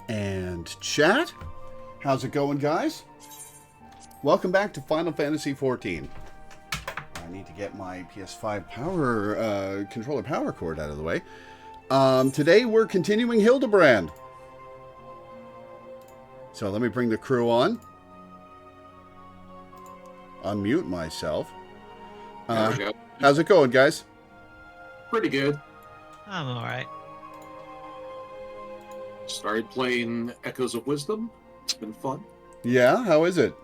And chat, how's it going, guys? Welcome back to Final Fantasy XIV. I need to get my PS5 power controller power cord out of the way. Today we're continuing Hildibrand. So let me bring the crew on. Unmute myself. There we go. How's it going, guys? Pretty good. I'm alright. Started playing Echoes of Wisdom. It's been fun. Yeah, how is it?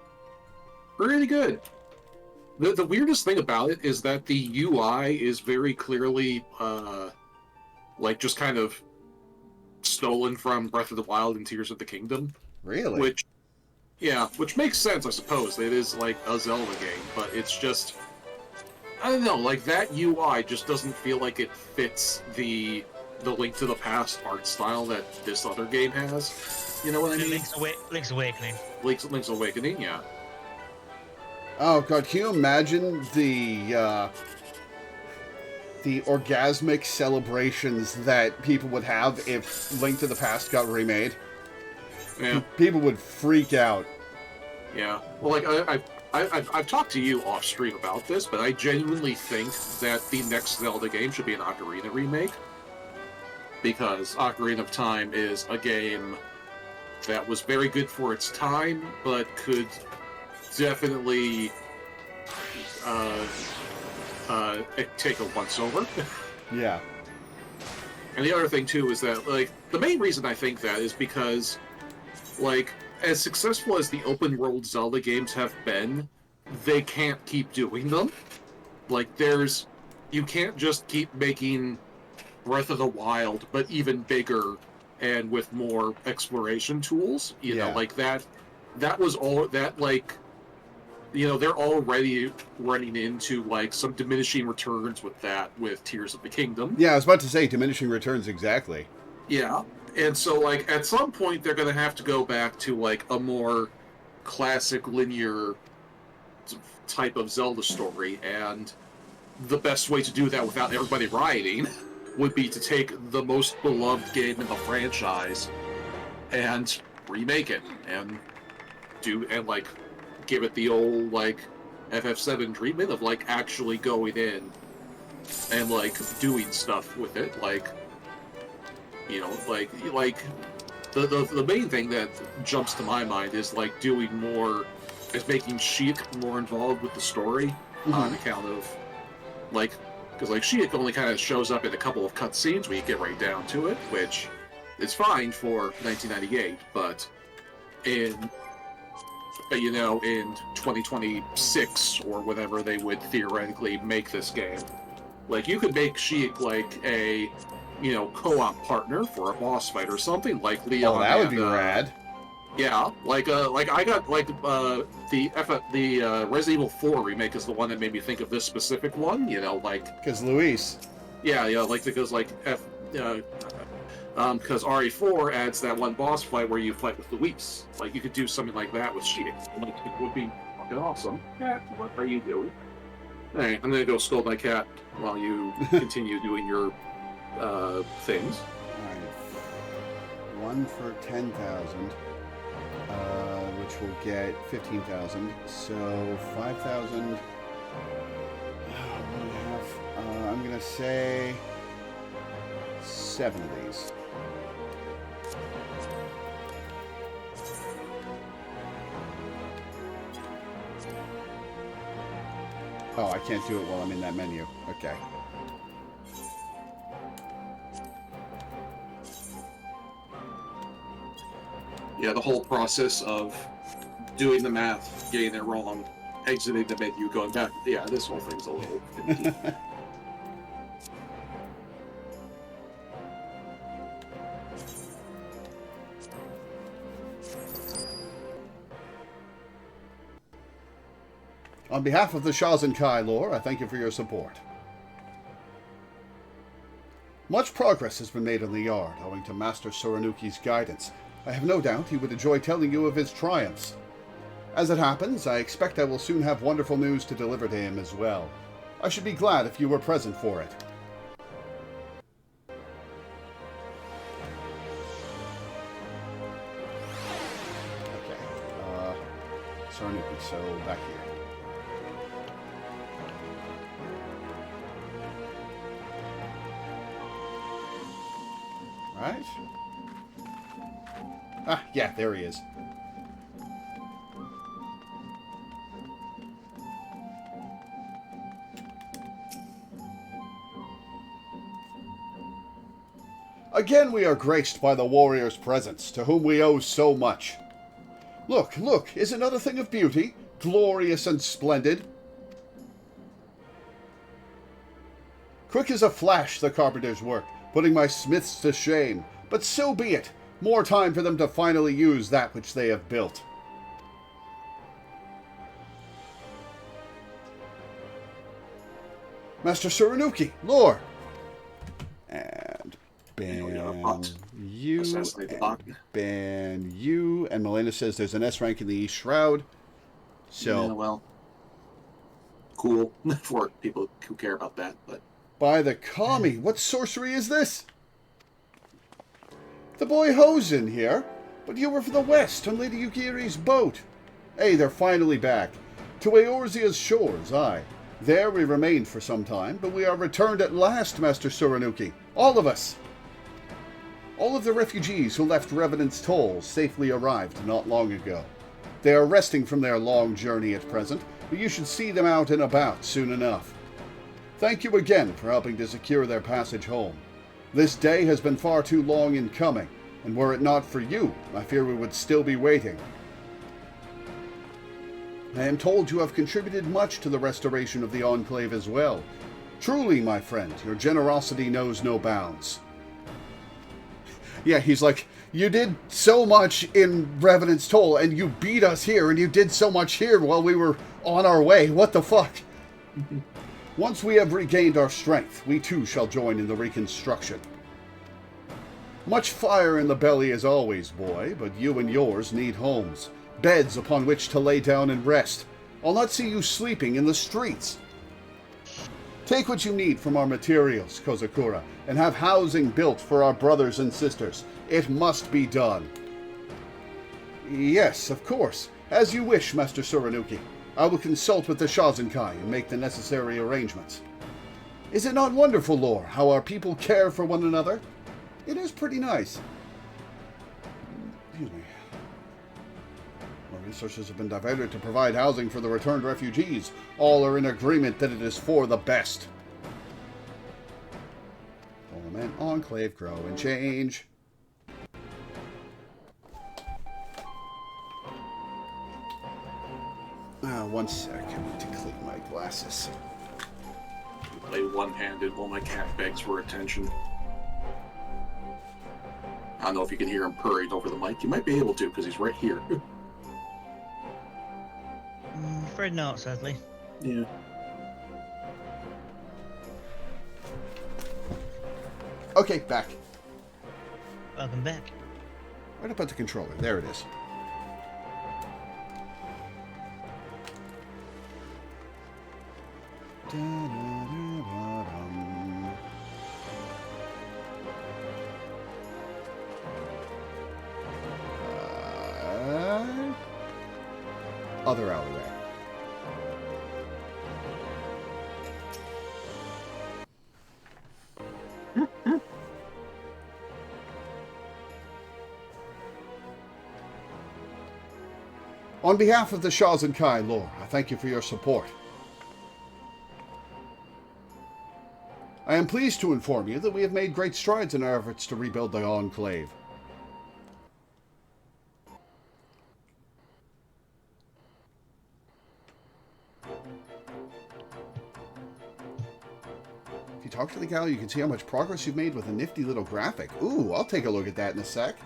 Really good. The weirdest thing about it is that the UI is very clearly, like, just kind of stolen from Breath of the Wild and Tears of the Kingdom. Really? Which makes sense, I suppose. It is, like, a Zelda game, but it's just... I don't know, like, that UI just doesn't feel like it fits the Link to the Past art style that this other game has. You know what I mean? Link's Awakening. Link's Awakening, yeah. Oh god, can you imagine the orgasmic celebrations that people would have if Link to the Past got remade? Yeah. People would freak out. Yeah. Well, like, I've talked to you off stream about this, but I genuinely think that the next Zelda game should be an Ocarina remake. Because Ocarina of Time is a game that was very good for its time, but could definitely take a once-over. Yeah. And the other thing, too, is that, like, the main reason I think that is because, like, as successful as the open-world Zelda games have been, they can't keep doing them. Like, you can't just keep making Breath of the Wild, but even bigger and with more exploration tools. You know, like that was all that, like, you know, they're already running into, like, some diminishing returns with that, with Tears of the Kingdom. Yeah, I was about to say diminishing returns, exactly. Yeah, and so, like, at some point they're going to have to go back to, like, a more classic linear type of Zelda story, and the best way to do that without everybody rioting would be to take the most beloved game in the franchise and remake it and like give it the old, like, FF7 treatment of, like, actually going in and, like, doing stuff with it, like, you know, like the main thing that jumps to my mind is, like, making Sheik more involved with the story on account of, like, because, like, Sheik only kind of shows up in a couple of cutscenes where you get right down to it, which is fine for 1998, but in 2026 or whatever they would theoretically make this game, like, you could make Sheik, like, a, you know, co-op partner for a boss fight or something, like Leon. Oh, that would be rad. Yeah, like I got, like, the Resident Evil 4 remake is the one that made me think of this specific one, you know, like... Because Luis. Yeah, like, because, like, because RE4 adds that one boss fight where you fight with Luis. Like, you could do something like that with Sheik. Like, it would be fucking awesome. Cat, what are you doing? Hey, I'm gonna go scold my cat while you continue doing your, things. Alright. One for 10,000. Which will get 15,000. So 5,000. What do we have? I'm gonna say 7 of these. Oh, I can't do it while I'm in that menu. Okay. Yeah, the whole process of doing the math, getting it wrong, exiting the menu, going back. Yeah, this whole thing's a little finicky. On behalf of the Shazenkai lore, I thank you for your support. Much progress has been made in the yard, owing to Master Sorinuki's guidance. I have no doubt he would enjoy telling you of his triumphs. As it happens, I expect I will soon have wonderful news to deliver to him as well. I should be glad if you were present for it. Saranuki, so back here. Right? Ah, yeah, there he is. Again we are graced by the warrior's presence, to whom we owe so much. Look, look, is it not a thing of beauty, glorious and splendid? Quick as a flash the carpenter's work, putting my smiths to shame, but so be it. More time for them to finally use that which they have built. Master Saranuki, Lore! And ban you, and ban you, and Melena says there's an S rank in the East Shroud. So, yeah, well, cool for people who care about that, but... By the kami, what sorcery is this? The boy Hosen here, but you were from the west on Lady Yukiri's boat. Hey, they're finally back. To Eorzea's shores, aye. There we remained for some time, but we are returned at last, Master Saranuki. All of us. All of the refugees who left Revenant's Toll safely arrived not long ago. They are resting from their long journey at present, but you should see them out and about soon enough. Thank you again for helping to secure their passage home. This day has been far too long in coming, and were it not for you, I fear we would still be waiting. I am told you have contributed much to the restoration of the Enclave as well. Truly, my friend, your generosity knows no bounds. Yeah, he's like, you did so much in Revenant's Toll, and you beat us here, and you did so much here while we were on our way. What the fuck? Once we have regained our strength, we too shall join in the reconstruction. Much fire in the belly as always, boy, but you and yours need homes, beds upon which to lay down and rest. I'll not see you sleeping in the streets. Take what you need from our materials, Kozakura, and have housing built for our brothers and sisters. It must be done. Yes, of course. As you wish, Master Saranuki. I will consult with the Shazenkai and make the necessary arrangements. Is it not wonderful, Lore, how our people care for one another? It is pretty nice. Excuse me. More resources have been diverted to provide housing for the returned refugees. All are in agreement that it is for the best. Home and Enclave grow and change. One sec. I need to clean my glasses. I play one-handed while my cat begs for attention. I don't know if you can hear him purring over the mic. You might be able to, because he's right here. Afraid not, sadly. Yeah. Okay, back. Welcome back. Right up at the controller. There it is. Other alleyway. On behalf of the Shazenkai, Lore, I thank you for your support. I am pleased to inform you that we have made great strides in our efforts to rebuild the Enclave. If you talk to the gal, you can see how much progress you've made with a nifty little graphic. Ooh, I'll take a look at that in a sec.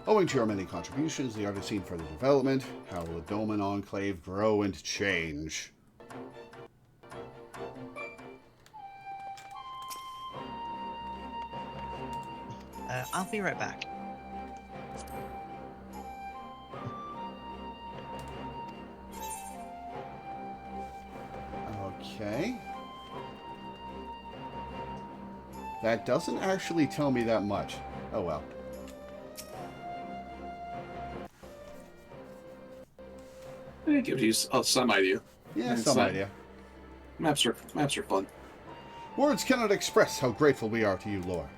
Owing to your many contributions, the art has seen further development. How will the Dome and Enclave grow and change? I'll be right back. Okay. That doesn't actually tell me that much. Oh well. It gives you some idea. Yeah, It's some not- idea. Maps are fun. Words cannot express how grateful we are to you, Lore.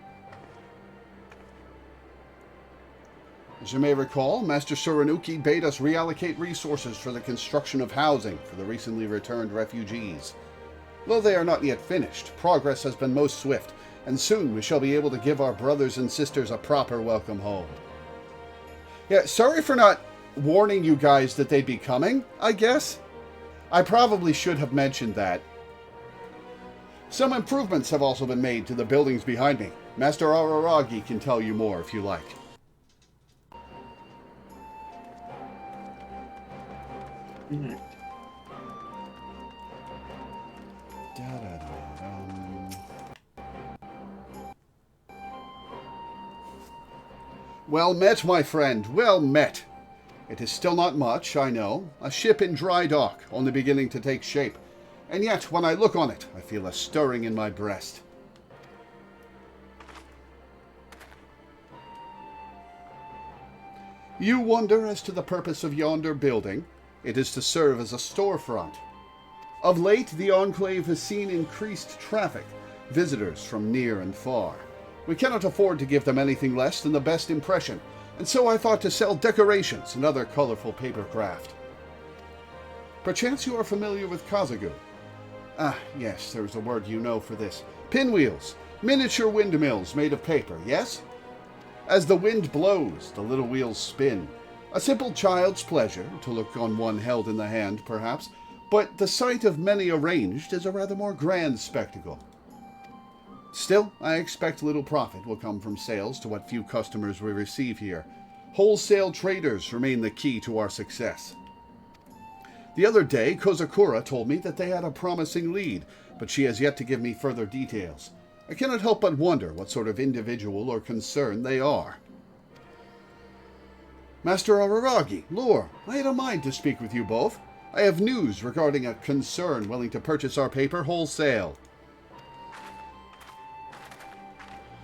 As you may recall, Master Suranuki bade us reallocate resources for the construction of housing for the recently returned refugees. Though they are not yet finished, progress has been most swift, and soon we shall be able to give our brothers and sisters a proper welcome home. Yeah, sorry for not warning you guys that they'd be coming, I guess. I probably should have mentioned that. Some improvements have also been made to the buildings behind me. Master Araragi can tell you more if you like. Mm-hmm. Well met, my friend, well met. It is still not much, I know. A ship in dry dock, only beginning to take shape. And yet, when I look on it, I feel a stirring in my breast. You wonder as to the purpose of yonder building. It is to serve as a storefront. Of late, the Enclave has seen increased traffic, visitors from near and far. We cannot afford to give them anything less than the best impression, and so I thought to sell decorations and other colorful papercraft. Perchance you are familiar with Kazagu? Ah, yes, there is a word you know for this. Pinwheels, miniature windmills made of paper, yes? As the wind blows, the little wheels spin. A simple child's pleasure, to look on one held in the hand, perhaps, but the sight of many arranged is a rather more grand spectacle. Still, I expect little profit will come from sales to what few customers we receive here. Wholesale traders remain the key to our success. The other day, Kozakura told me that they had a promising lead, but she has yet to give me further details. I cannot help but wonder what sort of individual or concern they are. Master Araragi, Lore, I had a mind to speak with you both. I have news regarding a concern willing to purchase our paper wholesale.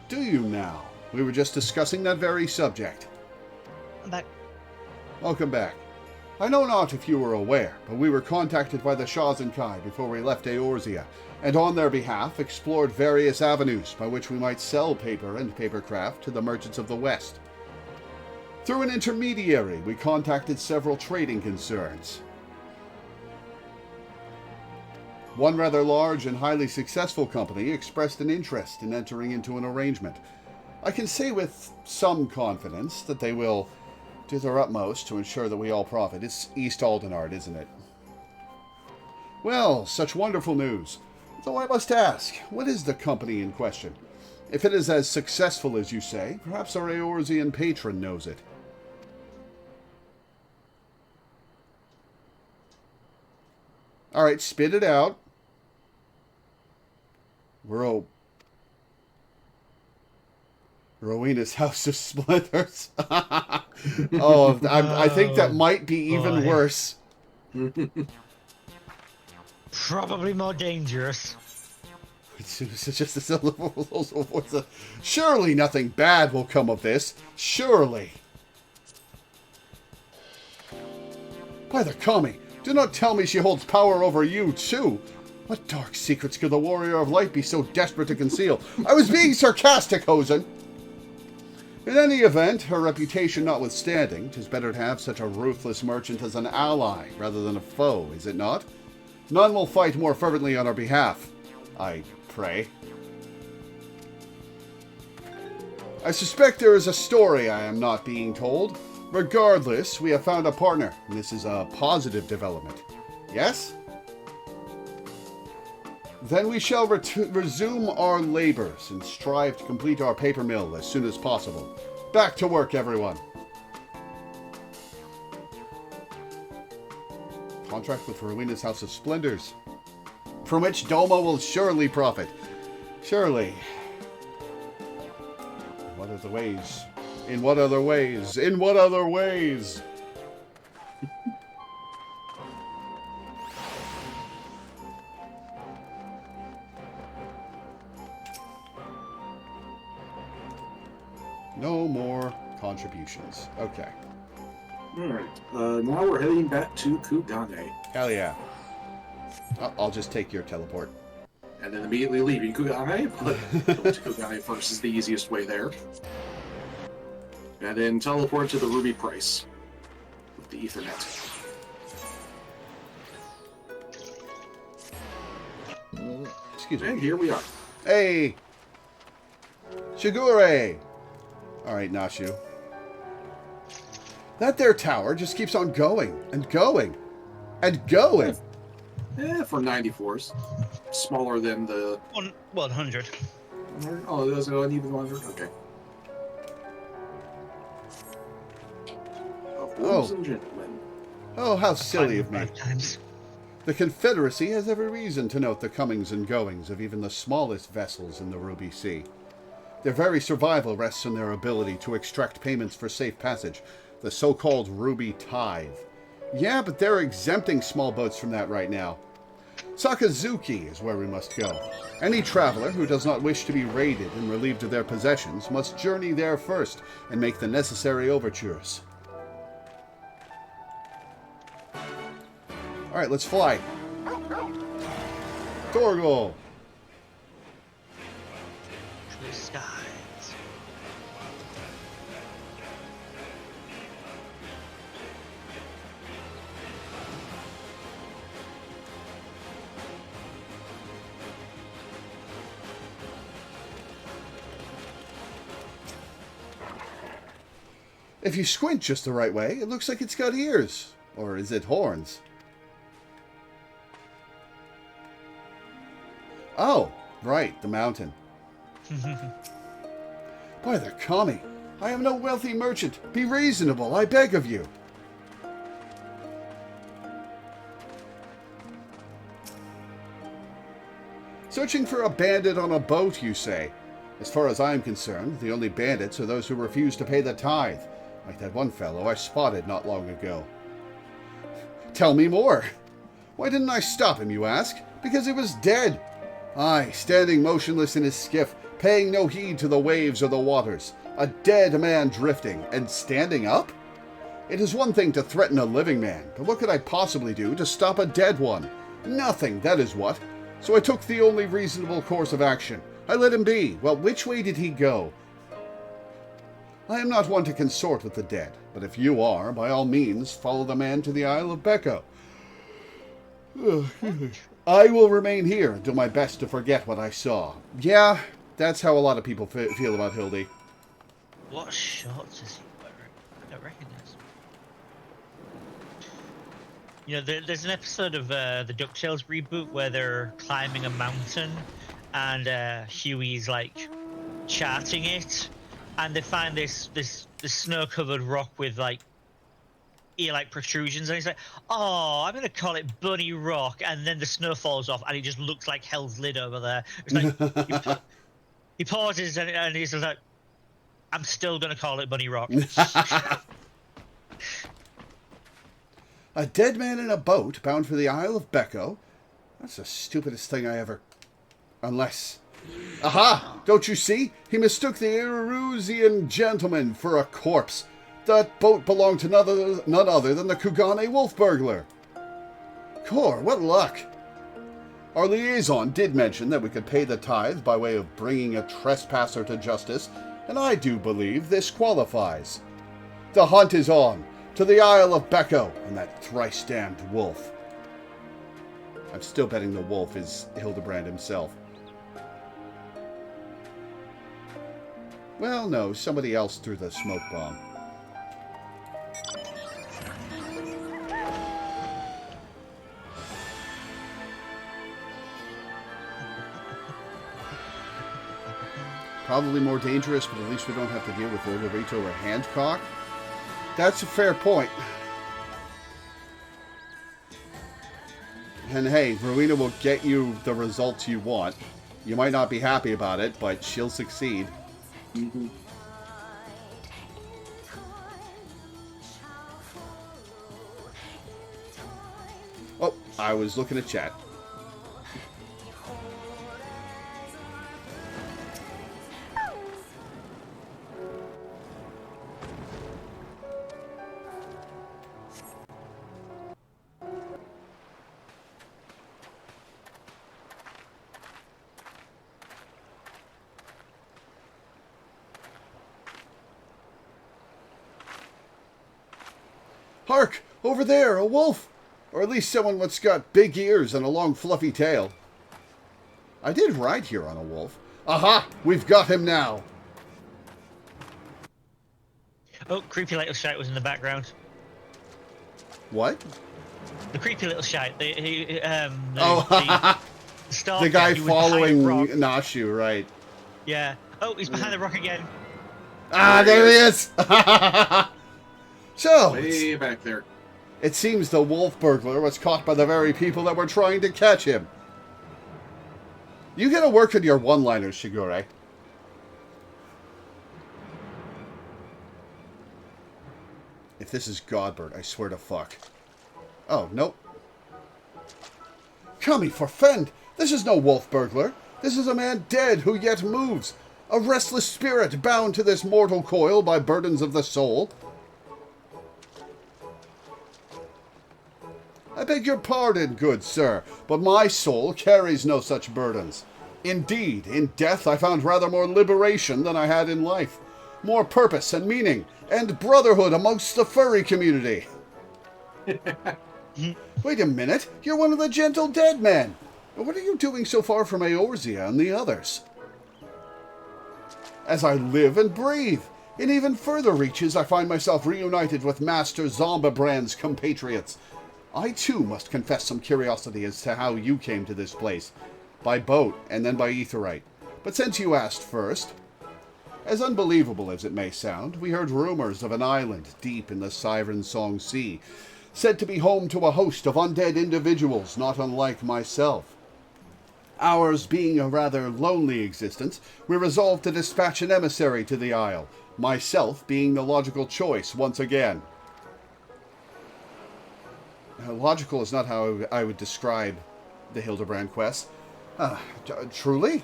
Do you now? We were just discussing that very subject. I'm back. Welcome back. I know not if you were aware, but we were contacted by the Shazenkai before we left Eorzea, and on their behalf explored various avenues by which we might sell paper and papercraft to the merchants of the West. Through an intermediary, we contacted several trading concerns. One rather large and highly successful company expressed an interest in entering into an arrangement. I can say with some confidence that they will do their utmost to ensure that we all profit. It's East Aldenard, isn't it? Well, such wonderful news. Though I must ask, what is the company in question? If it is as successful as you say, perhaps our Eorzean patron knows it. Alright, spit it out. Rowena's House of Splinters. Oh, I think that might be even boy. worse. Probably more dangerous. It's just a syllable. Surely nothing bad will come of this. Surely. By the Kami, do not tell me she holds power over you, too. What dark secrets could the Warrior of Light be so desperate to conceal? I was being sarcastic, Hosen. In any event, her reputation notwithstanding, 'tis better to have such a ruthless merchant as an ally rather than a foe, is it not? None will fight more fervently on our behalf, I pray. I suspect there is a story I am not being told. Regardless, we have found a partner, and this is a positive development. Yes? Then we shall resume our labors and strive to complete our paper mill as soon as possible. Back to work, everyone. Contract with Rowena's House of Splendors, from which Doma will surely profit. Surely. What are the ways? In what other ways? In what other ways? No more contributions. Okay. Alright, now we're heading back to Kugane. Hell yeah. I'll just take your teleport. And then immediately leaving Kugane, but going to Kugane first is the easiest way there. And then teleport to the Ruby Price with the Ethernet. Excuse me. And here we are. Hey! Shigure! Alright, Nashu. That there tower just keeps on going, and going, and going! For 94s. Smaller than the... 100. Oh, there's an uneven 100? Okay. Ladies and gentlemen. Oh, how silly of me. 5 times. The Confederacy has every reason to note the comings and goings of even the smallest vessels in the Ruby Sea. Their very survival rests on their ability to extract payments for safe passage, the so-called Ruby Tithe. Yeah, but they're exempting small boats from that right now. Sakazuki is where we must go. Any traveler who does not wish to be raided and relieved of their possessions must journey there first and make the necessary overtures. Alright, let's fly. Torgal! To the skies. If you squint just the right way, it looks like it's got ears. Or is it horns? Oh, right, the mountain. By the kami, I am no wealthy merchant. Be reasonable, I beg of you. Searching for a bandit on a boat, you say? As far as I'm concerned, the only bandits are those who refuse to pay the tithe, like that one fellow I spotted not long ago. Tell me more. Why didn't I stop him, you ask? Because he was dead. Aye, standing motionless in his skiff, paying no heed to the waves or the waters. A dead man drifting, and standing up? It is one thing to threaten a living man, but what could I possibly do to stop a dead one? Nothing, that is what. So I took the only reasonable course of action. I let him be. Well, which way did he go? I am not one to consort with the dead, but if you are, by all means, follow the man to the Isle of Becco. I will remain here and do my best to forget what I saw. Yeah, that's how a lot of people feel about Hildy. What shorts is he wearing? I don't recognize. You know, there's an episode of the DuckTales reboot where they're climbing a mountain, and Huey's like charting it, and they find this snow-covered rock with like ear-like protrusions, and he's like, "Oh, I'm gonna call it Bunny Rock," and then the snow falls off, and it just looks like Hell's Lid over there. It's like he pauses, and he's like, "I'm still gonna call it Bunny Rock." A dead man in a boat bound for the Isle of Becco? That's the stupidest thing I ever... Unless... Aha! Don't you see? He mistook the Erusian gentleman for a corpse. That boat belonged to none other than the Kugane wolf burglar. Kor, what luck! Our liaison did mention that we could pay the tithe by way of bringing a trespasser to justice, and I do believe this qualifies. The hunt is on, to the Isle of Becco and that thrice-damned wolf. I'm still betting the wolf is Hildibrand himself. Well, no, somebody else threw the smoke bomb. Probably more dangerous, but at least we don't have to deal with Loreweaver or Hancock. That's a fair point. And hey, Rowena will get you the results you want. You might not be happy about it, but she'll succeed. Mm-hmm. Oh, I was looking at chat. Hark! Over there, a wolf! Or at least someone that's got big ears and a long fluffy tail. I did ride here on a wolf. Aha! We've got him now! Oh, creepy little shite was in the background. What? The creepy little shite. The The guy following rock. Nashu, right. Yeah. Oh, he's behind the rock again. Ah, there he is! So, Way back there. it seems the wolf burglar was caught by the very people that were trying to catch him. You gotta work on your one-liners, Shigure. If this is Godbert, I swear to fuck. Oh, nope. Kami for Fend! This is no wolf burglar. This is a man dead who yet moves. A restless spirit bound to this mortal coil by burdens of the soul. I beg your pardon, good sir, but my soul carries no such burdens. Indeed, in death I found rather more liberation than I had in life. More purpose and meaning, and brotherhood amongst the furry community. Wait a minute, you're one of the gentle dead men. What are you doing so far from Eorzea and the others? As I live and breathe, in even further reaches I find myself reunited with Master Hildibrand's compatriots. I too must confess some curiosity as to how you came to this place. By boat, and then by aetherite. But since you asked first, as unbelievable as it may sound, we heard rumors of an island deep in the Siren Song Sea, said to be home to a host of undead individuals not unlike myself. Ours being a rather lonely existence, we resolved to dispatch an emissary to the isle, myself being the logical choice once again. Logical is not how I would describe the Hildibrand quest. Truly?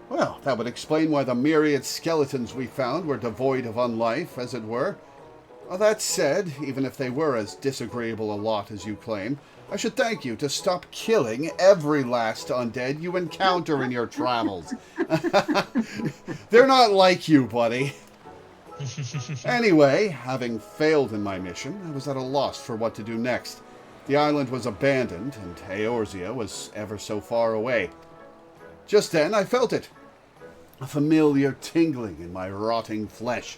Well, that would explain why the myriad skeletons we found were devoid of unlife, as it were. That said, even if they were as disagreeable a lot as you claim, I should thank you to stop killing every last undead you encounter in your travels. They're not like you, buddy. Anyway, having failed in my mission, I was at a loss for what to do next. The island was abandoned, and Eorzea was ever so far away. Just then I felt it. A familiar tingling in my rotting flesh.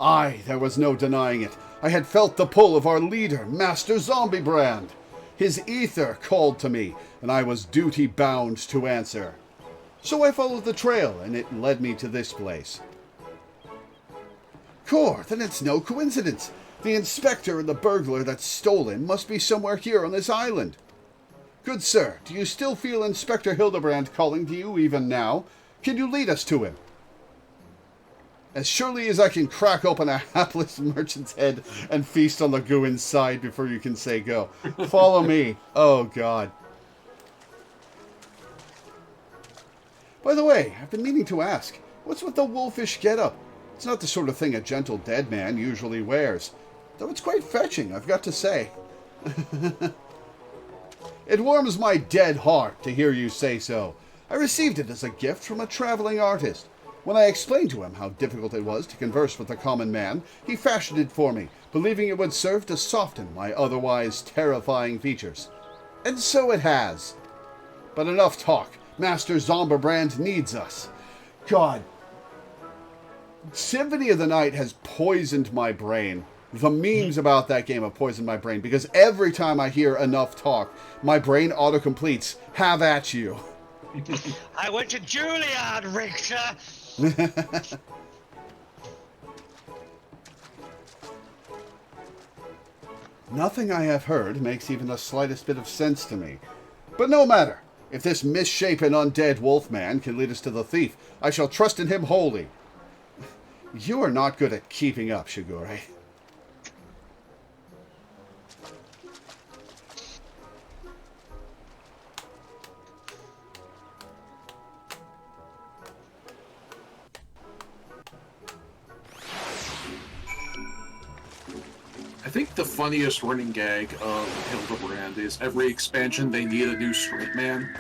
Aye, there was no denying it. I had felt the pull of our leader, Master Hildibrand. His ether called to me, and I was duty-bound to answer. So I followed the trail, and it led me to this place. Core, then it's no coincidence. The inspector and the burglar that's stolen must be somewhere here on this island. Good sir, do you still feel Inspector Hildibrand calling to you even now? Can you lead us to him? As surely as I can crack open a hapless merchant's head and feast on the goo inside before you can say go. Follow me. Oh, God. By the way, I've been meaning to ask, what's with the wolfish getup? It's not the sort of thing a gentle dead man usually wears. Though it's quite fetching, I've got to say. It warms my dead heart to hear you say so. I received it as a gift from a traveling artist. When I explained to him how difficult it was to converse with the common man, he fashioned it for me, believing it would serve to soften my otherwise terrifying features. And so it has. But enough talk. Master Hildibrand needs us. God. Symphony of the Night has poisoned my brain. The memes about that game have poisoned my brain, because every time I hear enough talk, my brain autocompletes, have at you. I went to Juilliard, Richter! Nothing I have heard makes even the slightest bit of sense to me. But no matter. If this misshapen undead wolfman can lead us to the thief, I shall trust in him wholly. You are not good at keeping up, Shigure. I think the funniest running gag of Hildibrand is every expansion they need a new straight man.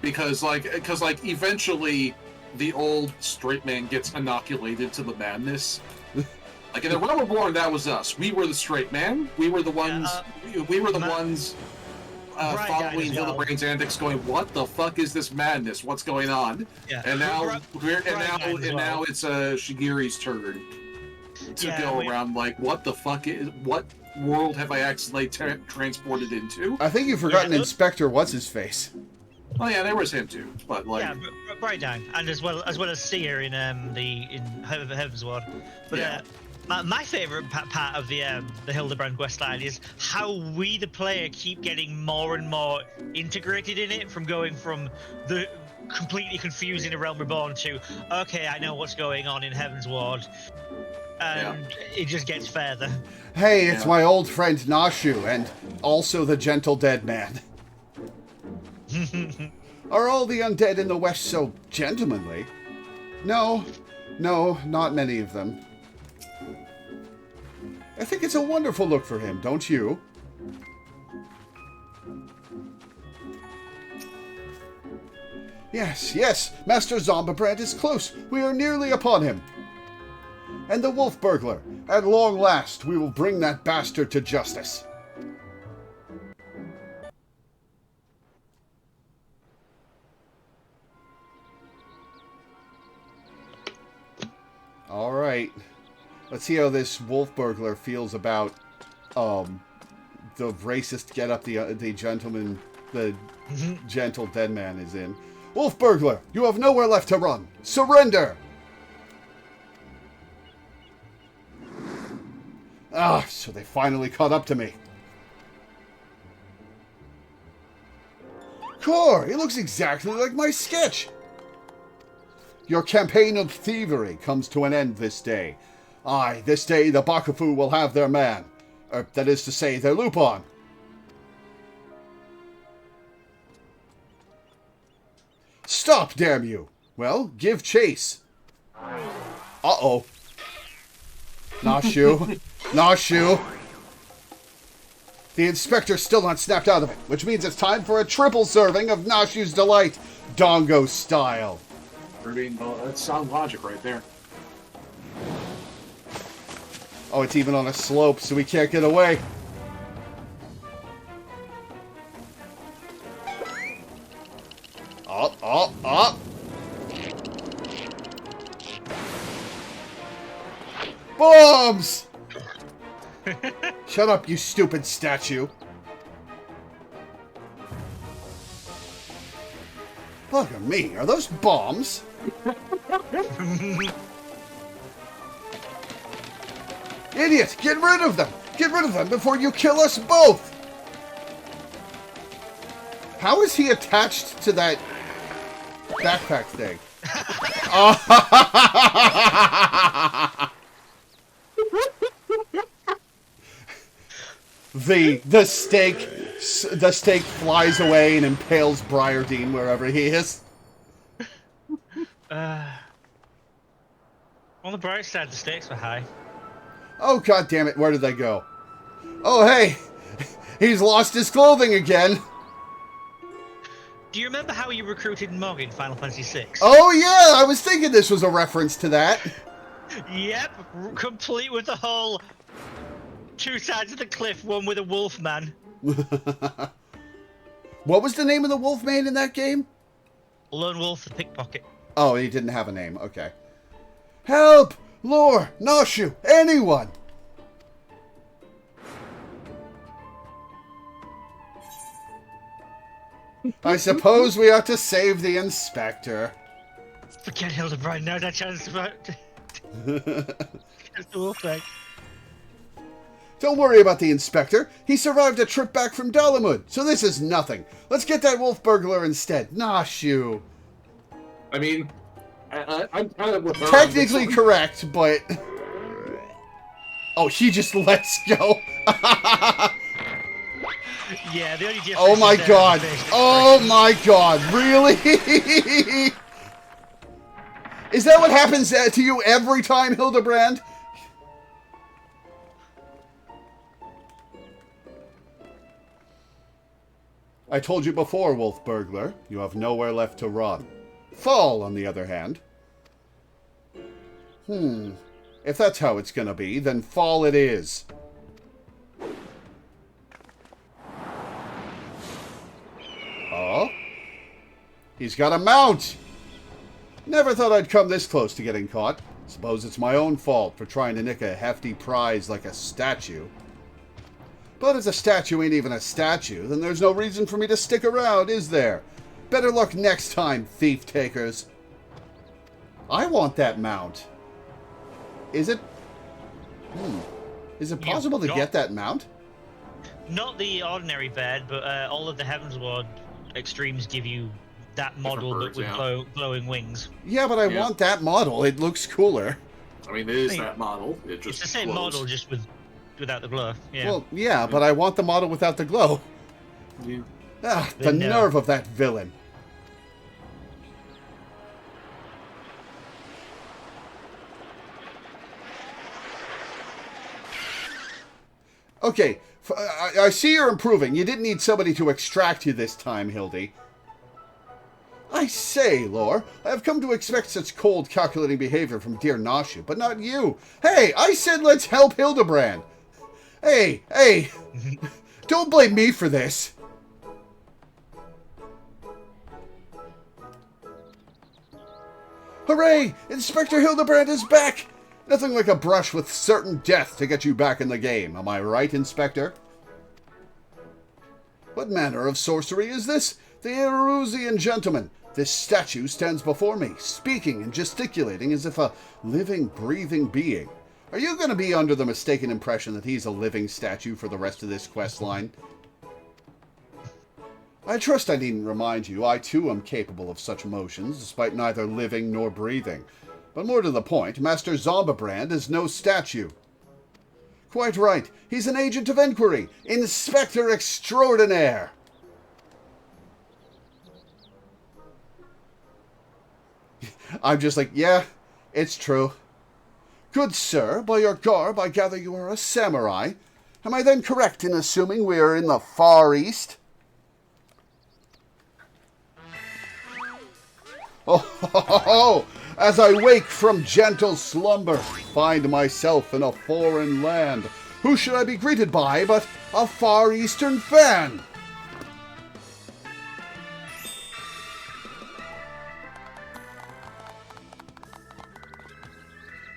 because eventually the old straight man gets inoculated to the madness. Like in the Realm Reborn, that was us. We were the straight man. We were the ones. We were the ones following Hildibrand's antics, going, "What the fuck is this madness? What's going on?" Yeah. And now it's Shigiri's turn to go around like, "What the fuck is what world have I accidentally transported into?" I think you've forgotten Inspector What's-His-Face. Oh yeah, there was him too, but like right down, and as well as Seer in Heaven's Ward. But my favourite part of the Hildibrand questline is how we, the player, keep getting more and more integrated in it, from going from the completely confusing a Realm Reborn to, okay, I know what's going on in Heaven's Ward, and it just gets further. Hey, it's my old friend Nashu, and also the Gentle Dead Man. Are all the undead in the West so gentlemanly? No, not many of them. I think it's a wonderful look for him, don't you? Yes, Master Zombibrand is close. We are nearly upon him. And the wolf burglar. At long last, we will bring that bastard to justice. All right. Let's see how this wolf burglar feels about the racist getup the gentleman, the gentle dead man is in. Wolf burglar, you have nowhere left to run. Surrender! So they finally caught up to me. Core, he looks exactly like my sketch. Your campaign of thievery comes to an end this day. Aye, this day the Bakufu will have their man. That is to say, their Lupon. Stop, damn you! Well, give chase. Uh-oh. Nashu. Nashu. The inspector's still not snapped out of it, which means it's time for a triple serving of Nashu's Delight, Dongo style. I mean, well, that's sound logic right there. Oh, it's even on a slope, so we can't get away. Up. Bombs! Shut up, you stupid statue. Look at me. Are those bombs? Idiot! Get rid of them! Get rid of them before you kill us both! How is he attached to that backpack thing? The stake flies away and impales Briardine wherever he is. On the bright side, the stakes were high. Oh, god damn it, where did they go? Oh, hey! He's lost his clothing again! Do you remember how you recruited Mog in Final Fantasy VI? Oh, yeah! I was thinking this was a reference to that. Yep, complete with the whole two sides of the cliff, one with a wolf man. What was the name of the wolf man in that game? Lone Wolf the Pickpocket. Oh, he didn't have a name. Okay. Help! Lore! Nashu! Anyone! I suppose we ought to save the inspector. Forget Hildibrand, now that chance to the wolf bag. Don't worry about the inspector. He survived a trip back from Dalamud, so this is nothing. Let's get that wolf burglar instead. Nashu. I mean, I'm kind of with her. Technically correct, but... Oh, he just lets go. Yeah, the only difference. Oh my god. Oh my god. Really? Is that what happens to you every time, Hildibrand? I told you before, Wolf Burglar, you have nowhere left to run. Fall, on the other hand. If that's how it's gonna be, then fall it is. Oh? He's got a mount! Never thought I'd come this close to getting caught. Suppose it's my own fault for trying to nick a hefty prize like a statue. But if a statue ain't even a statue, then there's no reason for me to stick around, is there? Better luck next time, thief-takers. I want that mount. Is it... Is it possible to get that mount? Not the ordinary bed, but all of the Heavensward extremes give you that model birds, but with glowing wings. Yeah, but I want that model. It looks cooler. I mean, it is that model. It just it's the same glows. model, just without the glow. Yeah. Well, yeah, but I want the model without the glow. Yeah. Ah, the nerve of that villain. Okay, I see you're improving. You didn't need somebody to extract you this time, Hildy. I say, Lore, I have come to expect such cold, calculating behavior from dear Nashu, but not you. Hey, I said let's help Hildibrand. Hey, don't blame me for this. Hooray! Inspector Hildibrand is back! Nothing like a brush with certain death to get you back in the game. Am I right, Inspector? What manner of sorcery is this? The Erusian gentleman. This statue stands before me, speaking and gesticulating as if a living, breathing being. Are you going to be under the mistaken impression that he's a living statue for the rest of this quest line? I trust I needn't remind you, I too am capable of such motions, despite neither living nor breathing. But more to the point, Master Zombibrand is no statue. Quite right, he's an agent of inquiry, Inspector Extraordinaire. I'm just like, yeah, it's true. Good sir, by your garb I gather you are a samurai. Am I then correct in assuming we are in the Far East? Oh, as I wake from gentle slumber, find myself in a foreign land. Who should I be greeted by but a Far Eastern fan?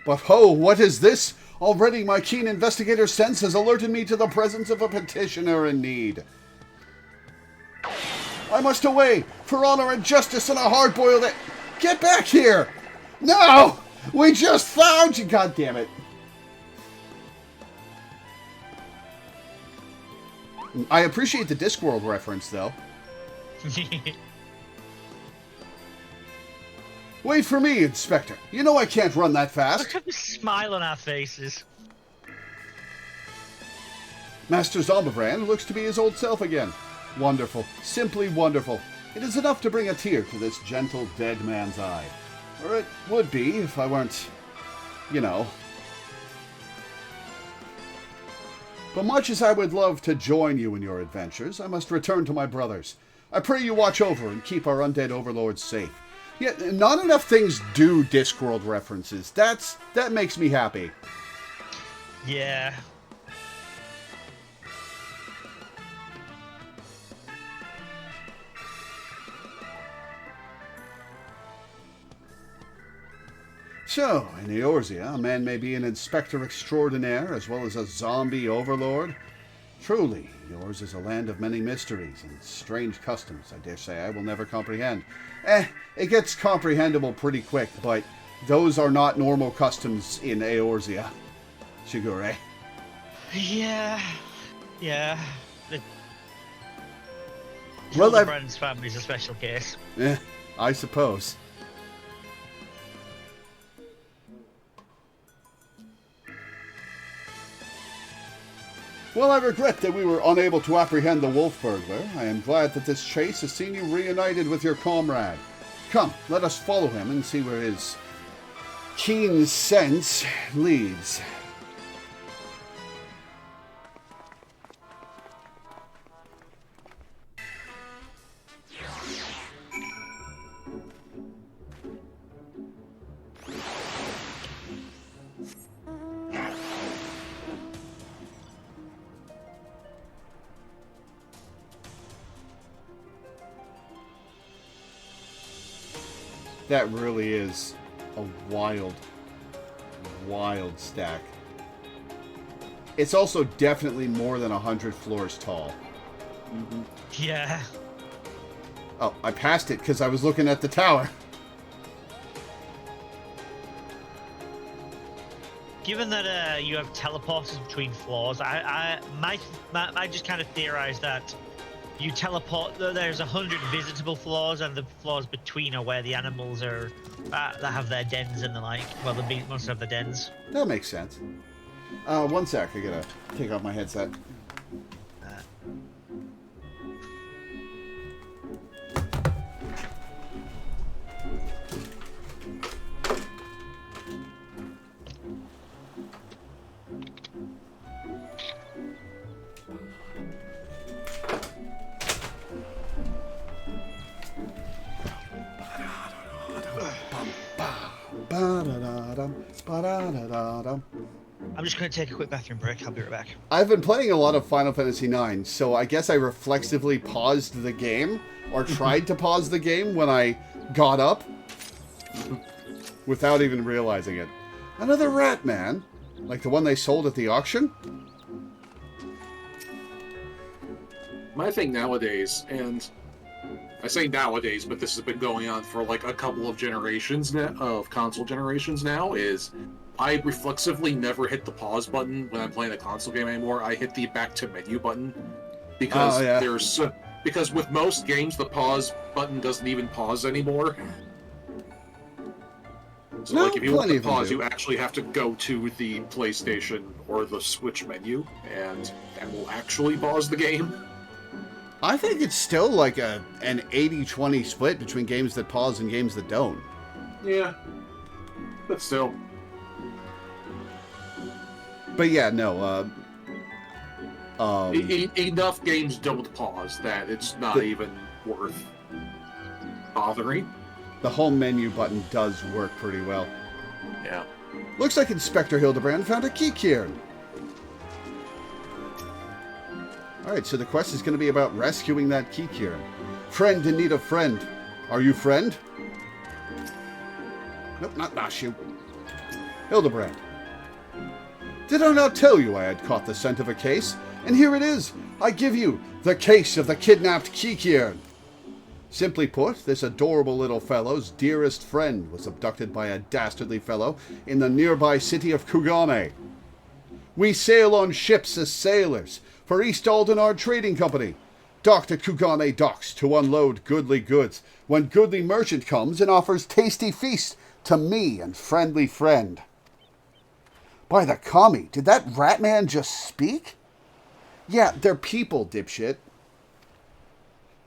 But ho, what is this? Already my keen investigator sense has alerted me to the presence of a petitioner in need. I must away for honor and justice and a hard-boiled... Get back here! No! We just found you! God damn it. I appreciate the Discworld reference, though. Wait for me, Inspector. You know I can't run that fast. Look at the smile on our faces. Master Zombibrand looks to be his old self again. Wonderful. Simply wonderful. It is enough to bring a tear to this gentle dead man's eye. Or it would be if I weren't, you know. But much as I would love to join you in your adventures, I must return to my brothers. I pray you watch over and keep our undead overlords safe. Yet, not enough things do Discworld references. That makes me happy. Yeah. So, in Eorzea, a man may be an inspector extraordinaire as well as a zombie overlord. Truly, yours is a land of many mysteries and strange customs, I dare say I will never comprehend. It gets comprehensible pretty quick, but those are not normal customs in Eorzea. Shigure. Yeah. Well, Hildibrand's family's a special case. I suppose. Well, I regret that we were unable to apprehend the wolf burglar. I am glad that this chase has seen you reunited with your comrade. Come, let us follow him and see where his keen sense leads. That really is a wild, wild stack. It's also definitely more than 100 floors tall. Mm-hmm. Yeah. Oh, I passed it because I was looking at the tower. Given that you have teleporters between floors, I just kind of theorized that you teleport. There's 100 visitable floors, and the floors between are where the animals are that have their dens and the like. Well, the beast must have the dens. That makes sense. One sec. I gotta take off my headset. I'm just going to take a quick bathroom break. I'll be right back. I've been playing a lot of Final Fantasy IX, so I guess I reflexively paused the game, or tried to pause the game when I got up, without even realizing it. Another rat, man. Like the one they sold at the auction? My thing nowadays, and I say nowadays, but this has been going on for like a couple of generations now, of console generations now, is I reflexively never hit the pause button when I'm playing a console game anymore. I hit the back to menu button because because with most games the pause button doesn't even pause anymore. So No, like if you want to plenty of them pause, do. you actually have to go to the PlayStation or the Switch menu, and that will actually pause the game. I think it's still like an 80-20 split between games that pause and games that don't. Yeah, but still. But yeah, no. Enough games don't pause that it's not even worth bothering. The home menu button does work pretty well. Yeah. Looks like Inspector Hildibrand found a key cairn. Alright, so the quest is going to be about rescuing that key cairn. Friend in need of friend. Are you friend? Nope, not Nashu. Hildibrand. Did I not tell you I had caught the scent of a case? And here it is. I give you the case of the kidnapped key cairn. Simply put, this adorable little fellow's dearest friend was abducted by a dastardly fellow in the nearby city of Kugane. We sail on ships as sailors for East Aldenard Trading Company. Docked at Kugane docks to unload goodly goods when goodly merchant comes and offers tasty feast to me and friendly friend. By the commie, did that rat man just speak? Yeah, they're people, dipshit.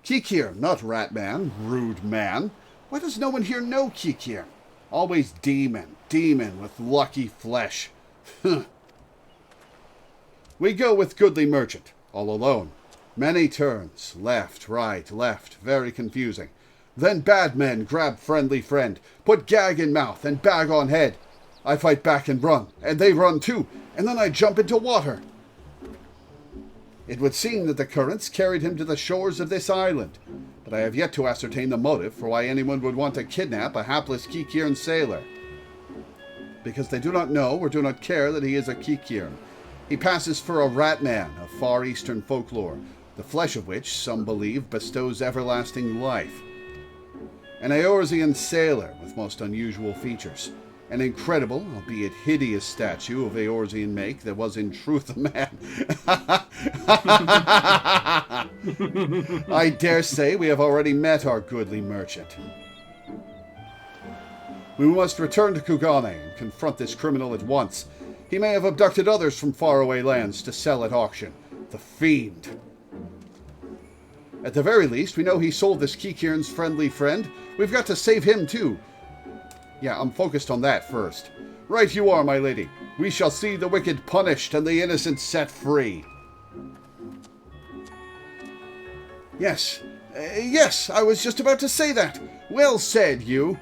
Kikir, not rat man, rude man. Why does no one here know Kikir? Always demon with lucky flesh. We go with goodly merchant, all alone. Many turns, left, right, left, very confusing. Then bad men grab friendly friend, put gag in mouth and bag on head. I fight back and run, and they run too, and then I jump into water. It would seem that the currents carried him to the shores of this island, but I have yet to ascertain the motive for why anyone would want to kidnap a hapless Kikiran sailor. Because they do not know or do not care that he is a Kikiran. He passes for a rat man of far eastern folklore, the flesh of which, some believe, bestows everlasting life. An Eorzean sailor with most unusual features. An incredible, albeit hideous statue of Eorzean make that was in truth a man. I dare say we have already met our goodly merchant. We must return to Kugane and confront this criminal at once. He may have abducted others from faraway lands to sell at auction. The fiend. At the very least, we know he sold this Kikiran's friendly friend. We've got to save him too. Yeah, I'm focused on that first. Right you are, my lady. We shall see the wicked punished and the innocent set free. Yes. Yes, I was just about to say that. Well said, you.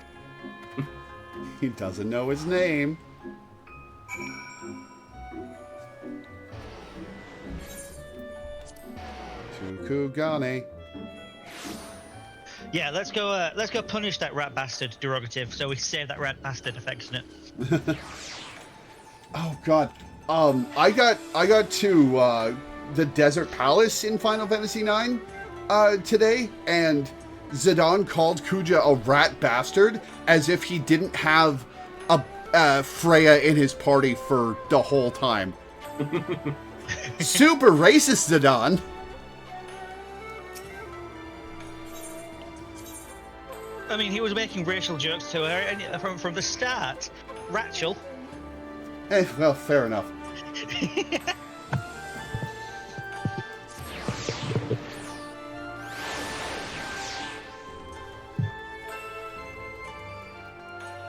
He doesn't know his name. To Kugane. Yeah, let's go. Let's go punish that rat bastard. Derogative. So we save that rat bastard affectionate. Oh God. I got to the Desert Palace in Final Fantasy IX today, and Zidane called Kuja a rat bastard as if he didn't have a Freya in his party for the whole time. Super racist, Zidane. I mean, he was making racial jokes to her and from the start. Rachel. Well, fair enough.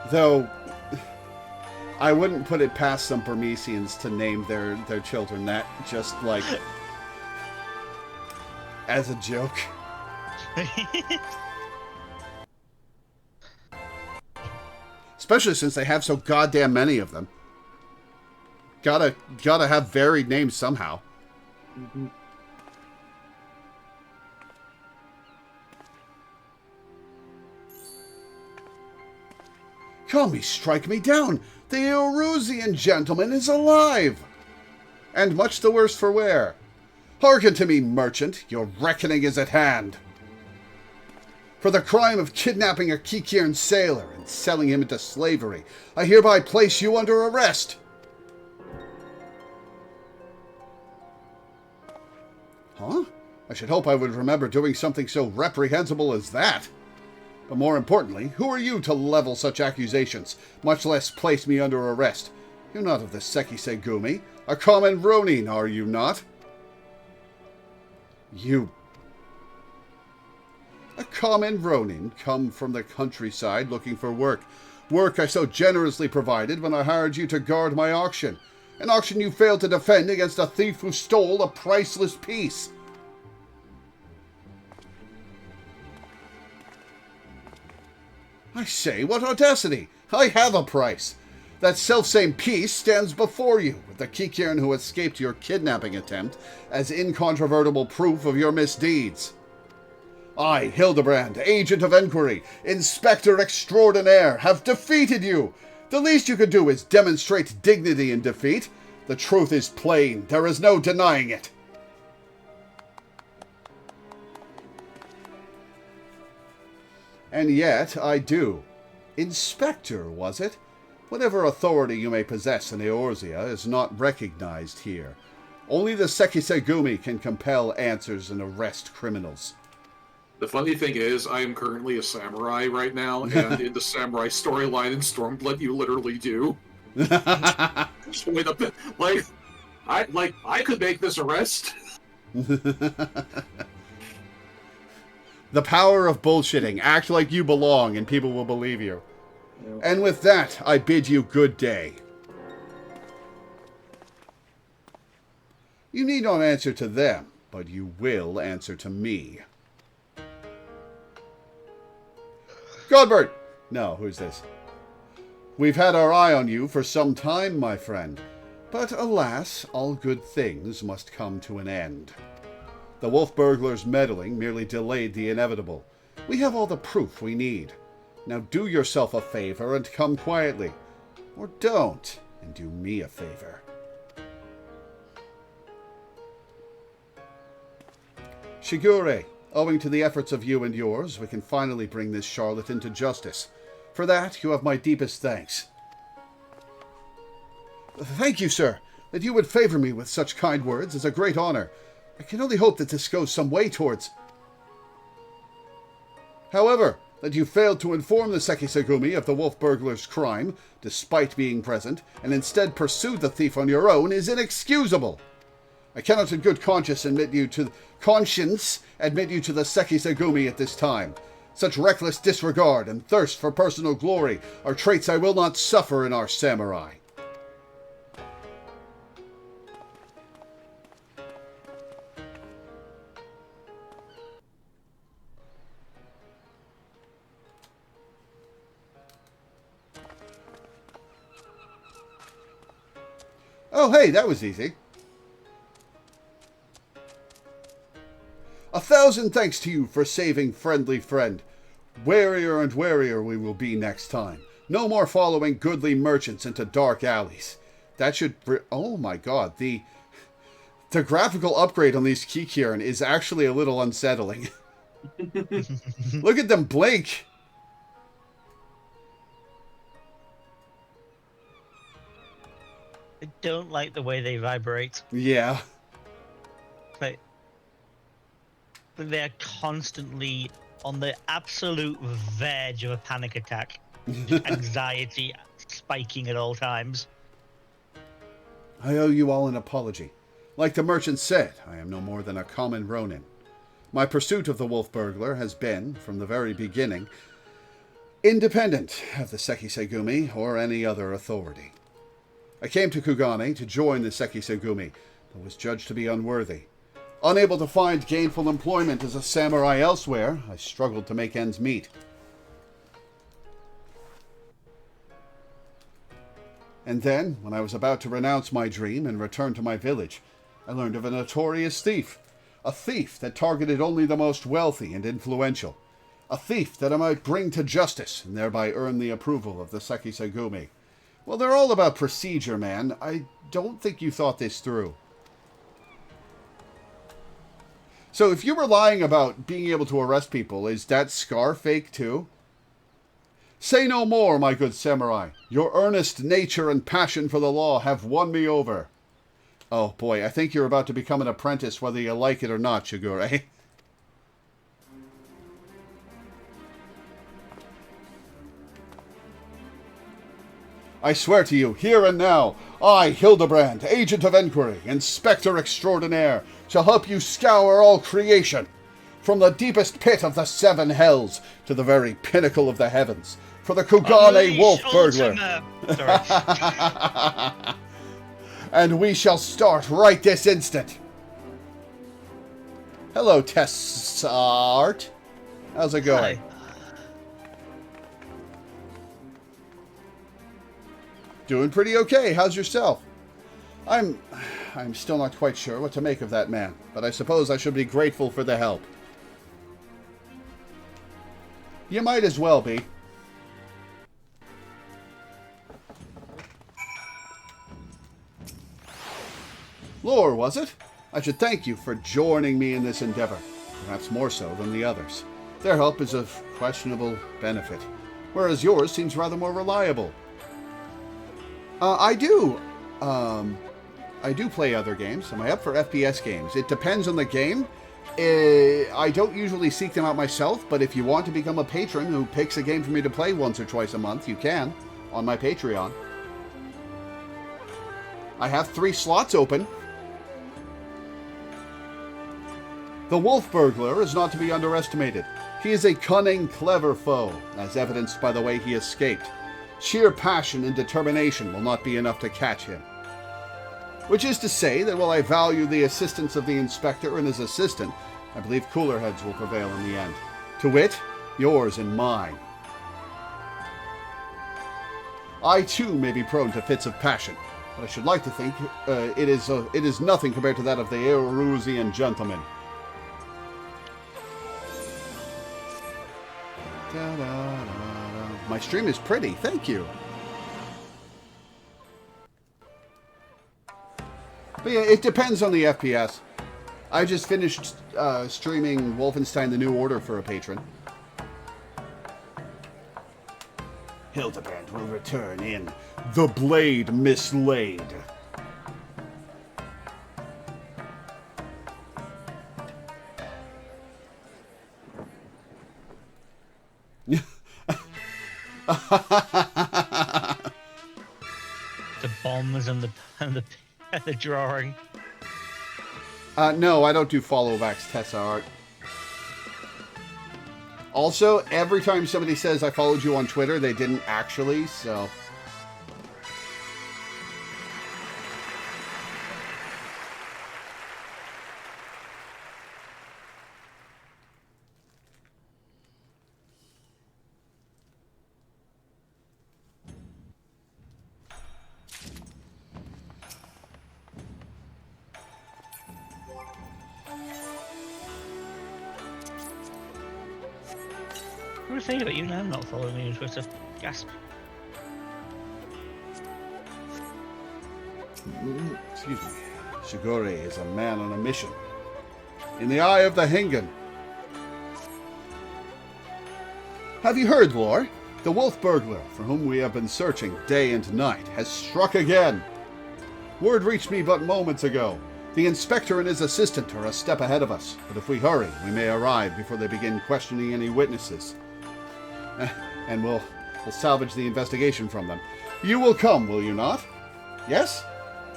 Though, I wouldn't put it past some Burmesians to name their children that, just like, as a joke. Especially since they have so goddamn many of them. Gotta have varied names somehow. Mm-hmm. Call me, strike me down. The Erusian gentleman is alive. And much the worse for wear. Hearken to me, merchant. Your reckoning is at hand. For the crime of kidnapping a Kikiran sailor and selling him into slavery, I hereby place you under arrest. Huh? I should hope I would remember doing something so reprehensible as that. But more importantly, who are you to level such accusations, much less place me under arrest? You're not of the Sekisegumi. A common Ronin, are you not? You... A common Ronin, come from the countryside looking for work. Work I so generously provided when I hired you to guard my auction. An auction you failed to defend against a thief who stole a priceless piece. I say, what audacity! I have a price. That selfsame piece stands before you, with the Kikiran who escaped your kidnapping attempt as incontrovertible proof of your misdeeds. I, Hildibrand, Agent of Enquiry, Inspector Extraordinaire, have defeated you. The least you could do is demonstrate dignity in defeat. The truth is plain. There is no denying it. And yet, I do. Inspector, was it? Whatever authority you may possess in Eorzea is not recognized here. Only the Sekisegumi can compel answers and arrest criminals. The funny thing is, I am currently a samurai right now, and in the samurai storyline in Stormblood, you literally do. Just wait up, I could make this arrest. The power of bullshitting. Act like you belong, and people will believe you. Yeah. And with that, I bid you good day. You need not answer to them, but you will answer to me. Godbert! No, who's this? We've had our eye on you for some time, my friend. But alas, all good things must come to an end. The wolf burglar's meddling merely delayed the inevitable. We have all the proof we need. Now do yourself a favor and come quietly. Or don't, and do me a favor. Shigure, owing to the efforts of you and yours, we can finally bring this charlatan to justice. For that, you have my deepest thanks. Thank you, sir. That you would favor me with such kind words is a great honor. I can only hope that this goes some way towards... However, that you failed to inform the Sekisegumi of the wolf burglar's crime, despite being present, and instead pursued the thief on your own, is inexcusable. I cannot in good conscience admit you to the Sekisegumi at this time. Such reckless disregard and thirst for personal glory are traits I will not suffer in our samurai. Oh, hey, that was easy. 1,000 thanks to you for saving friendly friend. Warier and warier we will be next time. No more following goodly merchants into dark alleys. That should... Oh my god, the graphical upgrade on these Kikiern is actually a little unsettling. Look at them blink! I don't like the way they vibrate. Yeah. But they're constantly on the absolute verge of a panic attack. Just anxiety spiking at all times. I owe you all an apology. Like the merchant said, I am no more than a common Ronin. My pursuit of the wolf burglar has been, from the very beginning, independent of the Sekisegumi or any other authority. I came to Kugane to join the Sekisegumi, but was judged to be unworthy. Unable to find gainful employment as a samurai elsewhere, I struggled to make ends meet. And then, when I was about to renounce my dream and return to my village, I learned of a notorious thief. A thief that targeted only the most wealthy and influential. A thief that I might bring to justice and thereby earn the approval of the Sekisegumi. Well, they're all about procedure, man. I don't think you thought this through. So if you were lying about being able to arrest people, is that scar fake too? Say no more, my good samurai. Your earnest nature and passion for the law have won me over. Oh boy, I think you're about to become an apprentice whether you like it or not, Shigure. I swear to you, here and now, I, Hildibrand, Agent of Enquiry, Inspector Extraordinaire, shall help you scour all creation, from the deepest pit of the seven hells to the very pinnacle of the heavens, for the Kugane wolf burglar. Sorry. And we shall start right this instant. Hello, Tessart. How's it going? Hi. Doing pretty okay. How's yourself? I'm still not quite sure what to make of that man, but I suppose I should be grateful for the help. You might as well be. Lore, was it? I should thank you for joining me in this endeavor, perhaps more so than the others. Their help is of questionable benefit, whereas yours seems rather more reliable. I do play other games. Am I up for FPS games? It depends on the game. I don't usually seek them out myself, but if you want to become a patron who picks a game for me to play once or twice a month, you can, on my Patreon. I have 3 slots open. The wolf burglar is not to be underestimated. He is a cunning, clever foe, as evidenced by the way he escaped. Sheer passion and determination will not be enough to catch him. Which is to say that while I value the assistance of the inspector and his assistant, I believe cooler heads will prevail in the end. To wit, yours and mine. I too may be prone to fits of passion, but I should like to think it is nothing compared to that of the Erusian gentleman. My stream is pretty, thank you. But yeah, it depends on the FPS. I just finished streaming Wolfenstein: The New Order for a patron. Hildibrand will return in The Blade Mislaid. The bombs and the drawing. No, I don't do follow-backs, Tessa art. Also, every time somebody says I followed you on Twitter, they didn't actually, so... What a thing about you now not following me on Twitter. Gasp. Excuse me. Shigure is a man on a mission. In the eye of the Hengen. Have you heard, Lore? The wolf burglar, for whom we have been searching day and night, has struck again. Word reached me but moments ago. The inspector and his assistant are a step ahead of us, but if we hurry, we may arrive before they begin questioning any witnesses. And we'll salvage the investigation from them. You will come, will you not? Yes?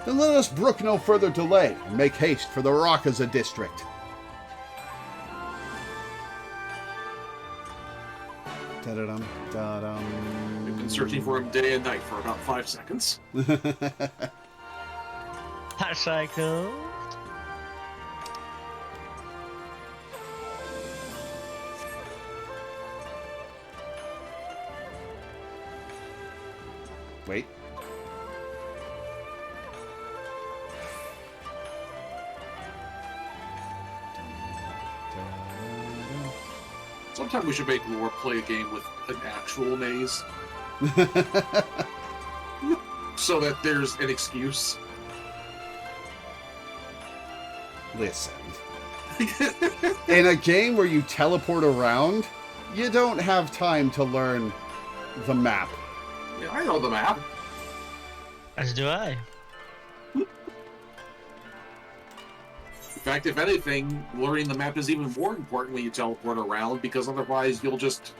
Then let us brook no further delay and make haste for the Rakaza district. Da-da-dum, da-dum. We've been searching for him day and night for about 5 seconds. Hat cycle. Wait. Sometime we should make Lore play a game with an actual maze. So that there's an excuse. Listen. In a game where you teleport around, you don't have time to learn the map. Yeah, I know the map. As do I. In fact, if anything, learning the map is even more important when you teleport around, because otherwise you'll just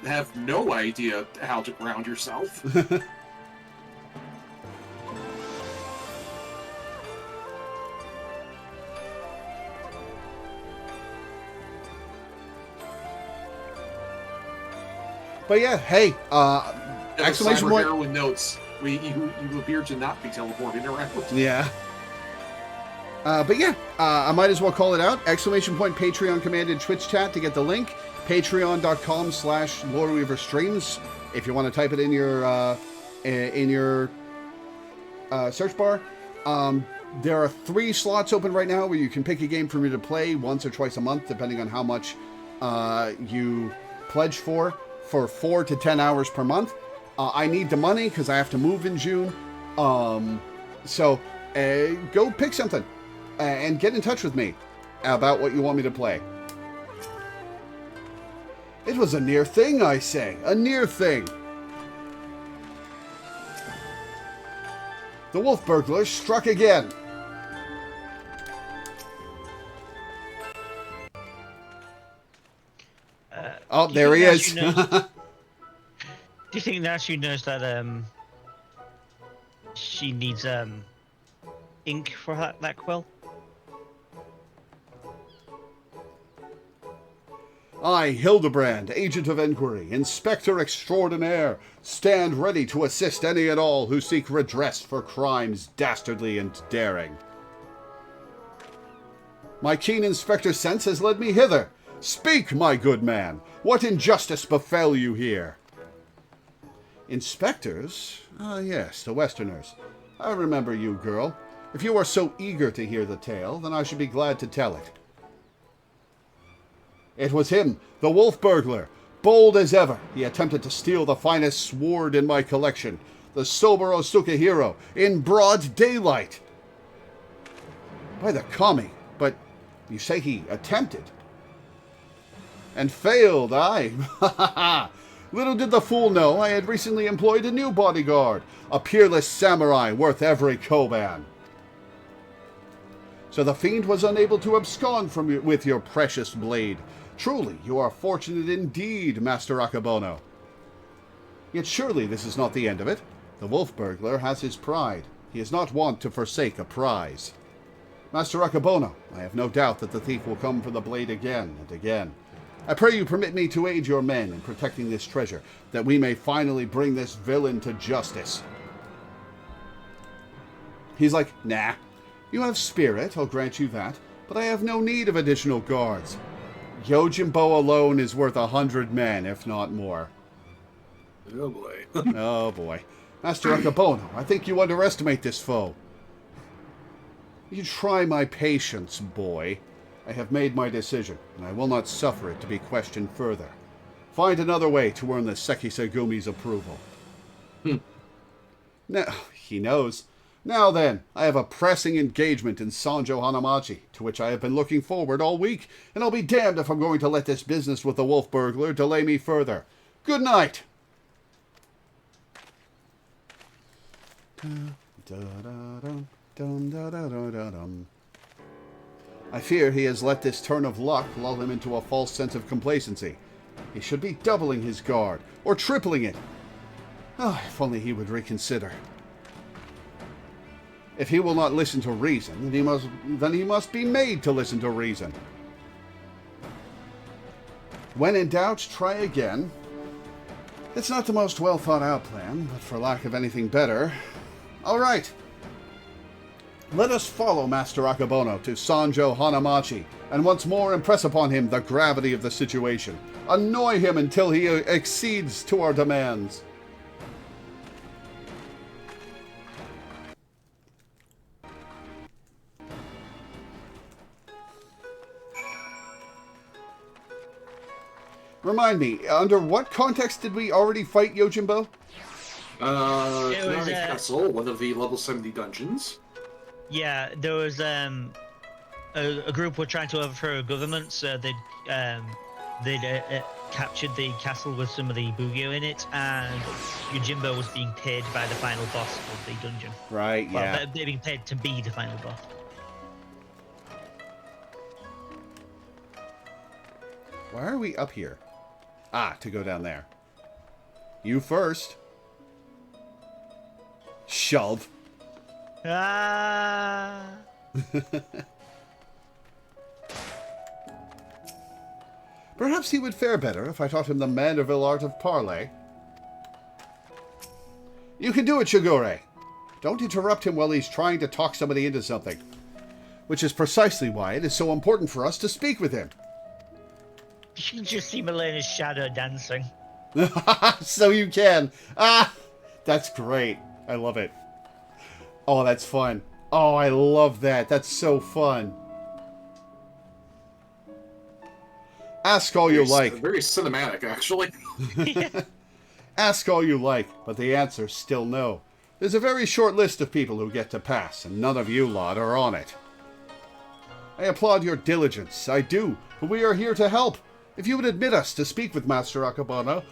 have no idea how to ground yourself. But yeah, hey, exclamation point. Heroin notes. You appear to not be teleporting around. Yeah. But yeah, I might as well call it out. Exclamation point Patreon commanded Twitch chat to get the link. Patreon.com/Loreweaver streams. If you want to type it in your search bar. There are 3 slots open right now where you can pick a game for me to play once or twice a month, depending on how much you pledge for 4 to 10 hours per month. I need the money because I have to move in June. So go pick something and get in touch with me about what you want me to play. It was a near thing, I say. A near thing. The wolf burglar struck again. Oh, there he is. Do you think that she knows that she needs ink for that quill? I, Hildibrand, Agent of Enquiry, Inspector Extraordinaire, stand ready to assist any and all who seek redress for crimes dastardly and daring. My keen inspector sense has led me hither. Speak, my good man. What injustice befell you here? Inspectors? Ah, yes, the Westerners. I remember you, girl. If you are so eager to hear the tale, then I should be glad to tell it. It was him, the wolf burglar. Bold as ever, he attempted to steal the finest sword in my collection, the sober Osuka hero, in broad daylight. By the kami, but you say he attempted. And failed, aye. Little did the fool know I had recently employed a new bodyguard, a peerless samurai worth every koban. So the fiend was unable to abscond from you with your precious blade. Truly, you are fortunate indeed, Master Akabono. Yet surely this is not the end of it. The wolf burglar has his pride. He is not wont to forsake a prize. Master Akabono, I have no doubt that the thief will come for the blade again and again. I pray you permit me to aid your men in protecting this treasure, that we may finally bring this villain to justice. He's like, nah. You have spirit, I'll grant you that, but I have no need of additional guards. Yojimbo alone is worth 100 men, if not more. Oh boy. Oh boy. Master Akabono, I think you underestimate this foe. You try my patience, boy. I have made my decision, and I will not suffer it to be questioned further. find another way to earn the Sekisegumi's approval. Now, he knows. Now then, I have a pressing engagement in Sanjo Hanamachi, to which I have been looking forward all week, and I'll be damned if I'm going to let this business with the wolf burglar delay me further. Good night! I fear he has let this turn of luck lull him into a false sense of complacency. He should be doubling his guard, or tripling it. Oh, if only he would reconsider. If he will not listen to reason, then he must be made to listen to reason. When in doubt, try again. It's not the most well thought out plan, but for lack of anything better... All right. Let us follow Master Akebono to Sanjo Hanamachi, and once more impress upon him the gravity of the situation. Annoy him until he accedes to our demands. Remind me, under what context did we already fight Yojimbo? Konami Castle, one of the level 70 dungeons. Yeah, there was a group were trying to overthrow a government, so they'd captured the castle with some of the Bugyo in it, and Yojimbo was being paid by the final boss of the dungeon. Right, yeah. Well, they're being paid to be the final boss. Why are we up here? Ah, to go down there. You first. Shove. Ah. Perhaps he would fare better if I taught him the Manderville art of parley. You can do it, Shigure. Don't interrupt him while he's trying to talk somebody into something. Which is precisely why it is so important for us to speak with him. You can just see Milena's shadow dancing. So you can. Ah, that's great. I love it. Oh, that's fun. Oh, I love that. That's so fun. Ask all you like. Very cinematic, actually. Ask all you like, but the answer's still no. There's a very short list of people who get to pass, and none of you lot are on it. I applaud your diligence, I do, but we are here to help. If you would admit us to speak with Master Akebono,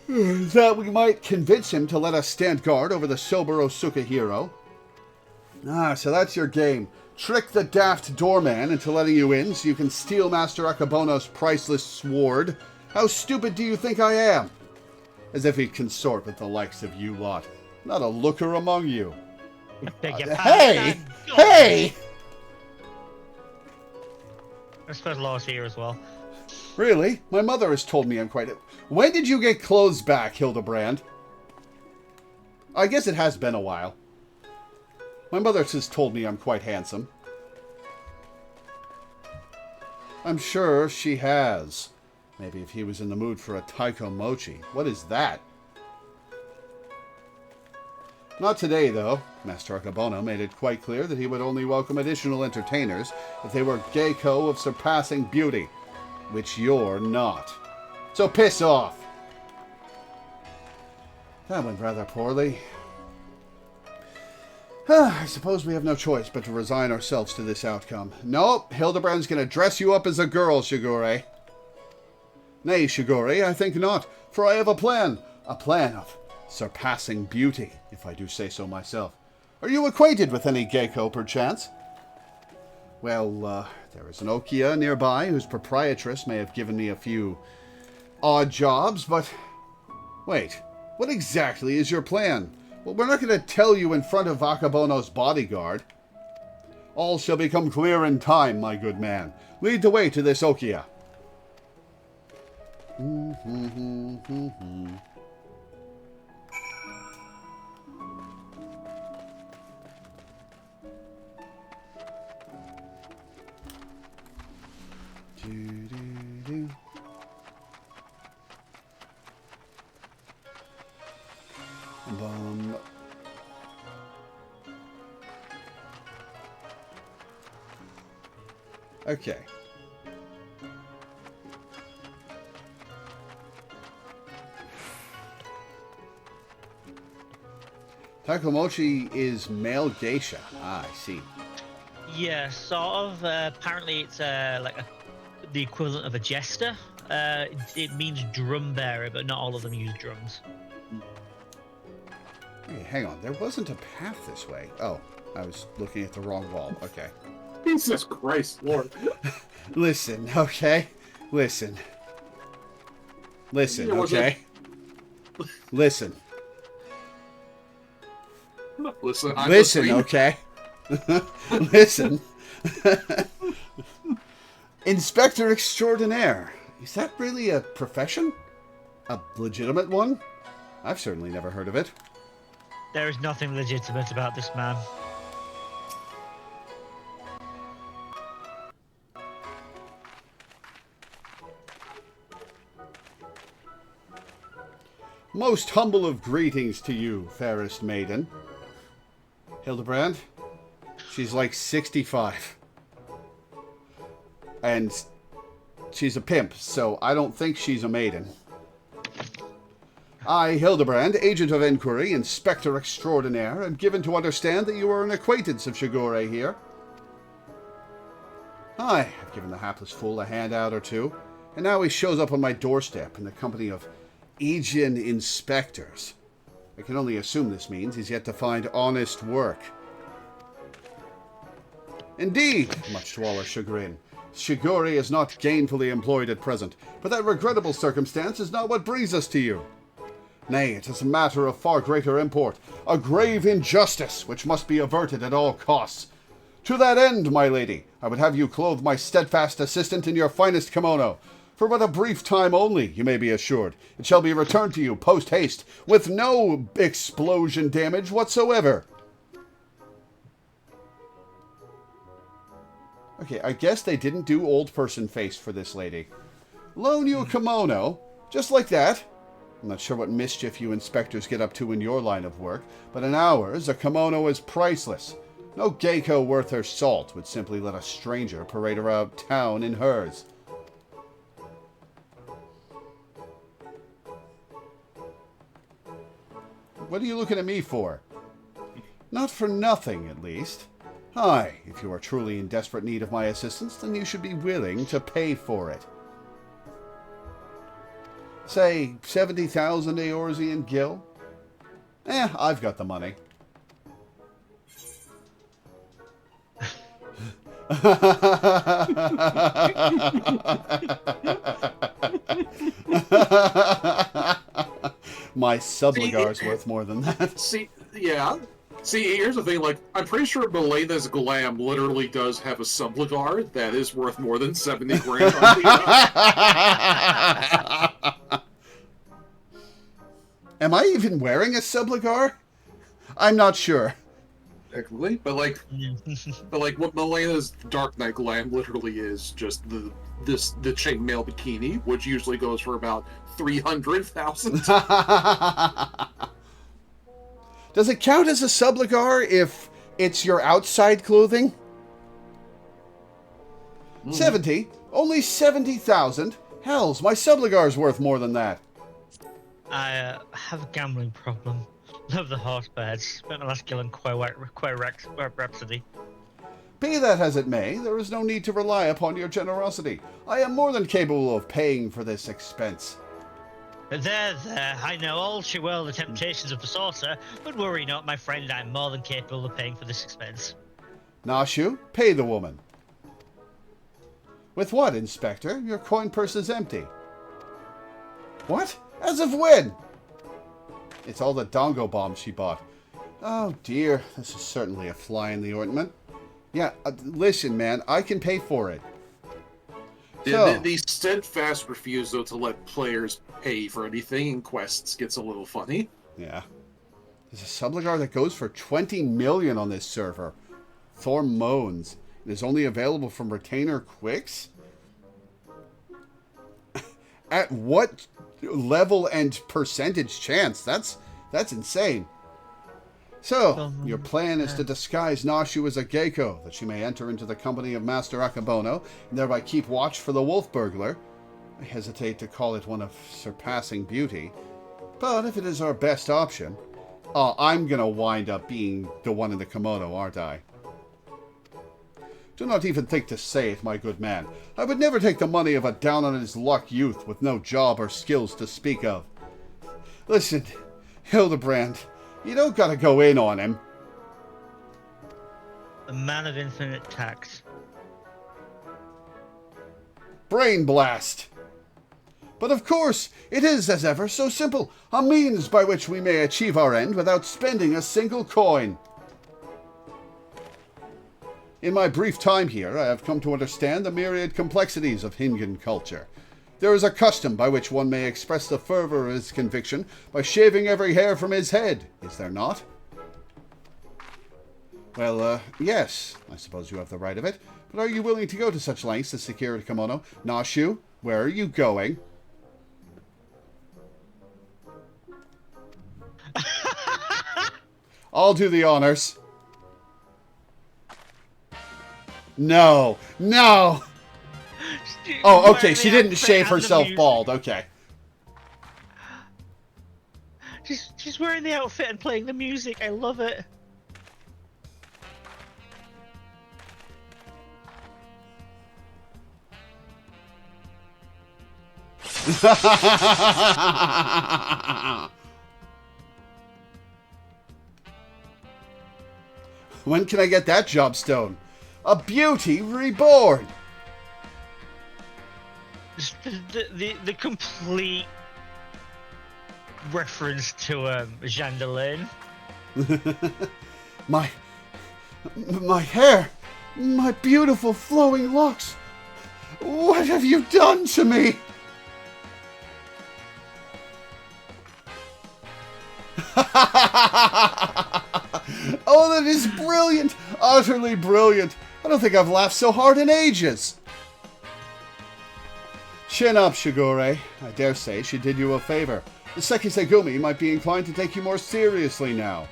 that we might convince him to let us stand guard over the Soboro Sukahiro. Ah, so that's your game. Trick the daft doorman into letting you in so you can steal Master Akebono's priceless sword. How stupid do you think I am? As if he'd consort with the likes of you lot. Not a looker among you. Hey! Hey! I suppose Law's here as well. Really? My mother has told me I'm quite... When did you get clothes back, Hildibrand? I guess it has been a while. My mother has told me I'm quite handsome. I'm sure she has. Maybe if he was in the mood for a taiko mochi. What is that? Not today, though. Master Akebono made it quite clear that he would only welcome additional entertainers if they were geiko of surpassing beauty, which you're not. So piss off! That went rather poorly. I suppose we have no choice but to resign ourselves to this outcome. Nope, Hildibrand's gonna dress you up as a girl, Shigure. Nay, Shigure, I think not, for I have a plan. A plan of surpassing beauty, if I do say so myself. Are you acquainted with any geiko, perchance? Well, there is an Okiya nearby whose proprietress may have given me a few odd jobs, but... Wait, what exactly is your plan? Well, we're not going to tell you in front of Akebono's bodyguard. All shall become clear in time, my good man. Lead the way to this Okiya. Okay. Takomochi is male geisha. Ah, I see. Yeah, sort of. Apparently, it's the equivalent of a jester. It means drum bearer, but not all of them use drums. Hey, hang on. There wasn't a path this way. Oh, I was looking at the wrong wall. Okay. Jesus Christ, Lord. Listen, okay? Listen. Listen, Yeah, okay? Listen. Listen, I'm Listen, listening. okay? Listen. Inspector Extraordinaire. Is that really a profession? A legitimate one? I've certainly never heard of it. There is nothing legitimate about this man. Most humble of greetings to you, fairest maiden. Hildibrand. She's like 65. And she's a pimp, so I don't think she's a maiden. I, Hildibrand, agent of inquiry, inspector extraordinaire, am given to understand that you are an acquaintance of Shigure here. I have given the hapless fool a handout or two, and now he shows up on my doorstep in the company of Aegean inspectors. I can only assume this means he's yet to find honest work. Indeed, much to our chagrin, Shigure is not gainfully employed at present, but that regrettable circumstance is not what brings us to you. Nay, it is a matter of far greater import, a grave injustice which must be averted at all costs. To that end, my lady, I would have you clothe my steadfast assistant in your finest kimono. For but a brief time only, you may be assured. It shall be returned to you post-haste, with no explosion damage whatsoever. Okay, I guess they didn't do old person face for this lady. Loan you a kimono, just like that. I'm not sure what mischief you inspectors get up to in your line of work, but in ours, a kimono is priceless. No geiko worth her salt would simply let a stranger parade around town in hers. What are you looking at me for? Not for nothing, at least. Aye, if you are truly in desperate need of my assistance, then you should be willing to pay for it. Say, 70,000 Eorzean gil? I've got the money. My subligar's worth more than that. See, here's the thing, like, I'm pretty sure Milena's glam literally does have a subligar that is worth more than 70 grand on the Am I even wearing a subligar? I'm not sure. Technically, but like what Milena's Dark Knight glam literally is just the chainmail bikini, which usually goes for about 300,000. Does it count as a subligar if it's your outside clothing? 70? Only 70,000? Hells, my subligar's worth more than that. I have a gambling problem. Love the horse beds. Spent my last kill on Rhapsody. Be that as it may, there is no need to rely upon your generosity. I am more than capable of paying for this expense. There, I know all too well the temptations of the sorcerer, but worry not, my friend, I'm more than capable of paying for this expense. Nashu, pay the woman. With what, Inspector? Your coin purse is empty. What? As of when? It's all the dongo bombs she bought. Oh dear, this is certainly a fly in the ointment. Yeah, listen, man, I can pay for it. The steadfast refusal to let players pay for anything in quests gets a little funny. Yeah. There's a subligar that goes for 20 million on this server. Thor moans. It is only available from retainer quicks? At what level and percentage chance? That's insane. So, your plan is to disguise Nashu as a geiko, that she may enter into the company of Master Akabono, and thereby keep watch for the wolf burglar. I hesitate to call it one of surpassing beauty, but if it is our best option, I'm gonna wind up being the one in the kimono, aren't I? Do not even think to say it, my good man. I would never take the money of a down-on-his-luck youth with no job or skills to speak of. Listen, Hildibrand, you don't gotta go in on him. A man of infinite tact. Brain blast! But of course, it is, as ever, so simple. A means by which we may achieve our end without spending a single coin. In my brief time here, I have come to understand the myriad complexities of Hingan culture. There is a custom by which one may express the fervor of his conviction by shaving every hair from his head, is there not? Well, yes, I suppose you have the right of it, but are you willing to go to such lengths to secure a kimono? Nashu, where are you going? I'll do the honors. No, no! Oh, okay, she didn't shave herself bald, okay. She's wearing the outfit and playing the music, I love it. When can I get that job stone? A beauty reborn! The complete reference to Jean Delaine. My hair! My beautiful flowing locks! What have you done to me? Oh, that is brilliant! Utterly brilliant! I don't think I've laughed so hard in ages! Chin up, Shigure. I dare say she did you a favor. The Sekisegumi might be inclined to take you more seriously now.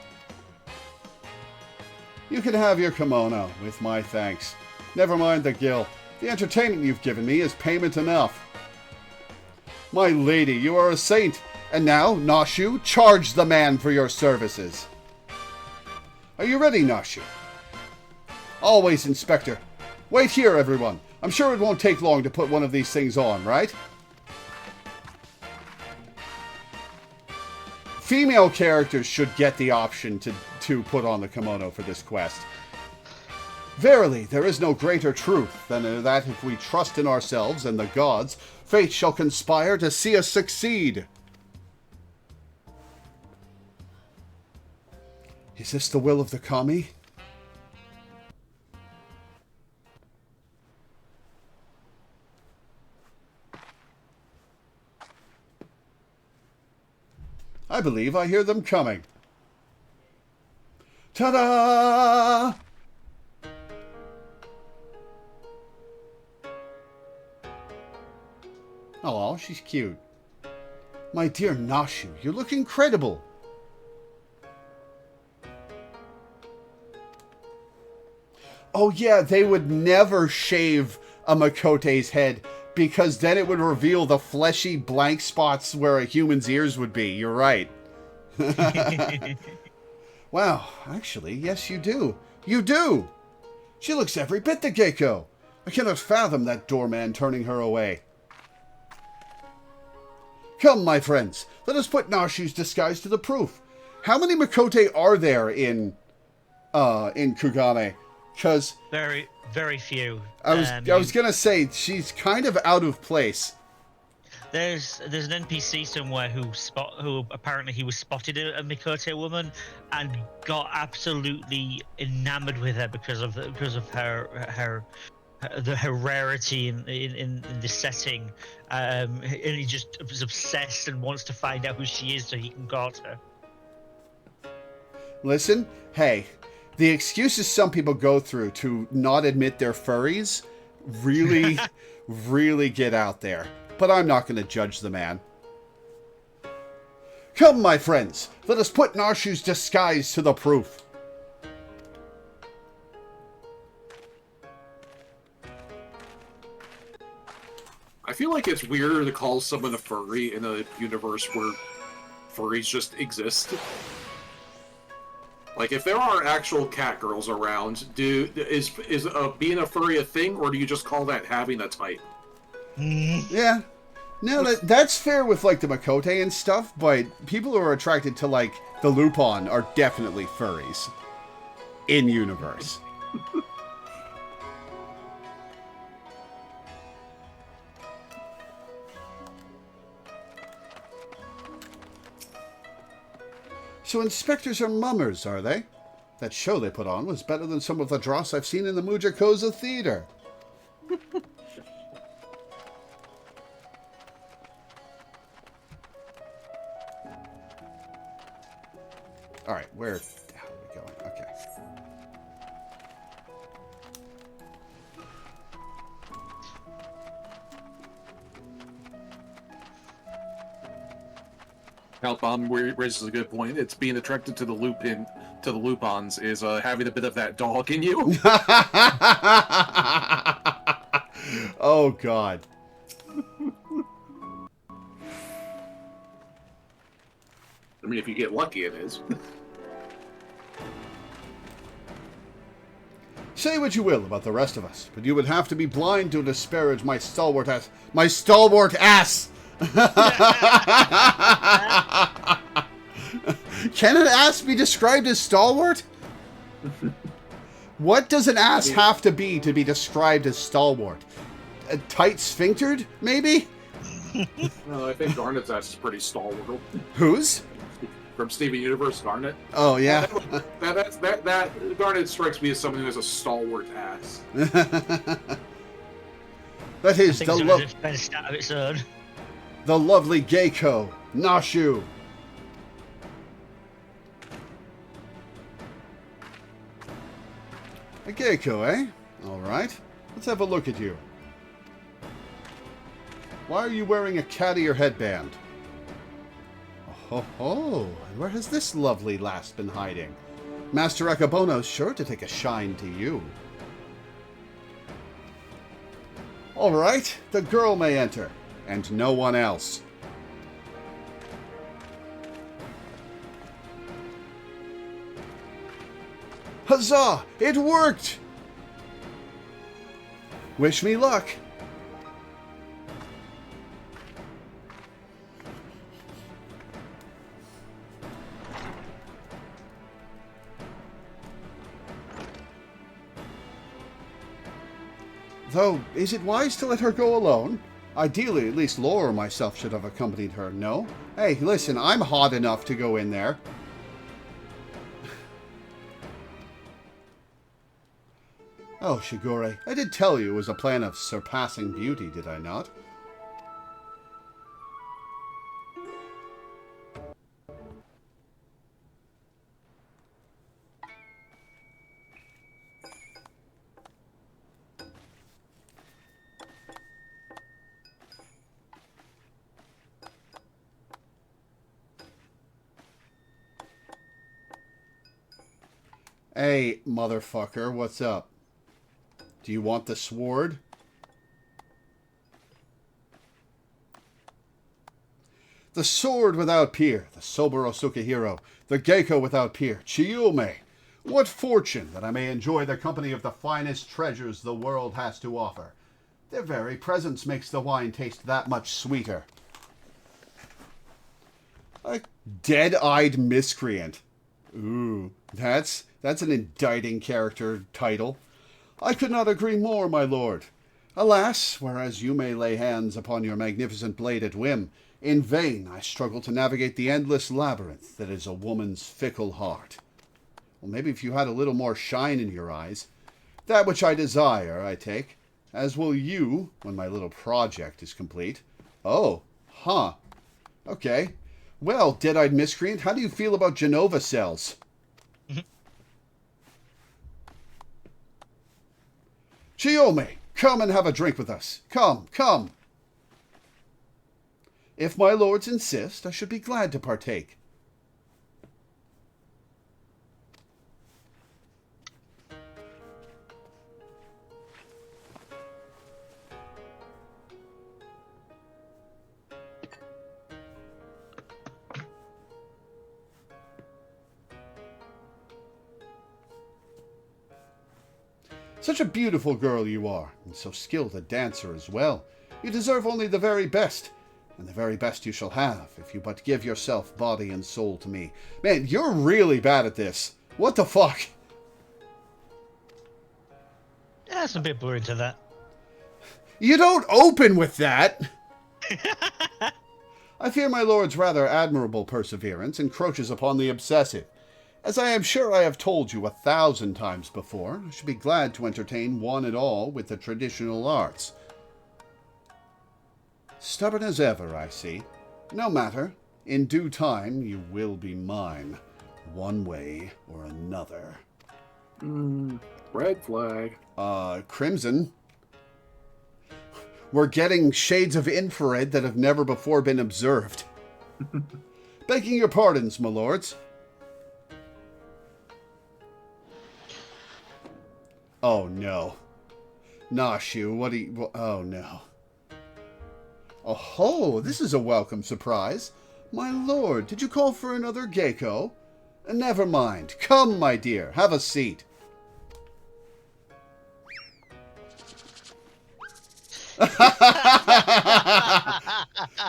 You can have your kimono, with my thanks. Never mind the gil. The entertainment you've given me is payment enough. My lady, you are a saint. And now, Nashu, charge the man for your services. Are you ready, Nashu? Always, Inspector. Wait here, everyone. I'm sure it won't take long to put one of these things on, right? Female characters should get the option to put on the kimono for this quest. Verily, there is no greater truth than that if we trust in ourselves and the gods, fate shall conspire to see us succeed. Is this the will of the kami? I believe I hear them coming. Ta-da! Oh, she's cute. My dear Nashu, you look incredible. Oh yeah, they would never shave a Makote's head because then it would reveal the fleshy blank spots where a human's ears would be. You're right. Wow, actually, yes you do. You do! She looks every bit the Geiko. I cannot fathom that doorman turning her away. Come, my friends, let us put Nashu's disguise to the proof. How many Makote are there in Kugane? Because very few. I was gonna say she's kind of out of place. There's an NPC somewhere who apparently he was spotted a Mikote woman and got absolutely enamored with her because of her rarity in this setting, and he just was obsessed and wants to find out who she is so he can guard her. Listen, hey. The excuses some people go through to not admit they're furries really, really get out there. But I'm not going to judge the man. Come, my friends, let us put Nashu's disguise to the proof. I feel like it's weirder to call someone a furry in a universe where furries just exist. Like, if there are actual cat girls around, is being a furry a thing, or do you just call that having a type? Yeah. No, that's fair with, like, the Makote and stuff, but people who are attracted to, like, the Lupin are definitely furries. In-universe. So inspectors are mummers, are they? That show they put on was better than some of the dross I've seen in the Mujakoza Theater. Alright, where the hell are we going? Okay. Palpon raises a good point. It's being attracted to the Lupins is having a bit of that dog in you. Oh, God. I mean, if you get lucky, it is. Say what you will about the rest of us, but you would have to be blind to disparage my stalwart ass. My stalwart ass! Can an ass be described as stalwart? What does an ass have to be described as stalwart? A tight sphinctered, maybe? Well, I think Garnet's ass is pretty stalwart. Whose? From Steven Universe, Garnet. Oh, yeah. That Garnet strikes me as someone who has a stalwart ass. That is the lovely Geiko, Nashu. A Geiko, eh? Alright. Let's have a look at you. Why are you wearing a cat ear headband? Oh, and where has this lovely lass been hiding? Master Akabono's sure to take a shine to you. Alright, the girl may enter, and no one else. Huzzah! It worked! Wish me luck. Though, is it wise to let her go alone? Ideally, at least Lore or myself should have accompanied her, no? Hey, listen, I'm hot enough to go in there. Oh, Shigure, I did tell you it was a plan of surpassing beauty, did I not? Hey, motherfucker, what's up? Do you want the sword? The sword without peer, the Soboro Sukahiro, the Geiko without peer, Chiyume. What fortune that I may enjoy the company of the finest treasures the world has to offer. Their very presence makes the wine taste that much sweeter. A dead-eyed miscreant. Ooh, that's an indicting character title. I could not agree more, my lord. Alas, whereas you may lay hands upon your magnificent blade at whim, in vain I struggle to navigate the endless labyrinth that is a woman's fickle heart. Well, maybe if you had a little more shine in your eyes. That which I desire, I take, as will you when my little project is complete. Oh, huh. Okay. Well, dead-eyed miscreant, how do you feel about Genova cells? Chiyome, come and have a drink with us. Come, come. If my lords insist, I should be glad to partake. Such a beautiful girl you are, and so skilled a dancer as well. You deserve only the very best, and the very best you shall have, if you but give yourself body and soul to me. Man, you're really bad at this. What the fuck? Yeah, some people are into that. You don't open with that! I fear my lord's rather admirable perseverance encroaches upon the obsessive. As I am sure I have told you 1,000 times before, I should be glad to entertain one and all with the traditional arts. Stubborn as ever, I see. No matter. In due time, you will be mine. One way or another. Red flag. Crimson. We're getting shades of infrared that have never before been observed. Begging your pardons, my lords. Oh, no. Nashu, what do you... Oh, no. Oh, this is a welcome surprise. My lord, did you call for another Gecko? Never mind. Come, my dear, have a seat.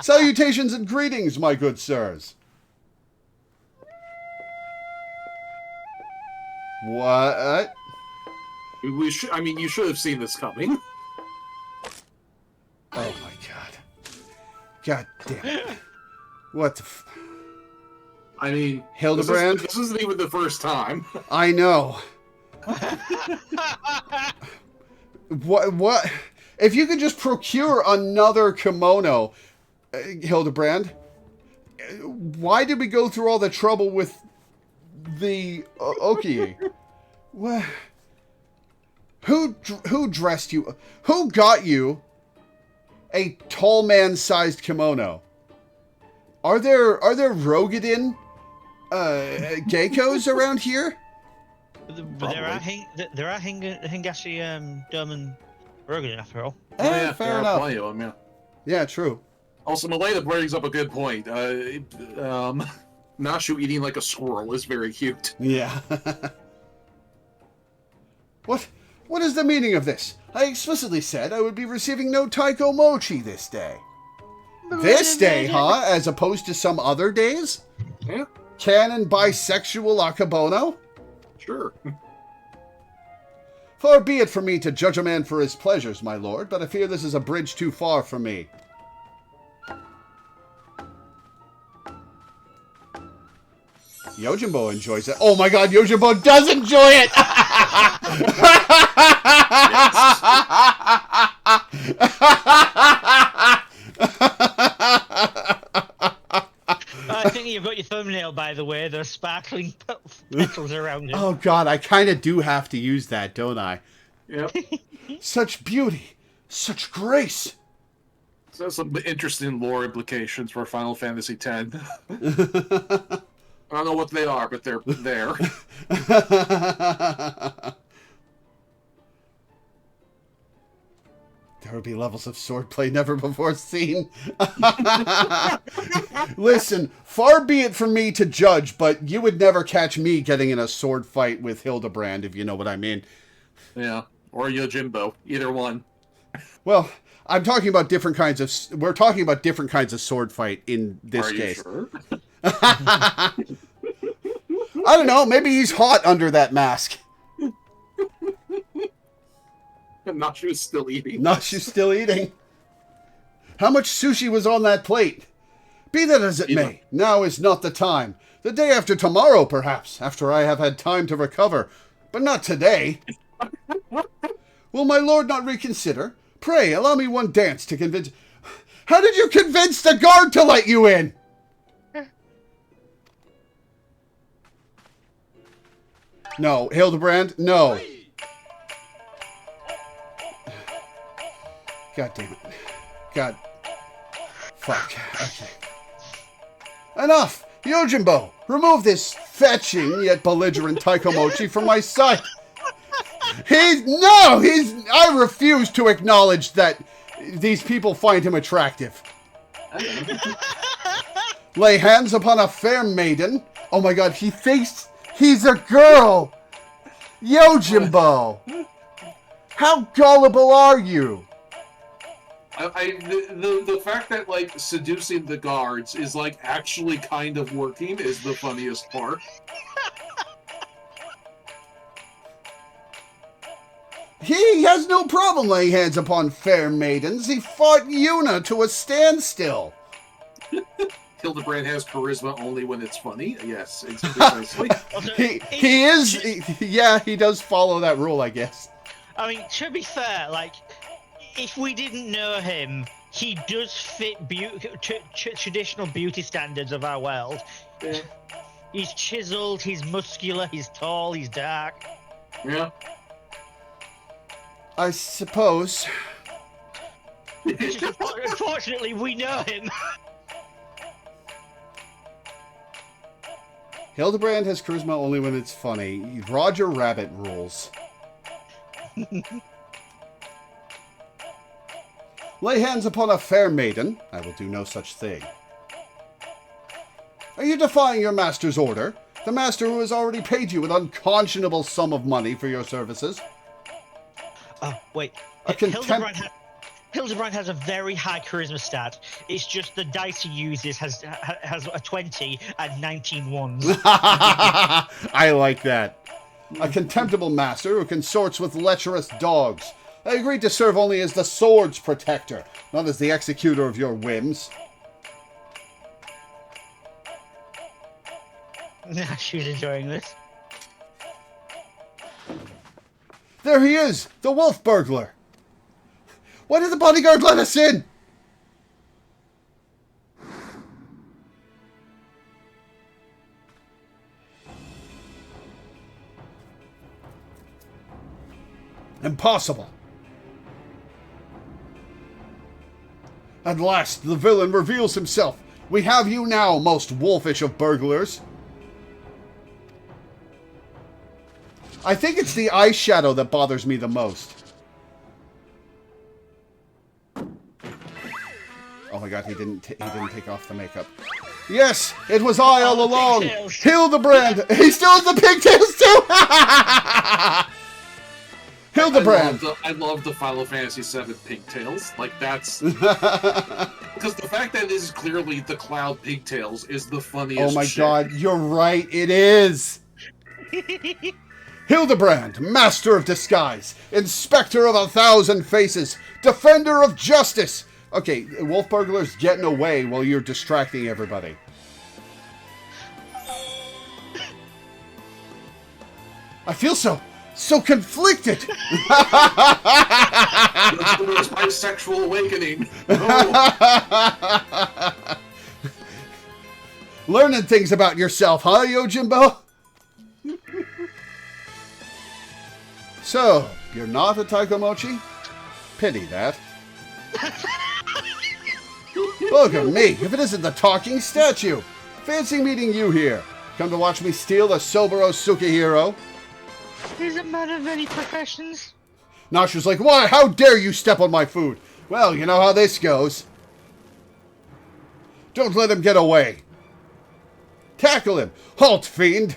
Salutations and greetings, my good sirs. What? You should have seen this coming. Oh my god. God damn it. What the I mean, Hildibrand? This isn't even the first time. I know. What? If you could just procure another kimono, Hildibrand, why did we go through all the trouble with the Oki? What? Who dressed you? Who got you a tall man-sized kimono? Are there Rogadin geckos around here? There are Hingashi, Dome, and Rogan after all. Yeah, fair enough. Plenty of them, yeah. Yeah, true. Also, Milena brings up a good point. Nashu eating like a squirrel is very cute. Yeah. What is the meaning of this? I explicitly said I would be receiving no taiko mochi this day. This day, huh? As opposed to some other days? Yeah. Canon bisexual akabono? Sure. Far be it from me to judge a man for his pleasures, my lord, but I fear this is a bridge too far for me. Yojimbo enjoys it. Oh my god, Yojimbo does enjoy it! I think you've got your thumbnail, by the way. There's sparkling petals around it. Oh god, I kind of do have to use that, don't I? Yep. Such beauty, such grace. So that's some interesting lore implications for Final Fantasy X. I don't know what they are, but they're there. There would be levels of swordplay never before seen. Listen, far be it from me to judge, but you would never catch me getting in a sword fight with Hildibrand, if you know what I mean. Yeah, or Yojimbo, either one. Well, I'm talking about different kinds of... We're talking about different kinds of sword fight in this case. Are you sure? I don't know, maybe he's hot under that mask. Nashu's still eating. Nashu's still eating. How much sushi was on that plate? Be that as it may, now is not the time. The day after tomorrow, perhaps, after I have had time to recover. But not today. Will my lord not reconsider? Pray, allow me one dance to convince... How did you convince the guard to let you in? No, Hildibrand, no. God damn it. God. Fuck. Okay. Enough! Yojimbo, remove fetching yet belligerent Taikomochi from my sight. I refuse to acknowledge that these people find him attractive. Lay hands upon a fair maiden. Oh my god, he thinks he's a girl. Yojimbo. How gullible are you? The fact that, like, seducing the guards is, like, actually kind of working is the funniest part. He has no problem laying hands upon fair maidens. He fought Yuna to a standstill. Hildibrand has charisma only when it's funny. Yes, it's precisely. He does follow that rule, I guess. I mean, to be fair, like, if we didn't know him, he does fit traditional beauty standards of our world. Yeah. He's chiseled, he's muscular, he's tall, he's dark. Yeah. I suppose. Unfortunately, we know him. Hildibrand has charisma only when it's funny. Roger Rabbit rules. Lay hands upon a fair maiden. I will do no such thing. Are you defying your master's order? The master who has already paid you an unconscionable sum of money for your services? Oh, wait. Hildibrand has a very high charisma stat. It's just the dice he uses has a 20 and 19 ones. I like that. A contemptible master who consorts with lecherous dogs. I agreed to serve only as the sword's protector, not as the executor of your whims. She's enjoying this. There he is, the wolf burglar. Why did the bodyguard let us in? Impossible. At last, the villain reveals himself. We have you now, most wolfish of burglars. I think it's the eyeshadow that bothers me the most. Oh my god, he didn't take off the makeup. Yes, it was I all along. Hildibrand. He still has the pigtails too. Hildibrand. I love the Final Fantasy VII pigtails. Like, that's because the fact that it is clearly the cloud pigtails is the funniest. Oh my shit. god, you're right. It is. Hildibrand, master of disguise, inspector of 1,000 faces, defender of justice. Okay, wolf burglar's getting away while you're distracting everybody. I feel so conflicted. It's my sexual awakening. Oh. Learning things about yourself, huh, Yojimbo? So, you're not a Taikomochi? Pity that. Look at me, if it isn't the talking statue. Fancy meeting you here. Come to watch me steal a Soboro Sukihiro? He's a man of many professions. Nasha's like, why? How dare you step on my food? Well, you know how this goes. Don't let him get away. Tackle him. Halt, fiend.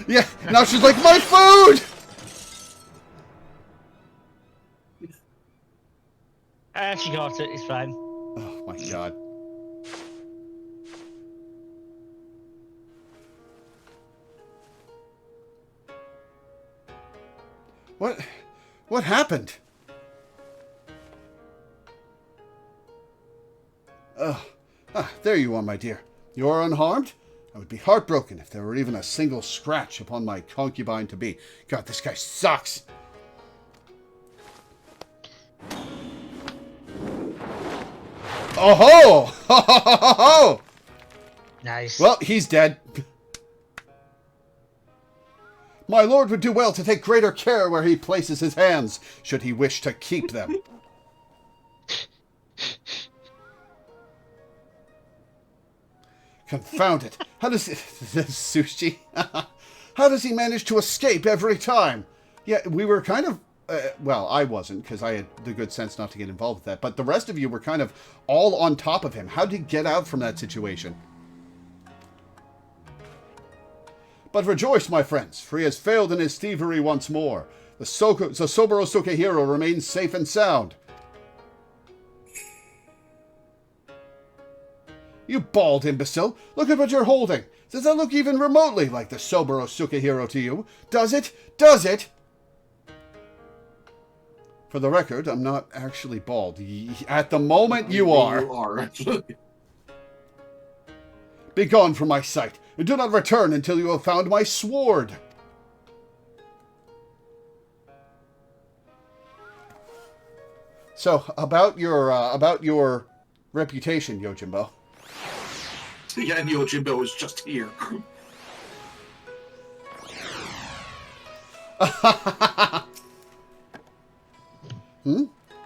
Yeah, now she's like, my food! She got it, it's fine. Oh my god. What happened? There you are, my dear. You are unharmed? I would be heartbroken if there were even a single scratch upon my concubine-to-be. God, this guy sucks. Oh-ho! Ho-ho-ho-ho-ho! Nice. Well, he's dead. My lord would do well to take greater care where he places his hands, should he wish to keep them. Confound it. How does Sushi? How does he manage to escape every time? Yeah, we were kind of well, I wasn't, because I had the good sense not to get involved with that. But the rest of you were kind of all on top of him. How did he get out from that situation? But rejoice, my friends, for he has failed in his thievery once more. The Soboro Sukehiro remains safe and sound. You bald imbecile! Look at what you're holding! Does that look even remotely like the Soboro Sukehiro to you? Does it? Does it? For the record, I'm not actually bald. At the moment, you are. You are, actually. Begone from my sight, and do not return until you have found my sword. So, about your reputation, Yojimbo. Yeah, and Yojimbo is just here.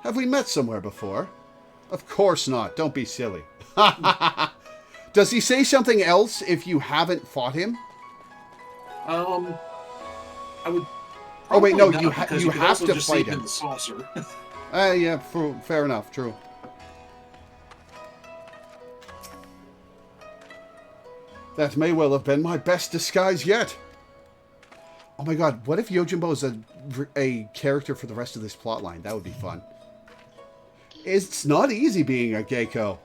Have we met somewhere before? Of course not. Don't be silly. Does he say something else if you haven't fought him? I would. Oh wait, no, not, you because you could have also to just fight sleep in him. the saucer. Yeah, fair enough. True. That may well have been my best disguise yet. Oh my god, what if Yojimbo's a character for the rest of this plotline? That would be fun. It's not easy being a Geiko.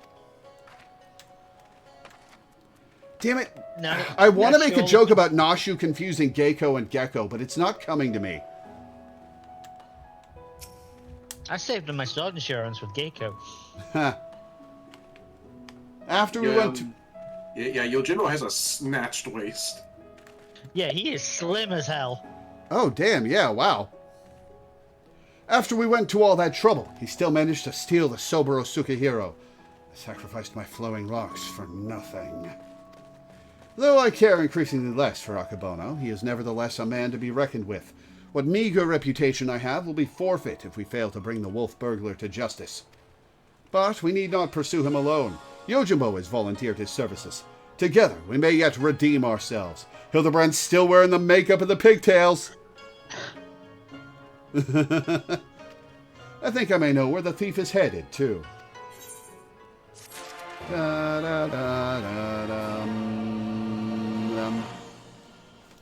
Damn it. No, I want to make a sure. joke about Nashu confusing Geiko and Gecko, but it's not coming to me. I saved on my sword insurance with Geiko. After we went to... Yeah, Yojimbo has a snatched waist. Yeah, he is slim as hell. Oh, damn, yeah, wow. After we went to all that trouble, he still managed to steal the Soboro Sukehiro. I sacrificed my flowing locks for nothing. Though I care increasingly less for Akabono, he is nevertheless a man to be reckoned with. What meager reputation I have will be forfeit if we fail to bring the wolf burglar to justice. But we need not pursue him alone. Yojimbo has volunteered his services. Together we may yet redeem ourselves. Hildibrand's still wearing the makeup and the pigtails. I think I may know where the thief is headed, too.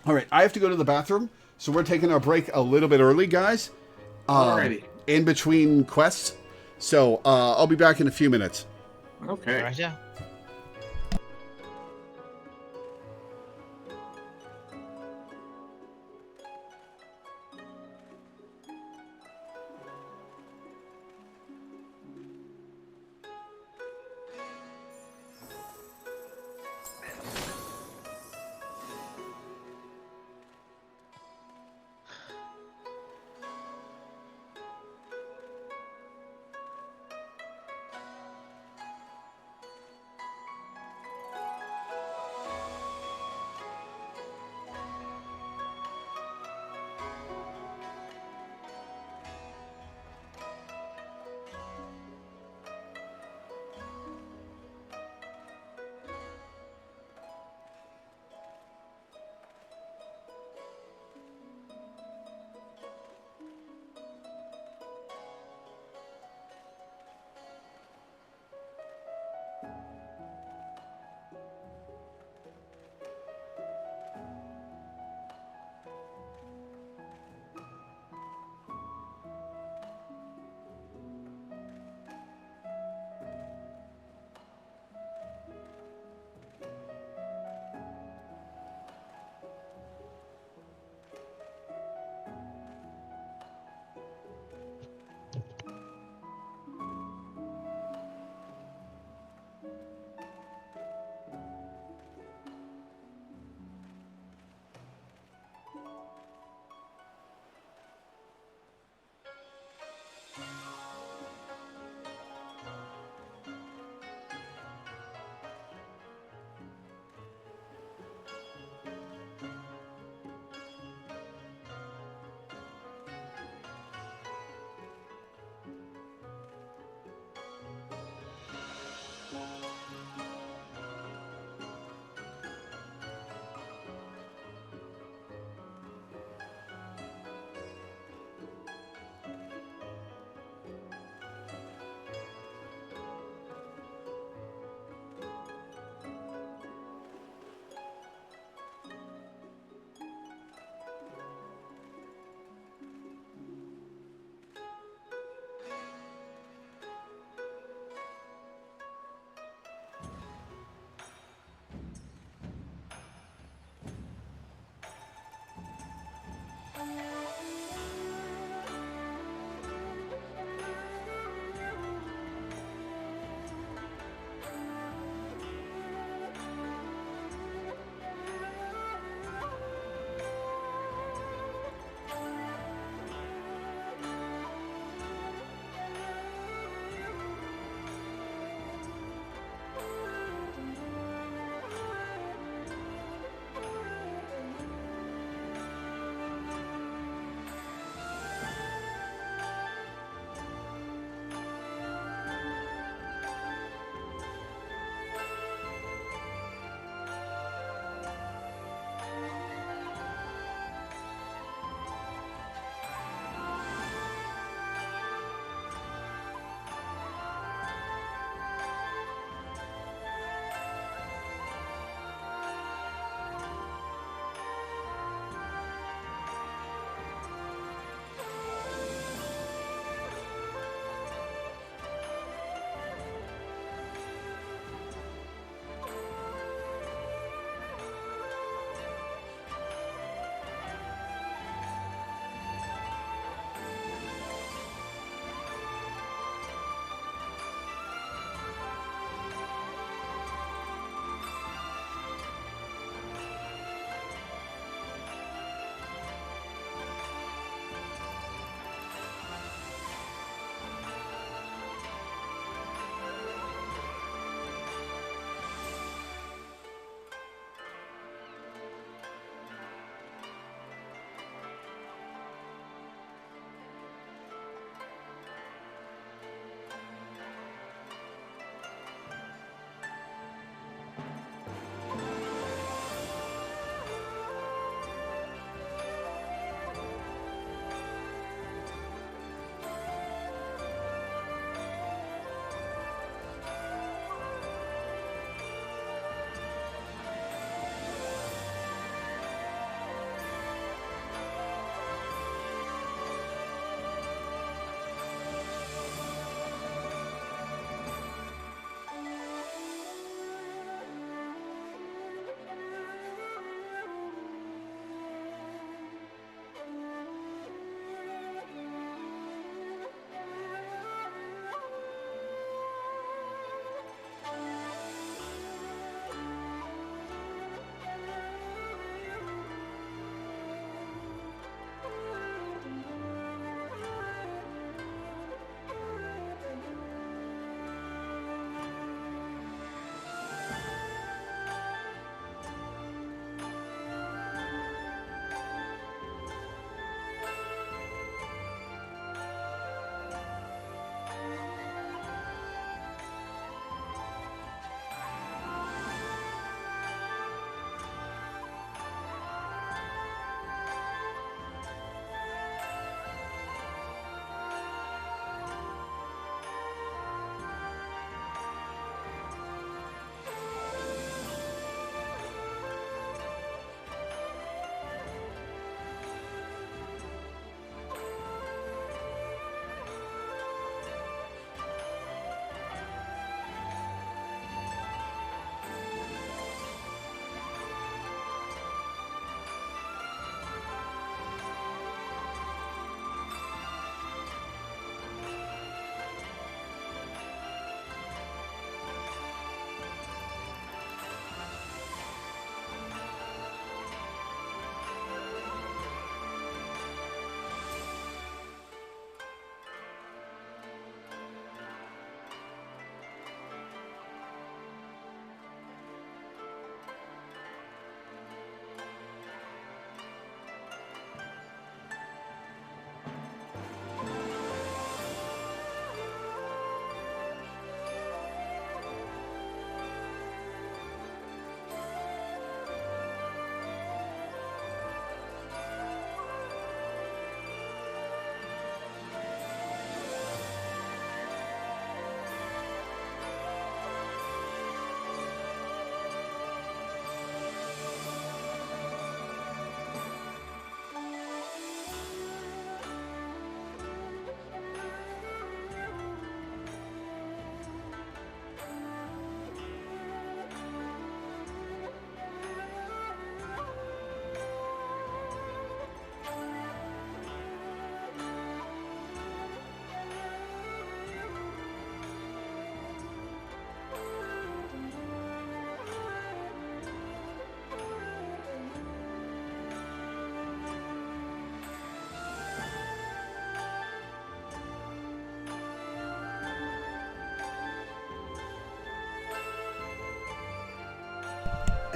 Alright, I have to go to the bathroom, so we're taking our break a little bit early, guys. Alrighty. In between quests. So, I'll be back in a few minutes. Okay. Right, yeah.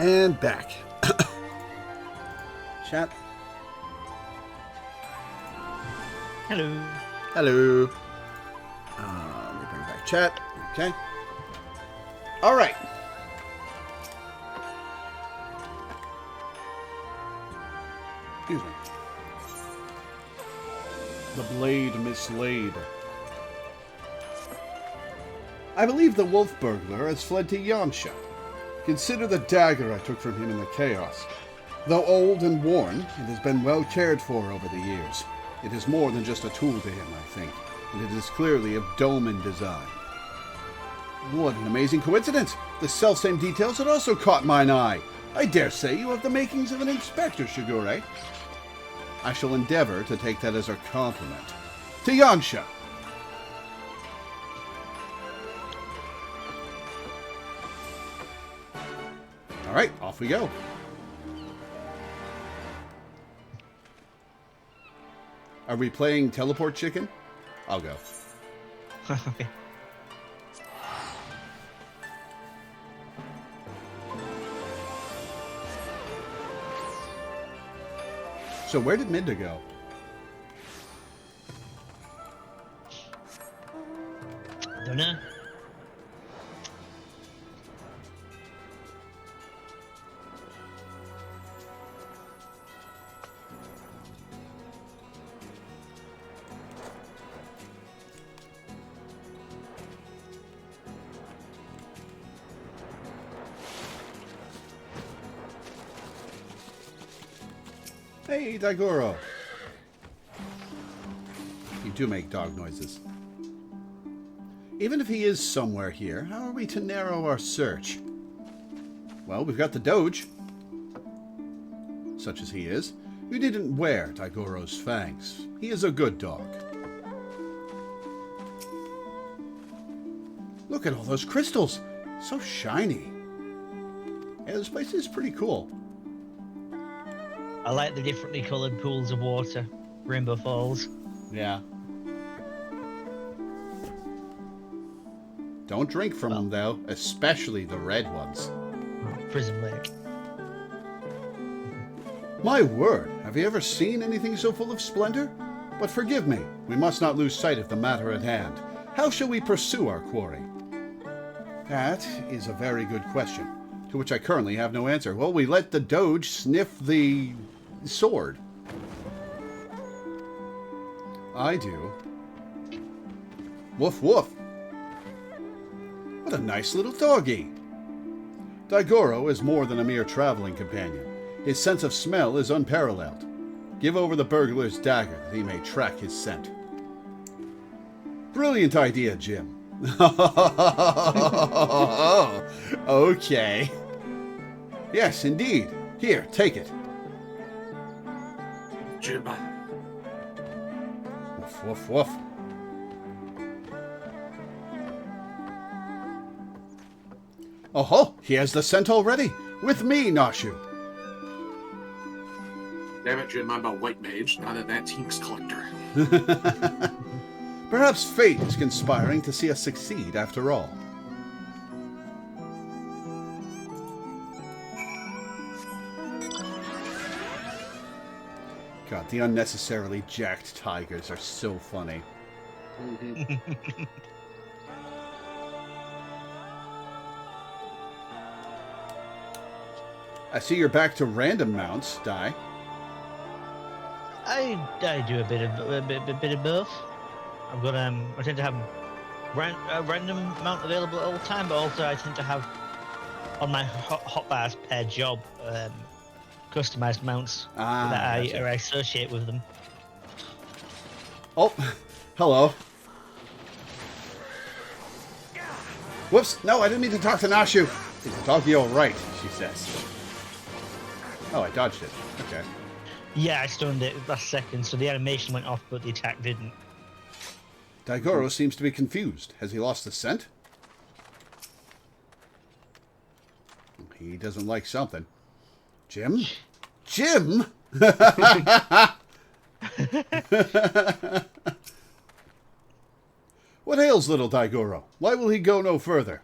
And back. Chat. Hello. Hello. Let me bring back chat. Okay. All right. Excuse me. The blade mislaid. I believe the wolf burglar has fled to Yansha. Consider the dagger I took from him in the chaos. Though old and worn, it has been well cared for over the years. It is more than just a tool to him, I think, and it is clearly of Doman design. What an amazing coincidence! The selfsame details had also caught mine eye. I dare say you have the makings of an inspector, Shigure. I shall endeavor to take that as a compliment. To Yansha! All right, off we go. Are we playing Teleport Chicken? I'll go. Okay. So where did Minda go? Don't know. Hey, Daigoro. You do make dog noises. Even if he is somewhere here, how are we to narrow our search? Well, we've got the Doge. Such as he is. You didn't wear Daigoro's fangs. He is a good dog. Look at all those crystals. So shiny. Yeah, this place is pretty cool. I like the differently coloured pools of water. Rainbow Falls. Yeah. Don't drink from them, though, especially the red ones. Prison Lake. My word, have you ever seen anything so full of splendor? But forgive me, we must not lose sight of the matter at hand. How shall we pursue our quarry? That is a very good question, to which I currently have no answer. Well, we let the Doge sniff the sword. I do. Woof woof. What a nice little doggy. Daigoro is more than a mere traveling companion. His sense of smell is unparalleled. Give over the burglar's dagger that he may track his scent. Brilliant idea, Jim. Okay. Yes, indeed. Here, take it. Jim. Woof, woof, woof. Oh, he has the scent already. With me, Nashu. Damn it, Jim, I'm a white mage, not an antiques collector. Perhaps fate is conspiring to see us succeed after all. God, the unnecessarily jacked tigers are so funny. Mm-hmm. I see you're back to random mounts, Dai. I do a bit of both. I've got I tend to have a random mount available all the time, but also I tend to have on my hotbars per job customized mounts that I associate with them. Oh, hello. Whoops! No, I didn't mean to talk to Nashu. Is the doggy all right? She says. Oh, I dodged it. Okay. Yeah, I stunned it last second, so the animation went off, but the attack didn't. Daigoro seems to be confused. Has he lost the scent? He doesn't like something. Jim? Jim? What ails little Daigoro? Why will he go no further?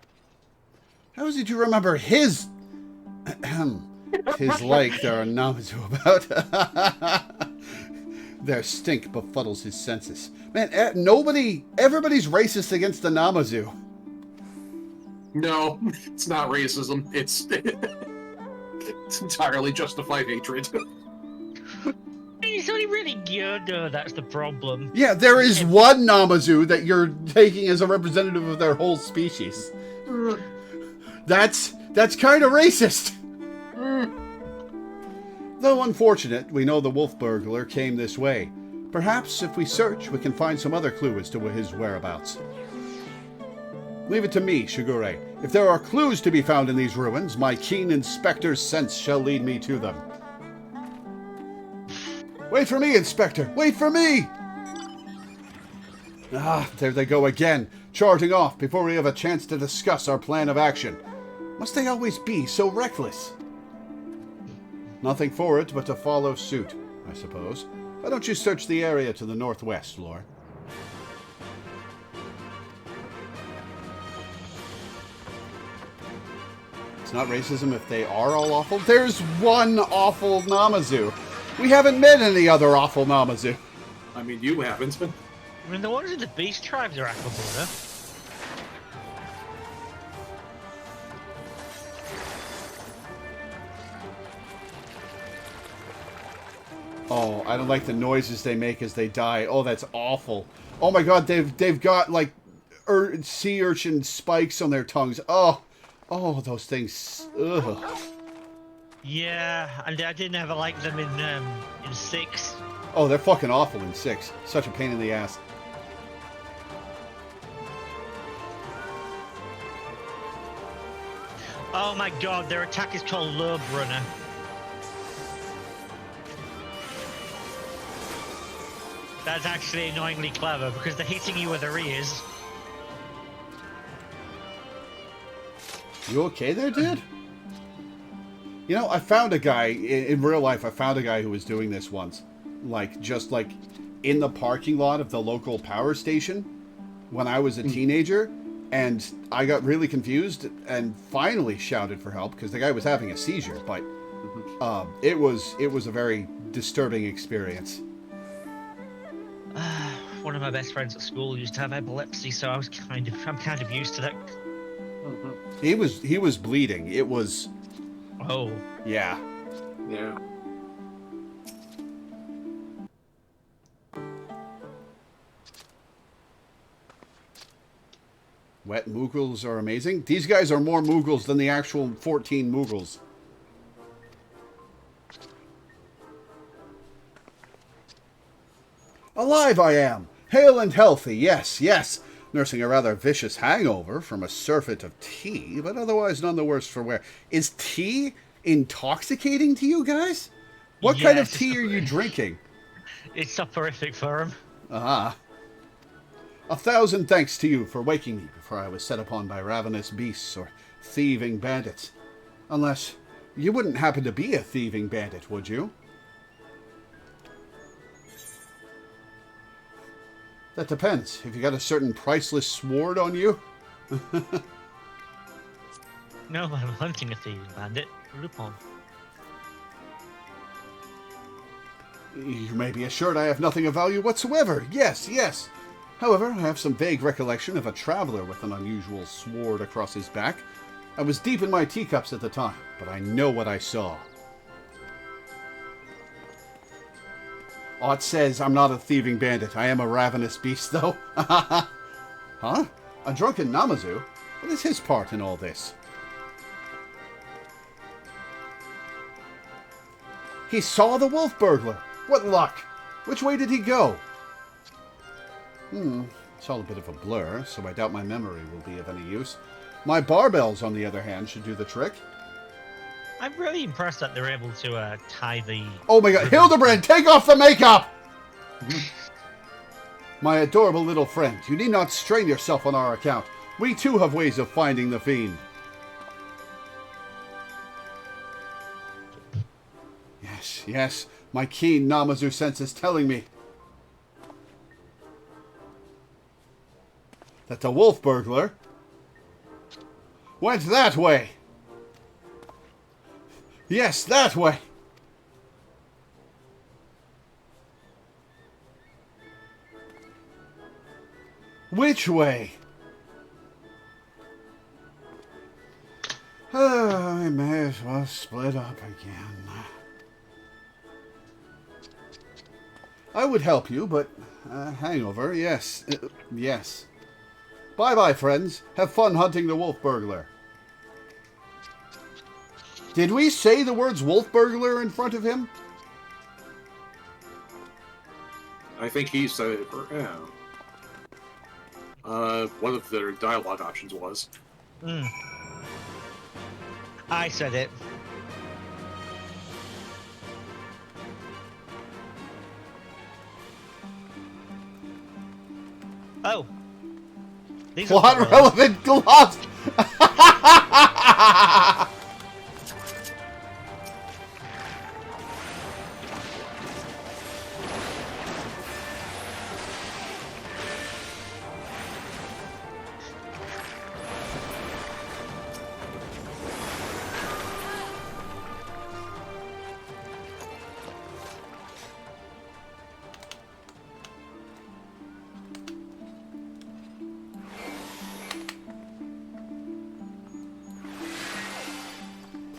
How is he to remember his 'Tis like there are Namazu about. Their stink befuddles his senses. Man, everybody's racist against the Namazu. No, it's not racism. It's it's entirely justified hatred. He's only really good, though. That's the problem. Yeah, there is one Namazu that you're taking as a representative of their whole species. That's kind of racist. Though unfortunate, we know the wolf burglar came this way. Perhaps if we search, we can find some other clue as to his whereabouts. Leave it to me, Shigure. If there are clues to be found in these ruins, my keen inspector's sense shall lead me to them. Wait for me, Inspector! Wait for me! Ah, there they go again, charging off before we have a chance to discuss our plan of action. Must they always be so reckless? Nothing for it but to follow suit, I suppose. Why don't you search the area to the northwest, Lore? It's not racism if they are all awful. There's one awful Namazu. We haven't met any other awful Namazu. I mean, you haven't. I mean, the ones in the beast tribes are affable, though. Oh, I don't like the noises they make as they die. Oh, that's awful. Oh my god, they've got like sea urchin spikes on their tongues. Oh, those things. Ugh. Yeah, and I didn't ever like them in 6. Oh, they're fucking awful in 6. Such a pain in the ass. Oh my god, their attack is called Loreweaver. That's actually annoyingly clever because they're hitting you with their ears. You okay there, dude? You know, I found a guy, in real life, I found a guy who was doing this once. Just in the parking lot of the local power station when I was a teenager. And I got really confused and finally shouted for help because the guy was having a seizure. But it was a very disturbing experience. One of my best friends at school used to have epilepsy, so I'm kind of used to that. He was bleeding. It was. Oh. Yeah. Yeah. Wet Moogles are amazing. These guys are more Moogles than the actual 14 Moogles. Alive I am! Hale and healthy, yes, yes! Nursing a rather vicious hangover from a surfeit of tea, but otherwise none the worse for wear. Is tea intoxicating to you guys? What kind of tea are you drinking? It's soporific for him. Ah. 1,000 thanks to you for waking me before I was set upon by ravenous beasts or thieving bandits. Unless you wouldn't happen to be a thieving bandit, would you? That depends. If you got a certain priceless sword on you? No, I'm hunting a thieving bandit. Lupin. You may be assured I have nothing of value whatsoever. Yes, yes. However, I have some vague recollection of a traveler with an unusual sword across his back. I was deep in my teacups at the time, but I know what I saw. Oh, it says I'm not a thieving bandit. I am a ravenous beast, though. Huh? A drunken Namazu? What is his part in all this? He saw the wolf burglar. What luck! Which way did he go? It's all a bit of a blur, so I doubt my memory will be of any use. My barbells, on the other hand, should do the trick. I'm really impressed that they're able to tie the... Oh my god, Hildibrand, take off the makeup! My adorable little friend, you need not strain yourself on our account. We too have ways of finding the fiend. Yes, yes, my keen Namazu sense is telling me that the wolf burglar went that way. Yes, that way! Which way? I may as well split up again. I would help you, but hangover, yes. Yes. Bye-bye, friends. Have fun hunting the wolf burglar. Did we say the words wolf burglar in front of him? I think he said it for... Yeah. One of their dialogue options was. I said it. Oh. These are Plot relevant gloves!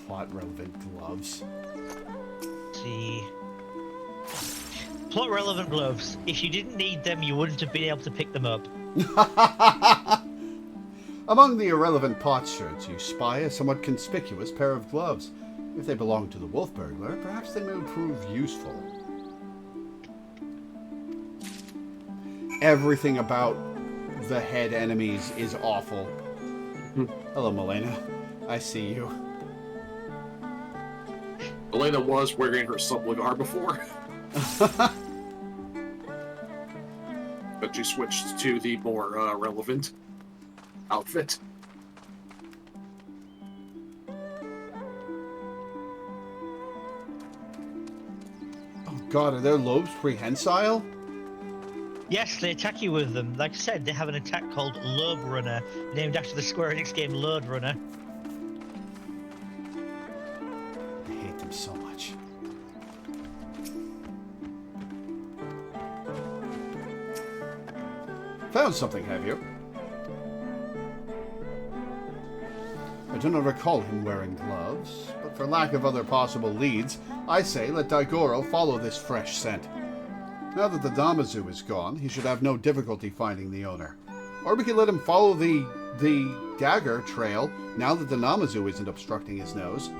Plot relevant gloves. See. Plot relevant gloves. If you didn't need them, you wouldn't have been able to pick them up. Among the irrelevant potsherds, you spy a somewhat conspicuous pair of gloves. If they belong to the wolf burglar, perhaps they may prove useful. Everything about the head enemies is awful. Hello, Milena. I see you. Elena was wearing her subligar before. But she switched to the more relevant outfit. Oh god, are their lobes prehensile? Yes, they attack you with them. Like I said, they have an attack called Loreweaver, named after the Square Enix game Lode Runner. I hate them so much. Found something, have you? I do not recall him wearing gloves, but for lack of other possible leads, I say let Daigoro follow this fresh scent. Now that the Damazu is gone, he should have no difficulty finding the owner. Or we could let him follow the dagger trail now that the Namazu isn't obstructing his nose.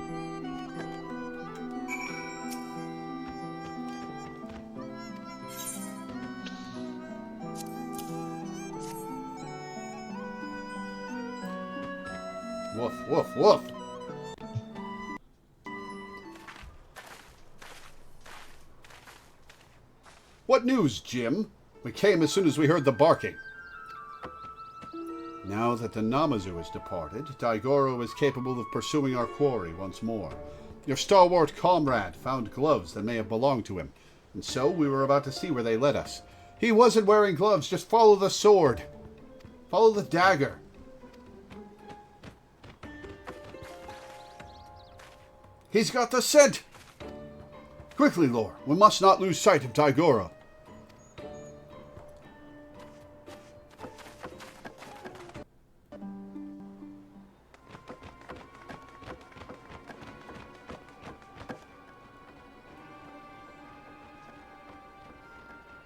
Woof, woof, woof. What news, Jim? We came as soon as we heard the barking. Now that the Namazu has departed, Daigoro is capable of pursuing our quarry once more. Your stalwart comrade found gloves that may have belonged to him, and so we were about to see where they led us. He wasn't wearing gloves, just follow the sword. Follow the dagger. He's got the scent! Quickly, Lore, we must not lose sight of Daigoro.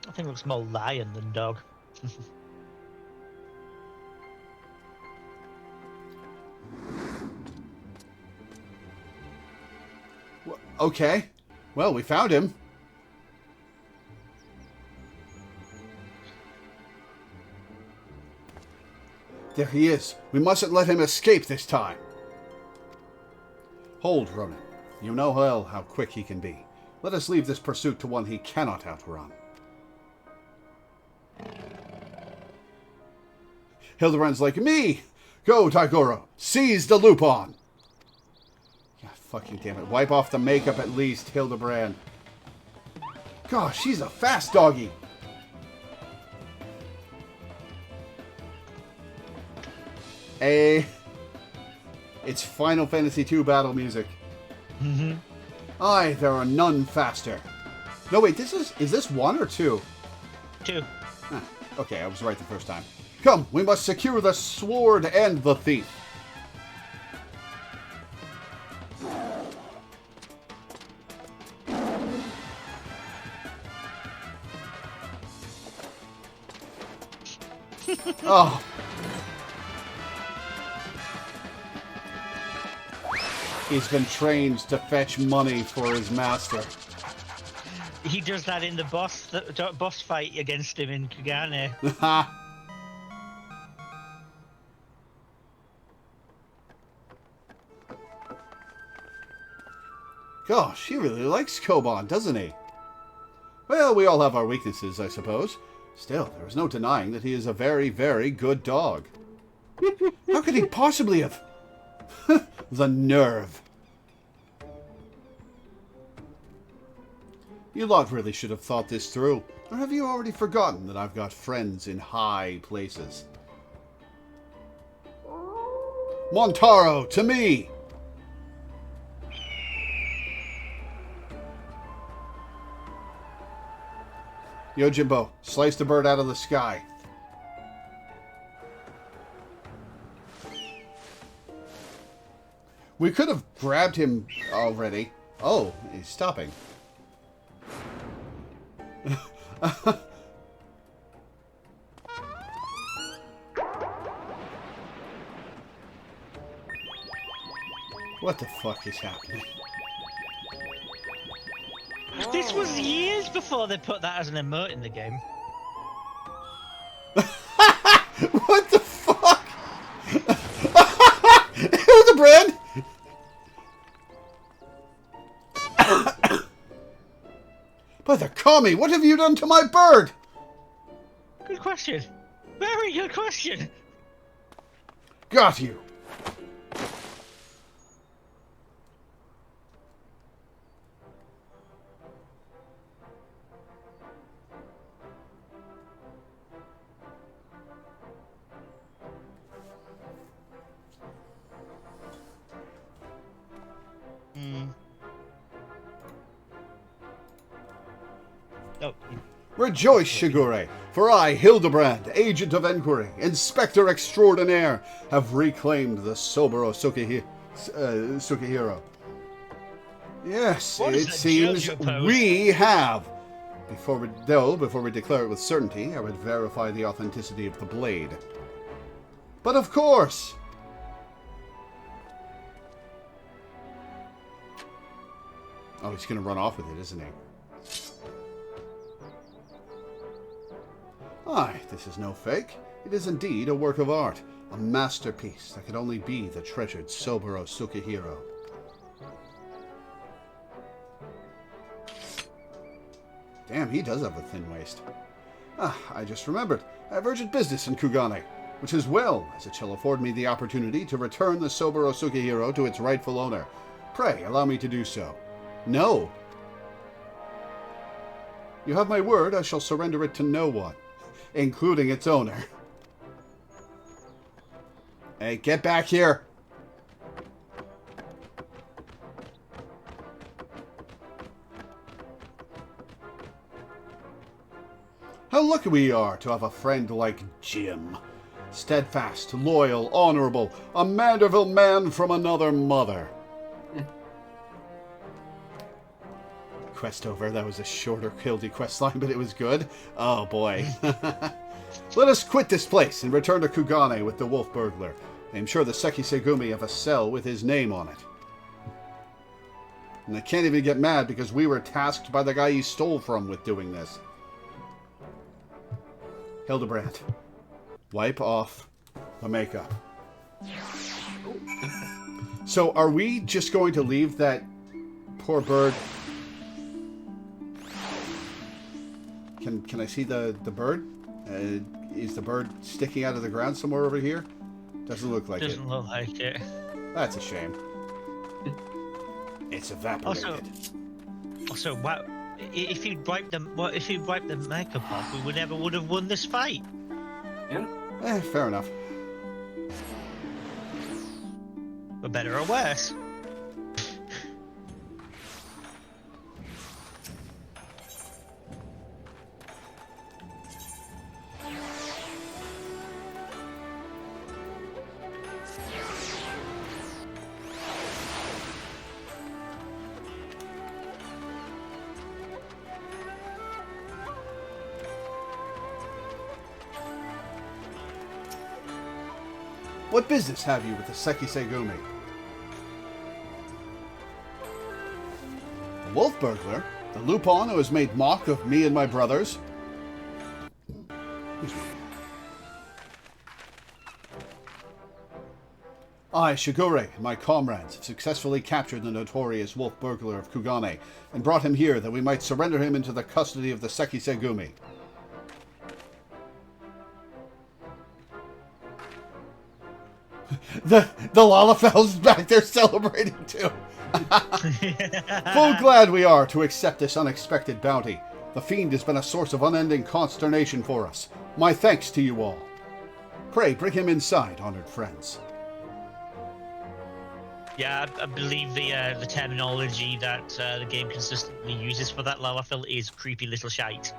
I think it looks more lion than dog. Okay. Well, we found him. There he is. We mustn't let him escape this time. Hold, Ronan. You know well how quick he can be. Let us leave this pursuit to one he cannot outrun. Hildibrand's like me. Go, Daigoro. Seize the Lupon. God fucking damn it. Wipe off the makeup at least, Hildibrand. Gosh, she's a fast doggy. It's Final Fantasy II battle music. Mm-hmm. Aye, there are none faster. No, wait, is this 1 or 2? 2. Ah, okay, I was right the first time. Come, we must secure the sword and the thief. Oh. He's been trained to fetch money for his master. He does that in the boss fight against him in Kugane. Gosh, he really likes Koban, doesn't he? Well, we all have our weaknesses, I suppose. Still, there is no denying that he is a very, very good dog. How could he possibly have? The nerve. You lot really should have thought this through. Or have you already forgotten that I've got friends in high places? Montaro, to me! Yojimbo, slice the bird out of the sky. We could have grabbed him already. Oh, he's stopping. What the fuck is happening? This was years before they put that as an emote in the game. What the fuck? Hildibrand! By the kami, what have you done to my bird? Good question. Very good question. Got you. Oh. Rejoice, Shigure, for I, Hildibrand, Agent of Enquiry, Inspector Extraordinaire, have reclaimed the Soboro Sukihiro. Yes, What is it that seems JoJo pose? we have. Before we declare it with certainty, I would verify the authenticity of the blade. But of course! Oh, he's going to run off with it, isn't he? Aye, this is no fake. It is indeed a work of art, a masterpiece that could only be the treasured Soboro Sukihiro. Damn, he does have a thin waist. Ah, I just remembered. I have urgent business in Kugane, which is well, as it shall afford me the opportunity to return the Soboro Sukihiro to its rightful owner. Pray, allow me to do so. No. You have my word, I shall surrender it to no one, including its owner. Hey, get back here! How lucky we are to have a friend like Jim. Steadfast, loyal, honorable, a Manderville man from another mother. Quest over. That was a shorter Hildy quest line, but it was good. Oh boy. Let us quit this place and return to Kugane with the wolf burglar. I am sure the Seki Segumi have a cell with his name on it. And I can't even get mad because we were tasked by the guy he stole from with doing this. Hildibrand, wipe off the makeup. So are we just going to leave that poor bird? Can I see the bird? Is the bird sticking out of the ground somewhere over here? Doesn't look like it. Doesn't look like it. That's a shame. It's evaporated. Also, wow, if you'd wiped the makeup off, we would have won this fight. Yeah. Fair enough. For better or worse. What business have you with the Sekisegumi? The wolf burglar? The Lupin who has made mock of me and my brothers? I, Shigure, and my comrades have successfully captured the notorious wolf burglar of Kugane and brought him here that we might surrender him into the custody of the Sekisegumi. The Lalafell's back there celebrating too. Full glad we are to accept this unexpected bounty. The fiend has been a source of unending consternation for us. My thanks to you all. Pray bring him inside, honored friends. Yeah, I believe the terminology that the game consistently uses for that Lalafell is creepy little shite.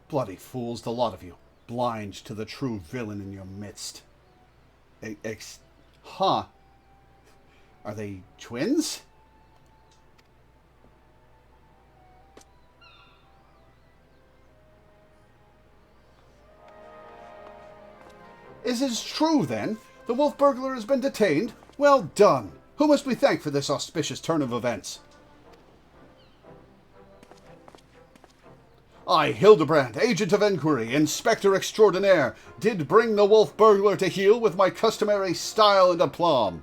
Bloody fools, the lot of you. Blind to the true villain in your midst. Huh? Are they twins? Is this true, then? The wolf burglar has been detained? Well done. Who must we thank for this auspicious turn of events? I, Hildibrand, Agent of Enquiry, Inspector Extraordinaire, did bring the wolf burglar to heel with my customary style and aplomb.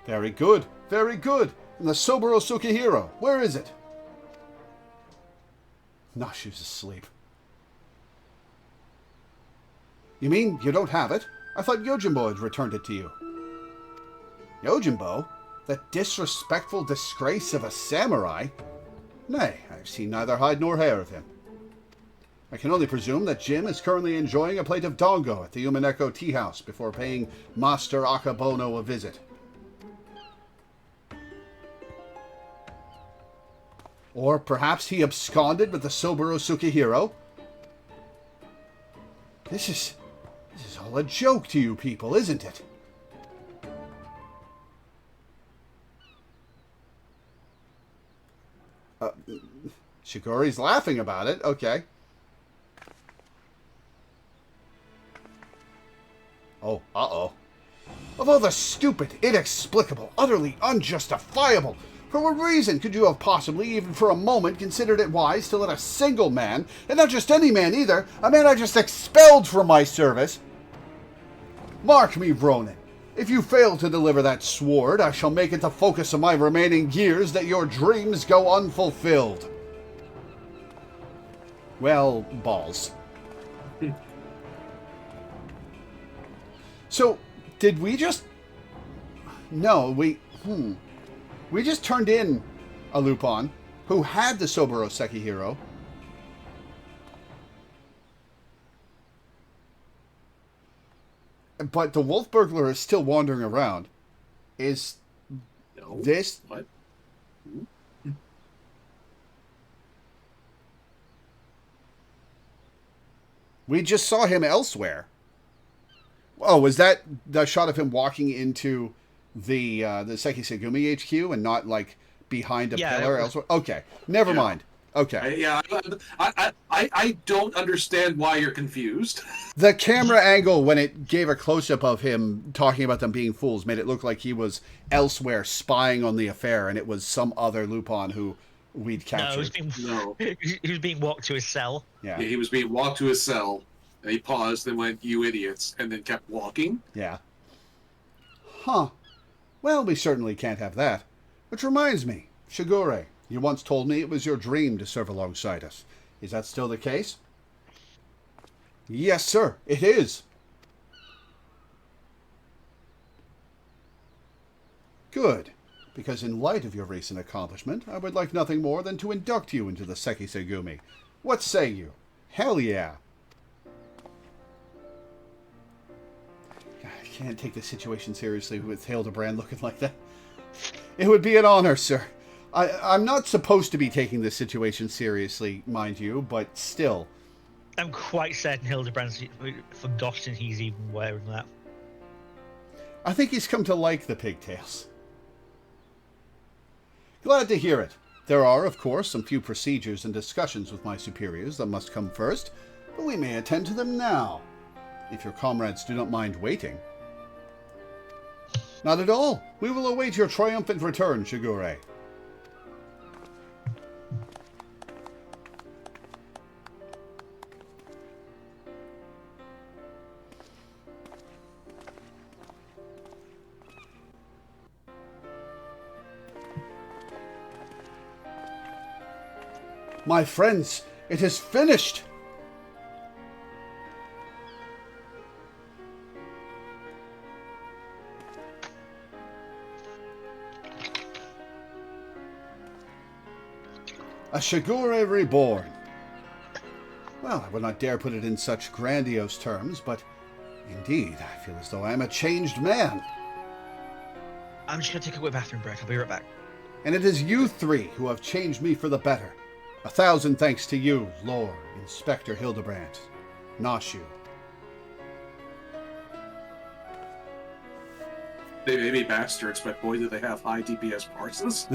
Very good, very good. And the Soburo Sukihiro, where is it? Nashu's asleep. You mean you don't have it? I thought Yojimbo had returned it to you. Yojimbo? The disrespectful disgrace of a samurai? Nay, I've seen neither hide nor hair of him. I can only presume that Jim is currently enjoying a plate of dongo at the Umineko tea house before paying Master Akabono a visit. Or perhaps he absconded with the Soburo Sukihiro? This is all a joke to you people, isn't it? Shigori's laughing about it. Okay. Oh, uh-oh. Of all the stupid, inexplicable, utterly unjustifiable, for what reason could you have possibly, even for a moment, considered it wise to let a single man, and not just any man either, a man I just expelled from my service? Mark me, Ronin. If you fail to deliver that sword, I shall make it the focus of my remaining years that your dreams go unfulfilled. Well, balls. So, did we just... No, we just turned in a Lupin who had the Soburo Sekihiro. But the wolf burglar is still wandering around. Is this... What? We just saw him elsewhere. Oh, was that the shot of him walking into the Sekisegumi HQ and not like behind a pillar elsewhere? Okay, never mind. Okay. I don't understand why you're confused. The camera angle when it gave a close-up of him talking about them being fools made it look like he was elsewhere spying on the affair, and it was some other Lupin who we'd captured. He was being walked to his cell. Yeah, he was being walked to his cell, and he paused and went, "You idiots," and then kept walking. Yeah. Huh. Well, we certainly can't have that. Which reminds me, Shigure, you once told me it was your dream to serve alongside us. Is that still the case? Yes, sir, it is. Good, because in light of your recent accomplishment, I would like nothing more than to induct you into the Sekisegumi. What say you? Hell yeah. I can't take the situation seriously with Hildibrand looking like that. It would be an honor, sir. I'm not supposed to be taking this situation seriously, mind you, but still. I'm quite certain Hildibrand's forgotten he's even wearing that. I think he's come to like the pigtails. Glad to hear it. There are, of course, some few procedures and discussions with my superiors that must come first, but we may attend to them now, if your comrades do not mind waiting. Not at all. We will await your triumphant return, Shigure. My friends, it is finished! A Shigure reborn. Well, I would not dare put it in such grandiose terms, but indeed, I feel as though I am a changed man. I'm just gonna take a quick bathroom break. I'll be right back. And it is you three who have changed me for the better. 1,000 thanks to you, Lord Inspector Hildibrand. Nashu. They may be bastards, but boy, do they have high DPS parses.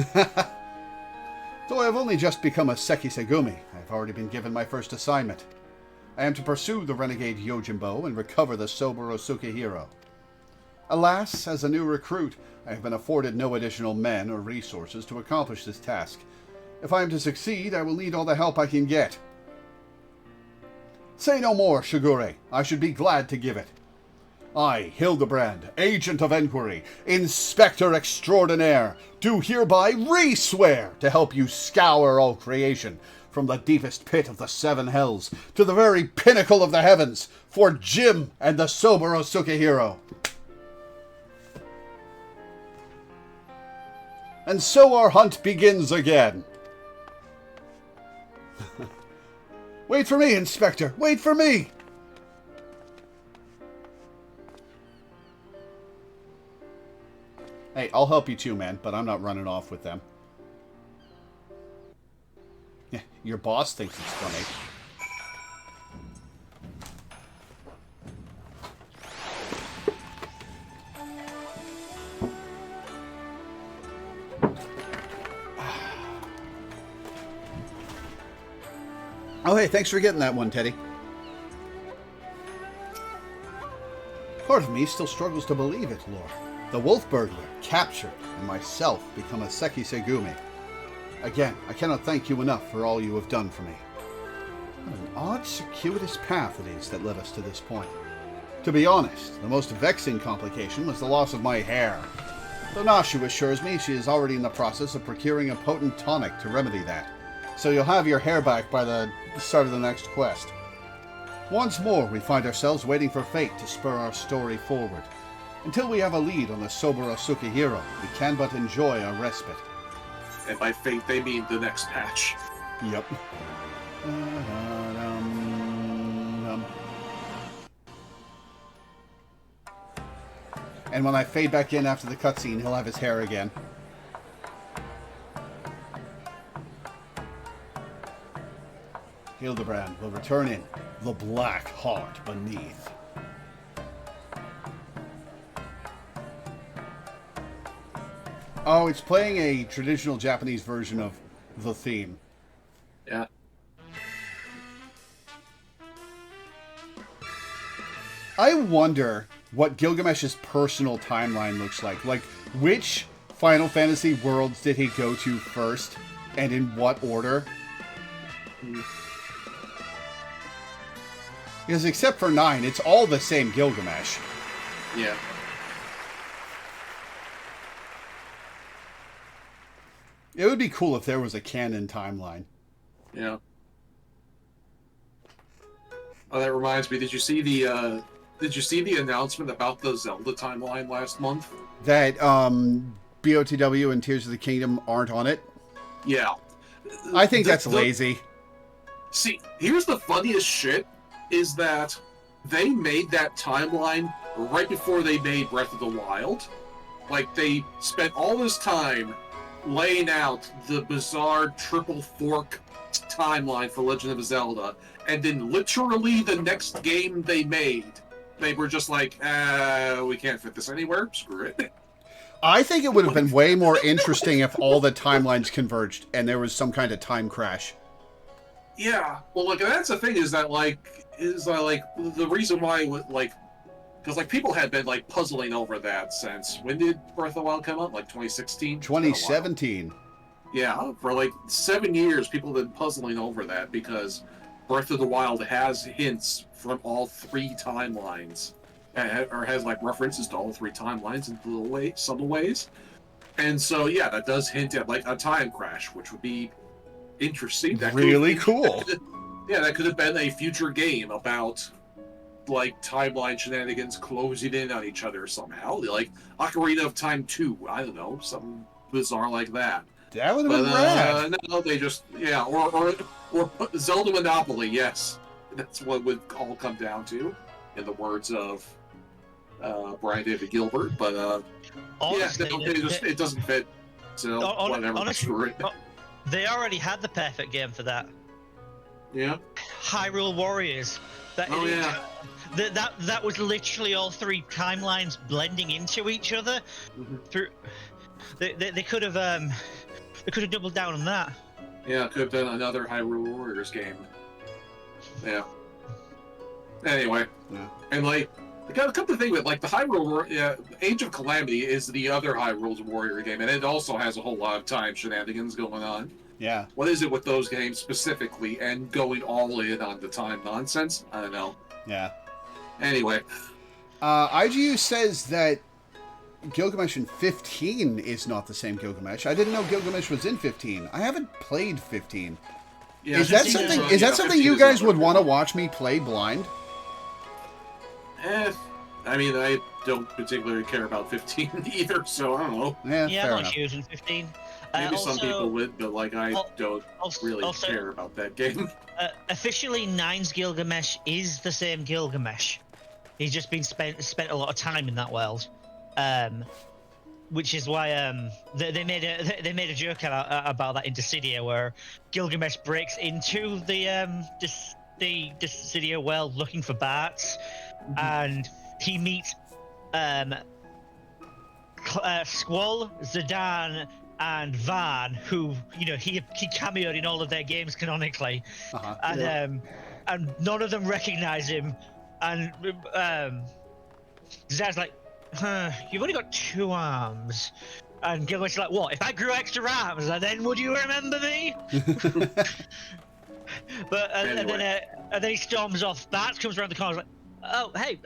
Though I have only just become a Sekisegumi, I have already been given my first assignment. I am to pursue the renegade Yojimbo and recover the Soboro Sukehiro. Alas, as a new recruit, I have been afforded no additional men or resources to accomplish this task. If I am to succeed, I will need all the help I can get. Say no more, Shigure. I should be glad to give it. I, Hildibrand, Agent of Enquiry, Inspector Extraordinaire, do hereby re-swear to help you scour all creation, from the deepest pit of the seven hells to the very pinnacle of the heavens, for Jim and the Soboro Sukehiro. And so our hunt begins again. Wait for me, Inspector! Wait for me! Hey, I'll help you too, man, but I'm not running off with them. Yeah, your boss thinks it's funny. Oh, hey, thanks for getting that one, Teddy. Part of me still struggles to believe it, Lord. The wolf burglar captured and myself become a Sekisegumi. Again, I cannot thank you enough for all you have done for me. What an odd, circuitous path it is that led us to this point. To be honest, the most vexing complication was the loss of my hair. Though Nashu assures me she is already in the process of procuring a potent tonic to remedy that. So you'll have your hair back by the start of the next quest. Once more, we find ourselves waiting for fate to spur our story forward. Until we have a lead on the Soboro Sukehiro, we can but enjoy our respite. And by fate, they mean the next patch. Yep. And when I fade back in after the cutscene, he'll have his hair again. Hildibrand will return in the black heart beneath. Oh, it's playing a traditional Japanese version of the theme. Yeah. I wonder what Gilgamesh's personal timeline looks like. Like, which Final Fantasy worlds did he go to first, and in what order? Because except for 9, it's all the same Gilgamesh. Yeah. It would be cool if there was a canon timeline. Yeah. Oh, that reminds me. Did you see the announcement about the Zelda timeline last month? That BOTW and Tears of the Kingdom aren't on it? Yeah. I think that's lazy. See, here's the funniest shit, is that they made that timeline right before they made Breath of the Wild. Like, they spent all this time laying out the bizarre triple fork timeline for Legend of Zelda, and then literally the next game they made, they were just like, we can't fit this anywhere, screw it. I think it would have been way more interesting if all the timelines converged and there was some kind of time crash. Yeah, well, like, that's the thing is that, the reason why, like, because, like, people had been, like, puzzling over that since, when did Breath of the Wild come out? Like, 2016? 2017. Yeah, for, like, 7 years, people have been puzzling over that, because Breath of the Wild has hints from all three timelines, or has, like, references to all three timelines in little subtle ways. And so, yeah, that does hint at, like, a time crash, which would be interesting. That really cool. Yeah, that could have been a future game about, like, timeline shenanigans closing in on each other somehow. Like Ocarina of Time 2, I don't know, something bizarre like that. That would have been rad. No, they just, yeah, or Zelda Monopoly, yes. That's what would all come down to, in the words of Brian David Gilbert. But, honestly, it doesn't fit. So, whatever, honestly, screw it. They already had the perfect game for that. Yeah. Hyrule Warriors. That was literally all three timelines blending into each other. Mm-hmm. Through, they could have doubled down on that. Yeah, it could have been another Hyrule Warriors game. Yeah. Anyway, and like, come to think of it, like the Hyrule Age of Calamity is the other Hyrule Warrior game, and it also has a whole lot of time shenanigans going on. Yeah. What is it with those games specifically, and going all in on the time nonsense? I don't know. Yeah. Anyway. IGU says that Gilgamesh in 15 is not the same Gilgamesh. I didn't know Gilgamesh was in 15. I haven't played 15. Yeah, is that something? Is that something you guys would want to watch me play blind? I mean, I don't particularly care about 15 either, so I don't know. Yeah, I'm not huge in 15. Maybe some people would, but like I don't really care about that game. Officially, 9's Gilgamesh is the same Gilgamesh. He's just been spent a lot of time in that world, which is why they made a joke about that in Dissidia, where Gilgamesh breaks into the Dissidia world looking for bats, and he meets Squall, Zidane, and Van, who he cameoed in all of their games canonically, and none of them recognize him, and Zidane's like, you've only got 2 arms, and Gilgamesh is like, what? If I grew extra arms, then would you remember me? But Anyway. and then he storms off. Bats comes around the corner, like, oh hey,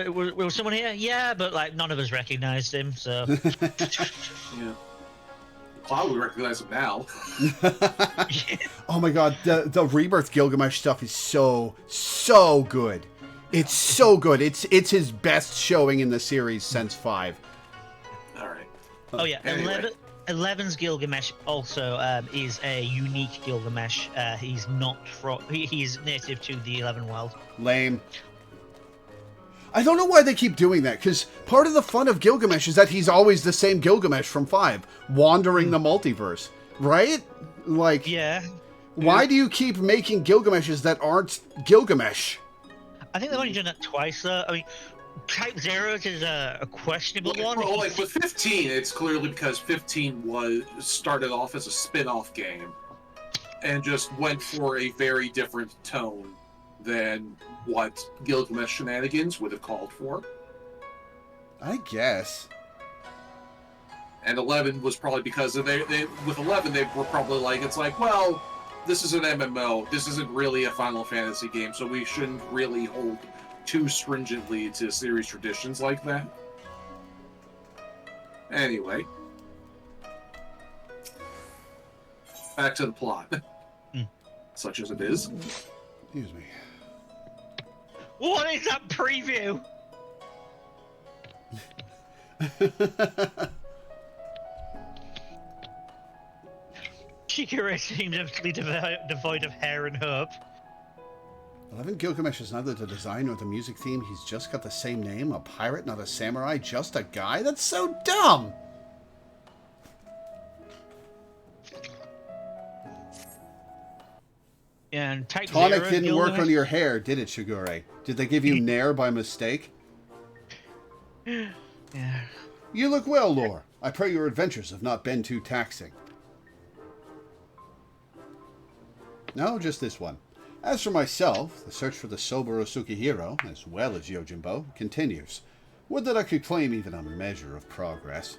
was someone here? Yeah, but like none of us recognized him, so. Yeah. Cloud would recognize him now. Oh my god, the Rebirth Gilgamesh stuff is so good. It's so good. It's his best showing in the series since 5. All right. Oh yeah, Anyway. 11's Gilgamesh also is a unique Gilgamesh. He's not he's native to the 11 world. Lame. I don't know why they keep doing that, because part of the fun of Gilgamesh is that he's always the same Gilgamesh from 5, wandering the multiverse, right? Like, yeah. Why do you keep making Gilgameshes that aren't Gilgamesh? I think they've only done that twice, though. I mean, Type Zeros is a questionable one. Well, like with 15, it's clearly because 15 started off as a spin-off game, and just went for a very different tone than what Gilgamesh Shenanigans would have called for. I guess. And 11 was probably because with 11 they were probably like, it's like, well, this is an MMO, this isn't really a Final Fantasy game, so we shouldn't really hold too stringently to series traditions like that. Anyway. Back to the plot. Such as it is. Excuse me. What is that preview? Shikura seems absolutely devoid of hair and hope. 11 Gilgamesh is neither the design nor the music theme. He's just got the same name. A pirate, not a samurai, just a guy? That's so dumb! And Type Tonic Zero didn't work on Gilgamesh. your hair, did it, Shigure? Did they give you Nair by mistake? Yeah. You look well, Lore. I pray your adventures have not been too taxing. No, just this one. As for myself, the search for the Soboro Sukihiro, as well as Yojimbo, continues. Would that I could claim even a measure of progress.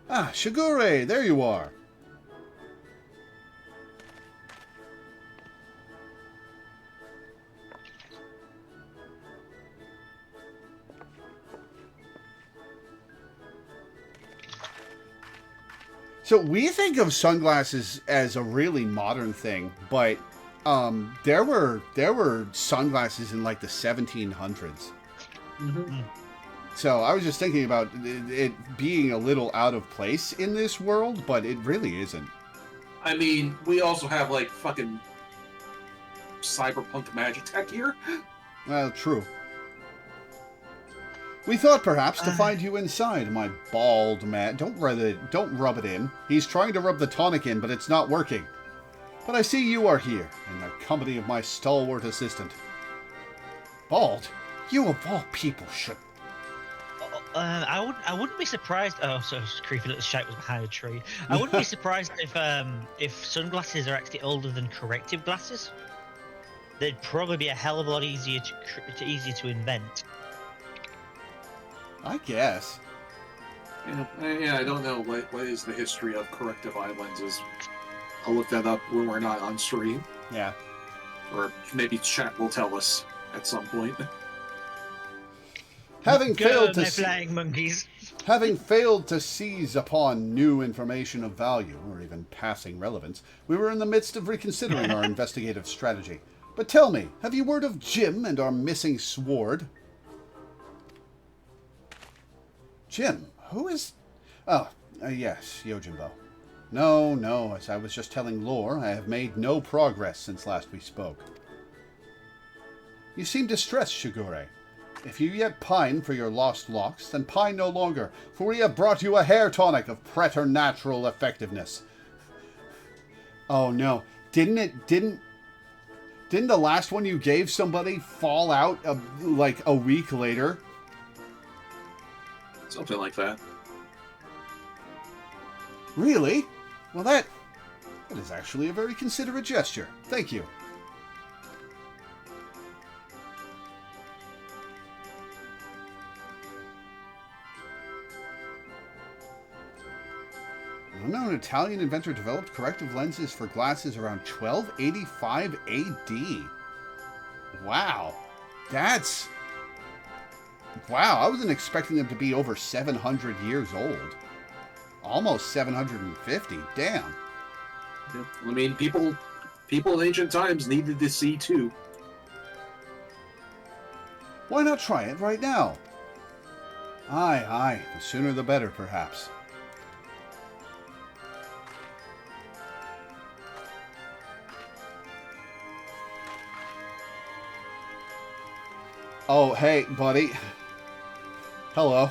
Ah, Shigure, there you are. So we think of sunglasses as a really modern thing, but there were sunglasses in like the 1700s. Mm-hmm. So I was just thinking about it being a little out of place in this world, but it really isn't. I mean, we also have like fucking cyberpunk magic tech here. Well, true. We thought perhaps to find you inside, my bald man. Don't rub it in. He's trying to rub the tonic in, but it's not working. But I see you are here, in the company of my stalwart assistant. Bald? You of all people should... I wouldn't be surprised. Oh, so creepy little shite was behind a tree. I wouldn't be surprised if sunglasses are actually older than corrective glasses. They'd probably be a hell of a lot easier to invent. I guess. Yeah, I don't know what is the history of corrective eye lenses. I'll look that up when we're not on stream. Yeah. Or maybe chat will tell us at some point. Having failed flying monkeys. Having failed to seize upon new information of value, or even passing relevance, we were in the midst of reconsidering our investigative strategy. But tell me, have you word of Jim and our missing sword? Jim? Who is... Oh, yes, Yojimbo. No, as I was just telling Lore, I have made no progress since last we spoke. You seem distressed, Shigure. If you yet pine for your lost locks, then pine no longer, for we have brought you a hair tonic of preternatural effectiveness. Oh no, didn't the last one you gave somebody fall out like a week later? Something like that. Really? Well, that is actually a very considerate gesture. Thank you. An unknown Italian inventor developed corrective lenses for glasses around 1285 AD. Wow. Wow, I wasn't expecting them to be over 700 years old. Almost 750. Damn. Yeah. I mean, people in ancient times needed to see too. Why not try it right now? Aye, the sooner the better, perhaps. Oh, hey, buddy. Hello.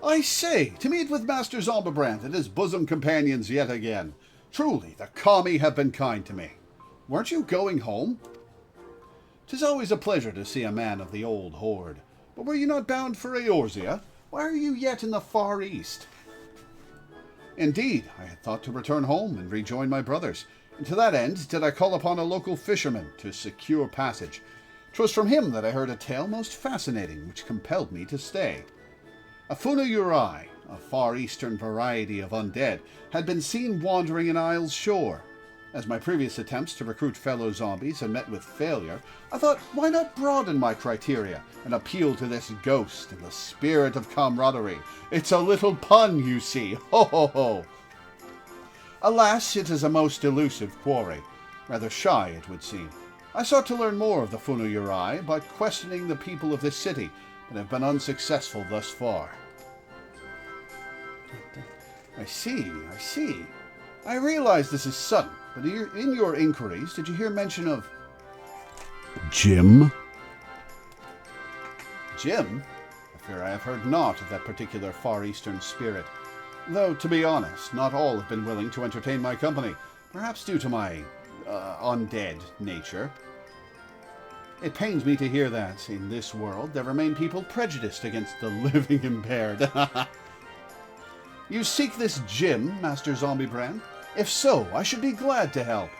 I say, to meet with Master Hildibrand and his bosom companions yet again. Truly, the Kami have been kind to me. Weren't you going home? 'Tis always a pleasure to see a man of the old horde. But were you not bound for Eorzea? Why are you yet in the far east? Indeed, I had thought to return home and rejoin my brothers. And to that end did I call upon a local fisherman to secure passage. 'Twas from him that I heard a tale most fascinating, which compelled me to stay. A Funuyurai, a far eastern variety of undead, had been seen wandering in Isle's shore. As my previous attempts to recruit fellow zombies had met with failure, I thought, why not broaden my criteria and appeal to this ghost in the spirit of camaraderie? It's a little pun, you see. Ho, ho, ho. Alas, it is a most elusive quarry. Rather shy, it would seem. I sought to learn more of the Funuyurai by questioning the people of this city, but have been unsuccessful thus far. I see. I realize this is sudden, but in your inquiries, did you hear mention of... Jim? Jim? I fear I have heard naught of that particular Far Eastern spirit. Though, to be honest, not all have been willing to entertain my company, perhaps due to my undead nature. It pains me to hear that, in this world, there remain people prejudiced against the living impaired. You seek this gym, Master Zombiebrand? If so, I should be glad to help.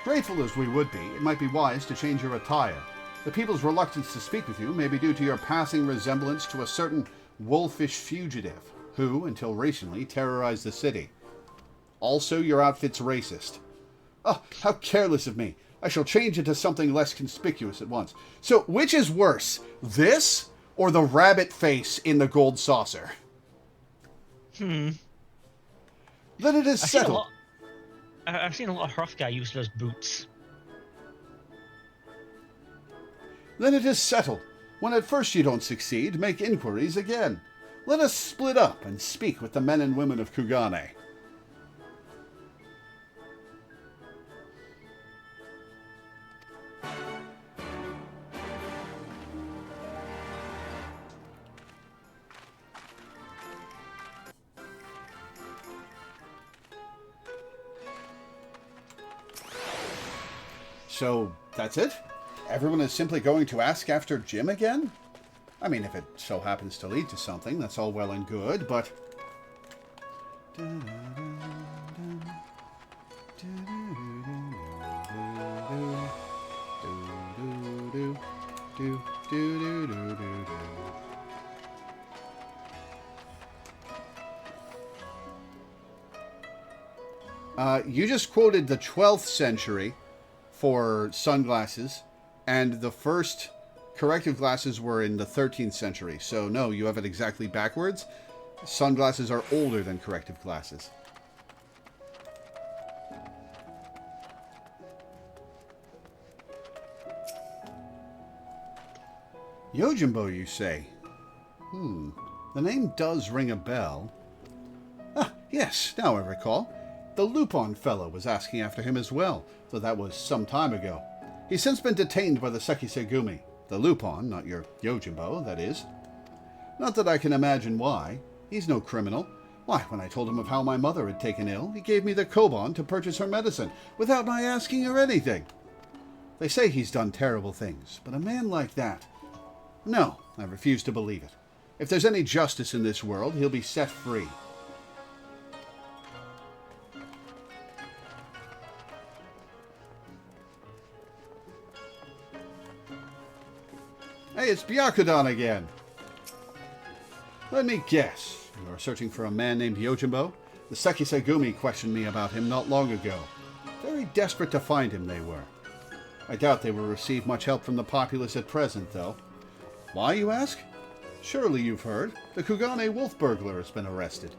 Grateful as we would be, it might be wise to change your attire. The people's reluctance to speak with you may be due to your passing resemblance to a certain wolfish fugitive, who, until recently, terrorized the city. Also, your outfit's racist. Oh, how careless of me. I shall change into something less conspicuous at once. So, which is worse, this or the rabbit face in the gold saucer? Then it is settled. I've seen a lot of Hrothgar use those boots. Then it is settled. When at first you don't succeed, make inquiries again. Let us split up and speak with the men and women of Kugane. So, that's it? Everyone is simply going to ask after Jim again? I mean, if it so happens to lead to something, that's all well and good, but... You just quoted the 12th century for sunglasses, and the first corrective glasses were in the 13th century. So no, you have it exactly backwards. Sunglasses are older than corrective glasses. Yojimbo, you say? The name does ring a bell. Ah, yes, now I recall. The Lupon fellow was asking after him as well, though that was some time ago. He's since been detained by the Sekisegumi. The Lupon, not your Yojimbo, that is. Not that I can imagine why. He's no criminal. Why, when I told him of how my mother had taken ill, he gave me the koban to purchase her medicine, without my asking her anything. They say he's done terrible things, but a man like that... No, I refuse to believe it. If there's any justice in this world, he'll be set free. Hey, it's Byakudan again. Let me guess. You are searching for a man named Yojimbo? The Sekisegumi questioned me about him not long ago. Very desperate to find him, they were. I doubt they will receive much help from the populace at present, though. Why, you ask? Surely you've heard. The Kugane wolf burglar has been arrested.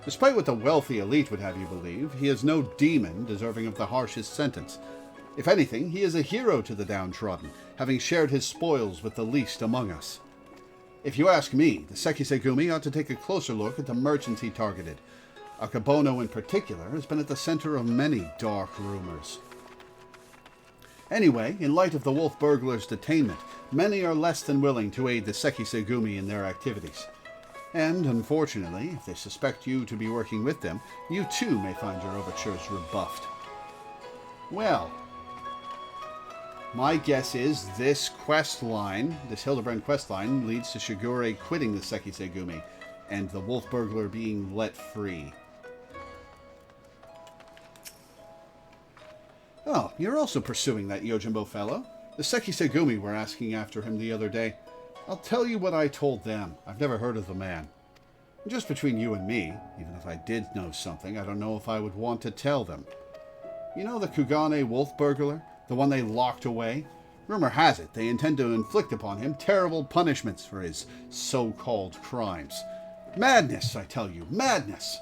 Despite what the wealthy elite would have you believe, he is no demon deserving of the harshest sentence. If anything, he is a hero to the downtrodden, having shared his spoils with the least among us. If you ask me, the Sekisegumi ought to take a closer look at the merchants he targeted. Akabono in particular has been at the center of many dark rumors. Anyway, in light of the wolf burglar's detainment, many are less than willing to aid the Sekisegumi in their activities. And, unfortunately, if they suspect you to be working with them, you too may find your overtures rebuffed. Well, my guess is this quest line, this Hildibrand quest line, leads to Shigure quitting the Sekisegumi, and the wolf burglar being let free. Oh, you're also pursuing that Yojimbo fellow. The Sekisegumi were asking after him the other day. I'll tell you what I told them. I've never heard of the man. Just between you and me, even if I did know something, I don't know if I would want to tell them. You know the Kugane wolf burglar? The one they locked away? Rumor has it they intend to inflict upon him terrible punishments for his so-called crimes. Madness, I tell you, madness!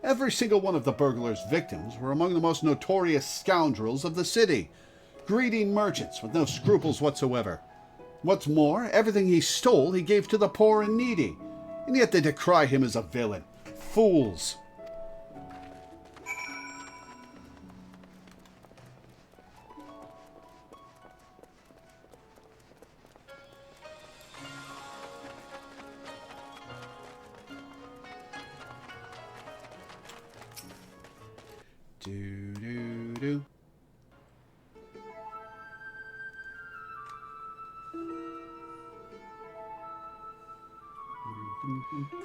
Every single one of the burglar's victims were among the most notorious scoundrels of the city. Greedy merchants with no scruples whatsoever. What's more, everything he stole he gave to the poor and needy. And yet they decry him as a villain. Fools! Do.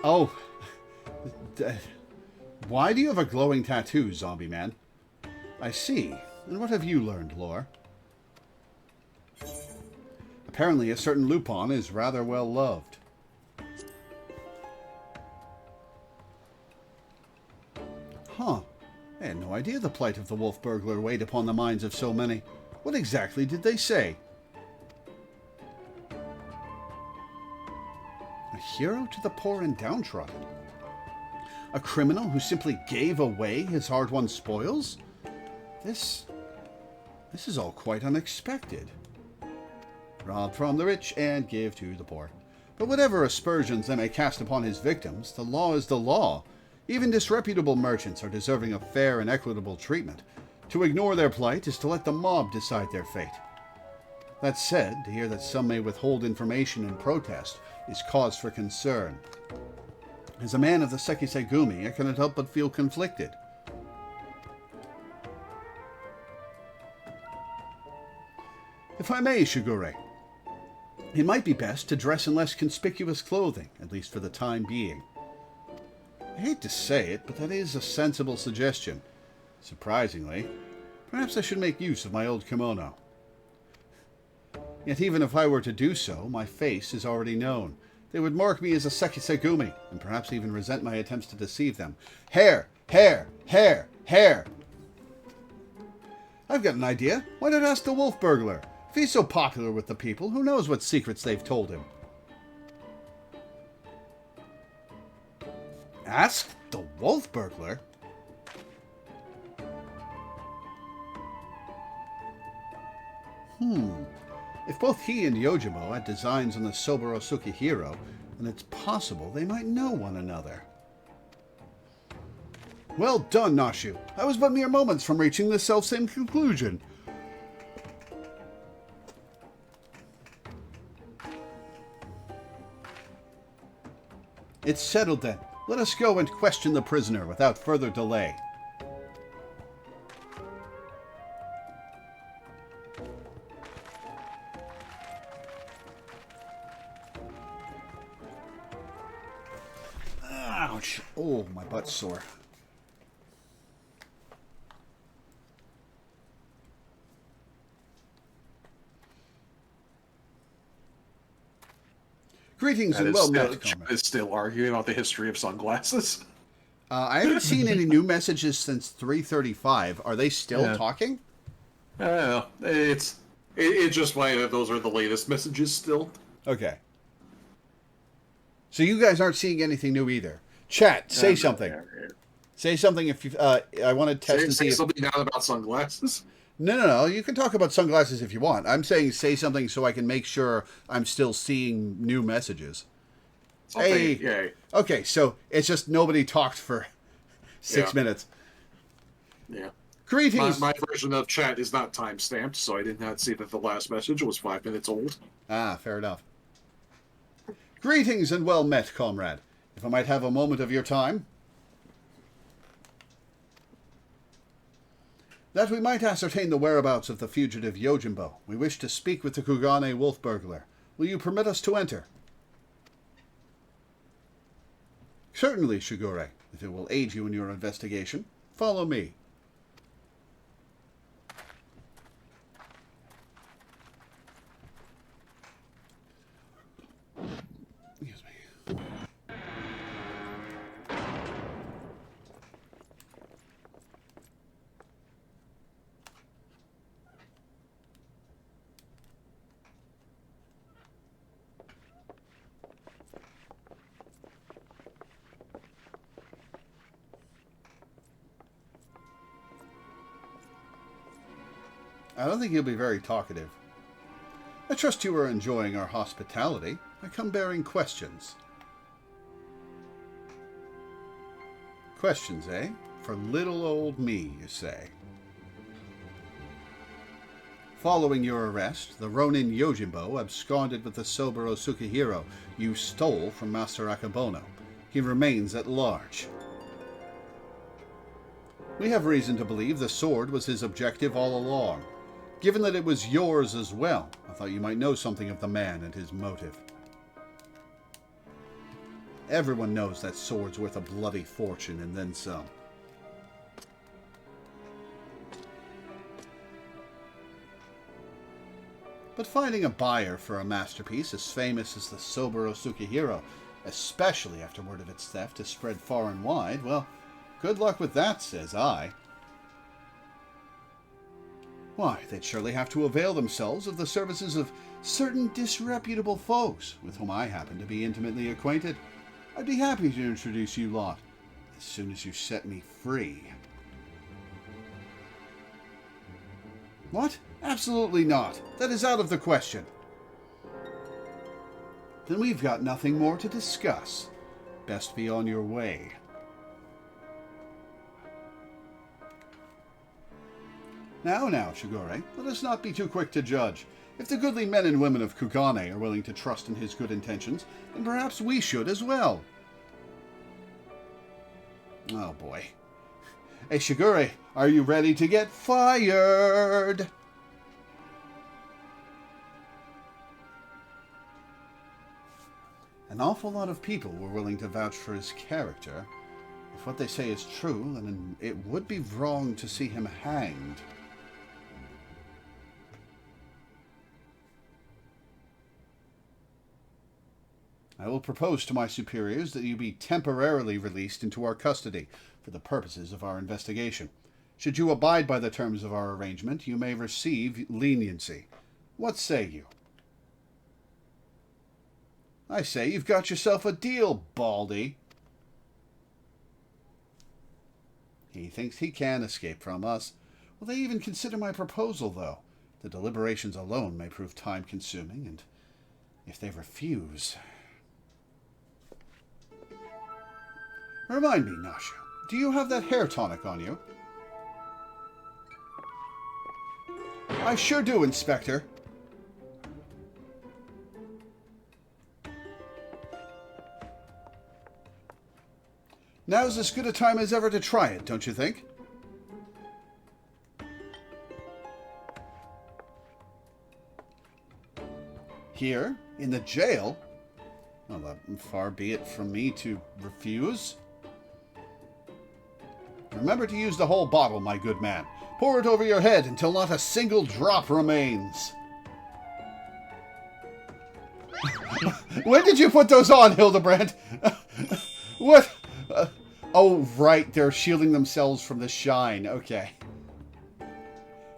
Oh. Why do you have a glowing tattoo, zombie man? I see. And what have you learned, Lore? Apparently a certain Lupin is rather well loved. Huh. I had no idea the plight of the wolf burglar weighed upon the minds of so many. What exactly did they say? A hero to the poor and downtrodden? A criminal who simply gave away his hard-won spoils? This is all quite unexpected. Rob from the rich and give to the poor. But whatever aspersions they may cast upon his victims, the law is the law. Even disreputable merchants are deserving of fair and equitable treatment. To ignore their plight is to let the mob decide their fate. That said, to hear that some may withhold information in protest is cause for concern. As a man of the Sekisegumi, I cannot help but feel conflicted. If I may, Shigure, it might be best to dress in less conspicuous clothing, at least for the time being. I hate to say it, but that is a sensible suggestion. Surprisingly, perhaps I should make use of my old kimono. Yet even if I were to do so, my face is already known. They would mark me as a Sekisegumi, and perhaps even resent my attempts to deceive them. Hair! Hair! Hair! Hair! I've got an idea. Why not ask the wolf burglar? If he's so popular with the people, who knows what secrets they've told him? Ask the wolf burglar? If both he and Yojimbo had designs on the Soboro Sukihiro, then it's possible they might know one another. Well done, Nashu. I was but mere moments from reaching the selfsame conclusion. It's settled then. Let us go and question the prisoner without further delay. Ouch. Oh, my butt's sore. Greetings and well met, comrade. Is still arguing about the history of sunglasses. I haven't seen any new messages since 3:35. Are they still talking? It's just why those are the latest messages still. Okay. So you guys aren't seeing anything new either. Chat, say something. Say something if you. I want to test and see if something now about sunglasses. No. You can talk about sunglasses if you want. I'm saying say something so I can make sure I'm still seeing new messages. Hey. Yay. Okay, so it's just nobody talked for 6 minutes. Yeah. Greetings. My version of chat is not time-stamped, so I did not see that the last message was 5 minutes old. Ah, fair enough. Greetings and well met, comrade. If I might have a moment of your time. That we might ascertain the whereabouts of the fugitive Yojimbo, we wish to speak with the Kugane wolf burglar. Will you permit us to enter? Certainly, Shigure, if it will aid you in your investigation. Follow me. Excuse me. I don't think he'll be very talkative. I trust you are enjoying our hospitality. I come bearing questions. Questions, eh? For little old me, you say. Following your arrest, the Ronin Yojimbo absconded with the Soboro Sukihiro you stole from Master Akabono. He remains at large. We have reason to believe the sword was his objective all along. Given that it was yours as well, I thought you might know something of the man and his motive. Everyone knows that sword's worth a bloody fortune and then some. But finding a buyer for a masterpiece as famous as the Soburo Tsukihiro, especially after word of its theft is spread far and wide, well, good luck with that, says I. Why, they'd surely have to avail themselves of the services of certain disreputable folks with whom I happen to be intimately acquainted. I'd be happy to introduce you lot, as soon as you set me free. What? Absolutely not. That is out of the question. Then we've got nothing more to discuss. Best be on your way. Now, Shigure, let us not be too quick to judge. If the goodly men and women of Kugane are willing to trust in his good intentions, then perhaps we should as well. Oh boy. Hey Shigure, are you ready to get fired? An awful lot of people were willing to vouch for his character. If what they say is true, then it would be wrong to see him hanged. I will propose to my superiors that you be temporarily released into our custody for the purposes of our investigation. Should you abide by the terms of our arrangement, you may receive leniency. What say you? I say you've got yourself a deal, Baldy. He thinks he can escape from us. Will they even consider my proposal, though? The deliberations alone may prove time-consuming, and if they refuse... Remind me, Nasha, do you have that hair tonic on you? I sure do, Inspector. Now's as good a time as ever to try it, don't you think? Here, in the jail? Well, far be it from me to refuse. Remember to use the whole bottle, my good man. Pour it over your head until not a single drop remains. When did you put those on, Hildibrand? What? Oh, right, they're shielding themselves from the shine. Okay.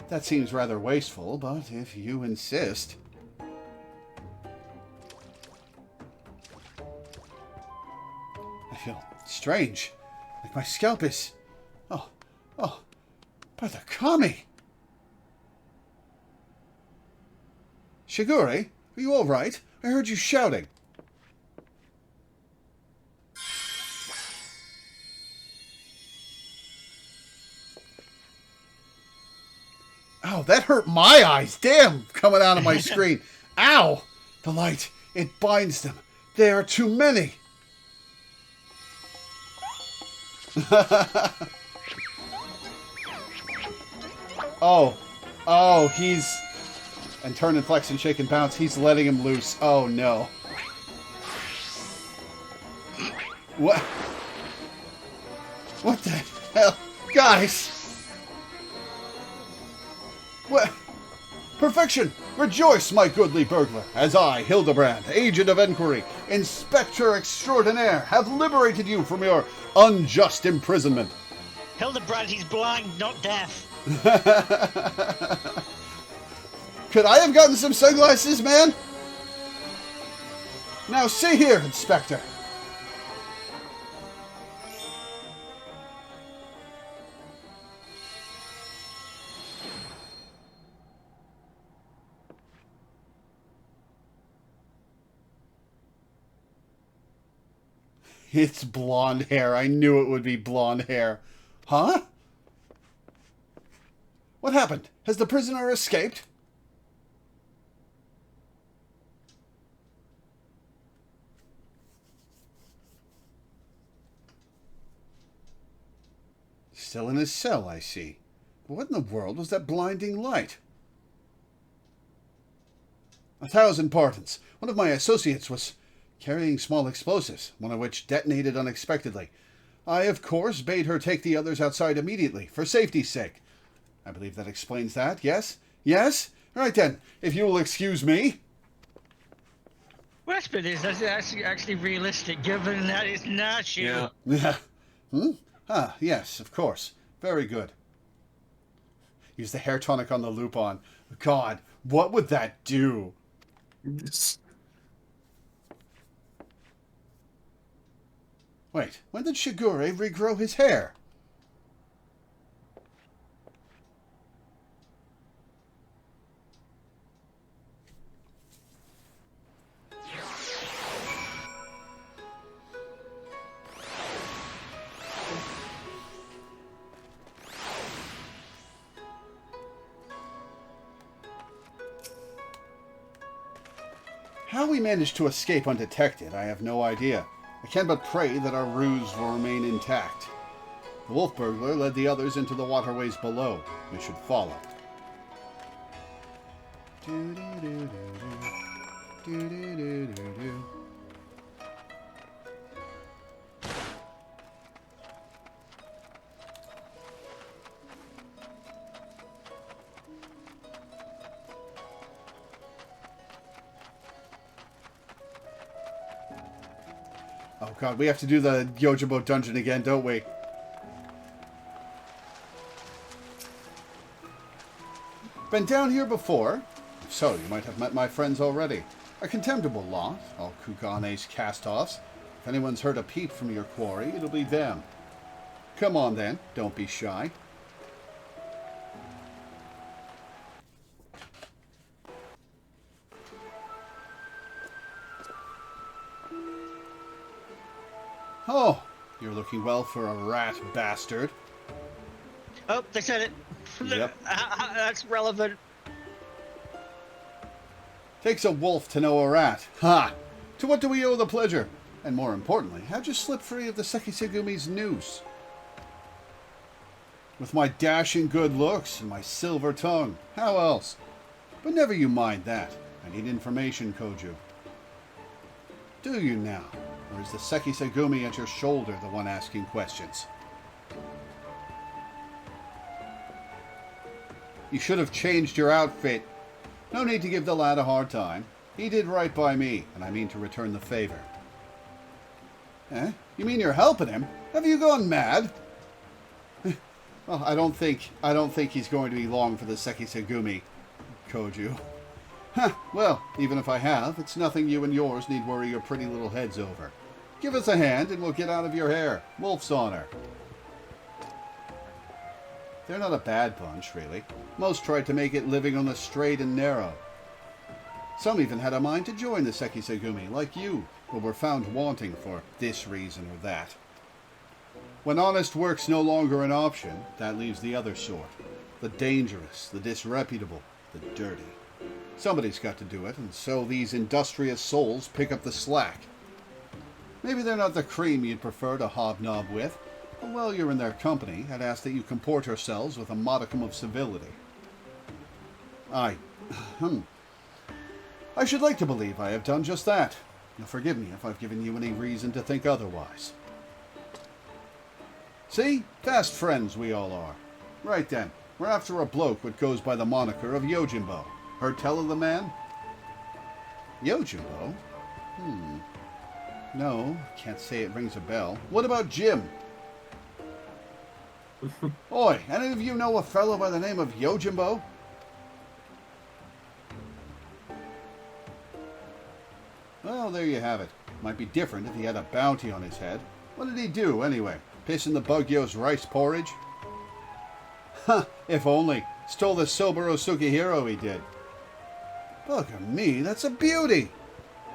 That seems rather wasteful, but if you insist... I feel strange. Like my scalp is... Oh, by the kami! Shigure, are you all right? I heard you shouting. Ow, that hurt my eyes. Damn, coming out of my screen. Ow! The light, it binds them. They are too many. Oh, he's... And turn and flex and shake and bounce. He's letting him loose. Oh, no. What? What the hell? Guys! What? Perfection! Rejoice, my goodly burglar, as I, Hildibrand, agent of enquiry, inspector extraordinaire, have liberated you from your unjust imprisonment. Hildibrand, he's blind, not deaf. Could I have gotten some sunglasses, man? Now see here, Inspector. It's blonde hair. I knew it would be blonde hair. Huh? What happened? Has the prisoner escaped? still in his cell, I see. But what in the world was that blinding light? 1,000 pardons. One of my associates was carrying small explosives, one of which detonated unexpectedly. I, of course, bade her take the others outside immediately, for safety's sake. I believe that explains that, yes? Yes? Right then, if you will excuse me. Westbit is actually realistic, given that it's not you. Yeah. Ah, yes, of course. Very good. Use the hair tonic on the Lupin. God, what would that do? Wait, when did Shigure regrow his hair? How we managed to escape undetected, I have no idea. I can but pray that our ruse will remain intact. The wolf burglar led the others into the waterways below. We should follow. Oh god, we have to do the Yojimbo dungeon again, don't we? Been down here before? If so, you might have met my friends already. A contemptible lot, all Kukane's cast-offs. If anyone's heard a peep from your quarry, it'll be them. Come on then, don't be shy. Oh, you're looking well for a rat bastard. Oh, they said it. Yep. That's relevant. Takes a wolf to know a rat. Ha! To what do we owe the pleasure? And more importantly, how'd you slip free of the Sekisegumi's noose? With my dashing good looks and my silver tongue. How else? But never you mind that. I need information, Koju. Do you now? Or is the Sekisegumi at your shoulder the one asking questions? You should have changed your outfit. No need to give the lad a hard time. He did right by me, and I mean to return the favor. Eh? You mean you're helping him? Have you gone mad? Well, I don't think he's going to be long for the Sekisegumi, Koju. Huh, well, even if I have, it's nothing you and yours need worry your pretty little heads over. Give us a hand and we'll get out of your hair. Wolf's honor. They're not a bad bunch, really. Most tried to make it living on the straight and narrow. Some even had a mind to join the Sekisegumi, like you, but were found wanting for this reason or that. When honest work's no longer an option, that leaves the other sort. The dangerous, the disreputable, the dirty. Somebody's got to do it, and so these industrious souls pick up the slack. Maybe they're not the cream you'd prefer to hobnob with, but while you're in their company, I'd ask that you comport yourselves with a modicum of civility. I should like to believe I have done just that. Now forgive me if I've given you any reason to think otherwise. See? Fast friends we all are. Right then, we're after a bloke what goes by the moniker of Yojimbo. Heard tell of the man? Yojimbo? No, can't say it rings a bell. What about Jim? Oi, any of you know a fellow by the name of Yojimbo? Well, there you have it. Might be different if he had a bounty on his head. What did he do, anyway? Piss in the Bugyo's rice porridge? Huh, if only. Stole the Soboro Sukihiro, he did. Bugger me, that's a beauty!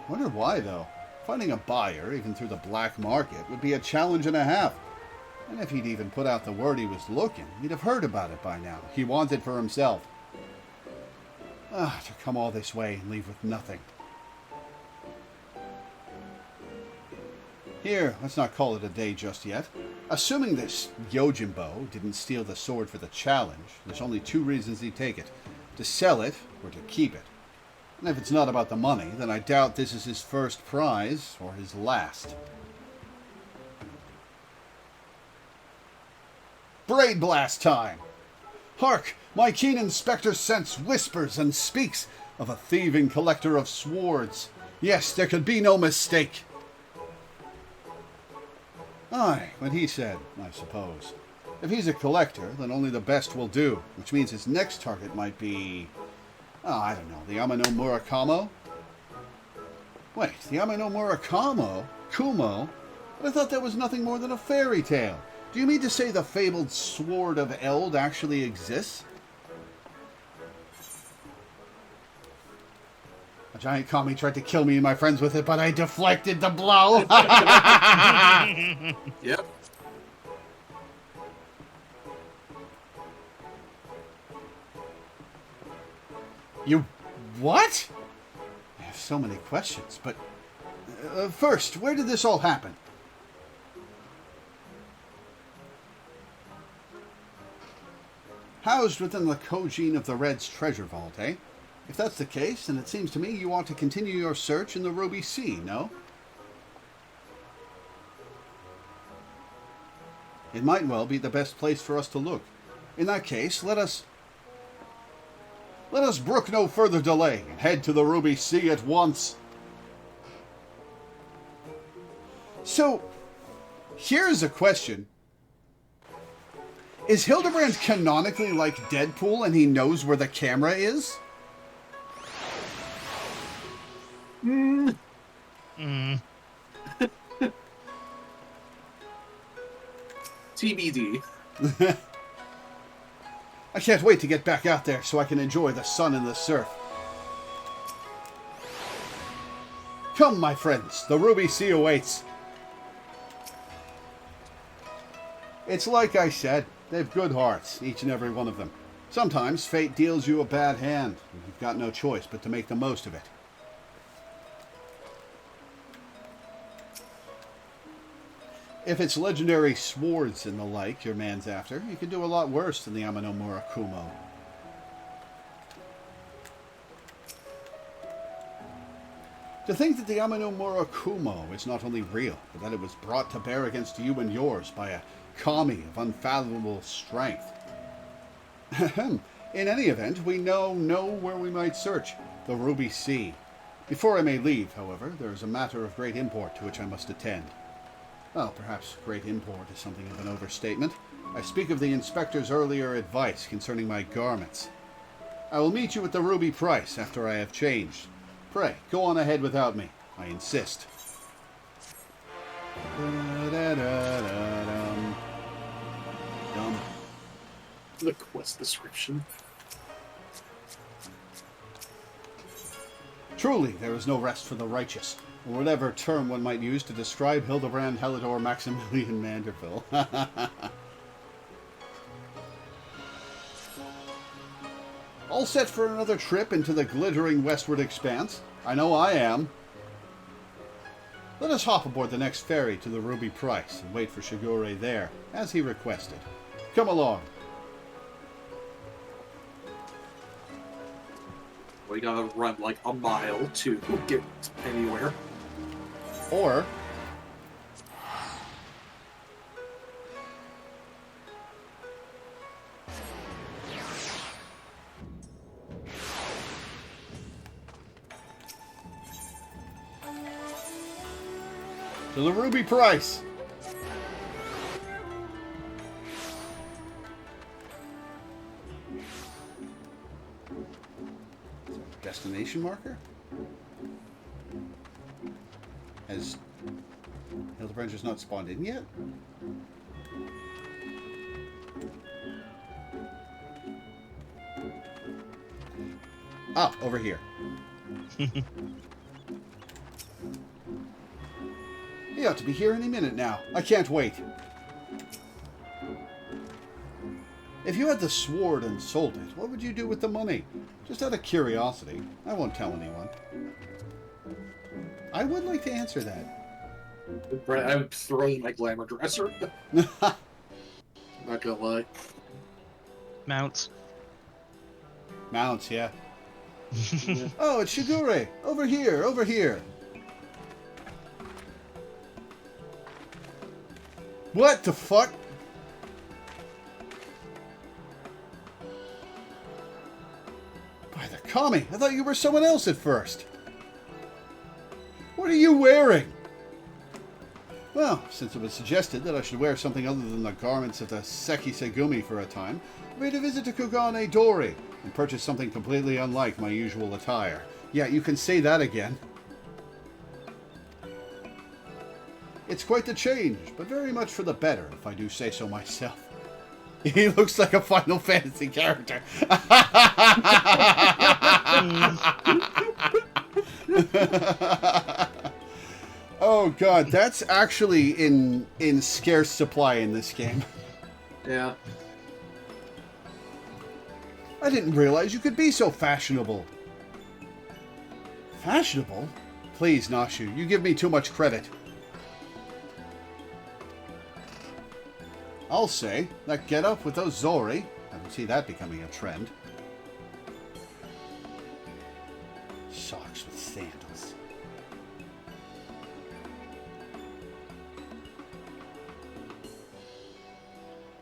Wonder why, though. Finding a buyer, even through the black market, would be a challenge and a half. And if he'd even put out the word he was looking, you'd have heard about it by now. He wants it for himself. To come all this way and leave with nothing. Here, let's not call it a day just yet. Assuming this Yojimbo didn't steal the sword for the challenge, there's only two reasons he'd take it. To sell it, or to keep it. And if it's not about the money, then I doubt this is his first prize, or his last. Braid blast time! Hark! My keen inspector sense whispers and speaks of a thieving collector of swords. Yes, there could be no mistake. Aye, what he said, I suppose. If he's a collector, then only the best will do, which means his next target might be... I don't know, the Amano Murakamo? Wait, the Amano Murakamo? Kumo? But I thought that was nothing more than a fairy tale. Do you mean to say the fabled Sword of Eld actually exists? A giant kami tried to kill me and my friends with it, but I deflected the blow. Yep. You... what? I have so many questions, but... first, where did this all happen? Housed within the Kojin of the Red's treasure vault, eh? If that's the case, then it seems to me you ought to continue your search in the Ruby Sea, no? It might well be the best place for us to look. In that case, let us brook no further delay and head to the Ruby Sea at once. So, here's a question. Is Hildibrand canonically like Deadpool and he knows where the camera is? TBD. I can't wait to get back out there so I can enjoy the sun and the surf. Come, my friends, the Ruby Sea awaits. It's like I said, they've good hearts, each and every one of them. Sometimes fate deals you a bad hand, and you've got no choice but to make the most of it. If it's legendary swords and the like your man's after, you can do a lot worse than the Amano Murakumo. To think that the Amano Murakumo is not only real, but that it was brought to bear against you and yours by a kami of unfathomable strength. In any event, we now know where we might search, the Ruby Sea. Before I may leave, however, there is a matter of great import to which I must attend. Well, perhaps great import is something of an overstatement. I speak of the inspector's earlier advice concerning my garments. I will meet you at the Ruby Price after I have changed. Pray, go on ahead without me. I insist. The quest description. Truly, there is no rest for the righteous, or whatever term one might use to describe Hildibrand, Helidor, Maximilian Manderville. All set for another trip into the glittering westward expanse? I know I am. Let us hop aboard the next ferry to the Ruby Price and wait for Shigure there, as he requested. Come along. We gotta run like a mile to get anywhere. Or... to the Ruby Price. Destination marker? Has Hildibrand just not spawned in yet? Ah, over here. He ought to be here any minute now. I can't wait. If you had the sword and sold it, what would you do with the money? Just out of curiosity. I won't tell anyone. I would like to answer that. I'm throwing my glamour dresser. Not gonna lie. Mounts. Mounts, yeah. Oh, it's Shigure! Over here, over here! What the fuck? By the Kami, I thought you were someone else at first. What are you wearing? Well, since it was suggested that I should wear something other than the garments of the Seki Segumi for a time, I made a visit to Kugane Dori and purchased something completely unlike my usual attire. Yeah, you can say that again. It's quite the change, but very much for the better, if I do say so myself. He looks like a Final Fantasy character. Oh god, that's actually in scarce supply in this game. Yeah. I didn't realize you could be so fashionable. Fashionable? Please, Nashu, you give me too much credit. I'll say, that get-up with those Zori, I don't see that becoming a trend. Socks with sandals.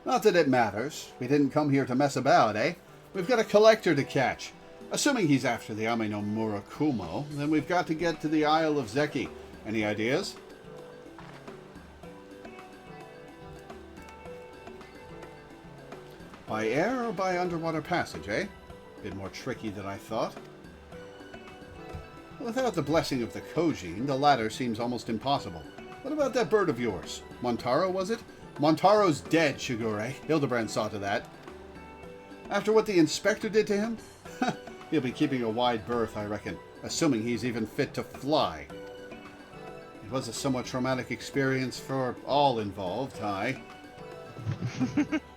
Not that it matters. We didn't come here to mess about, eh? We've got a collector to catch. Assuming he's after the Ame no Murakumo, then we've got to get to the Isle of Zeki. Any ideas? By air or by underwater passage, eh? Bit more tricky than I thought. Without the blessing of the Kojin, the latter seems almost impossible. What about that bird of yours? Montaro, was it? Montaro's dead, Shigure. Hildibrand saw to that. After what the inspector did to him? He'll be keeping a wide berth, I reckon, assuming he's even fit to fly. It was a somewhat traumatic experience for all involved, aye.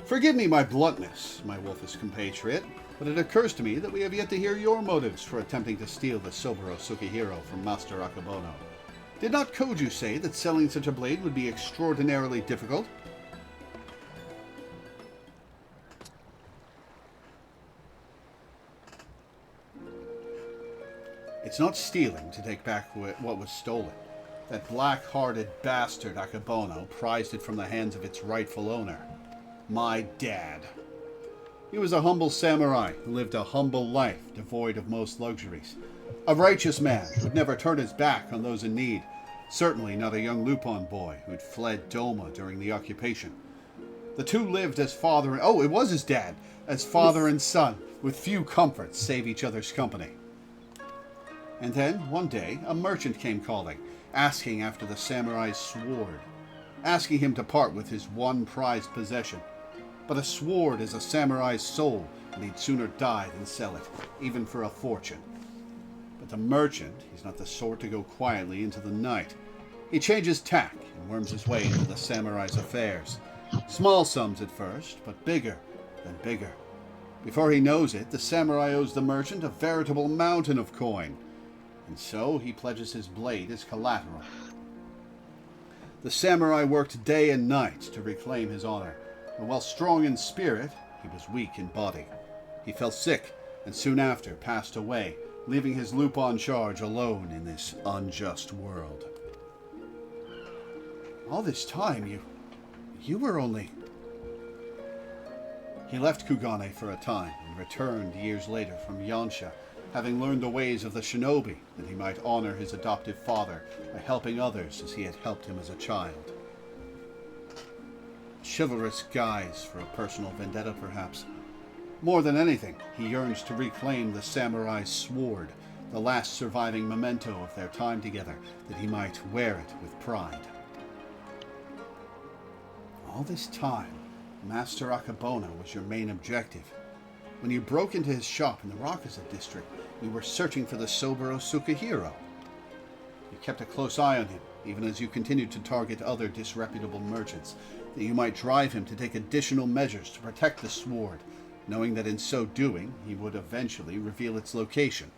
Forgive me my bluntness, my wolfish compatriot, but it occurs to me that we have yet to hear your motives for attempting to steal the Soboro Tsukihiro from Master Akabono. Did not Koju say that selling such a blade would be extraordinarily difficult? It's not stealing to take back what was stolen. That black-hearted bastard Akabono prized it from the hands of its rightful owner. My dad. He was a humble samurai who lived a humble life devoid of most luxuries. A righteous man who'd never turn his back on those in need. Certainly not a young Lupon boy who'd fled Doma during the occupation. The two lived as father and... Oh, it was his dad! As father and son, with few comforts save each other's company. And then, one day, a merchant came calling, asking after the samurai's sword, asking him to part with his one prized possession. But a sword is a samurai's soul, and he'd sooner die than sell it, even for a fortune. But the merchant, he's not the sort to go quietly into the night. He changes tack and worms his way into the samurai's affairs. Small sums at first, but bigger than bigger. Before he knows it, the samurai owes the merchant a veritable mountain of coin. And so he pledges his blade as collateral. The samurai worked day and night to reclaim his honor, and while strong in spirit, he was weak in body. He fell sick, and soon after passed away, leaving his Lupon charge alone in this unjust world. All this time, you were only... He left Kugane for a time, and returned years later from Yansha, having learned the ways of the shinobi, that he might honor his adoptive father by helping others as he had helped him as a child. Chivalrous guise for a personal vendetta, perhaps. More than anything, he yearns to reclaim the samurai's sword, the last surviving memento of their time together, that he might wear it with pride. All this time, Master Akabono was your main objective. When you broke into his shop in the Rakaza district, you were searching for the Soboro Tsukihiro. You kept a close eye on him, even as you continued to target other disreputable merchants, that you might drive him to take additional measures to protect the sword, knowing that in so doing, he would eventually reveal its location.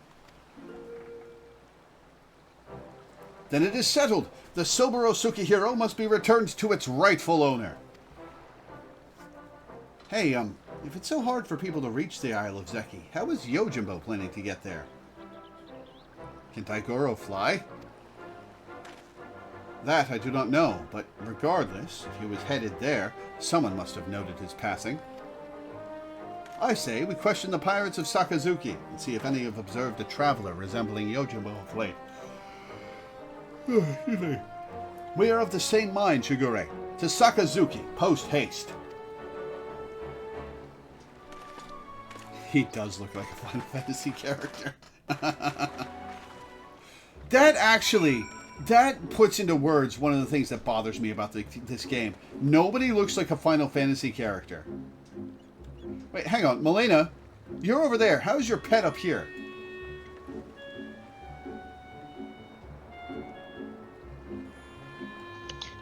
Then it is settled. The Soburo Sukihiro must be returned to its rightful owner. Hey, if it's so hard for people to reach the Isle of Zeki, how is Yojimbo planning to get there? Can Taigoro fly? That I do not know, but regardless, if he was headed there, someone must have noted his passing. I say we question the pirates of Sakazuki and see if any have observed a traveler resembling Yojimbo of late. We are of the same mind, Shigure. To Sakazuki, post-haste. He does look like a Final Fantasy character. That puts into words one of the things that bothers me about this game. Nobody looks like a Final Fantasy character. Wait, hang on. Milena, you're over there. How's your pet up here?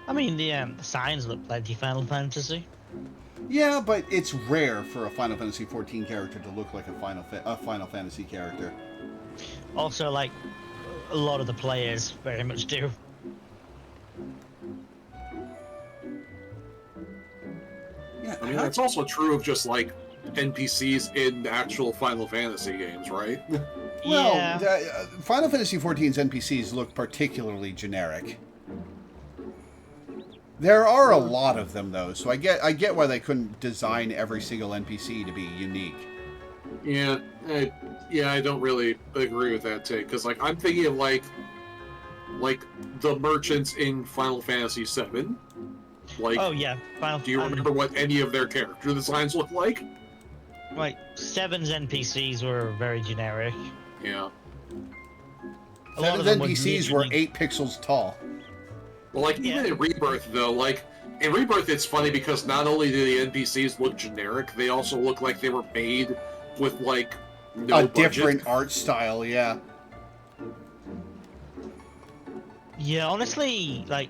I mean, the signs look plenty Final Fantasy. Yeah, but it's rare for a Final Fantasy XIV character to look like a Final Fantasy character. Also, like, a lot of the players very much do. Yeah, I mean, that's also true of just, like, NPCs in actual Final Fantasy games, right? Well, Yeah. Final Fantasy XIV's NPCs look particularly generic. There are a lot of them, though, so I get why they couldn't design every single NPC to be unique. Yeah, I don't really agree with that take, because, like, I'm thinking of, like the merchants in Final Fantasy VII. Like, Oh yeah, do you remember what any of their character designs look like? Like, Seven's NPCs were very generic. Yeah. A lot of Seven's them were NPCs were literally- 8 pixels tall. Well, like, even in Rebirth, though, like, in Rebirth it's funny because not only do the NPCs look generic, they also look like they were made with, like, no A budget. different art style, yeah. Yeah, honestly, like,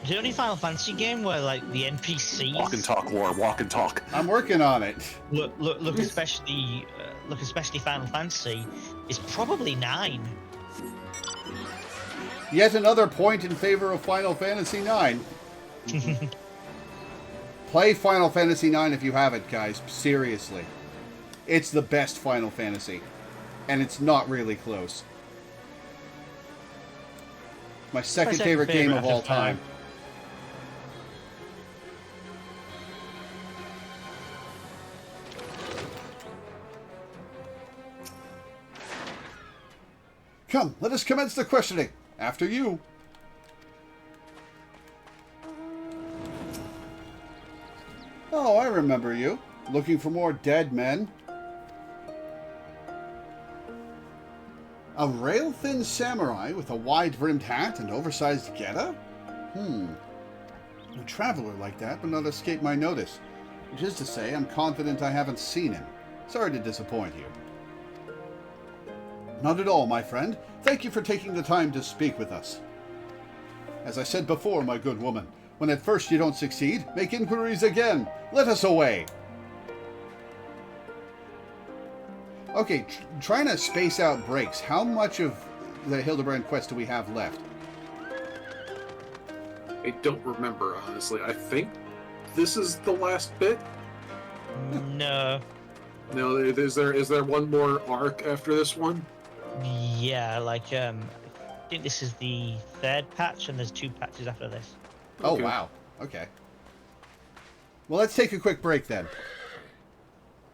the only Final Fantasy game where, like, the NPCs Walk and talk, Lore. Walk and talk. I'm working on it. look especially Final Fantasy is probably 9. Yet another point in favor of Final Fantasy IX. Play Final Fantasy IX if you haven't, guys. Seriously. It's the best Final Fantasy. And it's not really close. My second favorite game of all time. Come, let us commence the questioning. After you. Oh, I remember you. Looking for more dead men. A rail-thin samurai with a wide-brimmed hat and oversized getup? A traveler like that would not escape my notice. Which is to say, I'm confident I haven't seen him. Sorry to disappoint you. Not at all, my friend. Thank you for taking the time to speak with us. As I said before, my good woman, when at first you don't succeed, make inquiries again. Let us away. Okay, trying to space out breaks. How much of the Hildibrand quest do we have left? I don't remember, honestly. I think this is the last bit. No. No, is there one more arc after this one? Yeah, like, I think this is the 3rd patch, and there's 2 patches after this. Oh, Okay. wow. Okay. Well, let's take a quick break then.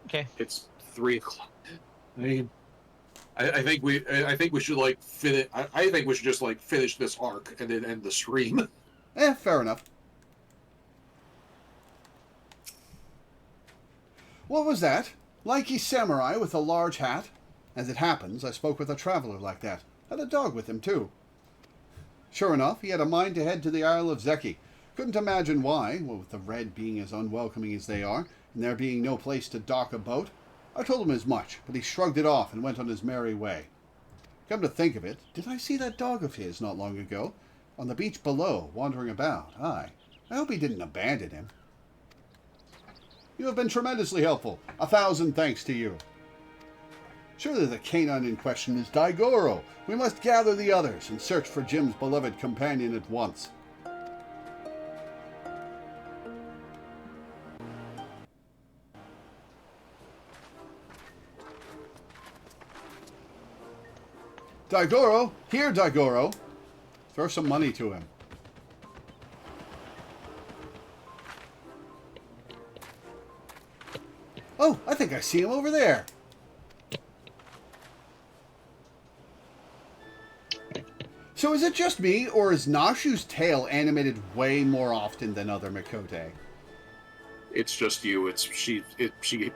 Okay. It's 3 o'clock. I mean, I think we should like finish. I think we should just like finish this arc and then end the stream. Fair enough. What was that? Lanky samurai with a large hat? As it happens, I spoke with a traveler like that. Had a dog with him, too. Sure enough, he had a mind to head to the Isle of Zeki. Couldn't imagine why, what with the Red being as unwelcoming as they are, and there being no place to dock a boat. I told him as much, but he shrugged it off and went on his merry way. Come to think of it, did I see that dog of his not long ago? On the beach below, wandering about. Aye. I hope he didn't abandon him. You have been tremendously helpful. 1,000 thanks to you. Surely the canine in question is Daigoro. We must gather the others and search for Jim's beloved companion at once. Daigoro! Here, Daigoro! Throw some money to him. Oh, I think I see him over there. So is it just me, or is Nashu's tail animated way more often than other Mikote? It's just you. She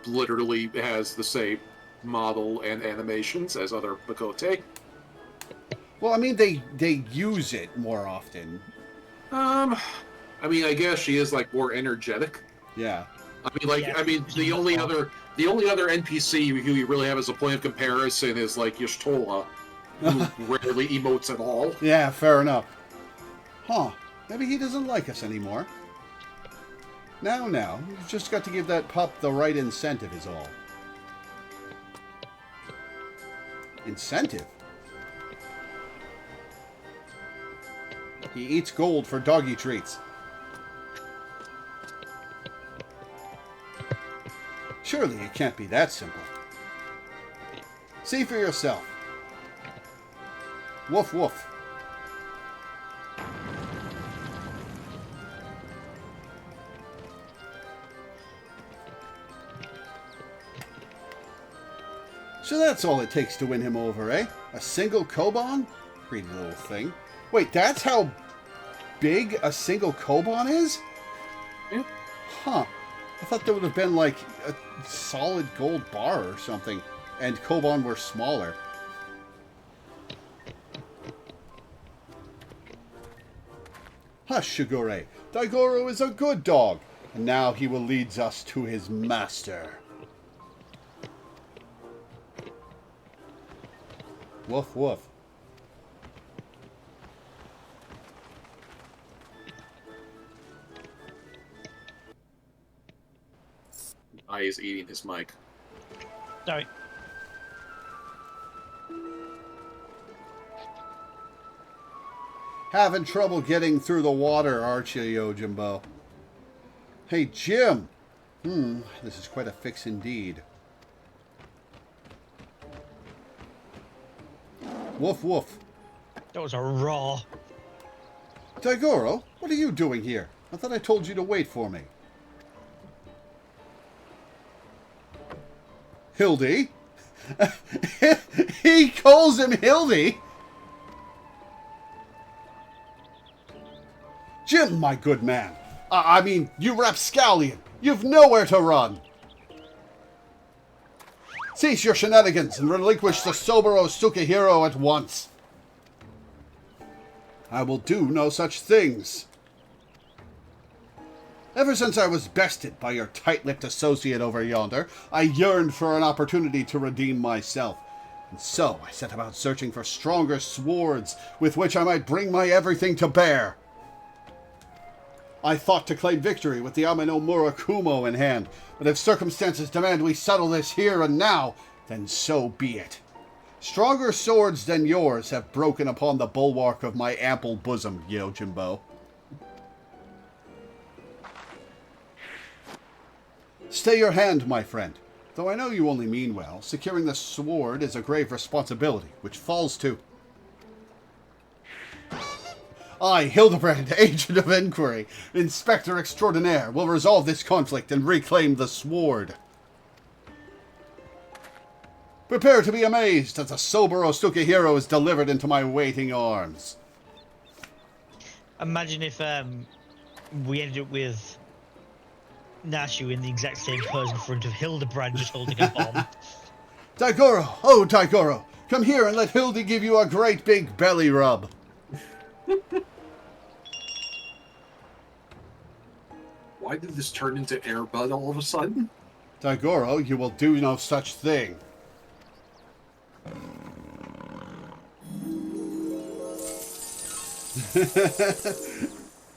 literally has the same model and animations as other Mikote. Well, I mean, they use it more often. I mean, I guess she is like more energetic. Yeah. The only other NPC who you really have as a point of comparison is like Y'shtola, who rarely emotes at all. Yeah, fair enough. Huh. Maybe he doesn't like us anymore. Now, you've just got to give that pup the right incentive is all. Incentive? He eats gold for doggy treats. Surely it can't be that simple. See for yourself. Woof woof. So that's all it takes to win him over, eh? A single Koban? Pretty little thing. Wait, that's how big a single Koban is? Yeah. Huh. I thought there would have been like a solid gold bar or something, and Koban were smaller. Hush, Shigure. Daigoro is a good dog, and now he will lead us to his master. Woof woof. I is eating his mic. Sorry. Having trouble getting through the water, aren't you, Yojimbo? Hey, Jim! This is quite a fix indeed. Woof woof. That was a raw. Daigoro, what are you doing here? I thought I told you to wait for me. Hildy? He calls him Hildy? Jim, my good man. I mean, you rapscallion. You've nowhere to run. Cease your shenanigans and relinquish the Soboro Tsukihiro at once. I will do no such things. Ever since I was bested by your tight-lipped associate over yonder, I yearned for an opportunity to redeem myself. And so I set about searching for stronger swords with which I might bring my everything to bear. I thought to claim victory with the Ameno Murakumo in hand, but if circumstances demand we settle this here and now, then so be it. Stronger swords than yours have broken upon the bulwark of my ample bosom, Yojimbo. Stay your hand, my friend. Though I know you only mean well, securing the sword is a grave responsibility, which falls to... I, Hildibrand, Agent of Inquiry, Inspector Extraordinaire, will resolve this conflict and reclaim the sword. Prepare to be amazed as the Soboro Tsukihiro is delivered into my waiting arms. Imagine if we ended up with Nashu in the exact same pose in front of Hildibrand just holding a bomb. Daigoro! Oh, Daigoro! Come here and let Hildy give you a great big belly rub. Why did this turn into Airbud all of a sudden? Daigoro, you will do no such thing.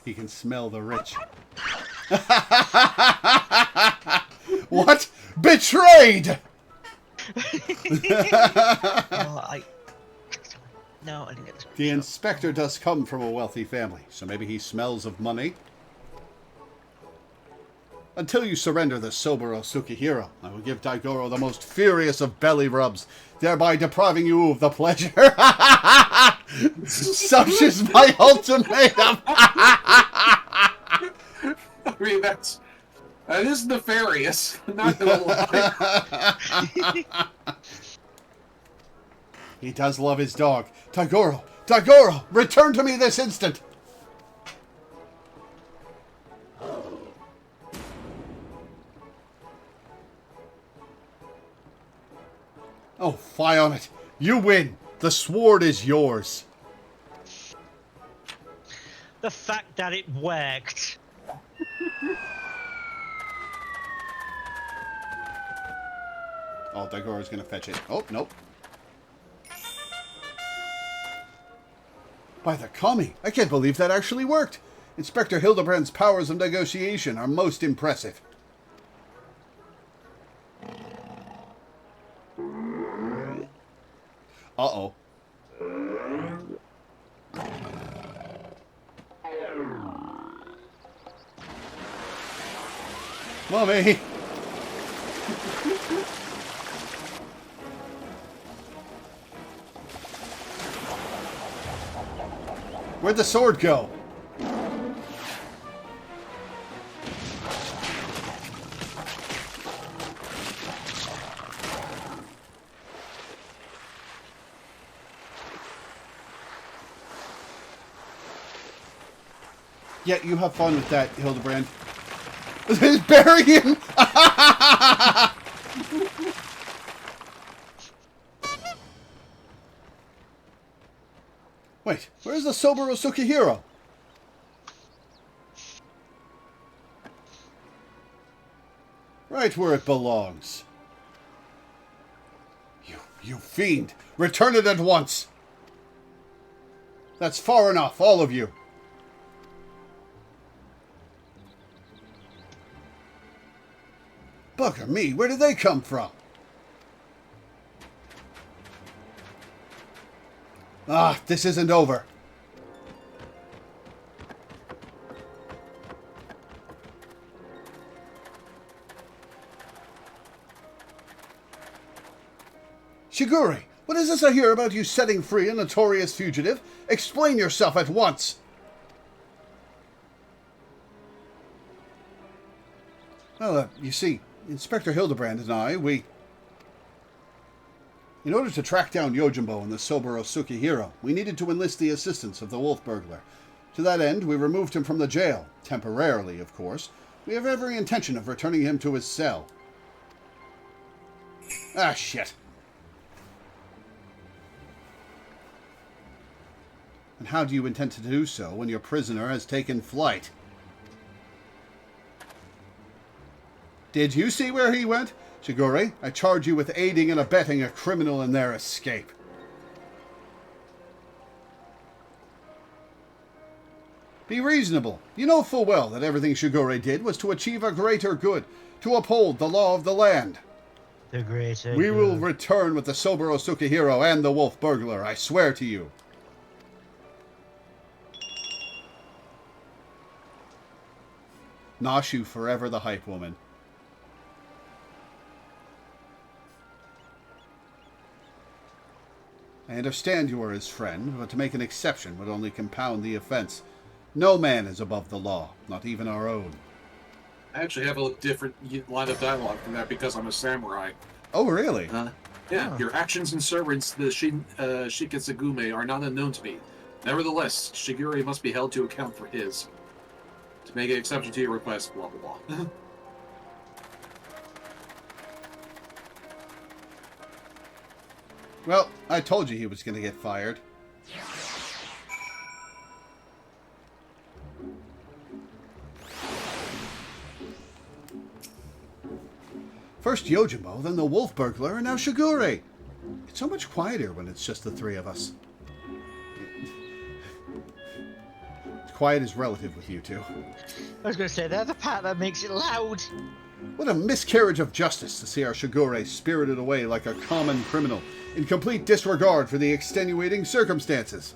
He can smell the rich. What? Betrayed! No, I didn't get this. The inspector does come from a wealthy family, so maybe he smells of money. Until you surrender the Soboro Tsukihiro, I will give Daigoro the most furious of belly rubs, thereby depriving you of the pleasure. Such is my ultimatum. I mean, that is nefarious. Not gonna lie. He does love his dog. Daigoro, return to me this instant. Oh, fie on it. You win. The sword is yours. The fact that it worked. Oh, Daigoro's going to fetch it. Oh, nope. By the Kami, I can't believe that actually worked. Inspector Hildibrand's powers of negotiation are most impressive. Uh-oh. Mommy! Where'd the sword go? Yeah, you have fun with that, Hildibrand. Bury him! Wait, where's the Soboro Tsukihiro? Right where it belongs. You fiend! Return it at once! That's far enough, all of you. Bugger me, where did they come from? Ah, this isn't over. Shigure, what is this I hear about you setting free a notorious fugitive? Explain yourself at once! Well, you see, Inspector Hildibrand and I, in order to track down Yojimbo and the Soboro Tsukihiro, we needed to enlist the assistance of the wolf burglar. To that end, we removed him from the jail. Temporarily, of course. We have every intention of returning him to his cell. Ah, shit. And how do you intend to do so when your prisoner has taken flight? Did you see where he went? Shigure, I charge you with aiding and abetting a criminal in their escape. Be reasonable. You know full well that everything Shigure did was to achieve a greater good, to uphold the law of the land. The greater We good. will return with the Soboro Tsukihiro and the wolf burglar, I swear to you. Nashu forever the hype woman. I understand you are his friend, but to make an exception would only compound the offense. No man is above the law, not even our own. I actually have a different line of dialogue from that because I'm a samurai. Oh, really? Yeah, your actions in service to the Shiketsugume are not unknown to me. Nevertheless, Shigure must be held to account for his. To make an exception to your request, blah blah blah. Well, I told you he was going to get fired. First Yojimbo, then the wolf burglar, and now Shigure. It's so much quieter when it's just the three of us. Quiet is relative with you two. I was going to say, they're the part that makes it loud. What a miscarriage of justice to see our Shigure spirited away like a common criminal, in complete disregard for the extenuating circumstances.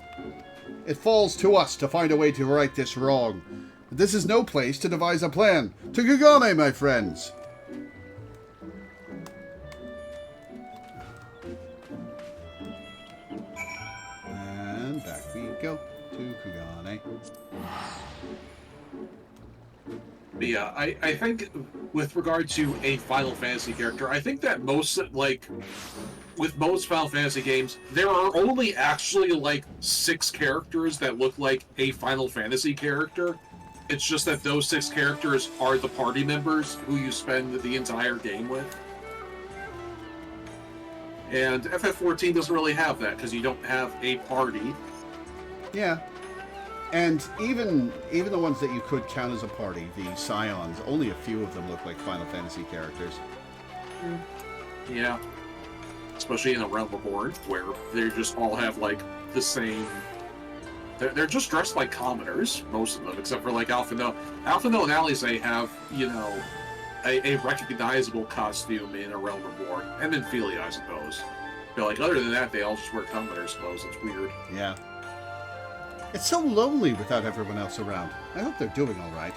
It falls to us to find a way to right this wrong. But this is no place to devise a plan. To Kagane, my friends! And back we go to Kagane. But yeah, I think with regard to a Final Fantasy character, I think that most, like, with most Final Fantasy games, there are only actually, like, 6 characters that look like a Final Fantasy character. It's just that those 6 characters are the party members who you spend the entire game with. And FF14 doesn't really have that, because you don't have a party. Yeah. And even the ones that you could count as a party, the Scions, only a few of them look like Final Fantasy characters. Yeah. Especially in a Realm Reborn, where they just all have, like, the same... They're just dressed like commoners, most of them, except for, like, Alpha No. Alpha No and Alize have, you know, a recognizable costume in a Realm Reborn. And in Phelia, I suppose. But, like, other than that, they all just wear commoners, I suppose. It's weird. Yeah. It's so lonely without everyone else around. I hope they're doing all right.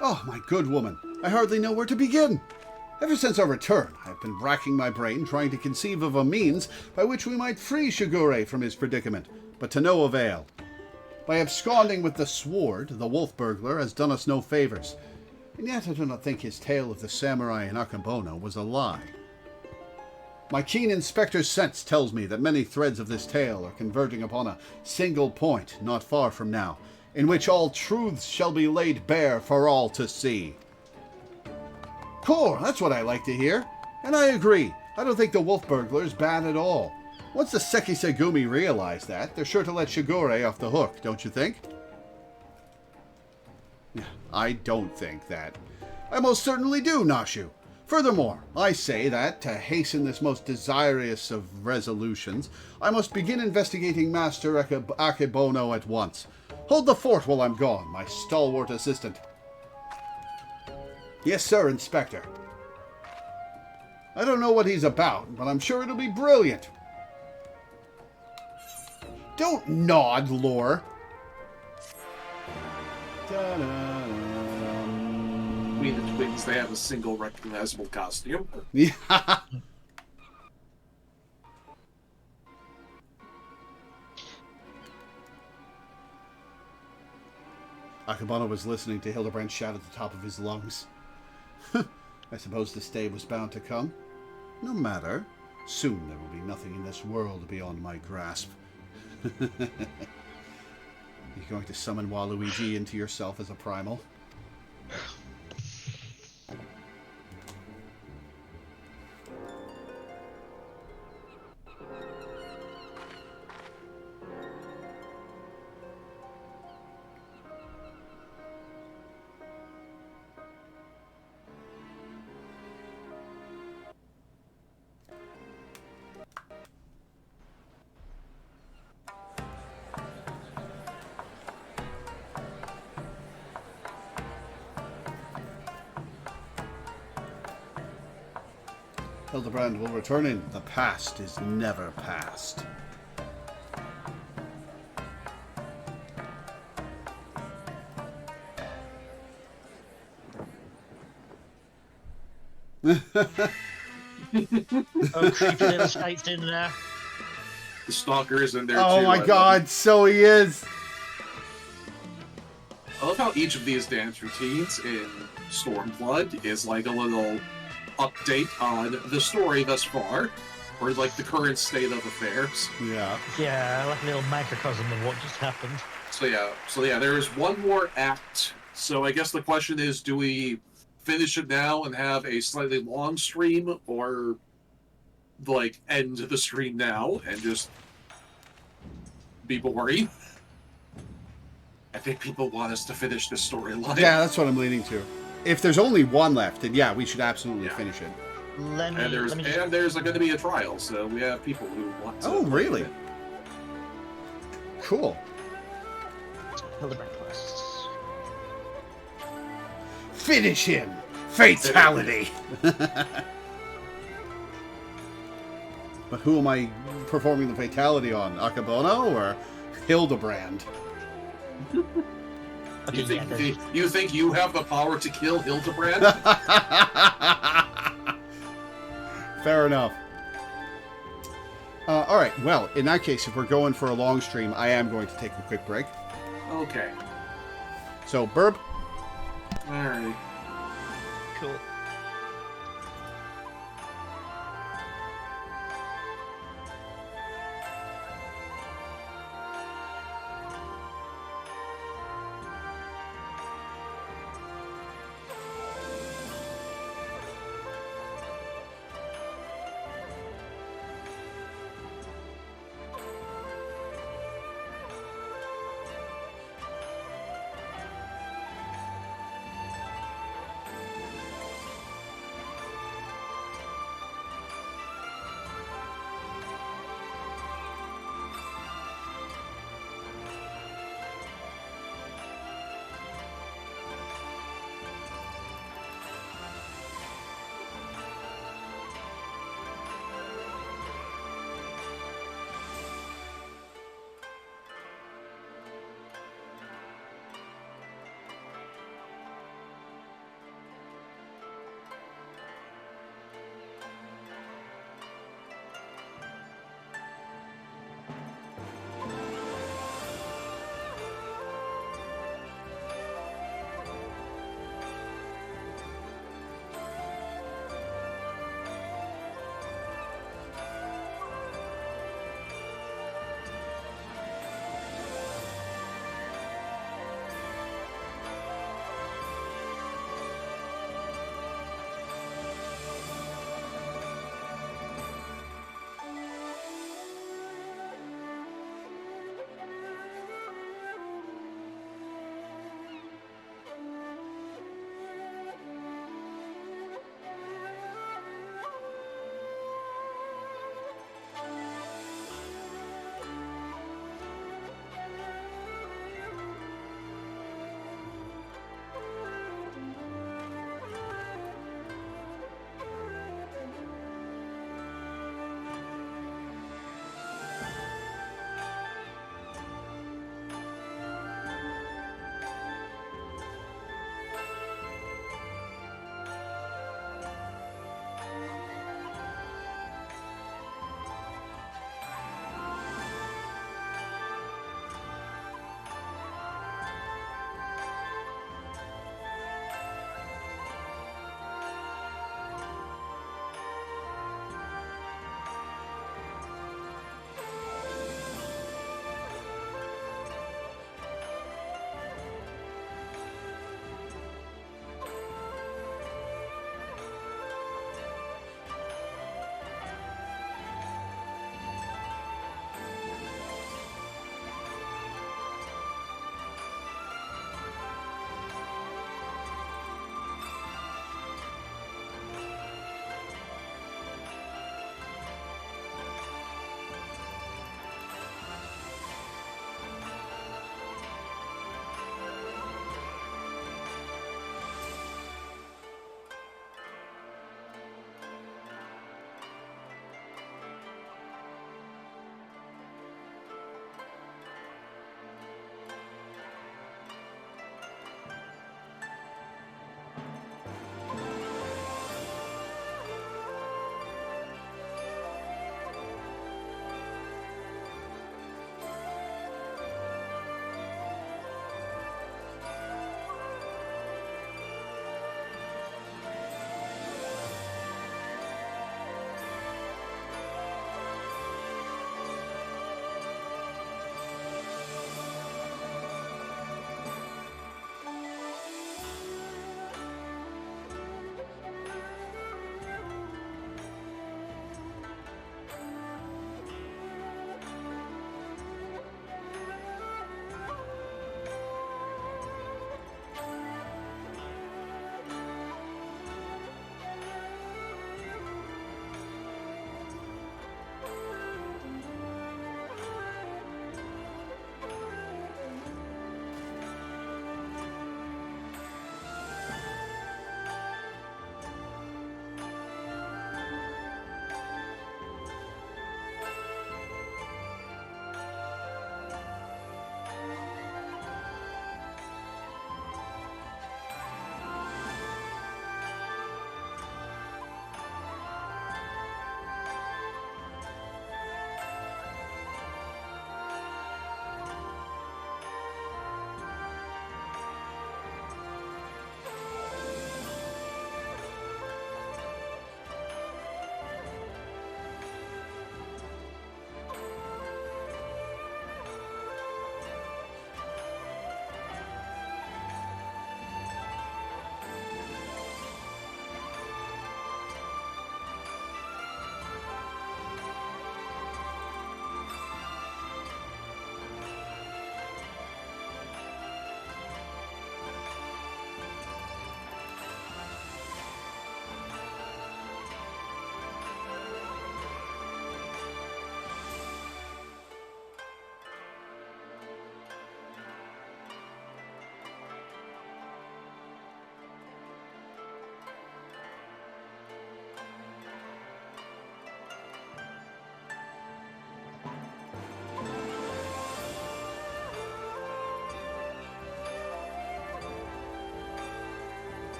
Oh, my good woman. I hardly know where to begin. Ever since our return, I've been racking my brain trying to conceive of a means by which we might free Shigure from his predicament, but to no avail. By absconding with the sword, the wolf burglar has done us no favors. And yet I do not think his tale of the samurai in Akebono was a lie. My keen inspector's sense tells me that many threads of this tale are converging upon a single point not far from now, in which all truths shall be laid bare for all to see. Cool, that's what I like to hear. And I agree. I don't think the wolf burglar's bad at all. Once the Sekisegumi realize that, they're sure to let Shigure off the hook, don't you think? I don't think that. I most certainly do, Nashu. Furthermore, I say that, to hasten this most desirous of resolutions, I must begin investigating Master Akebono at once. Hold the fort while I'm gone, my stalwart assistant. Yes, sir, Inspector. I don't know what he's about, but I'm sure it'll be brilliant. Don't nod, Lore. Between the twins, they have a single recognizable costume. Yeah. Akebono was listening to Hildibrand shout at the top of his lungs. I suppose this day was bound to come. No matter. Soon there will be nothing in this world beyond my grasp. You're going to summon Waluigi into yourself as a primal? Hildibrand will return in. The past is never past. Oh, creepy little shite's in there. The stalker is in there Oh too. my god, so he is! I love how each of these dance routines in Stormblood is like a little update on the story thus far, or like the current state of affairs. Yeah. Yeah, like a little microcosm of what just happened. So yeah, there is one more act. So I guess the question is, do we finish it now and have a slightly long stream, or like end the stream now and just be boring? I think people want us to finish this storyline. Yeah, that's what I'm leaning to. If there's only one left, then yeah, we should absolutely finish it. And there's going to be a trial, so we have people who want to. Oh, really? Cool. Hildibrand Plus. Finish him! Fatality! But who am I performing the fatality on? Akabono or Hildibrand? Okay, You think you have the power to kill Hildibrand? Fair enough. Alright, well, in that case, if we're going for a long stream, I am going to take a quick break. Okay. So, Burb, Alright. cool.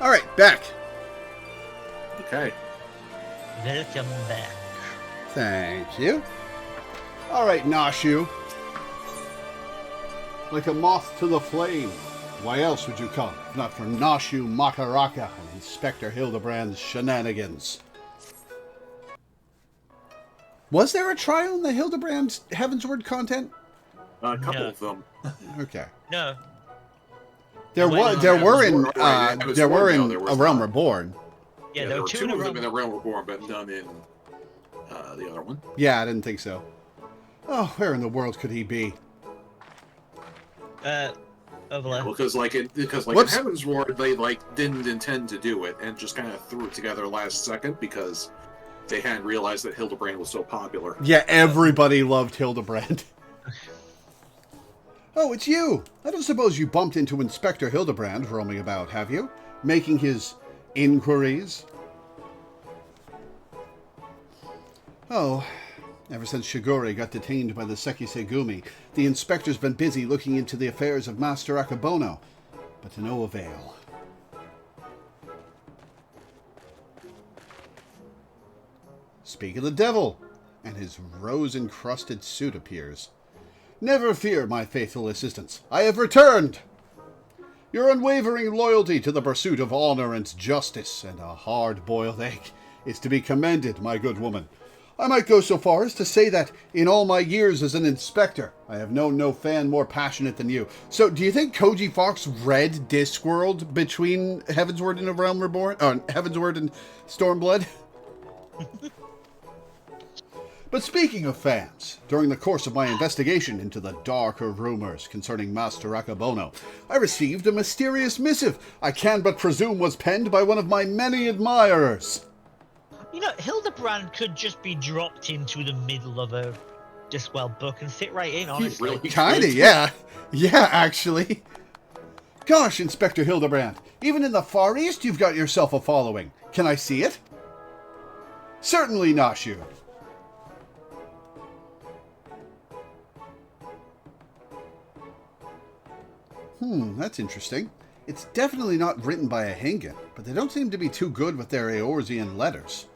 All right, back. Okay. Welcome back. Thank you. All right, Nashu. Like a moth to the flame. Why else would you come, if not for Nashu Makaraka and Inspector Hildibrand's shenanigans? Was there a trial in the Hildibrand Heavensward content? A couple No. of them. Okay. No. There Well, were in there A was Realm not. Reborn. Yeah, there there were were two two in a of them row. in the Realm Reborn, but none in the other one. Yeah, I didn't think so. Oh, where in the world could he be? Over there. Because in Whoops. Heaven's Ward, they didn't intend to do it and just kind of threw it together last second because they hadn't realized that Hildibrand was so popular. Yeah, everybody loved Hildibrand. Oh, it's you! I don't suppose you bumped into Inspector Hildibrand roaming about, have you? Making his inquiries? Oh, ever since Shigure got detained by the Sekisegumi, the inspector's been busy looking into the affairs of Master Akabono, but to no avail. Speak of the devil! And his rose-encrusted suit appears. Never fear, my faithful assistants. I have returned! Your unwavering loyalty to the pursuit of honor and justice, and a hard-boiled egg, is to be commended, my good woman. I might go so far as to say that, in all my years as an inspector, I have known no fan more passionate than you. So, do you think Koji Fox read Discworld between Heavensward and A Realm Reborn? Heavensward and Stormblood? But speaking of fans, during the course of my investigation into the darker rumors concerning Master Akabono, I received a mysterious missive I can but presume was penned by one of my many admirers. You know, Hildibrand could just be dropped into the middle of a Discworld book and fit right in, honestly. Really Kinda, yeah. Yeah, actually. Gosh, Inspector Hildibrand, even in the Far East you've got yourself a following. Can I see it? Certainly, Nashu. That's interesting. It's definitely not written by a Hingen, but they don't seem to be too good with their Eorzean letters.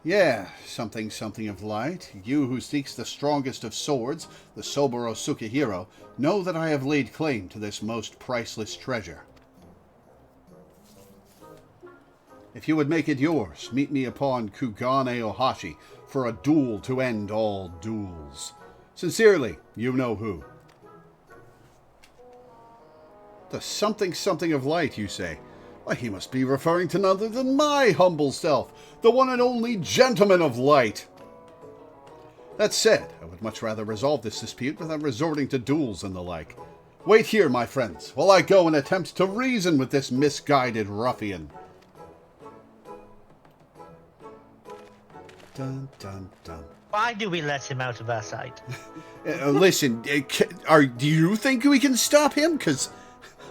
Yeah, something of light. You who seeks the strongest of swords, the Soboro Sukihiro, know that I have laid claim to this most priceless treasure. If you would make it yours, meet me upon Kugane Ohashi for a duel to end all duels. Sincerely, you know who. The something of light, you say? Why, he must be referring to none other than my humble self, the one and only gentleman of light. That said, I would much rather resolve this dispute without resorting to duels and the like. Wait here, my friends, while I go and attempt to reason with this misguided ruffian. Dun, dun, dun. Why do we let him out of our sight? Listen, do you think we can stop him? Because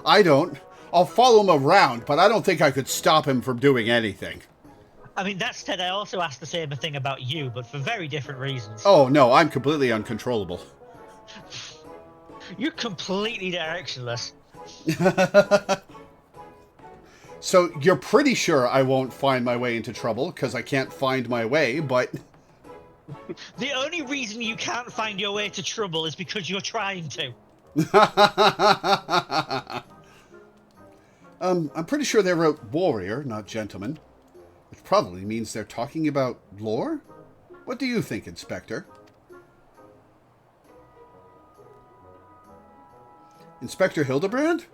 I don't. I'll follow him around, but I don't think I could stop him from doing anything. I mean, that said, I also asked the same thing about you, but for very different reasons. Oh, no, I'm completely uncontrollable. You're completely directionless. So, you're pretty sure I won't find my way into trouble, because I can't find my way, but... The only reason you can't find your way to trouble is because you're trying to. I'm pretty sure they wrote warrior, not gentleman. Which probably means they're talking about lore? What do you think, Inspector? Inspector Hildibrand?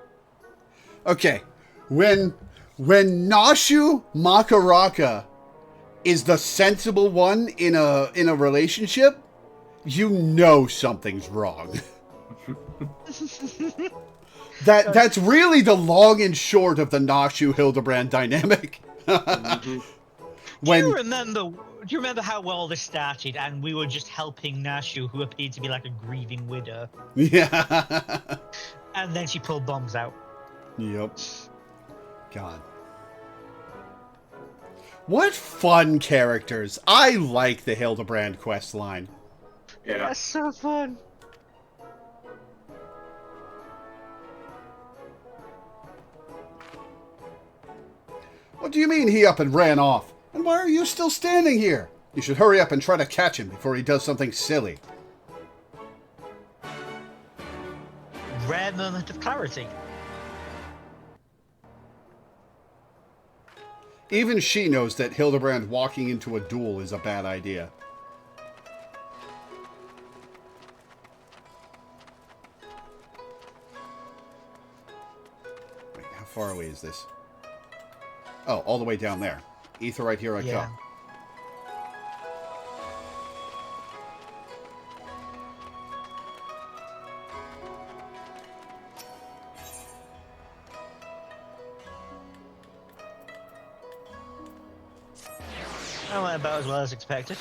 Okay, when Nashu Makaraka is the sensible one in a relationship, you know something's wrong. That's really the long and short of the Nashu Hildibrand dynamic. Do you remember how well this started and we were just helping Nashu, who appeared to be like a grieving widow? Yeah. And then she pulled bombs out. Yep. God. What fun characters. I like the Hildibrand quest line. Yeah. That's so fun. do you mean he up and ran off? And why are you still standing here? You should hurry up and try to catch him before he does something silly. Rare moment of clarity. Even she knows that Hildibrand walking into a duel is a bad idea. Wait, how far away is this? Oh, all the way down there. Ether right here I come. That went about as well as expected.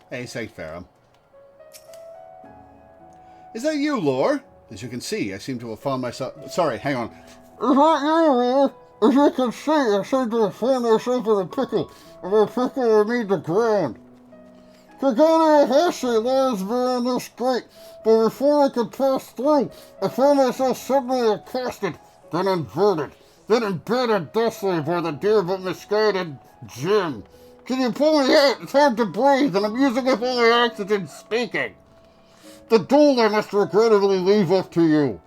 Hey, Saint Ferrum. Is that you, Lore? As you can see, I seem to have found myself... Sorry, hang on. Is that you, Lore? As you can see, I seem to have found myself in a pickle, and a pickle will need the ground. Kagana Hashi lies beyond this gate, but before I could pass through, I found myself suddenly accosted, then inverted, then embedded thusly by the dear but misguided Jim. Can you pull me out? It's hard to breathe, and I'm using up all my oxygen speaking. The duel I must regrettably leave up to you.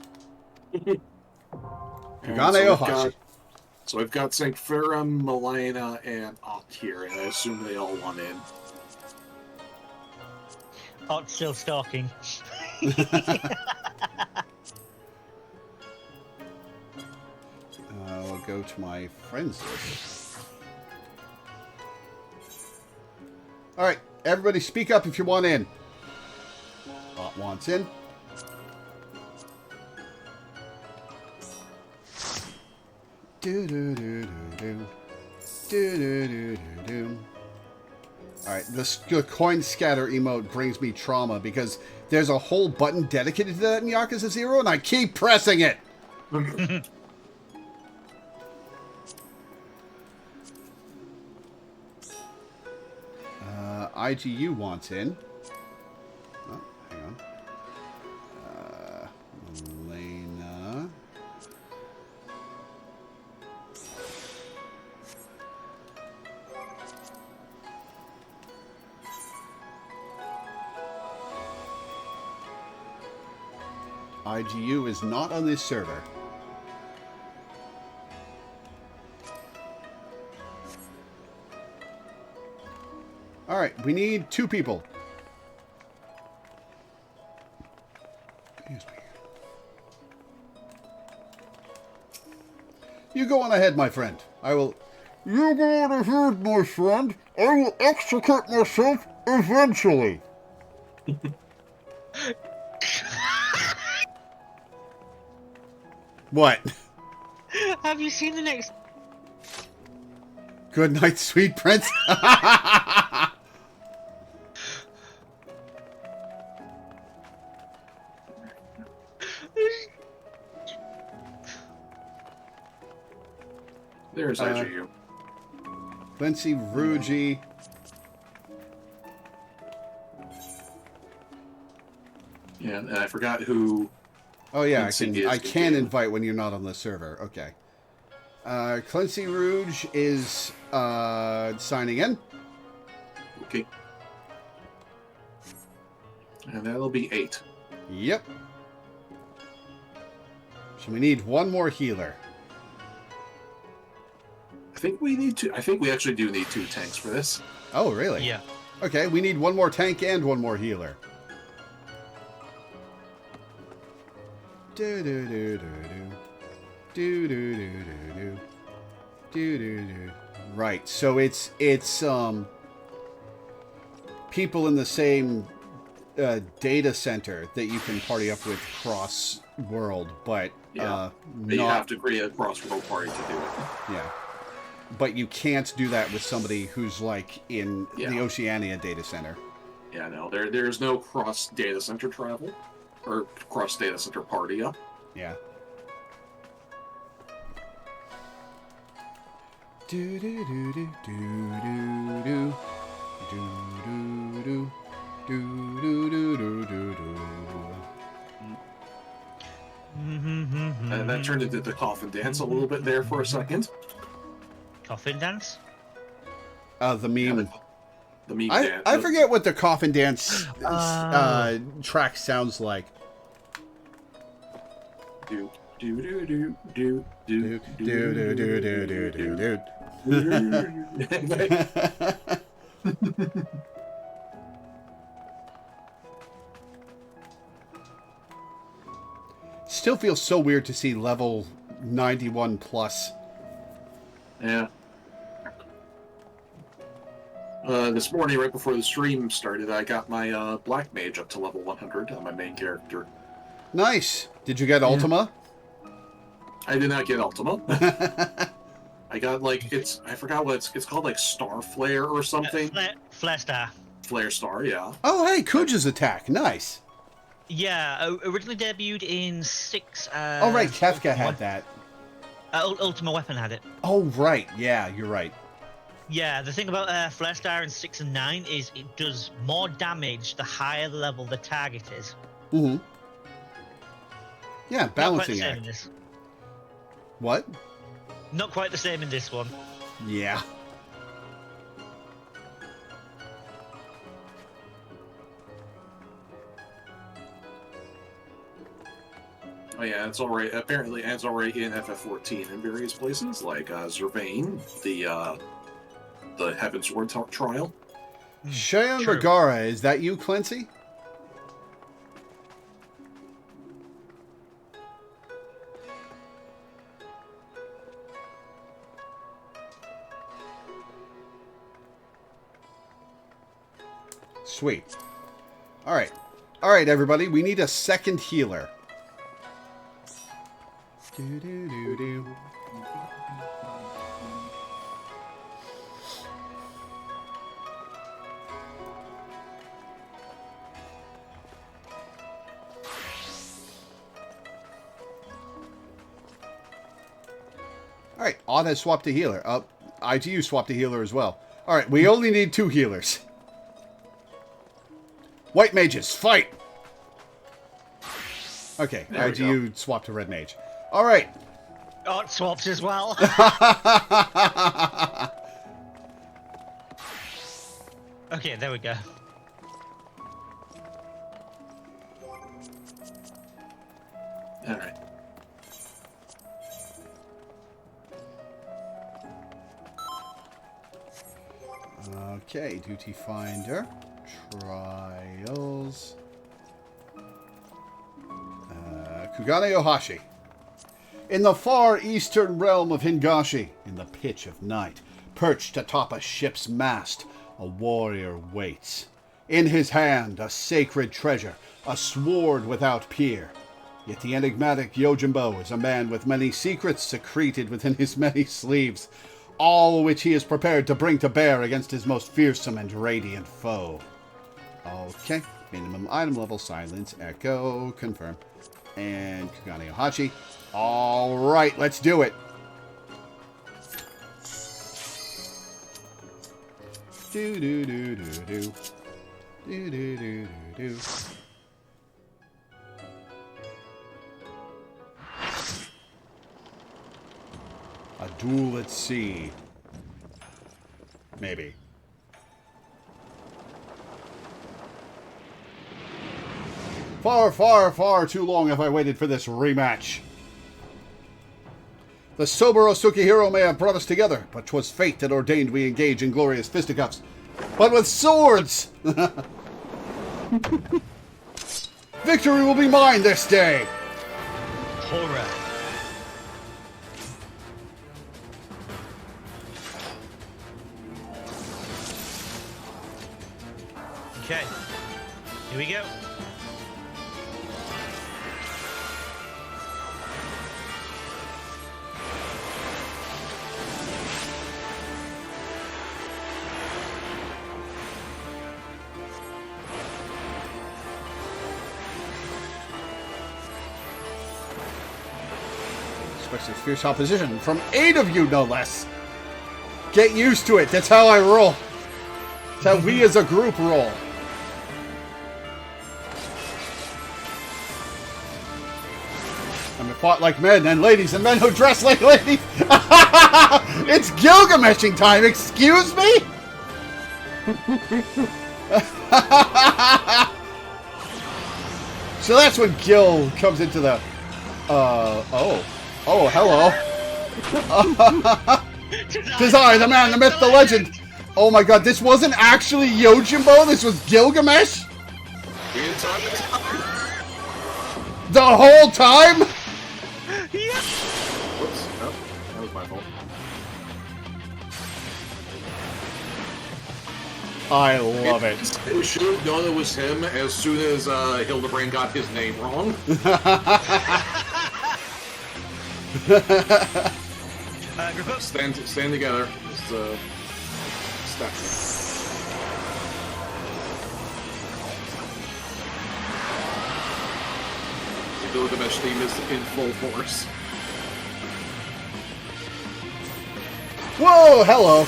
So we've got St. Ferrum, Milena, and Oct here, and I assume they all want in. Oct's still stalking. I'll go to my friends list. Alright, everybody speak up if you want in. Oct wants in. Do-do-do-do-do. Do-do-do-do-do. Alright, the coin scatter emote brings me trauma because there's a whole button dedicated to that in Yakuza 0 and I keep pressing it! IGU wants in. Oh, hang on. Elena. IGU is not on this server. Alright, we need 2 people. Excuse me. You go on ahead, my friend. I will... You go on ahead, my friend. I will extricate myself eventually. What? Have you seen the next? Good night, sweet prince. There's IGU. Lindsay, Ruji. Yeah, and I forgot who... Oh yeah, Lindsay I can invite when you're not on the server. Okay. Clancy Rouge is signing in. Okay. And that'll be 8. Yep. So we need 1 more healer. I think we actually do need 2 tanks for this. Oh, really? Yeah. Okay, we need 1 more tank and 1 more healer. Do do do do do do do do do do do do. Right. So it's people in the same data center that you can party up with cross world, but But you have to create a cross-world party to do it. Yeah. But you can't do that with somebody who's like in the Oceania data center. Yeah, no, there's no cross data center travel or cross data center party up. Yeah. Do do do do do do do do do do Do do do do do do. And that turned into the coffin dance a little bit there for a second. Coffin dance? The meme. Yeah, the meme I dance. forget what the coffin dance track sounds like. Do do do do do do Do do do do do do do. Still feels so weird to see level 91 plus. Yeah. This morning, right before the stream started, I got my Black Mage up to level 100 on my main character. Nice. Did you get Ultima? I did not get Ultima. I got I forgot what it's called, like Star Flare or something. Flare Star. Flare Star, yeah. Oh, hey, Kuja's attack. Nice. Yeah, originally debuted in 6. Oh, right, Kefka had that. Ultima Weapon had it. Oh, right. Yeah, you're right. Yeah, the thing about Flare Star in 6 and 9 is it does more damage the higher the level the target is. Mm-hmm. Yeah, Not quite the balancing same act. in this. What? Not quite the same in this one. Yeah. Oh yeah, it's already apparently it's already in FF14 in various places, like Zervain, the Heaven's Ward trial. Cheyenne True. Megara, is that you, Clancy? Sweet. Alright. Alright, everybody. We need a second healer. Do-do-do-do. Alright, Odd has swapped to healer. IGU swapped to healer as well. Alright, we only need 2 healers. White mages, fight! Okay, There we IGU swapped to red mage. Alright. Oh, it swaps as well. Okay, there we go. Alright. Okay, Duty Finder. Trials. Kugane Ohashi. In the far eastern realm of Hingashi, in the pitch of night, perched atop a ship's mast, a warrior waits. In his hand, a sacred treasure, a sword without peer. Yet the enigmatic Yojimbo is a man with many secrets secreted within his many sleeves, all which he is prepared to bring to bear against his most fearsome and radiant foe. Okay, minimum item level, silence, echo, confirm. And Kugane Ohashi. Alright, let's do it. Do do do do do. Do do do do do. A duel at sea. Maybe. Far, far, far too long have I waited for this rematch. The sober Osukihiro may have brought us together, but 'twas fate that ordained we engage in glorious fisticuffs. But with swords! Victory will be mine this day! Horror. Okay. Here we go. Especially fierce opposition from 8 of you, no less. Get used to it. That's how I roll. That's how we as a group roll. And we fought like men, and ladies, and men who dress like ladies. It's Gilgameshing time, excuse me? So that's when Gil comes into the... Oh, hello. Tis I, the man, the myth, the legend. Oh my god, this wasn't actually Yojimbo, this was Gilgamesh? The whole time? Yeah. Whoops. Oh, that was my fault. I love it. We should have known it was him as soon as Hildibrand got his name wrong. Group up. Stand together. Just, stack them. The Gilgamesh theme is in full force. Whoa, hello.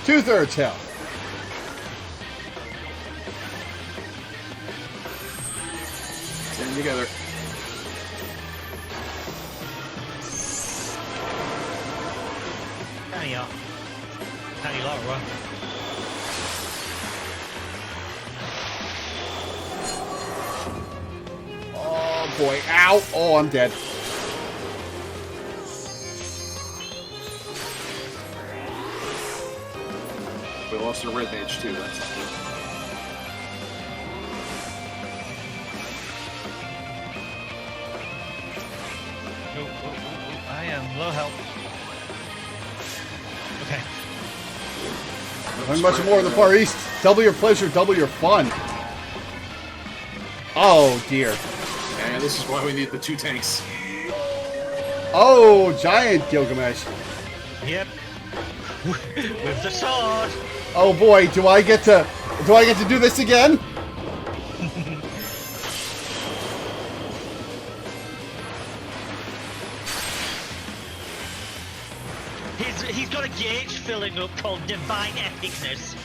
Two-thirds health. Stand together. Tiny Laura. Oh boy, ow. Oh, I'm dead. We lost a red mage too, that's not good. Oh, I am low health. Okay. Learn much more in the Far East. Double your pleasure, double your fun. Oh dear. And this is why we need the 2 tanks. Oh, giant Gilgamesh. Yep. With the sword. Oh boy, do I get to do this again? He's got a gauge filling up called Divine Epicness.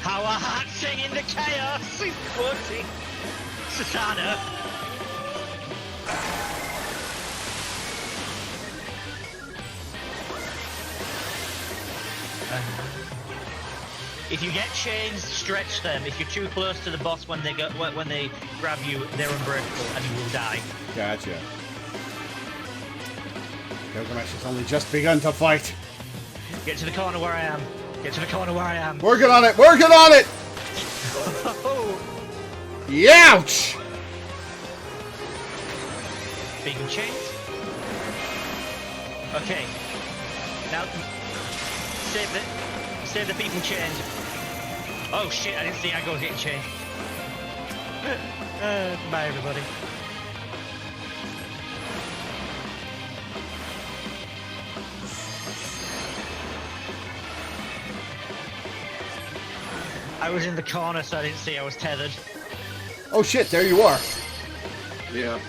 How a heart sing in the chaos. He's quoting Satana. If you get chains, stretch them. If you're too close to the boss when they grab you, they're unbreakable and you will die. Gotcha. Gilgamesh has only just begun to fight. Get to the corner where I am. Get to the corner where I am. Working on it, working on it! Youch! Beacon chains. Okay. Now, save the beacon chains. Oh shit! I didn't see I go getting chained. Bye everybody. I was in the corner, so I didn't see I was tethered. Oh shit, there you are. Yeah.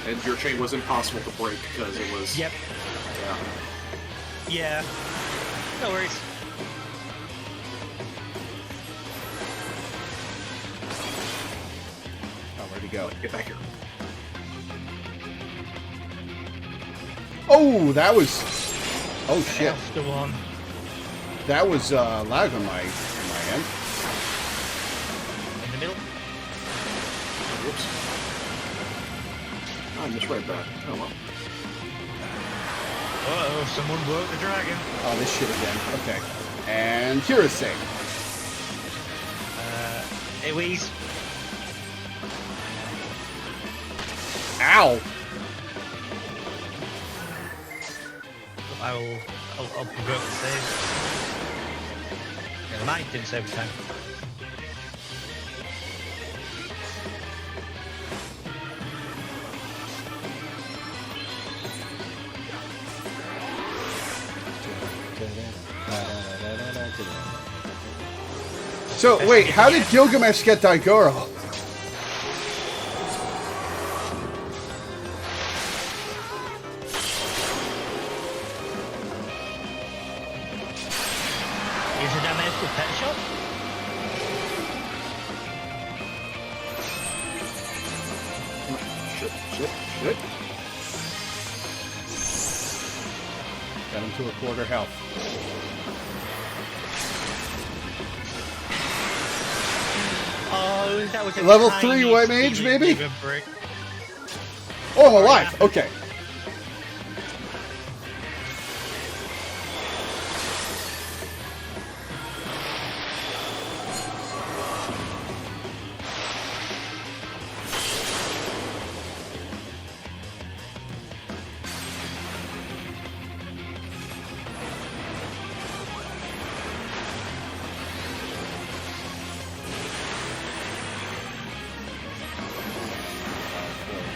And your chain was impossible to break because it was... Yep. Yeah. Yeah. No worries. Oh, where'd he go? Get back here. Oh, that was... Oh shit. That's the one. That was lag on my end. In the middle. Whoops. I misread that. Oh well. Uh-oh, someone broke the dragon. Oh, this shit again. Okay. And Kirase. Ewies. Ow! I'll provoke the save. Mine thinks every time. So, wait, how did Gilgamesh get Daigoro? Is it a medical pet shop? Shit. Got him to a quarter health. Oh, that was a Level tiny 3 white mage, speed maybe? liver brick. Oh, I'm alive. Okay.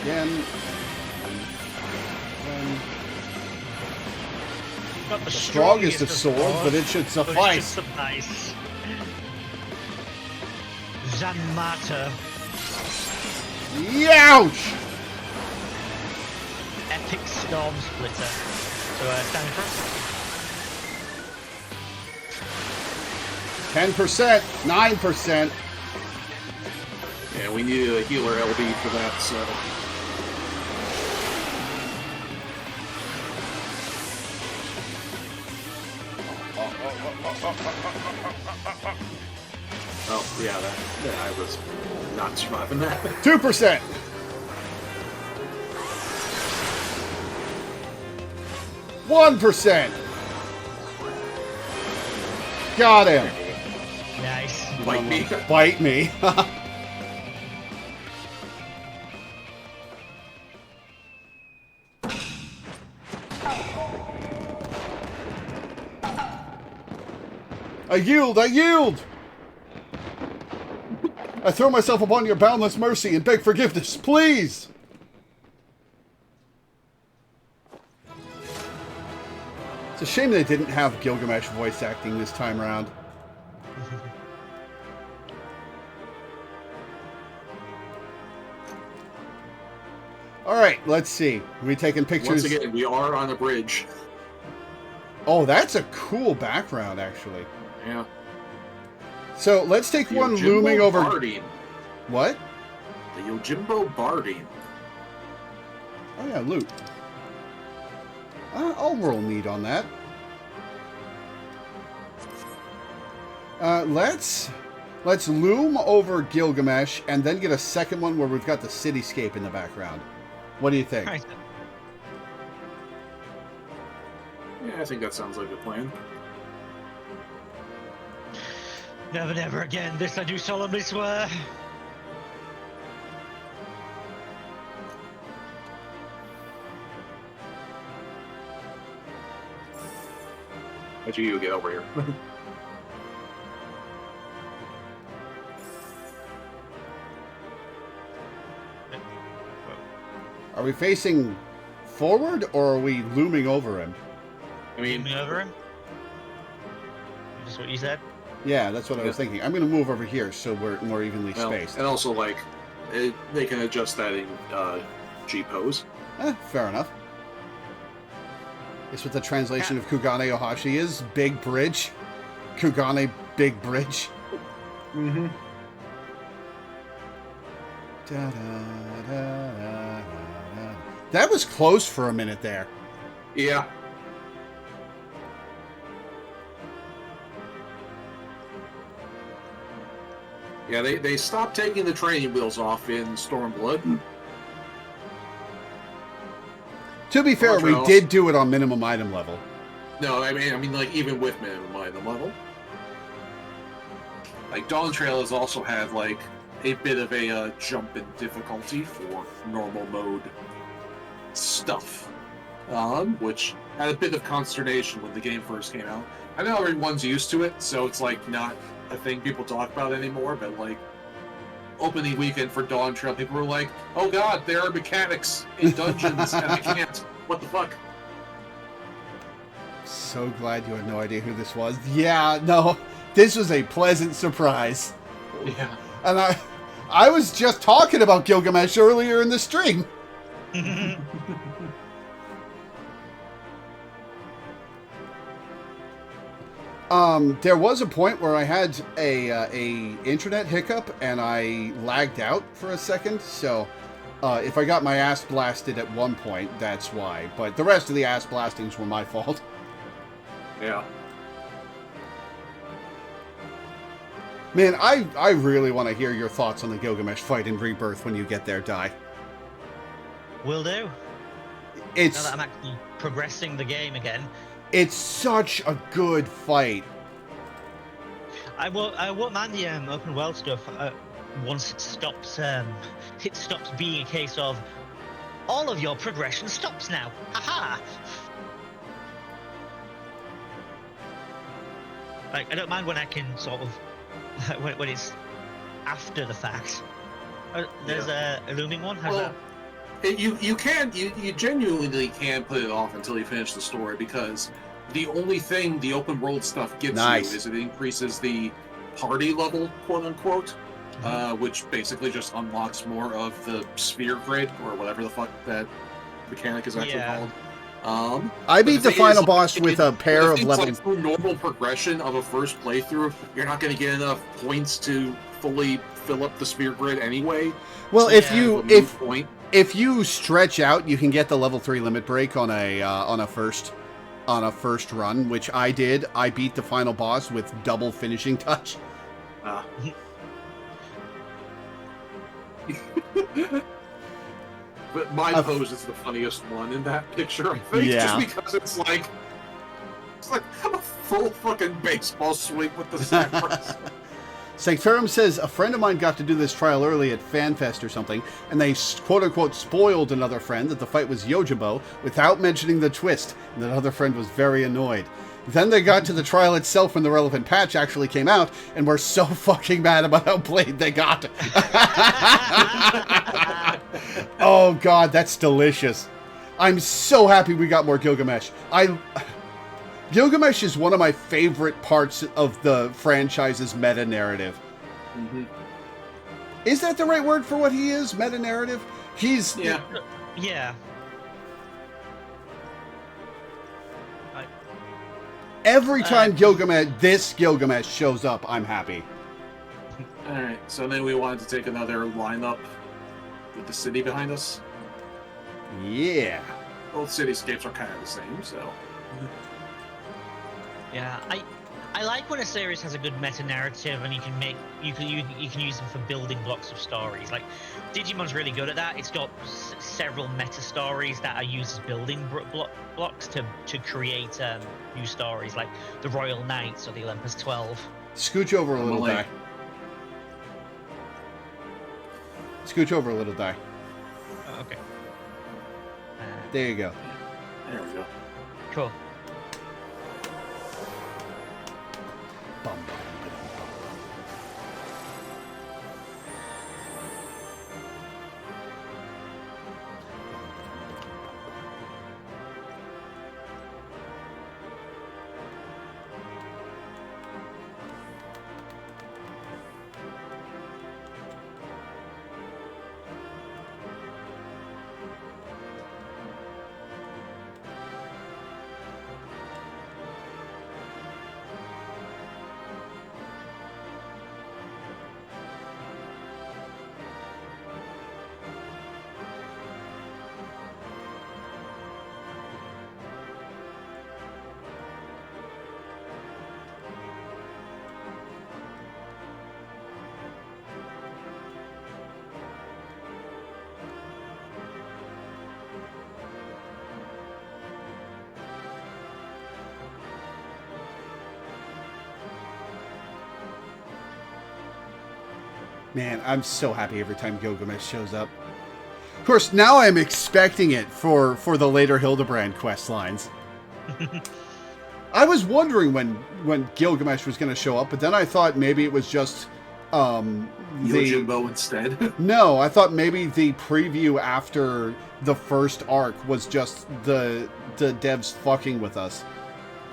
Again. Not the Strongest of swords, but it should suffice. suffice. Zanmata. Youch! Epic Storm Splitter. So, stand for 10%, 9%. Yeah, we need a healer LB for that, so... Oh, yeah, I was not surviving that. 2%. 1%. Got him. Nice. Bite me. Bite me. I yield! I yield! I throw myself upon your boundless mercy and beg forgiveness, please! It's a shame they didn't have Gilgamesh voice acting this time around. Alright, let's see. Are we taking pictures? Once again, we are on a bridge. Oh, that's a cool background, actually. Yeah. So, let's take The one Yojimbo looming over... Barding. What? The Yojimbo Barding. Oh yeah, loot. I'll roll need on that. Let's loom over Gilgamesh and then get a second one where we've got the cityscape in the background. What do you think? Right. Yeah, I think that sounds like a plan. Never, never again. This I do solemnly swear. But you get over here. Are we facing forward or are we looming over him? I mean, Me over him? Is this what you said? Yeah, that's what I was thinking. I'm going to move over here so we're more evenly well, spaced. and also, like, they can adjust that in G-pose. Fair enough. Guess what the translation of Kugane Ohashi is? Big bridge. Kugane, big bridge. Mm-hmm. That was close for a minute there. Yeah. Yeah, they stopped taking the training wheels off in Stormblood. To be fair, we did do it on minimum item level. No, I mean, like, even with minimum item level. Like, Dawn Trail has also had, like, a bit of a jump in difficulty for normal mode stuff. which had a bit of consternation when the game first came out. I know everyone's used to it, so it's like not a thing people talk about anymore, but like opening weekend for Dawn Trail, people were like, oh god, there are mechanics in dungeons and I can't. What the fuck? So glad you had no idea who this was. Yeah, no, this was a pleasant surprise. Yeah. And I was just talking about Gilgamesh earlier in the stream. There was a point where I had a internet hiccup and I lagged out for a second. So, if I got my ass blasted at one point, that's why. But the rest of the ass blastings were my fault. Yeah. Man, I really want to hear your thoughts on the Gilgamesh fight in Rebirth when you get there, Dai. Will do. Now It's that I'm actually progressing the game again. it's such a good fight. I won't mind the open world stuff once it stops being a case of all of your progression stops now. Haha. Like, I don't mind when I can sort of when it's after the fact. There's a looming one. How's Well, you genuinely can put it off until you finish the story, because the only thing the open world stuff gives Nice. you is it increases the party level, quote unquote, which basically just unlocks more of the sphere grid, or whatever the fuck that mechanic is actually Yeah. called. I but beat the thing final is, boss with a pair of things level. like through normal progression of a first playthrough, you're not going to get enough points to fully fill up the sphere grid anyway. Well, Yeah. if you stretch out, you can get the level 3 limit break on a first run, which I did. I beat the final boss with double finishing touch. But my pose is the funniest one in that picture, I think, Yeah. just because it's like a full fucking baseball swing with the sacrifice. Sanctorum says, a friend of mine got to do this trial early at FanFest or something, and they quote-unquote spoiled another friend that the fight was Yojimbo without mentioning the twist, and that other friend was very annoyed. Then they got to the trial itself when the relevant patch actually came out, and were so fucking mad about how played they got. Oh god, that's delicious. I'm so happy we got more Gilgamesh. Gilgamesh is one of my favorite parts of the franchise's meta-narrative. Mm-hmm. Is that the right word for what he is? Meta-narrative? He's... Yeah. Yeah. Every time this Gilgamesh shows up, I'm happy. Alright, so then we wanted to take another lineup with the city behind us. Yeah. Both cityscapes are kind of the same, so... Yeah, I like when a series has a good meta narrative and you can use them for building blocks of stories. Like Digimon's really good at that. It's got several meta stories that are used as building blocks to create new stories, like the Royal Knights or the Olympus 12. Scooch over a little, Die. Scooch over a little, Die. Oh, okay. There you go. There we go. Cool. Bum, bum, bum, bum. Man, I'm so happy every time Gilgamesh shows up. Of course, now I'm expecting it for the later Hildibrand quest lines. I was wondering when Gilgamesh was going to show up, but then I thought maybe it was just Yojimbo instead. No, I thought maybe the preview after the first arc was just the devs fucking with us.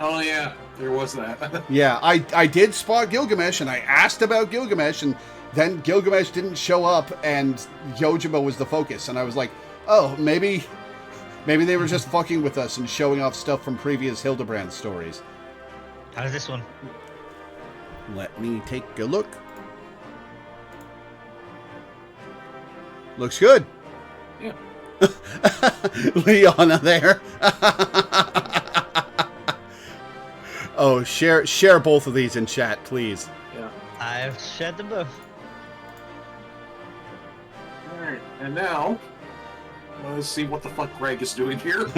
Oh yeah, there was that. Yeah, I did spot Gilgamesh, and I asked about Gilgamesh, and then Gilgamesh didn't show up, and Yojimbo was the focus, and I was like, oh, maybe they were just fucking with us and showing off stuff from previous Hildibrand stories. How's this one? Let me take a look. Looks good. Yeah. Leona there. Oh, share both of these in chat, please. Yeah. I've shared them both. Alright, and now, let's see what the fuck Greg is doing here.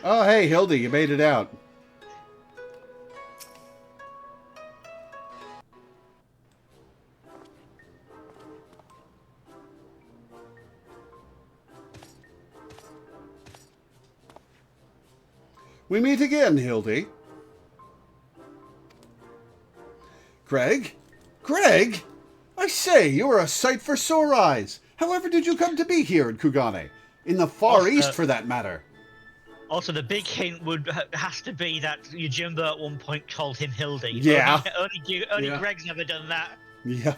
Oh, hey, Hildy, you made it out. We meet again, Hildy. Greg? Greg? I say, you are a sight for sore eyes. However did you come to be here in Kugane? In the Far East, for that matter. Also, the big hint has to be that Yojimbo at one point called him Hildy. Yeah. Only Greg's never done that. Yeah.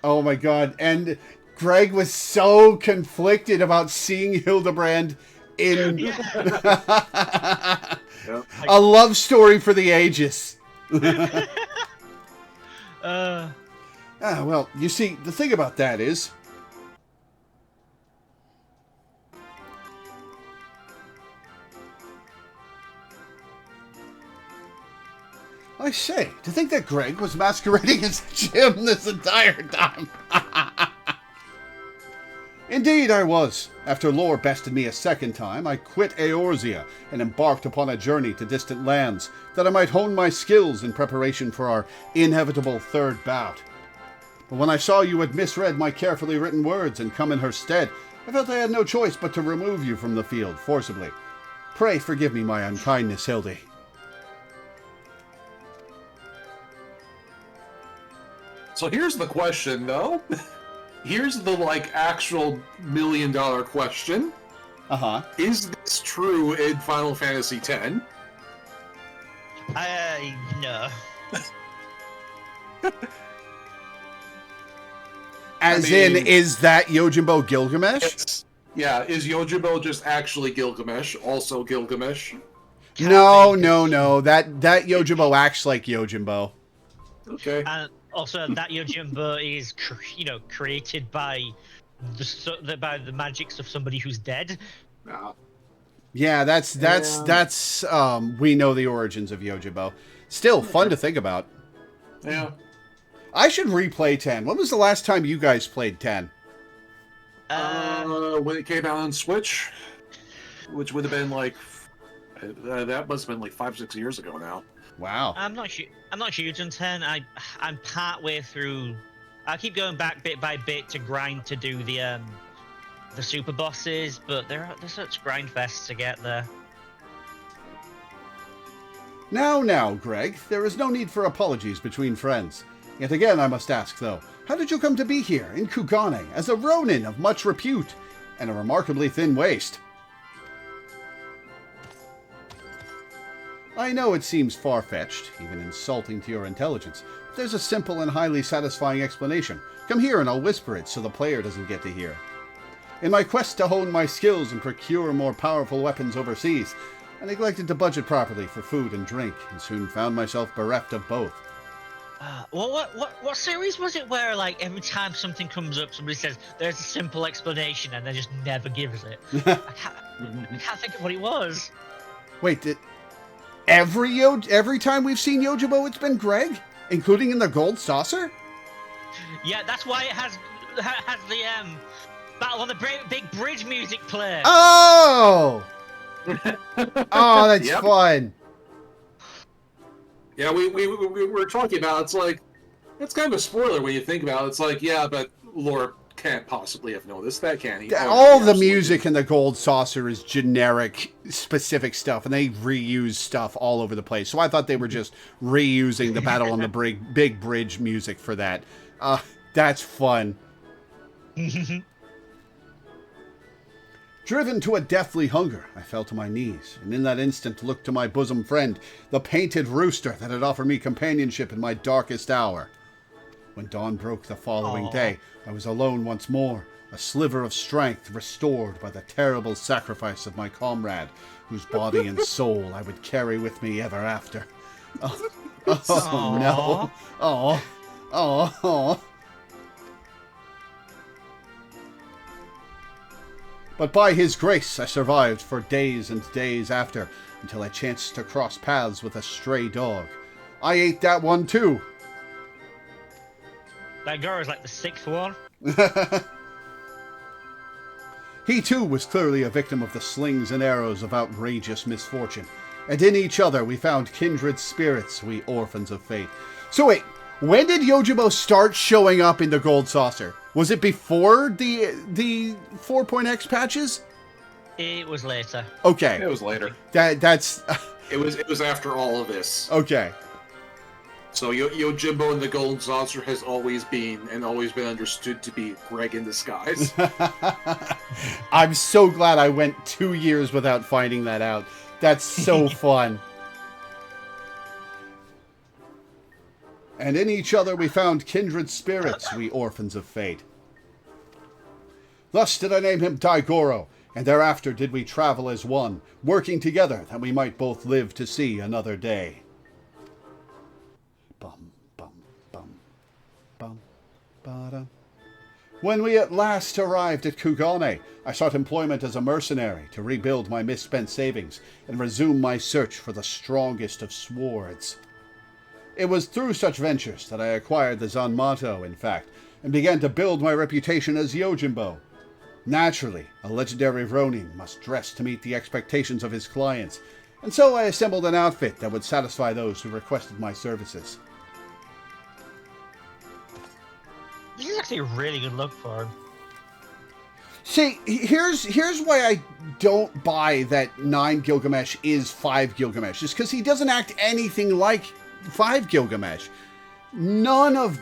Oh my god. And Greg was so conflicted about seeing Hildibrand in a love story for the ages. Well, you see, the thing about that is, I say, to think that Greg was masquerading as Jim this entire time. Indeed, I was. After Lore bested me a second time, I quit Eorzea and embarked upon a journey to distant lands, that I might hone my skills in preparation for our inevitable third bout. But when I saw you had misread my carefully written words and come in her stead, I felt I had no choice but to remove you from the field forcibly. Pray forgive me my unkindness, Hildy. So here's the question, though. Here's the, actual million-dollar question. Uh-huh. Is this true in Final Fantasy X? No. Is that Yojimbo Gilgamesh? Yeah, is Yojimbo just actually Gilgamesh, also Gilgamesh? No. That Yojimbo acts like Yojimbo. Okay. And also, that Yojimbo is, created by the magics of somebody who's dead. Yeah, that's we know the origins of Yojimbo. Still fun to think about. Yeah. I should replay 10. When was the last time you guys played 10? When it came out on Switch, which would have been that must have been 5-6 years ago now. Wow. I'm not huge on 10. I'm part way through. I keep going back bit by bit to grind to do the super bosses, but they're such grind fests to get there. Now, Greg, there is no need for apologies between friends. Yet again, I must ask, though, how did you come to be here in Kugane as a Ronin of much repute and a remarkably thin waist? I know it seems far-fetched, even insulting to your intelligence, but there's a simple and highly satisfying explanation. Come here and I'll whisper it so the player doesn't get to hear. In my quest to hone my skills and procure more powerful weapons overseas, I neglected to budget properly for food and drink, and soon found myself bereft of both. What series was it where every time something comes up, somebody says there's a simple explanation and they just never gives it? I can't think of what it was. Wait, every time we've seen Yojimbo, it's been Greg, including in the Gold Saucer? Yeah, that's why it has the Battle on the Big Bridge music play. Oh! Oh, that's Yep. fun. Yeah, we were talking about, it's like, it's kind of a spoiler when you think about it. It's like, yeah, but Laura can't possibly have known this. That can't. Oh, All yeah, the absolutely. music in the Gold Saucer is generic, specific stuff, and they reuse stuff all over the place. So I thought they were just reusing the Battle on the Big Bridge music for that. That's fun. Driven to a deathly hunger, I fell to my knees, and in that instant looked to my bosom friend, the painted rooster that had offered me companionship in my darkest hour. When dawn broke the following day, I was alone once more, a sliver of strength restored by the terrible sacrifice of my comrade, whose body and soul I would carry with me ever after. Oh no. Oh. But by his grace I survived for days and days after, until I chanced to cross paths with a stray dog. I ate that one too. That girl is like the 6th one. He too was clearly a victim of the slings and arrows of outrageous misfortune. And in each other we found kindred spirits, we orphans of fate. So wait, when did Yojimbo start showing up in the Gold Saucer? Was it before the 4.x patches? It was later. Okay. It was later. That's It was after all of this. okay. So Yojimbo and the Golden Saucer has always been understood to be Greg in disguise. I'm so glad I went 2 years without finding that out. That's so fun. And in each other we found kindred spirits, we orphans of fate. Thus did I name him Daigoro, and thereafter did we travel as one, working together that we might both live to see another day. Bum, bum, bum, bum, ba-da. When we at last arrived at Kugane, I sought employment as a mercenary to rebuild my misspent savings and resume my search for the strongest of swords. It was through such ventures that I acquired the Zanmato, in fact, and began to build my reputation as Yojimbo. Naturally, a legendary Ronin must dress to meet the expectations of his clients, and so I assembled an outfit that would satisfy those who requested my services. This is actually a really good look for him. See, here's why I don't buy that 9 Gilgamesh is 5 Gilgamesh. It's because he doesn't act anything like 5 Gilgamesh. None of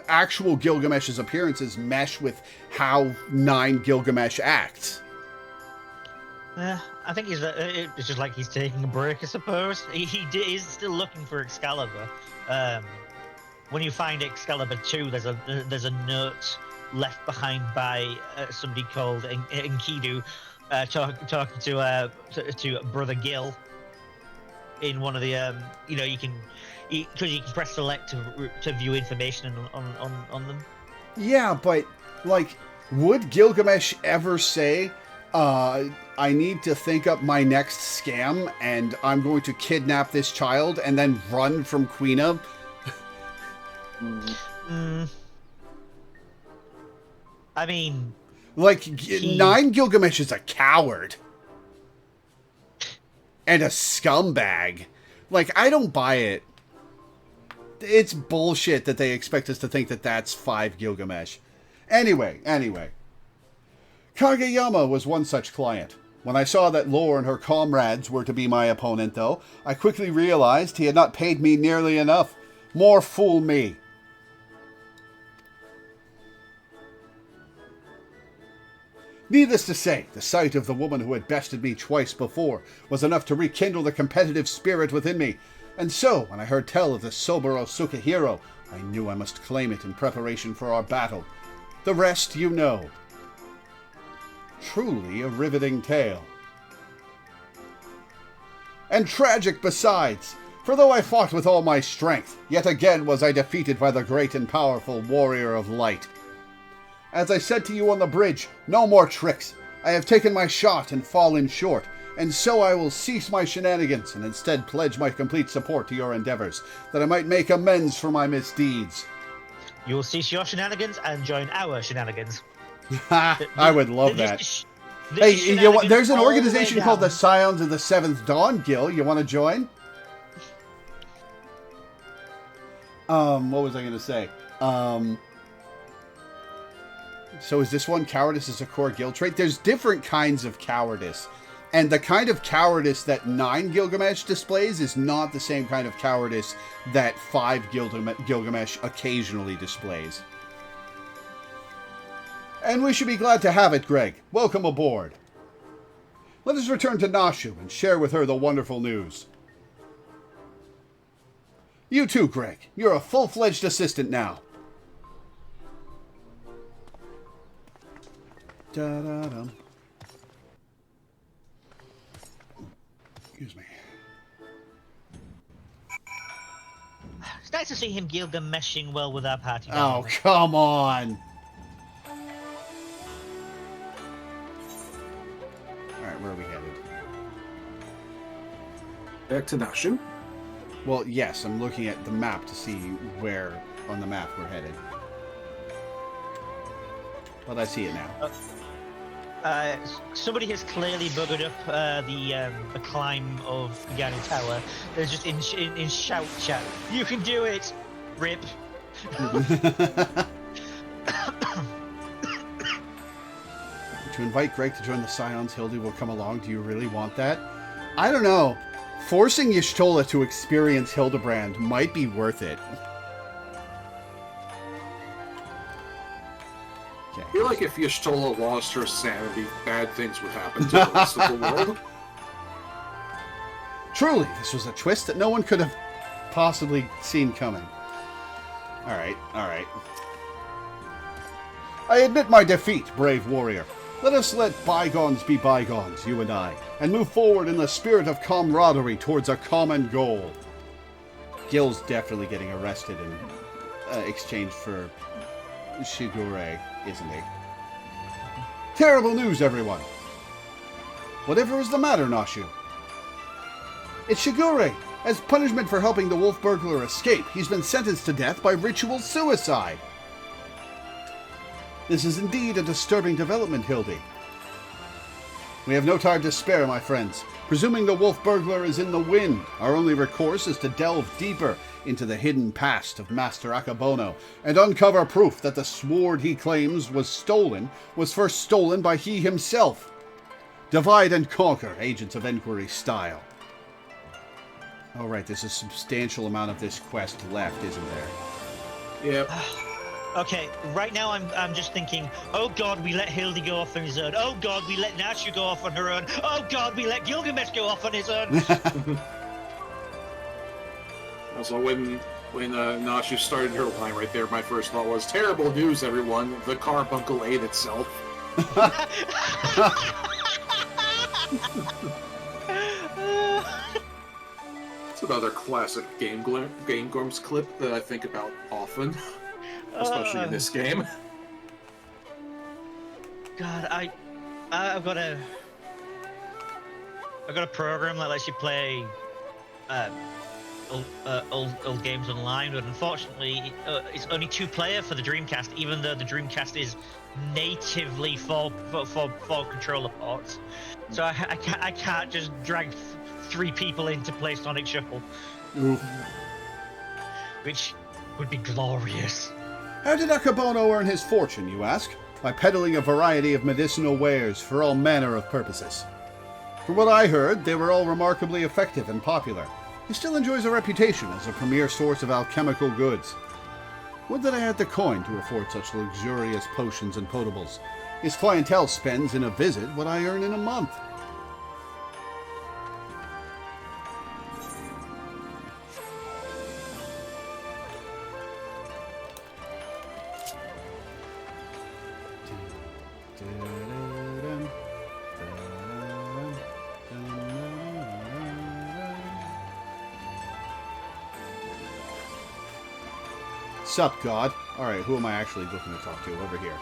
actual Gilgamesh's appearances mesh with how 9 Gilgamesh acts. I think it's just like he's taking a break, I suppose. He is still looking for Excalibur. When you find Excalibur 2, there's a note left behind by somebody called Enkidu, talking to Brother Gil. In one of the you can press select to view information on them. Yeah, but like, would Gilgamesh ever say, I need to think up my next scam and I'm going to kidnap this child and then run from Quina? I mean, like, 9 Gilgamesh is a coward. And a scumbag. Like, I don't buy it. It's bullshit that they expect us to think that that's 5 Gilgamesh. Anyway. Kageyama was one such client. When I saw that Lore and her comrades were to be my opponent, though, I quickly realized he had not paid me nearly enough. More fool me. Needless to say, the sight of the woman who had bested me twice before was enough to rekindle the competitive spirit within me, and so, when I heard tell of the Soboro Sukahiro, I knew I must claim it in preparation for our battle. The rest you know. Truly a riveting tale. And tragic besides, for though I fought with all my strength, yet again was I defeated by the great and powerful warrior of light. As I said to you on the bridge, no more tricks. I have taken my shot and fallen short, and so I will cease my shenanigans and instead pledge my complete support to your endeavors, that I might make amends for my misdeeds. You will cease your shenanigans and join our shenanigans. I would love that. Hey, you know what? There's an all the way organization called the down. Scions of the Seventh Dawn Guild. You want to join? What was I going to say? So is this one cowardice is a core guild trait? There's different kinds of cowardice. And the kind of cowardice that 9 Gilgamesh displays is not the same kind of cowardice that 5 Gilgamesh occasionally displays. And we should be glad to have it, Greg. Welcome aboard. Let us return to Nashu and share with her the wonderful news. You too, Greg. You're a full-fledged assistant now. Da-da-dum. Excuse me. It's nice to see him Gilgameshing well with our party. Oh, come on. Alright, where are we headed? Back to Nashu. Well, yes, I'm looking at the map to see where on the map we're headed. But I see it now. Somebody has clearly buggered up the climb of the Ganu Tower. They're just in shout chat. You can do it! Rip. To invite Greg to join the Scions, Hildy will come along. Do you really want that? I don't know. Forcing Y'shtola to experience Hildibrand might be worth it. Okay. I feel like if Y'shtola lost her sanity, bad things would happen to the rest of the world. Truly, this was a twist that no one could have possibly seen coming. Alright, alright. I admit my defeat, brave warrior. Let us let bygones be bygones, you and I, and move forward in the spirit of camaraderie towards a common goal. Gil's definitely getting arrested in exchange for Shigure, isn't he? Terrible news, everyone! Whatever is the matter, Nashu? It's Shigure! As punishment for helping the wolf burglar escape, he's been sentenced to death by ritual suicide! This is indeed a disturbing development, Hildy. We have no time to spare, my friends. Presuming the wolf burglar is in the wind, our only recourse is to delve deeper into the hidden past of Master Akebono and uncover proof that the sword he claims was first stolen by he himself. Divide and conquer, Agents of Enquiry style. All right, there's a substantial amount of this quest left, isn't there? Yep. Okay, right now I'm just thinking, oh god, we let Hildy go off on his own. Oh god, we let Nashu go off on her own. Oh god, we let Gilgamesh go off on his own. Also, when Nashu started her line right there, my first thought was, terrible news, everyone. The carbuncle ate itself. It's another classic Game Grumps clip that I think about often. Especially in this game. God, I've got a program that lets you play old games online, but unfortunately, it's only 2-player for the Dreamcast, even though the Dreamcast is natively for controller ports. So I can't just drag 3 people in to play Sonic Shuffle, which would be glorious. How did Akebono earn his fortune, you ask? By peddling a variety of medicinal wares for all manner of purposes. From what I heard, they were all remarkably effective and popular. He still enjoys a reputation as a premier source of alchemical goods. Would that I had the coin to afford such luxurious potions and potables. His clientele spends in a visit what I earn in a month. Sup, God? Alright, who am I actually looking to talk to? Over here.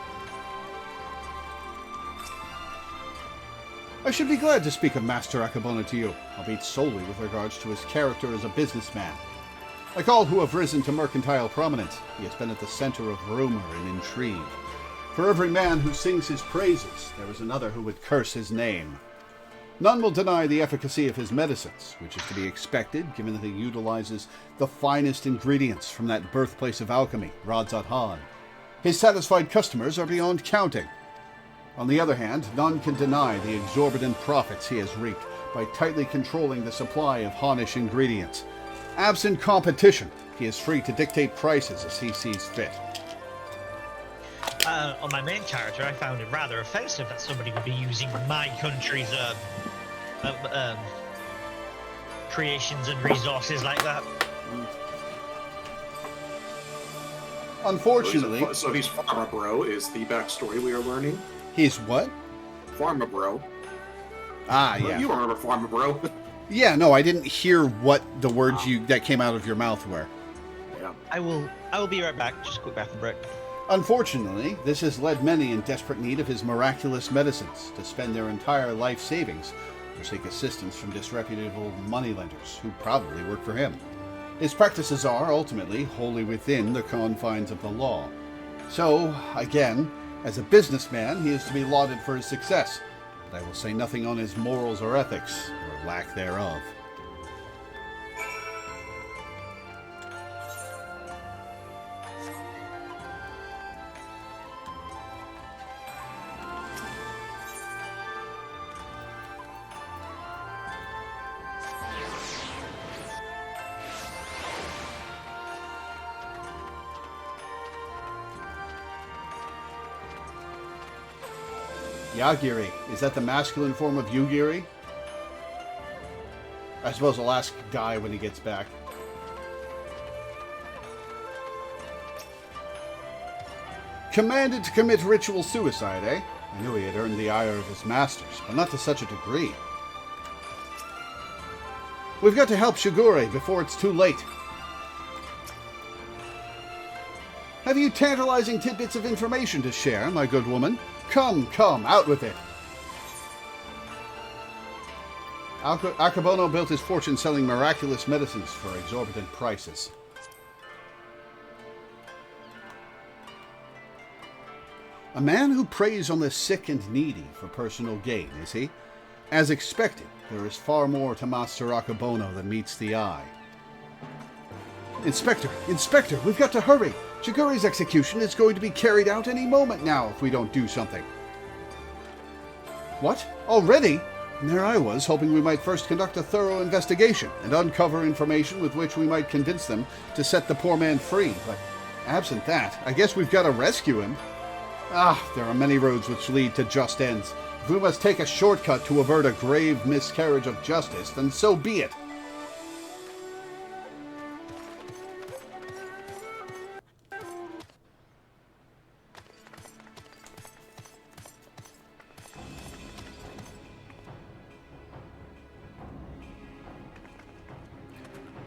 I should be glad to speak of Master Akebono to you, albeit solely with regards to his character as a businessman. Like all who have risen to mercantile prominence, he has been at the center of rumor and intrigue. For every man who sings his praises, there is another who would curse his name. None will deny the efficacy of his medicines, which is to be expected given that he utilizes the finest ingredients from that birthplace of alchemy, Radzat-Han. His satisfied customers are beyond counting. On the other hand, none can deny the exorbitant profits he has reaped by tightly controlling the supply of Hanish ingredients. Absent competition, he is free to dictate prices as he sees fit. On my main character, I found it rather offensive that somebody would be using my country's creations and resources like that. Unfortunately... So he's Pharma Bro is the backstory we are learning. He's what? Pharma Bro. Ah, yeah. You remember Pharma Bro. Yeah, no, I didn't hear what the words that came out of your mouth were. Yeah. I will be right back. Just a quick bathroom break. Unfortunately, this has led many in desperate need of his miraculous medicines to spend their entire life savings or seek assistance from disreputable moneylenders who probably work for him. His practices are, ultimately, wholly within the confines of the law. So, again, as a businessman, he is to be lauded for his success, but I will say nothing on his morals or ethics, or lack thereof. Yagiri. Is that the masculine form of Yugiri? I suppose I'll ask Guy when he gets back. Commanded to commit ritual suicide, eh? I knew he had earned the ire of his masters, but not to such a degree. We've got to help Shigure before it's too late. Have you tantalizing tidbits of information to share, my good woman? Come, out with it. Akabono built his fortune selling miraculous medicines for exorbitant prices. A man who preys on the sick and needy for personal gain, is he? As expected, there is far more to Master Akabono than meets the eye. Inspector, we've got to hurry! Shigure's execution is going to be carried out any moment now if we don't do something. What? Already? And there I was, hoping we might first conduct a thorough investigation and uncover information with which we might convince them to set the poor man free. But absent that, I guess we've got to rescue him. There are many roads which lead to just ends. If we must take a shortcut to avert a grave miscarriage of justice, then so be it.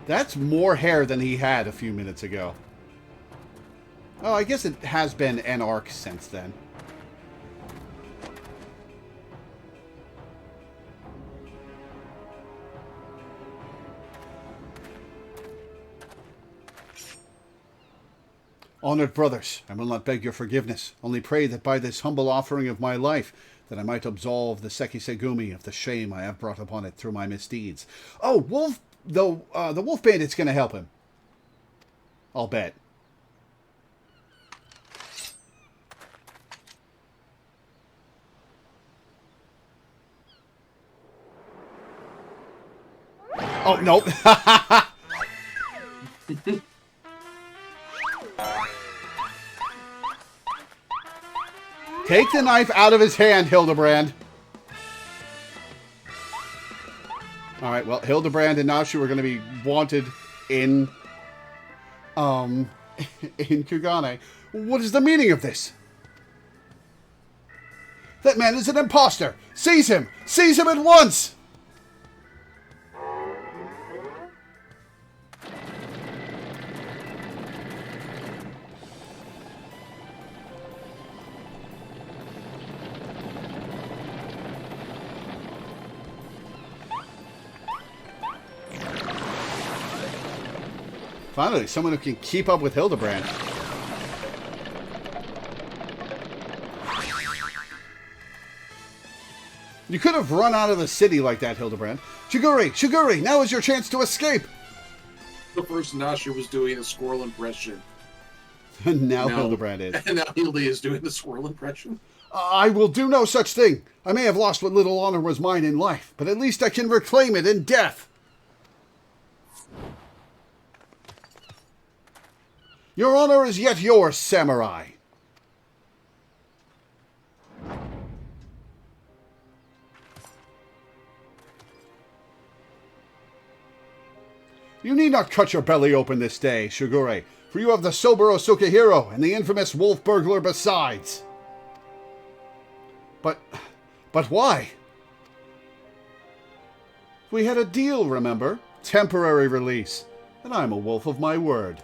That's more hair than he had a few minutes ago. Oh, I guess it has been an arc since then. Honored brothers, I will not beg your forgiveness, only pray that by this humble offering of my life, that I might absolve the Sekisegumi of the shame I have brought upon it through my misdeeds. Oh, Wolf! The Wolf Bandit's going to help him. I'll bet. Oh, nope. Take the knife out of his hand, Hildibrand. Alright, well, Hildibrand and Nashi were going to be wanted in Kugane. What is the meaning of this? That man is an imposter! Seize him! Seize him at once! Finally, someone who can keep up with Hildibrand. You could have run out of the city like that, Hildibrand. Shigure, now is your chance to escape! The first Nasha was doing a squirrel impression. And now Hildibrand is. And now Hildy is doing the squirrel impression. I will do no such thing. I may have lost what little honor was mine in life, but at least I can reclaim it in death. Your honor is yet yours, samurai. You need not cut your belly open this day, Shigure, for you have the sober Osukahiro and the infamous wolf burglar besides. But why? We had a deal, remember? Temporary release. And I'm a wolf of my word.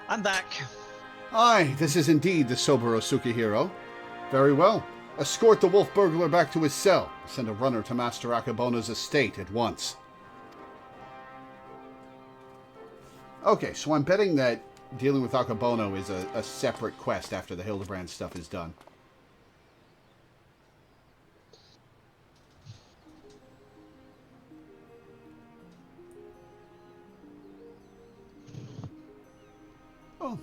I'm back. Aye, this is indeed the sober Osukahiro. Very well. Escort the wolf burglar back to his cell. Send a runner to Master Akabono's estate at once. Okay, so I'm betting that dealing with Akabono is a separate quest after the Hildibrand stuff is done. Oh.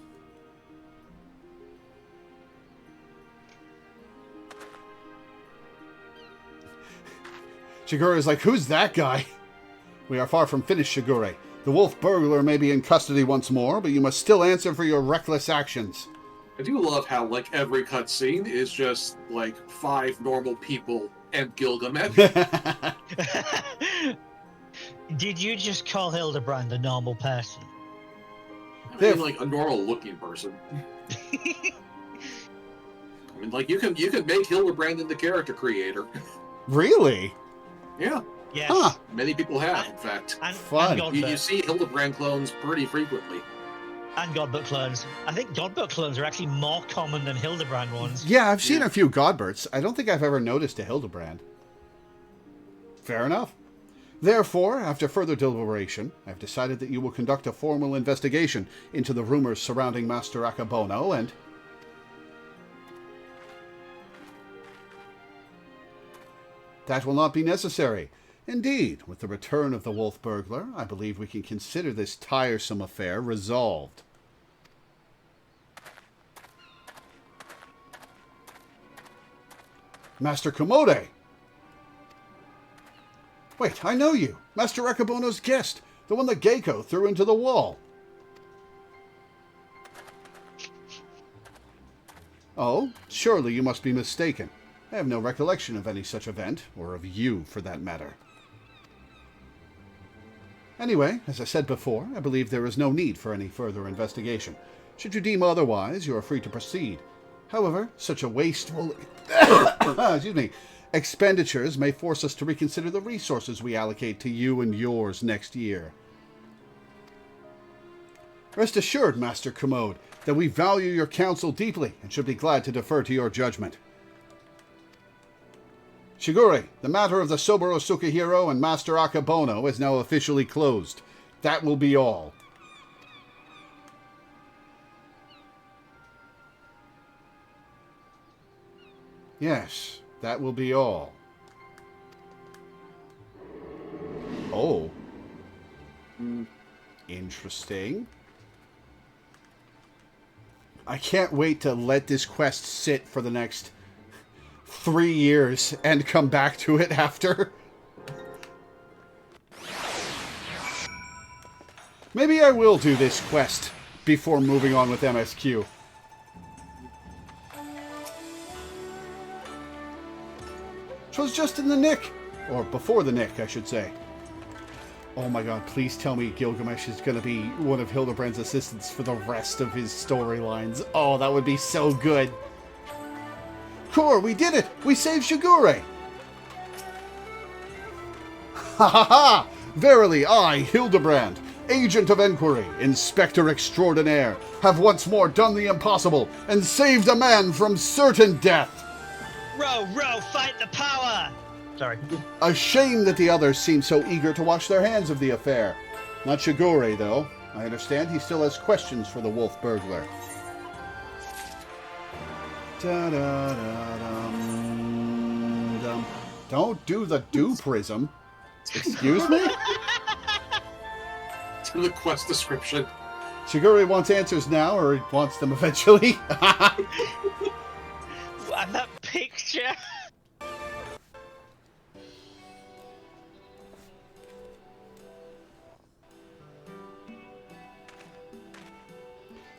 Shigure is like, who's that guy? We are far from finished, Shigure. The wolf burglar may be in custody once more, but you must still answer for your reckless actions. I do love how, like, every cutscene is just, like, 5 normal people and Gilgamesh. Did you just call Hildibrand a normal person? I mean, like, a normal-looking person. I mean, like, you can make Hildibrand into character creator. Really? Yeah. Yes. Huh. Many people have, in fact. And, Fun. And You see Hildibrand clones pretty frequently. And Godbook clones. I think Godbook clones are actually more common than Hildibrand ones. Yeah, I've seen a few Godberts. I don't think I've ever noticed a Hildibrand. Fair enough. Therefore, after further deliberation, I've decided that you will conduct a formal investigation into the rumors surrounding Master Akabono and... That will not be necessary. Indeed, with the return of the wolf burglar, I believe we can consider this tiresome affair resolved. Master Komode! Wait, I know you! Master Akabono's guest! The one that Geiko threw into the wall! Oh, surely you must be mistaken. I have no recollection of any such event, or of you, for that matter. Anyway, as I said before, I believe there is no need for any further investigation. Should you deem otherwise, you are free to proceed. However, such a wasteful expenditures may force us to reconsider the resources we allocate to you and yours next year. Rest assured, Master Commode, that we value your counsel deeply and should be glad to defer to your judgment. Shigure, the matter of the sober Osukahiro and Master Akabono is now officially closed. That will be all. Yes, that will be all. Oh. Interesting. I can't wait to let this quest sit for the next 3 years and come back to it after. Maybe I will do this quest before moving on with MSQ. Twas just in the nick. Or before the nick, I should say. Oh my god, please tell me Gilgamesh is going to be one of Hildibrand's assistants for the rest of his storylines. Oh, that would be so good. Kor, we did it! We saved Shigure! Ha ha ha! Verily I, Hildibrand, Agent of Enquiry, Inspector Extraordinaire, have once more done the impossible and saved a man from certain death! Row, row, fight the power! Sorry. A shame that the others seem so eager to wash their hands of the affair. Not Shigure, though. I understand he still has questions for the wolf burglar. Da-da-da-dum-dum. Don't do the do prism. Excuse me? To the quest description. Shigure wants answers now, or he wants them eventually. And that picture.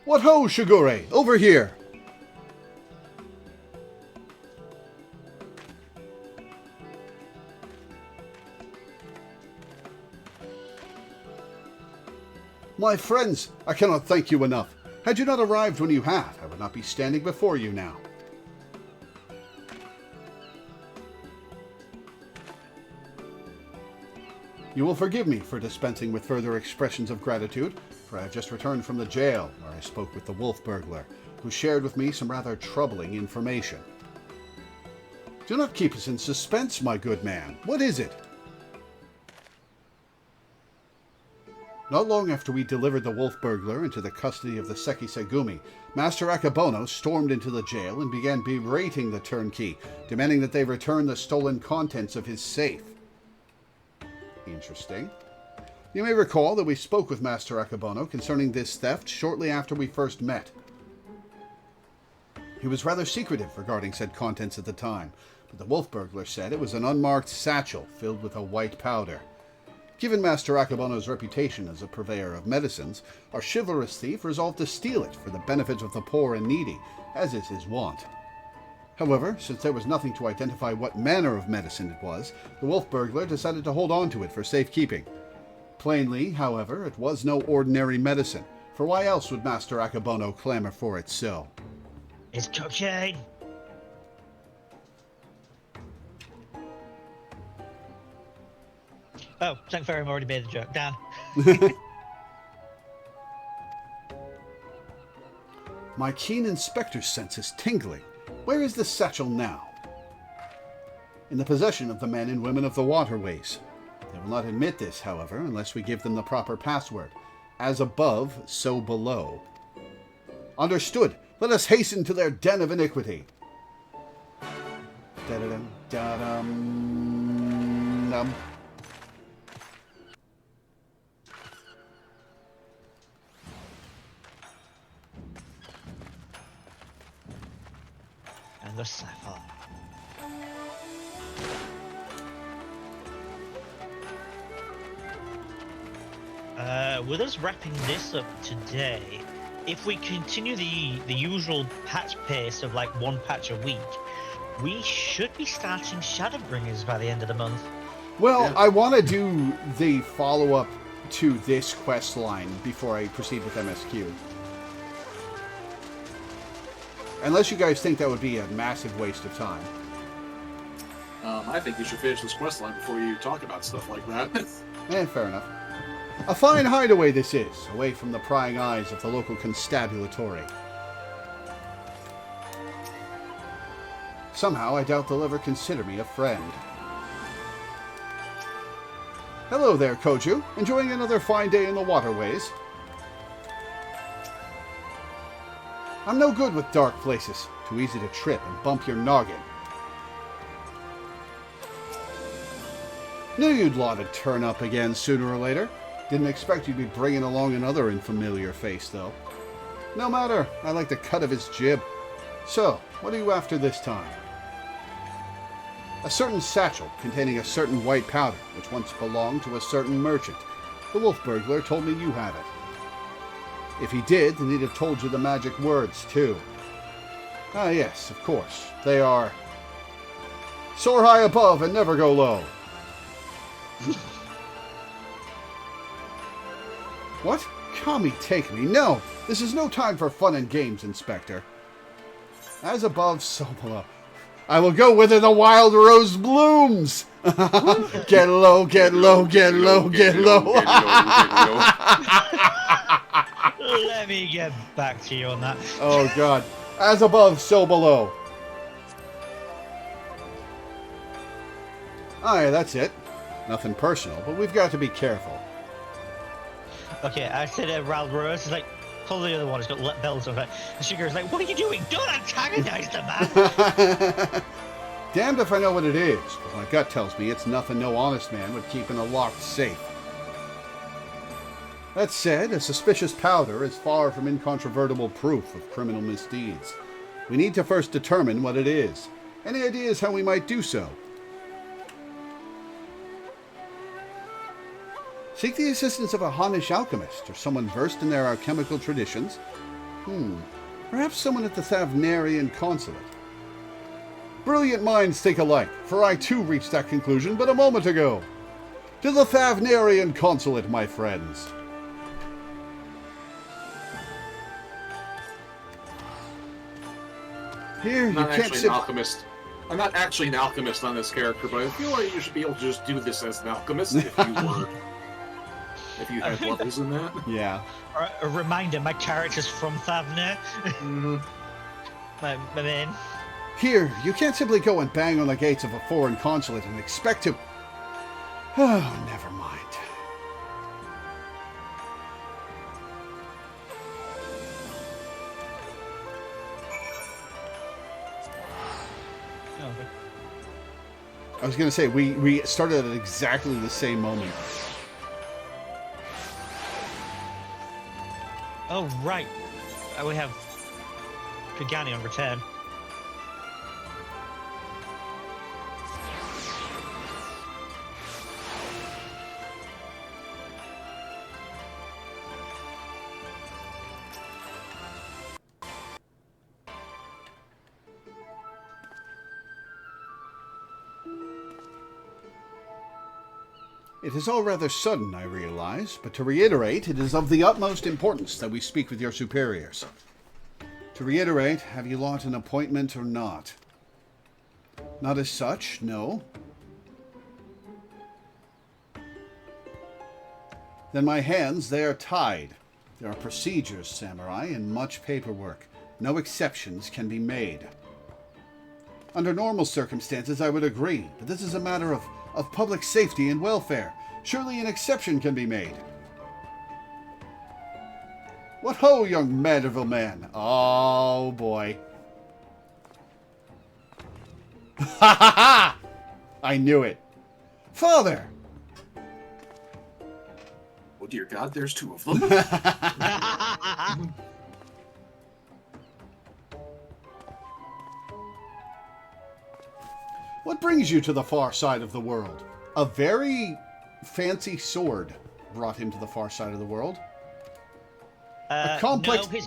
What ho, Shigure! Over here! My friends, I cannot thank you enough. Had you not arrived when you have, I would not be standing before you now. You will forgive me for dispensing with further expressions of gratitude, for I have just returned from the jail, where I spoke with the wolf burglar, who shared with me some rather troubling information. Do not keep us in suspense, my good man. What is it? Not long after we delivered the wolf burglar into the custody of the Sekisegumi, Master Akebono stormed into the jail and began berating the turnkey, demanding that they return the stolen contents of his safe. Interesting. You may recall that we spoke with Master Akebono concerning this theft shortly after we first met. He was rather secretive regarding said contents at the time, but the wolf burglar said it was an unmarked satchel filled with a white powder. Given Master Akebono's reputation as a purveyor of medicines, our chivalrous thief resolved to steal it for the benefit of the poor and needy, as is his wont. However, since there was nothing to identify what manner of medicine it was, the wolf burglar decided to hold on to it for safekeeping. Plainly, however, it was no ordinary medicine, for why else would Master Akebono clamor for it so? It's cocaine. Oh, thank you, I've already made the joke. Dan. My keen inspector's sense is tingling. Where is the satchel now? In the possession of the men and women of the waterways. They will not admit this, however, unless we give them the proper password. As above, so below. Understood. Let us hasten to their den of iniquity. Da-da-dum, da-dum, dum. And the sapphire. With us wrapping this up today, if we continue the usual patch pace of like one patch a week, we should be starting Shadowbringers by the end of the month. Well, Yeah. I want to do the follow-up to this quest line before I proceed with MSQ. Unless you guys think that would be a massive waste of time. I think you should finish this quest line before you talk about stuff like that. Fair enough. A fine hideaway this is, away from the prying eyes of the local constabulatory. Somehow, I doubt they'll ever consider me a friend. Hello there, Koju. Enjoying another fine day in the waterways? I'm no good with dark places. Too easy to trip and bump your noggin. Knew you'd lot to turn up again sooner or later. Didn't expect you'd be bringing along another unfamiliar face, though. No matter, I like the cut of his jib. So, what are you after this time? A certain satchel containing a certain white powder, which once belonged to a certain merchant. The wolf burglar told me you have it. If he did, then he'd have told you the magic words, too. Ah, yes, of course. They are... soar high above and never go low. What? Kami, take me. No, this is no time for fun and games, Inspector. As above, so below. I will go whither the wild rose blooms. Get low, get low, get low, get low. Let me get back to you on that. Oh, God. As above, so below. Aye, that's it. Nothing personal, but we've got to be careful. Okay, I said Ral Rose is like, pull the other one, it's got bells on it. And Sugar's like, what are you doing? Don't antagonize the man! Damned if I know what it is, but my gut tells me it's nothing no honest man would keep in a locked safe. That said, a suspicious powder is far from incontrovertible proof of criminal misdeeds. We need to first determine what it is. Any ideas how we might do so? Seek the assistance of a Honish alchemist, or someone versed in their alchemical traditions. Perhaps someone at the Thavnarian consulate. Brilliant minds think alike, for I too reached that conclusion but a moment ago. To the Thavnarian consulate, my friends. Here, I'm you not can't actually sit... an alchemist. I'm not actually an alchemist on this character, but I feel like you should be able to just do this as an alchemist if you were. If you had levels in that. Yeah. A reminder, my character's from Thavner. Mm-hmm. my main. Here, you can't simply go and bang on the gates of a foreign consulate and expect to... Oh, never mind. Oh, okay. I was going to say, we started at exactly the same moment. Oh, right. We have Kagani on return. It is all rather sudden, I realize, but to reiterate, it is of the utmost importance that we speak with your superiors. To reiterate, have you lot an appointment or not? Not as such, no. Then my hands, they are tied. There are procedures, samurai, and much paperwork. No exceptions can be made. Under normal circumstances, I would agree, but this is a matter of public safety and welfare. Surely an exception can be made. What ho, young Manderville man? Oh, boy. Ha ha ha! I knew it. Father! Oh dear God, there's two of them. What brings you to the far side of the world? A very fancy sword brought him to the far side of the world. A complex... No,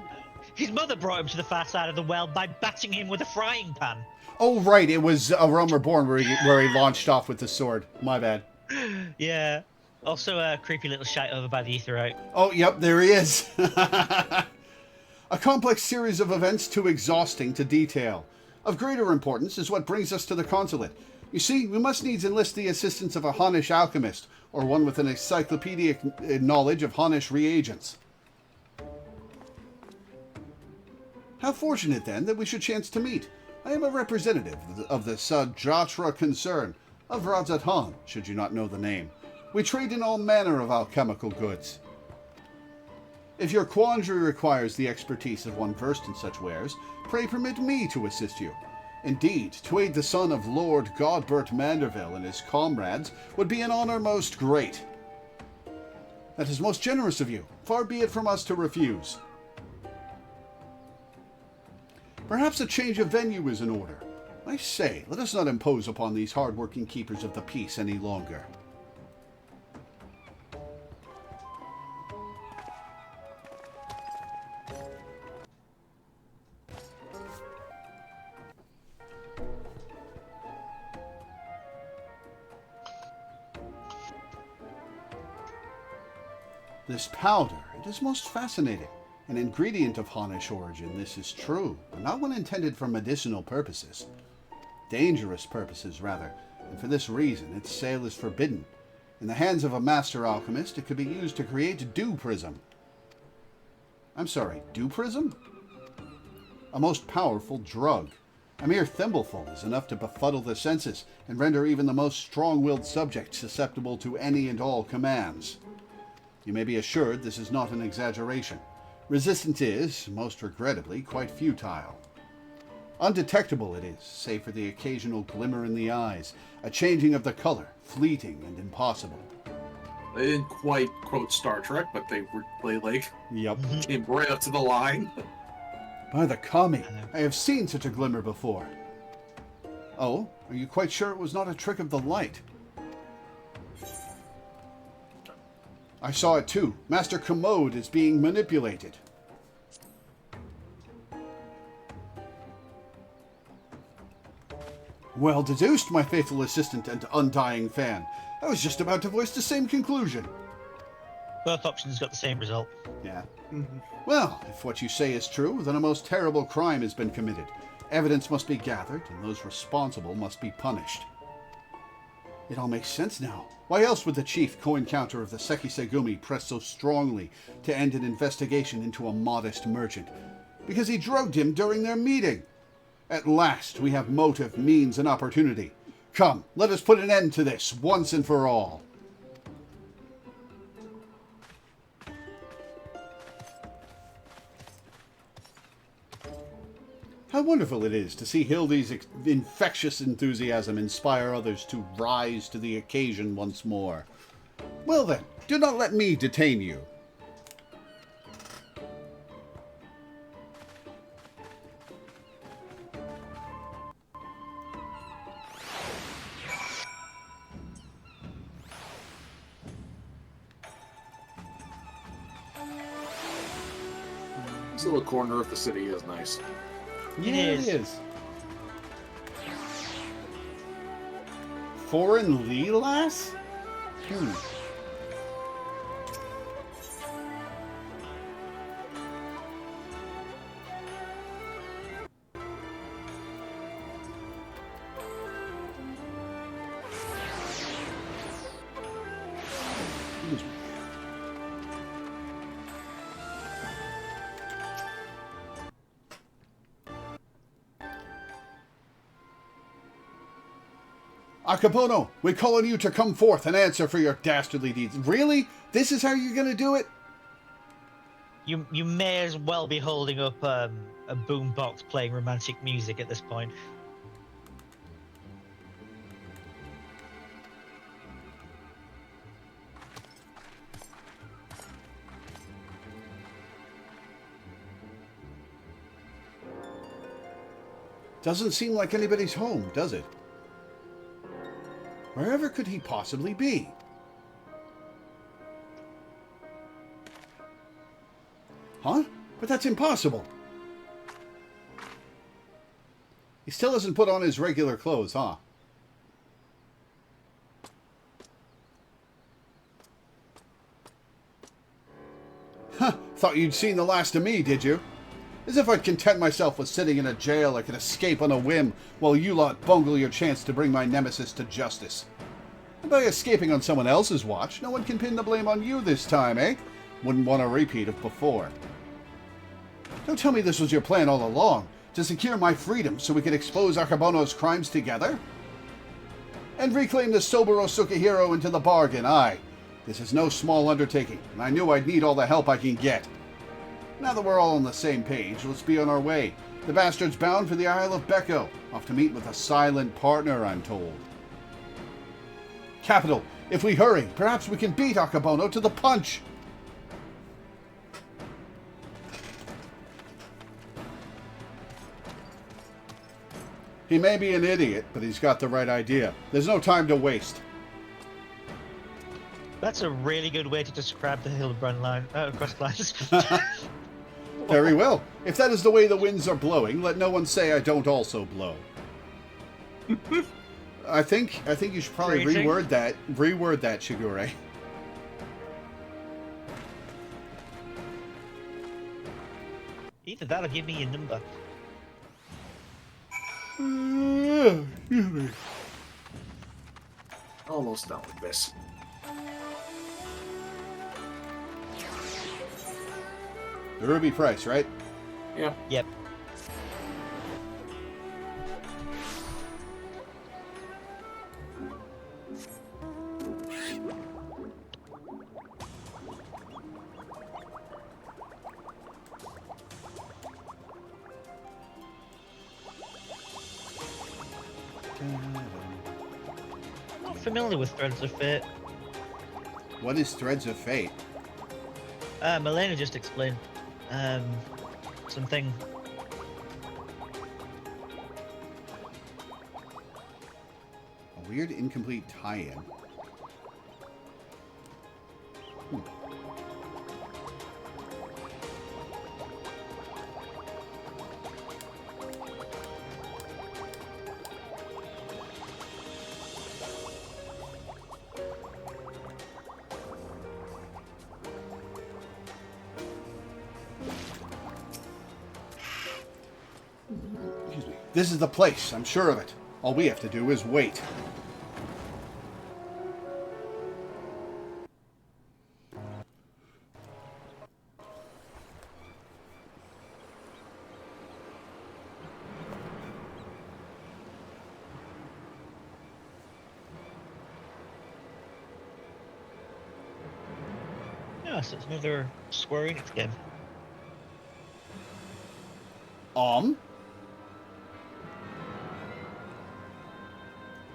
his mother brought him to the far side of the world by batting him with a frying pan. Oh, right. It was A Realm Reborn where he launched off with the sword. My bad. Yeah. Also a creepy little shite over by the Etherite. Oh, yep, there he is. A complex series of events too exhausting to detail. Of greater importance is what brings us to the consulate. You see, we must needs enlist the assistance of a Honish alchemist, or one with an encyclopedic knowledge of Honish reagents. How fortunate, then, that we should chance to meet. I am a representative of the Sajatra concern, of Radzatan, should you not know the name. We trade in all manner of alchemical goods. If your quandary requires the expertise of one versed in such wares, pray permit me to assist you. Indeed, to aid the son of Lord Godbert Manderville and his comrades would be an honor most great. That is most generous of you. Far be it from us to refuse. Perhaps a change of venue is in order. I say, let us not impose upon these hard-working keepers of the peace any longer. This powder, it is most fascinating. An ingredient of Honish origin, this is true, but not one intended for medicinal purposes. Dangerous purposes, rather, and for this reason its sale is forbidden. In the hands of a master alchemist, it could be used to create dew prism. I'm sorry, dew prism? A most powerful drug. A mere thimbleful is enough to befuddle the senses and render even the most strong-willed subject susceptible to any and all commands. You may be assured this is not an exaggeration. Resistance is, most regrettably, quite futile. Undetectable it is, save for the occasional glimmer in the eyes, a changing of the color, fleeting and impossible. They didn't quite quote Star Trek, but they Yep. came right up to the line. By the Kami, I have seen such a glimmer before. Oh, are you quite sure it was not a trick of the light? I saw it too. Master Commode is being manipulated. Well deduced, my faithful assistant and undying fan. I was just about to voice the same conclusion. Both options got the same result. Yeah. Well, if what you say is true, then a most terrible crime has been committed. Evidence must be gathered, and those responsible must be punished. It all makes sense now. Why else would the chief co-encounter of the Sekisegumi press so strongly to end an investigation into a modest merchant? Because he drugged him during their meeting. At last, we have motive, means, and opportunity. Come, let us put an end to this, once and for all. How wonderful it is to see Hildy's infectious enthusiasm inspire others to rise to the occasion once more. Well then, do not let me detain you. This little corner of the city is nice. Yeah, is. it is. Foreign Lee lass? Akabono, we call on you to come forth and answer for your dastardly deeds. Really? This is how you're going to do it? You may as well be holding up a boombox playing romantic music at this point. Doesn't seem like anybody's home, does it? Wherever could he possibly be? Huh? But that's impossible. He still hasn't put on his regular clothes, huh? Huh, thought you'd seen the last of me, did you? As if I'd content myself with sitting in a jail I could escape on a whim while you lot bungle your chance to bring my nemesis to justice. And by escaping on someone else's watch, no one can pin the blame on you this time, eh? Wouldn't want a repeat of before. Don't tell me this was your plan all along, to secure my freedom so we could expose Akabono's crimes together? And reclaim the Soboro Sukahiro into the bargain, aye. This is no small undertaking, and I knew I'd need all the help I can get. Now that we're all on the same page, let's be on our way. The bastard's bound for the Isle of Becco, off to meet with a silent partner, I'm told. Capital. If we hurry, perhaps we can beat Akabono to the punch. He may be an idiot, but he's got the right idea. There's no time to waste. That's a really good way to describe the Hildibrand line, quest lines. Very well. If that is the way the winds are blowing, let no one say I don't also blow. I think you should probably Phrasing? reword that, Shigure. Either that or give me your number. Almost done with this. The ruby price, right? Yeah. Yep. familiar with Threads of Fate. What is Threads of Fate? Milena just explained something. A weird incomplete tie-in. Excuse me. This is the place, I'm sure of it. All we have to do is wait. Yeah, so it's another Square Enix game.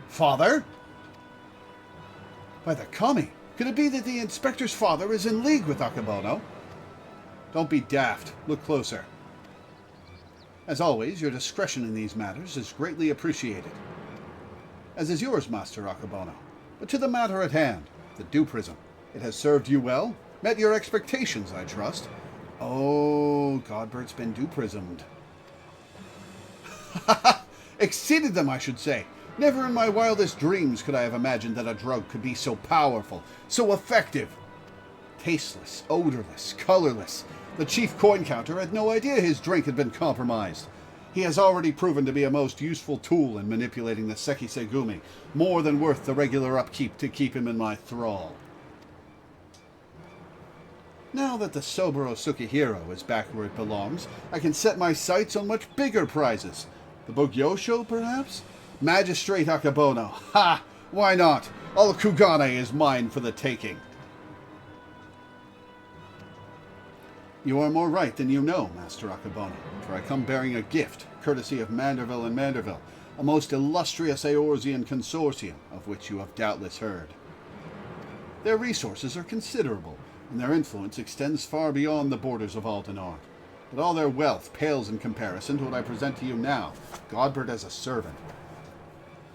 Father? By the Kami, could it be that the Inspector's father is in league with Akabono? Don't be daft. Look closer. As always, your discretion in these matters is greatly appreciated. As is yours, Master Akabono. But to the matter at hand, the Dew Prism. It has served you well? Met your expectations, I trust. Oh, Godbert's been Dew Prismed. Exceeded them, I should say. Never in my wildest dreams could I have imagined that a drug could be so powerful, so effective. Tasteless, odorless, colorless. The chief coin counter had no idea his drink had been compromised. He has already proven to be a most useful tool in manipulating the Sekisegumi, more than worth the regular upkeep to keep him in my thrall. Now that the Soboro Sukihiro is back where it belongs, I can set my sights on much bigger prizes. The Bogyosho, perhaps? Magistrate Akabono. Ha! Why not? All Kugane is mine for the taking. You are more right than you know, Master Akabono, for I come bearing a gift, courtesy of Manderville and Manderville, a most illustrious Eorzean consortium, of which you have doubtless heard. Their resources are considerable, and their influence extends far beyond the borders of Aldenard. But all their wealth pales in comparison to what I present to you now, Godbert as a servant.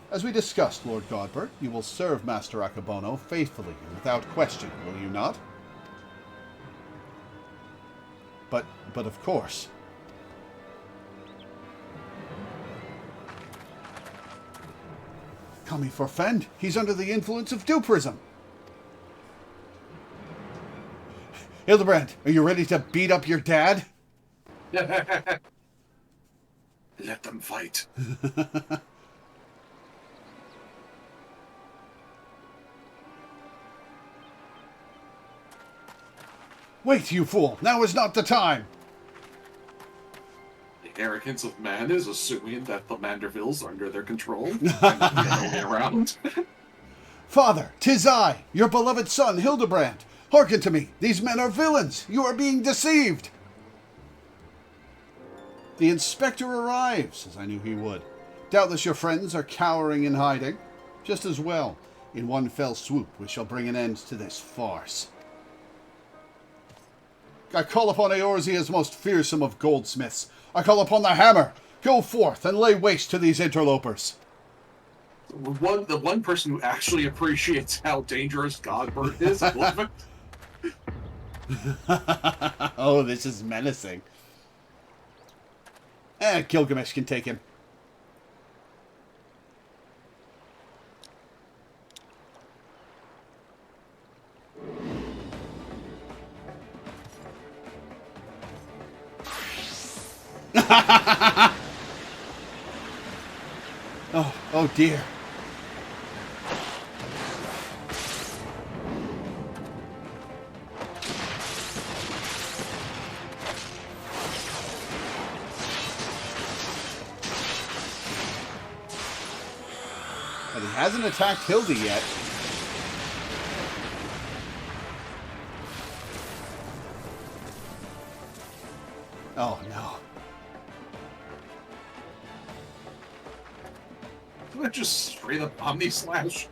As we discussed, Lord Godbert, you will serve Master Akabono faithfully and without question, will you not? But of course. Kami forfend, he's under the influence of Dew Prism. Hildibrand, are you ready to beat up your dad? Let them fight. Wait, you fool! Now is not the time! The arrogance of man is assuming that the Mandervilles are under their control, and not the other way around. Father, 'tis I, your beloved son, Hildibrand. Hearken to me. These men are villains. You are being deceived. The inspector arrives, as I knew he would. Doubtless your friends are cowering in hiding. Just as well. In one fell swoop, we shall bring an end to this farce. I call upon Eorzea's most fearsome of goldsmiths. I call upon the hammer. Go forth and lay waste to these interlopers. The one person who actually appreciates how dangerous Godbert is. Oh, this is menacing. Gilgamesh can take him. Oh dear. But he hasn't attacked Hildy yet. Oh no. Just straight up Omni Slash.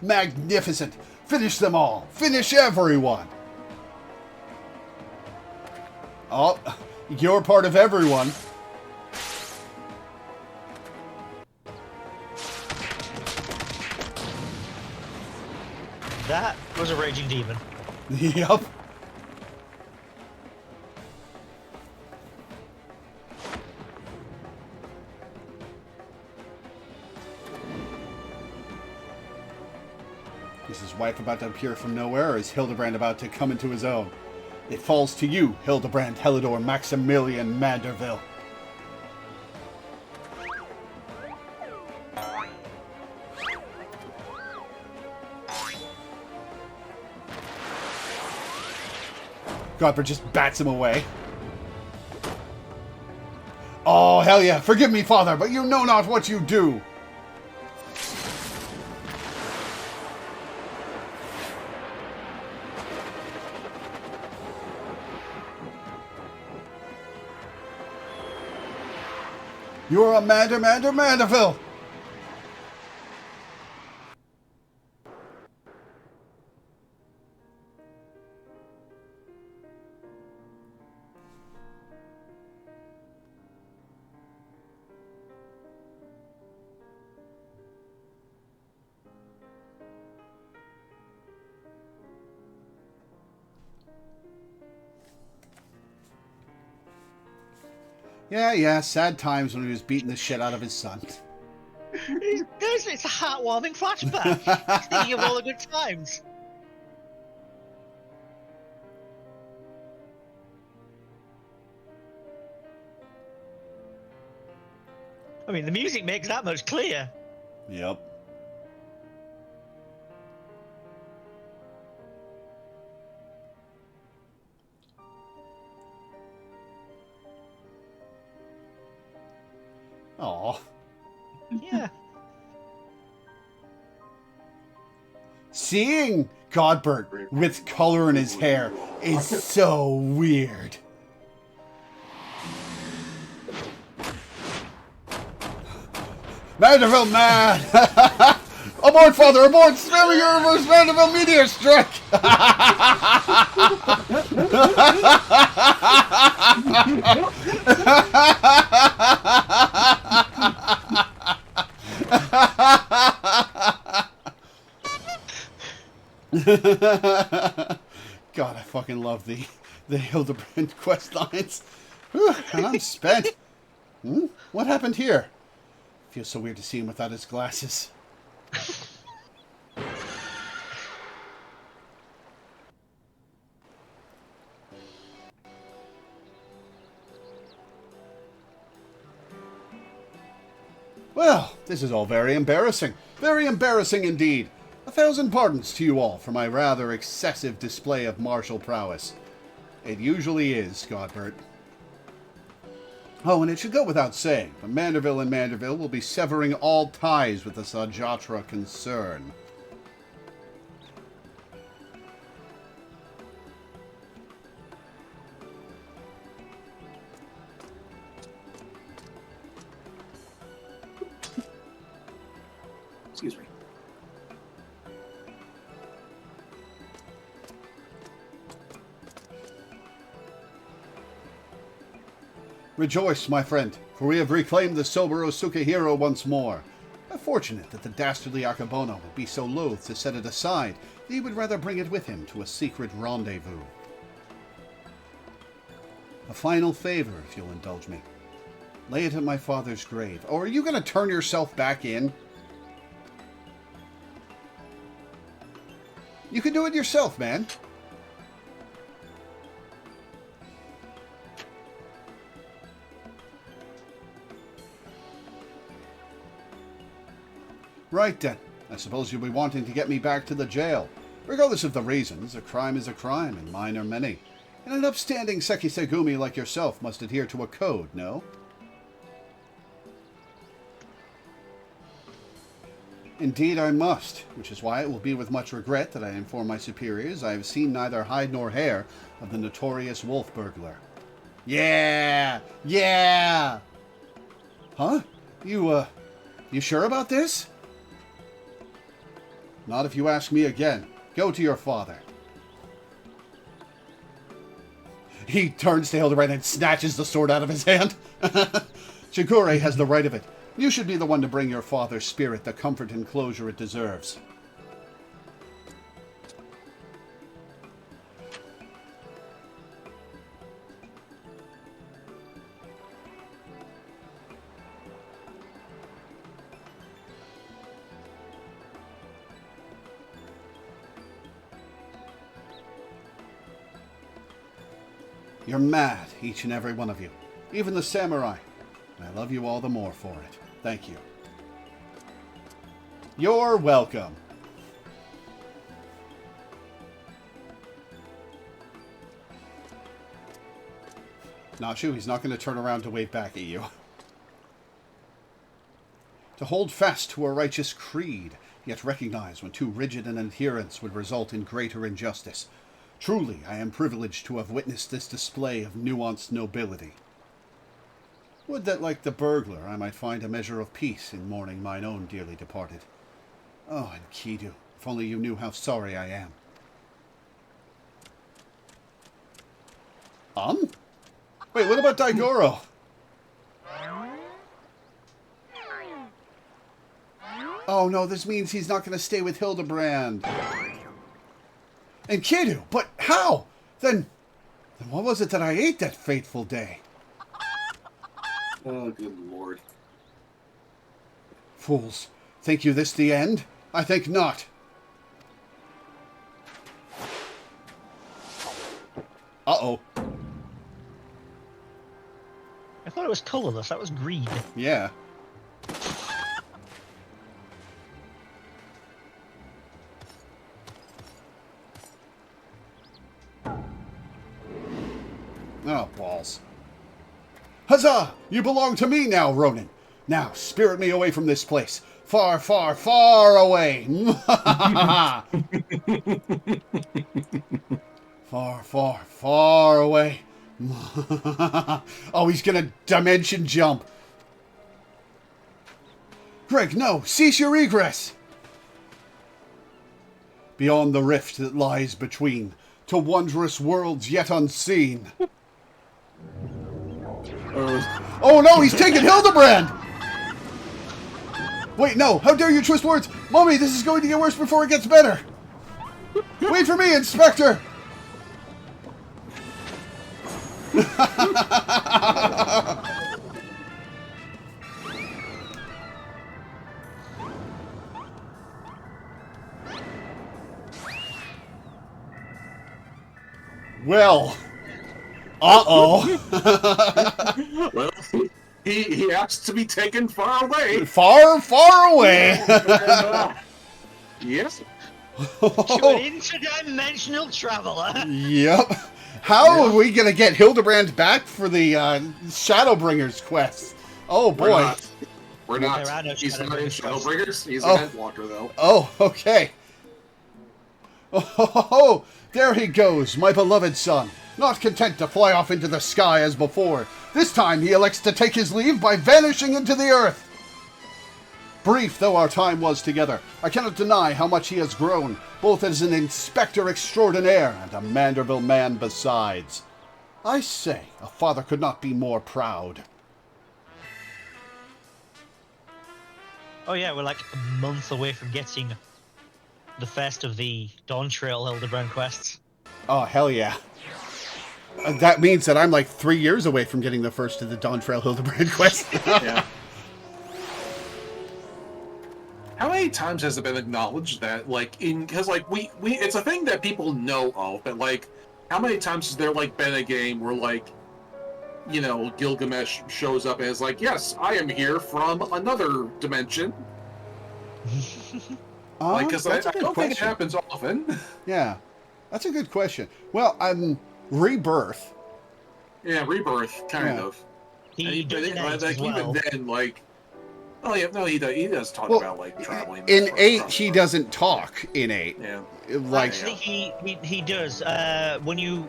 Magnificent! Finish them all! Finish everyone! Oh, you're part of everyone. That was a raging demon. Yep. Is his wife about to appear from nowhere, or is Hildibrand about to come into his own? It falls to you, Hildibrand Helidor Maximilian Manderville. Godbert just bats him away. Oh, hell yeah. Forgive me, father, but you know not what you do. You're a Manderville. Yeah, sad times when he was beating the shit out of his son. It's a heartwarming flashback. He's thinking of all the good times. I mean, the music makes that much clear. Yep. Aw. Yeah. Seeing Godbert with color in his hair is so weird. Manderville man! Abort, father! Abort! Spamming your reverse Manderville meteor strike! God, I fucking love the Hildibrand quest lines. Whew, and I'm spent. What happened here? Feels so weird to see him without his glasses. Well, this is all very embarrassing. Very embarrassing indeed. 1,000 pardons to you all for my rather excessive display of martial prowess. It usually is, Godbert. Oh, and it should go without saying, but Manderville and Manderville will be severing all ties with the Sajatra concern. Excuse me. Rejoice, my friend, for we have reclaimed the sober Osukahiro once more. Fortunate that the dastardly Akebono would be so loath to set it aside that he would rather bring it with him to a secret rendezvous. A final favor, if you'll indulge me. Lay it at my father's grave. Or are you going to turn yourself back in? You can do it yourself, man. Right then. I suppose you'll be wanting to get me back to the jail. Regardless of the reasons, a crime is a crime, and mine are many. And an upstanding Sekisegumi like yourself must adhere to a code, no? Indeed I must, which is why it will be with much regret that I inform my superiors I have seen neither hide nor hair of the notorious wolf burglar. Yeah! Yeah! Huh? You sure about this? Not if you ask me again. Go to your father. He turns to Hildibrand and snatches the sword out of his hand. Shigure has the right of it. You should be the one to bring your father's spirit the comfort and closure it deserves. You're mad, each and every one of you. Even the samurai. And I love you all the more for it. Thank you. You're welcome. Nashu, he's not going to turn around to wave back at you. To hold fast to a righteous creed, yet recognize when too rigid an adherence would result in greater injustice. Truly, I am privileged to have witnessed this display of nuanced nobility. Would that, like the burglar, I might find a measure of peace in mourning mine own dearly departed. Oh, and Kidu, if only you knew how sorry I am. Wait, what about Daigoro? Oh no, this means he's not going to stay with Hildibrand. And Kidu, but how? Then what was it that I ate that fateful day? Oh, good lord. Fools, think you this the end? I think not. Uh-oh. I thought it was colourless. That was green. Yeah. Oh, balls. Huzzah! You belong to me now, Ronin. Now, spirit me away from this place. Far, far, far away. Far, far, far away. Oh, he's gonna dimension jump. Greg, no! Cease your egress! Beyond the rift that lies between, to wondrous worlds yet unseen. Oh no, he's taking Hildibrand! Wait, no, how dare you twist words? Mommy, this is going to get worse before it gets better! Wait for me, Inspector! Well, uh-oh. Well, he asked to be taken far away. Far, far away. Yes. To an interdimensional traveler. Yep. How are we going to get Hildibrand back for the Shadowbringers quest? Oh, boy. We're not. There are no He's not in Shadowbringers. He's Oh. an Endwalker, though. Oh, okay. Oh, there he goes, my beloved son. Not content to fly off into the sky as before. This time he elects to take his leave by vanishing into the earth. Brief though our time was together, I cannot deny how much he has grown, both as an inspector extraordinaire and a Manderville man besides. I say, a father could not be more proud. Oh yeah, we're like a month away from getting the first of the Dawn Trail Hildibrand quests. Oh, hell yeah. That means that I'm like 3 years away from getting the first of the Dawn Trail Hildibrand quest. Yeah. How many times has it been acknowledged that, like, because, like, we it's a thing that people know of, but, like, how many times has there, like, been a game where, like, you know, Gilgamesh shows up as, like, yes, I am here from another dimension? Like, because I don't think it happens often. Yeah, that's a good question. Well, Rebirth. Yeah, Rebirth, kind Yeah. of. He And does even, it like, as well. even then, like, oh yeah, no, he does talk Well, about, like, traveling. In across 8, the he world. doesn't talk in 8. Yeah. Like, Actually, he does. When you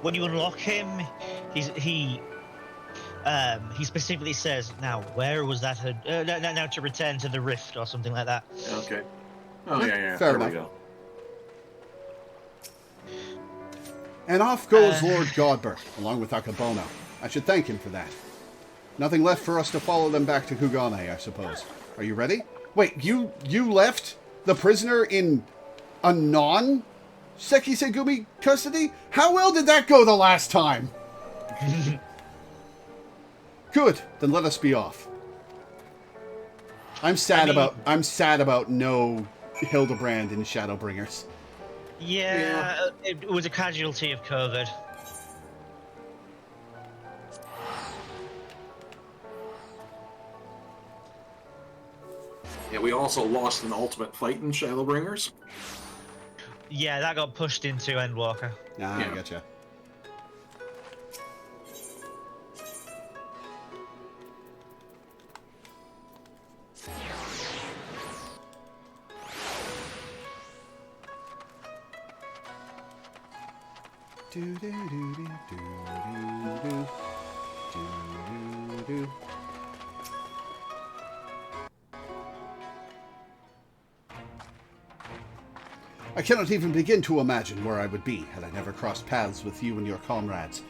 when you unlock him, he specifically says, "Now, where was that? Now to return to the rift or something like that." Okay. Oh yeah. Fair There enough. we go. And off goes Lord Godber, along with Akabono. I should thank him for that. Nothing left for us to follow them back to Kugane, I suppose. Are you ready? Wait, you left the prisoner in a non-Sekisegumi custody? How well did that go the last time? Good, then let us be off. I'm sad about no Hildibrand in Shadowbringers. Yeah, it was a casualty of COVID. Yeah, we also lost an ultimate fight in Shadowbringers. Yeah, that got pushed into Endwalker. Ah, Yeah. I gotcha. Do do do do do do do do do. I cannot even begin to imagine where I would be had I never crossed paths with you and your comrades.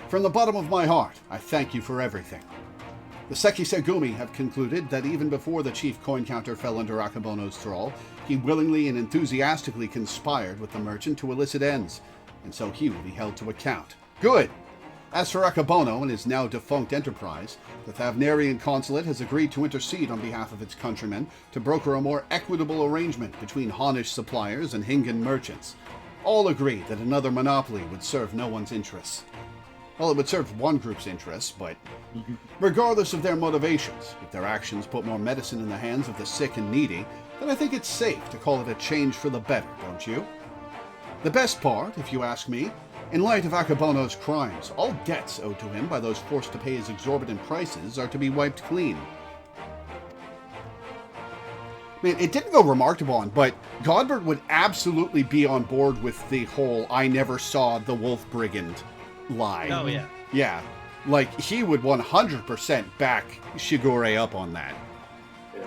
From the bottom of my heart, I thank you for everything. The Sekisegumi have concluded that even before the chief coin counter fell under Akabono's thrall, he willingly and enthusiastically conspired with the merchant to illicit ends, and so he will be held to account. Good! As for Akabono and his now defunct enterprise, the Thavnarian consulate has agreed to intercede on behalf of its countrymen to broker a more equitable arrangement between Honish suppliers and Hingan merchants. All agree that another monopoly would serve no one's interests. Well, it would serve one group's interests, but regardless of their motivations, if their actions put more medicine in the hands of the sick and needy, then I think it's safe to call it a change for the better, don't you? The best part, if you ask me, in light of Akabono's crimes, all debts owed to him by those forced to pay his exorbitant prices are to be wiped clean. Man, it didn't go remarked upon, but Godbert would absolutely be on board with the whole "I never saw the Wolf Brigand" line. Oh, yeah. Yeah, like, he would 100% back Shigure up on that. Yeah.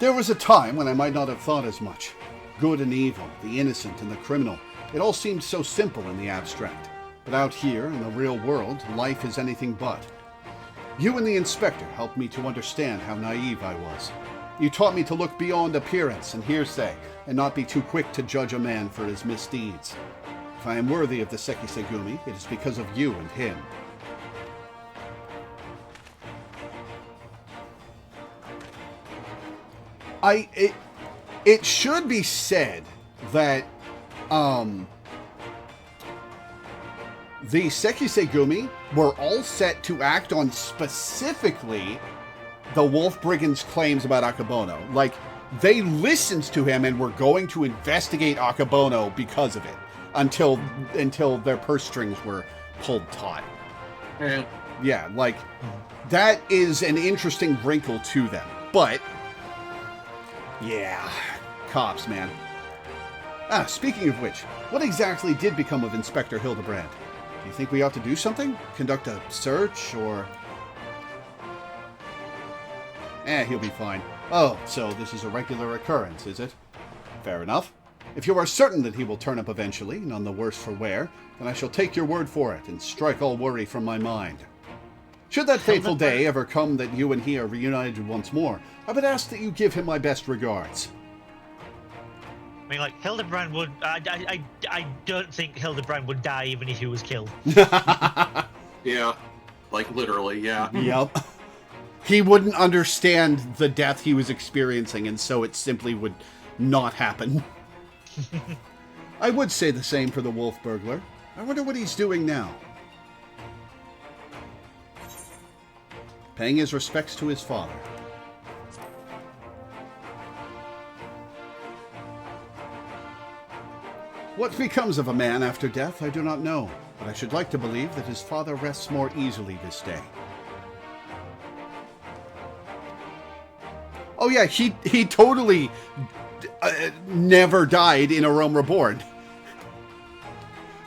There was a time when I might not have thought as much. Good and evil, the innocent and the criminal. It all seemed so simple in the abstract. But out here, in the real world, life is anything but. You and the inspector helped me to understand how naive I was. You taught me to look beyond appearance and hearsay, and not be too quick to judge a man for his misdeeds. If I am worthy of the Sekisegumi, it is because of you and him. It should be said that the Sekisegumi were all set to act on specifically the Wolf Brigand's claims about Akabono. Like, they listened to him and were going to investigate Akabono because of it until their purse strings were pulled taut. Yeah. Yeah, like, that is an interesting wrinkle to them. But, yeah, cops, man. Speaking of which, what exactly did become of Inspector Hildibrand? Do you think we ought to do something? Conduct a search, or... he'll be fine. Oh, so this is a regular occurrence, is it? Fair enough. If you are certain that he will turn up eventually, none the worse for wear, then I shall take your word for it and strike all worry from my mind. Should that fateful day ever come that you and he are reunited once more, I would ask that you give him my best regards. I mean, like, Hildibrand would... I don't think Hildibrand would die even if he was killed. Yeah. Like, literally, yeah. Yep. He wouldn't understand the death he was experiencing, and so it simply would not happen. I would say the same for the Wolf Burglar. I wonder what he's doing now. Paying his respects to his father. What becomes of a man after death, I do not know, but I should like to believe that his father rests more easily this day. Oh yeah, he totally never died in A Realm Reborn.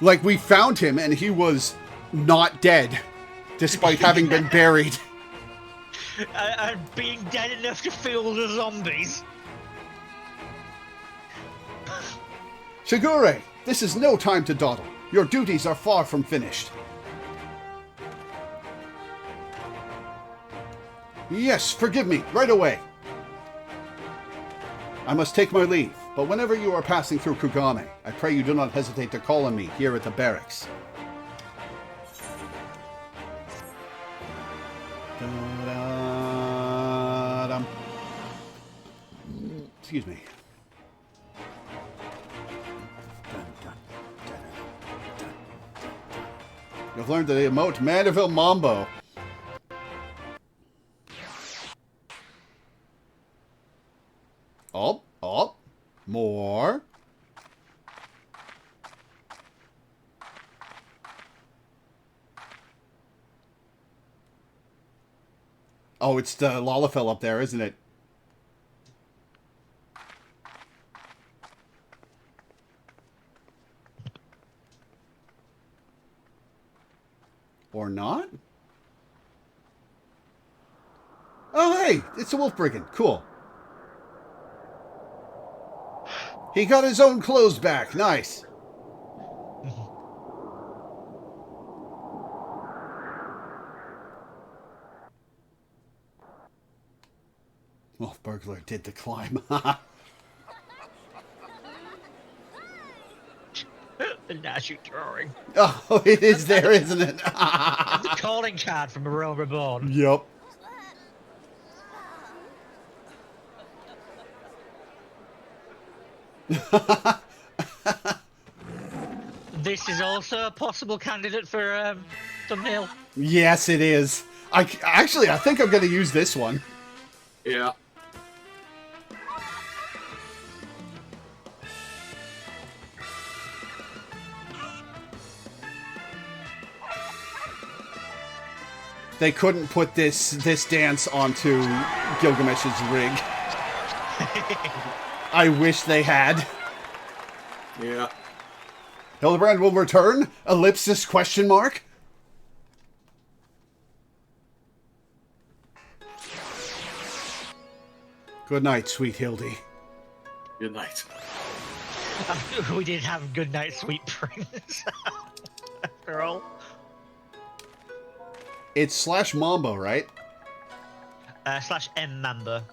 Like, we found him and he was not dead, despite having been buried. And being dead enough to fuel the zombies. Shigure, this is no time to dawdle. Your duties are far from finished. Yes, forgive me, right away. I must take my leave, but whenever you are passing through Kugame, I pray you do not hesitate to call on me here at the barracks. Da-da-dum. Excuse me. You've learned the emote Mandeville Mambo. Up, up, more. Oh, it's the Lalafell up there, isn't it? Or not? Oh, hey, it's a Wolf Brigand. Cool. He got his own clothes back. Nice. Wolf Burglar did the climb. The Nashi drawing. Oh, it is there, isn't it? The calling card from A Realm Reborn. Yep. This is also a possible candidate for thumbnail. Yes, it is. I think I'm going to use this one. Yeah. They couldn't put this dance onto Gilgamesh's rig. I wish they had. Yeah. Hildibrand will return? Ellipsis question mark? Good night, sweet Hildy. Good night. We did have good night, sweet prince. After all. It's / Mambo, right? / M Mamba.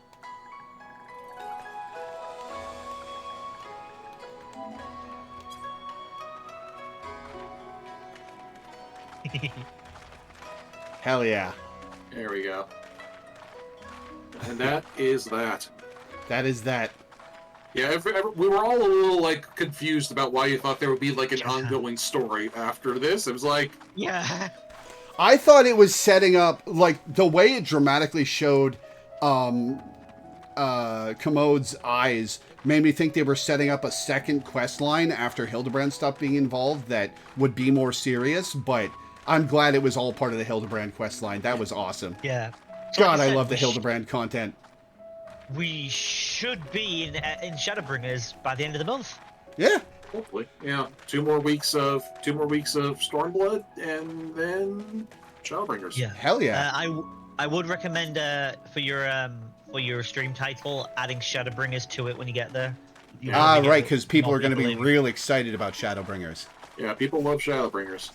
Hell yeah. There we go. And that is that. That is that. Yeah, we were all a little, like, confused about why you thought there would be, like, an ongoing story after this. It was like... Yeah. I thought it was setting up, like, the way it dramatically showed Commode's eyes made me think they were setting up a second quest line after Hildibrand stopped being involved that would be more serious, but I'm glad it was all part of the Hildibrand quest line. That was awesome. Yeah. God, I love the Hildibrand content. We should be in Shadowbringers by the end of the month. Yeah. Hopefully. Yeah. 2 more weeks of Stormblood, and then Shadowbringers. Yeah. Hell yeah. I would recommend for your stream title adding Shadowbringers to it when you get there. Right, because people are going to be real excited about Shadowbringers. Yeah, people love Shadowbringers.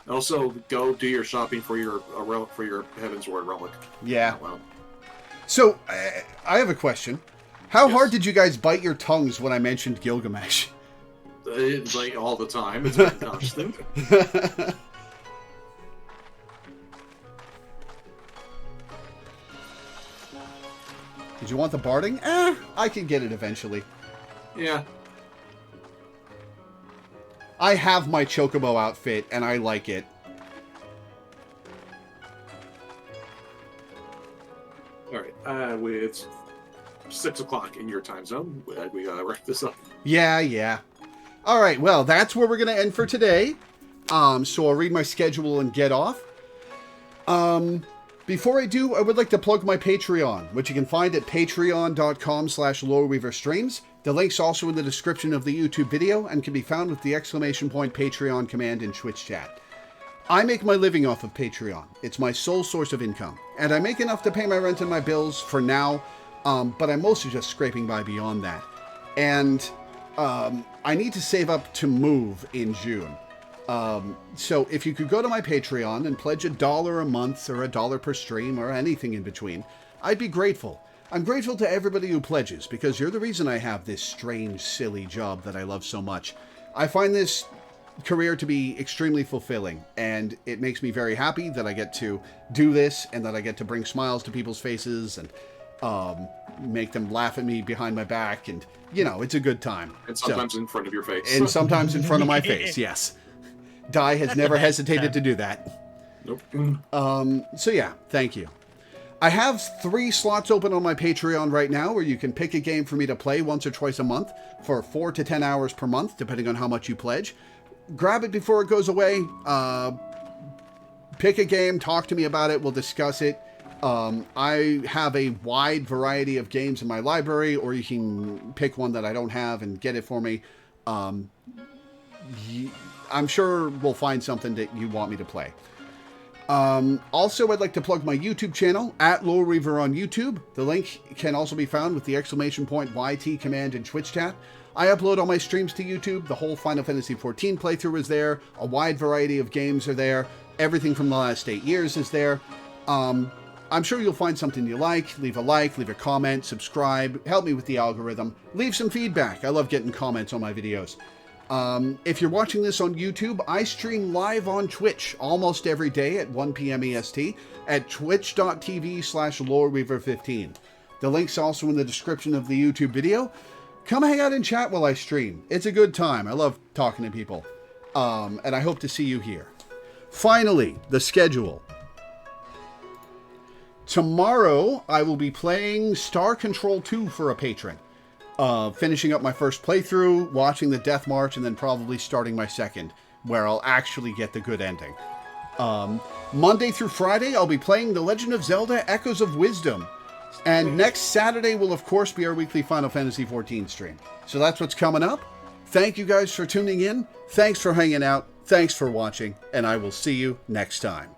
Also, go do your shopping for your Heavensward relic. Yeah. Well, So, I have a question. How hard did you guys bite your tongues when I mentioned Gilgamesh? it's like all the time. It's been constant. Did you want the barding? I can get it eventually. Yeah. I have my Chocobo outfit, and I like it. All right. It's 6 o'clock in your time zone. We gotta wrap this up. Yeah. All right, well, that's where we're going to end for today. So I'll read my schedule and get off. Before I do, I would like to plug my Patreon, which you can find at patreon.com/Loreweaver streams. The link's also in the description of the YouTube video and can be found with the ! Patreon command in Twitch chat. I make my living off of Patreon. It's my sole source of income. And I make enough to pay my rent and my bills for now, but I'm mostly just scraping by beyond that. And I need to save up to move in June. So if you could go to my Patreon and pledge $1 a month or $1 per stream or anything in between, I'd be grateful. I'm grateful to everybody who pledges because you're the reason I have this strange, silly job that I love so much. I find this career to be extremely fulfilling, and it makes me very happy that I get to do this and that I get to bring smiles to people's faces and make them laugh at me behind my back, and you know, it's a good time. And sometimes in front of your face. And sometimes in front of my face, yes. Di has never hesitated to do that. Nope. So yeah, thank you. I have 3 slots open on my Patreon right now where you can pick a game for me to play once or twice a month for 4 to 10 hours per month, depending on how much you pledge. Grab it before it goes away. Pick a game, talk to me about it, we'll discuss it. I have a wide variety of games in my library, or you can pick one that I don't have and get it for me. I'm sure we'll find something that you want me to play. Also, I'd like to plug my YouTube channel, @Loreweaver on YouTube. The link can also be found with the ! YT command in Twitch chat. I upload all my streams to YouTube. The whole Final Fantasy XIV playthrough is there. A wide variety of games are there. Everything from the last 8 years is there. I'm sure you'll find something you like. Leave a comment, subscribe, help me with the algorithm. Leave some feedback. I love getting comments on my videos. If you're watching this on YouTube, I stream live on Twitch almost every day at 1 p.m. EST at twitch.tv/Loreweaver15. The link's also in the description of the YouTube video. Come hang out and chat while I stream. It's a good time. I love talking to people. And I hope to see you here. Finally, the schedule. Tomorrow, I will be playing Star Control 2 for a patron. Finishing up my first playthrough, watching the Death March, and then probably starting my second, where I'll actually get the good ending. Monday through Friday, I'll be playing The Legend of Zelda Echoes of Wisdom. And next Saturday will, of course, be our weekly Final Fantasy XIV stream. So that's what's coming up. Thank you guys for tuning in. Thanks for hanging out. Thanks for watching. And I will see you next time.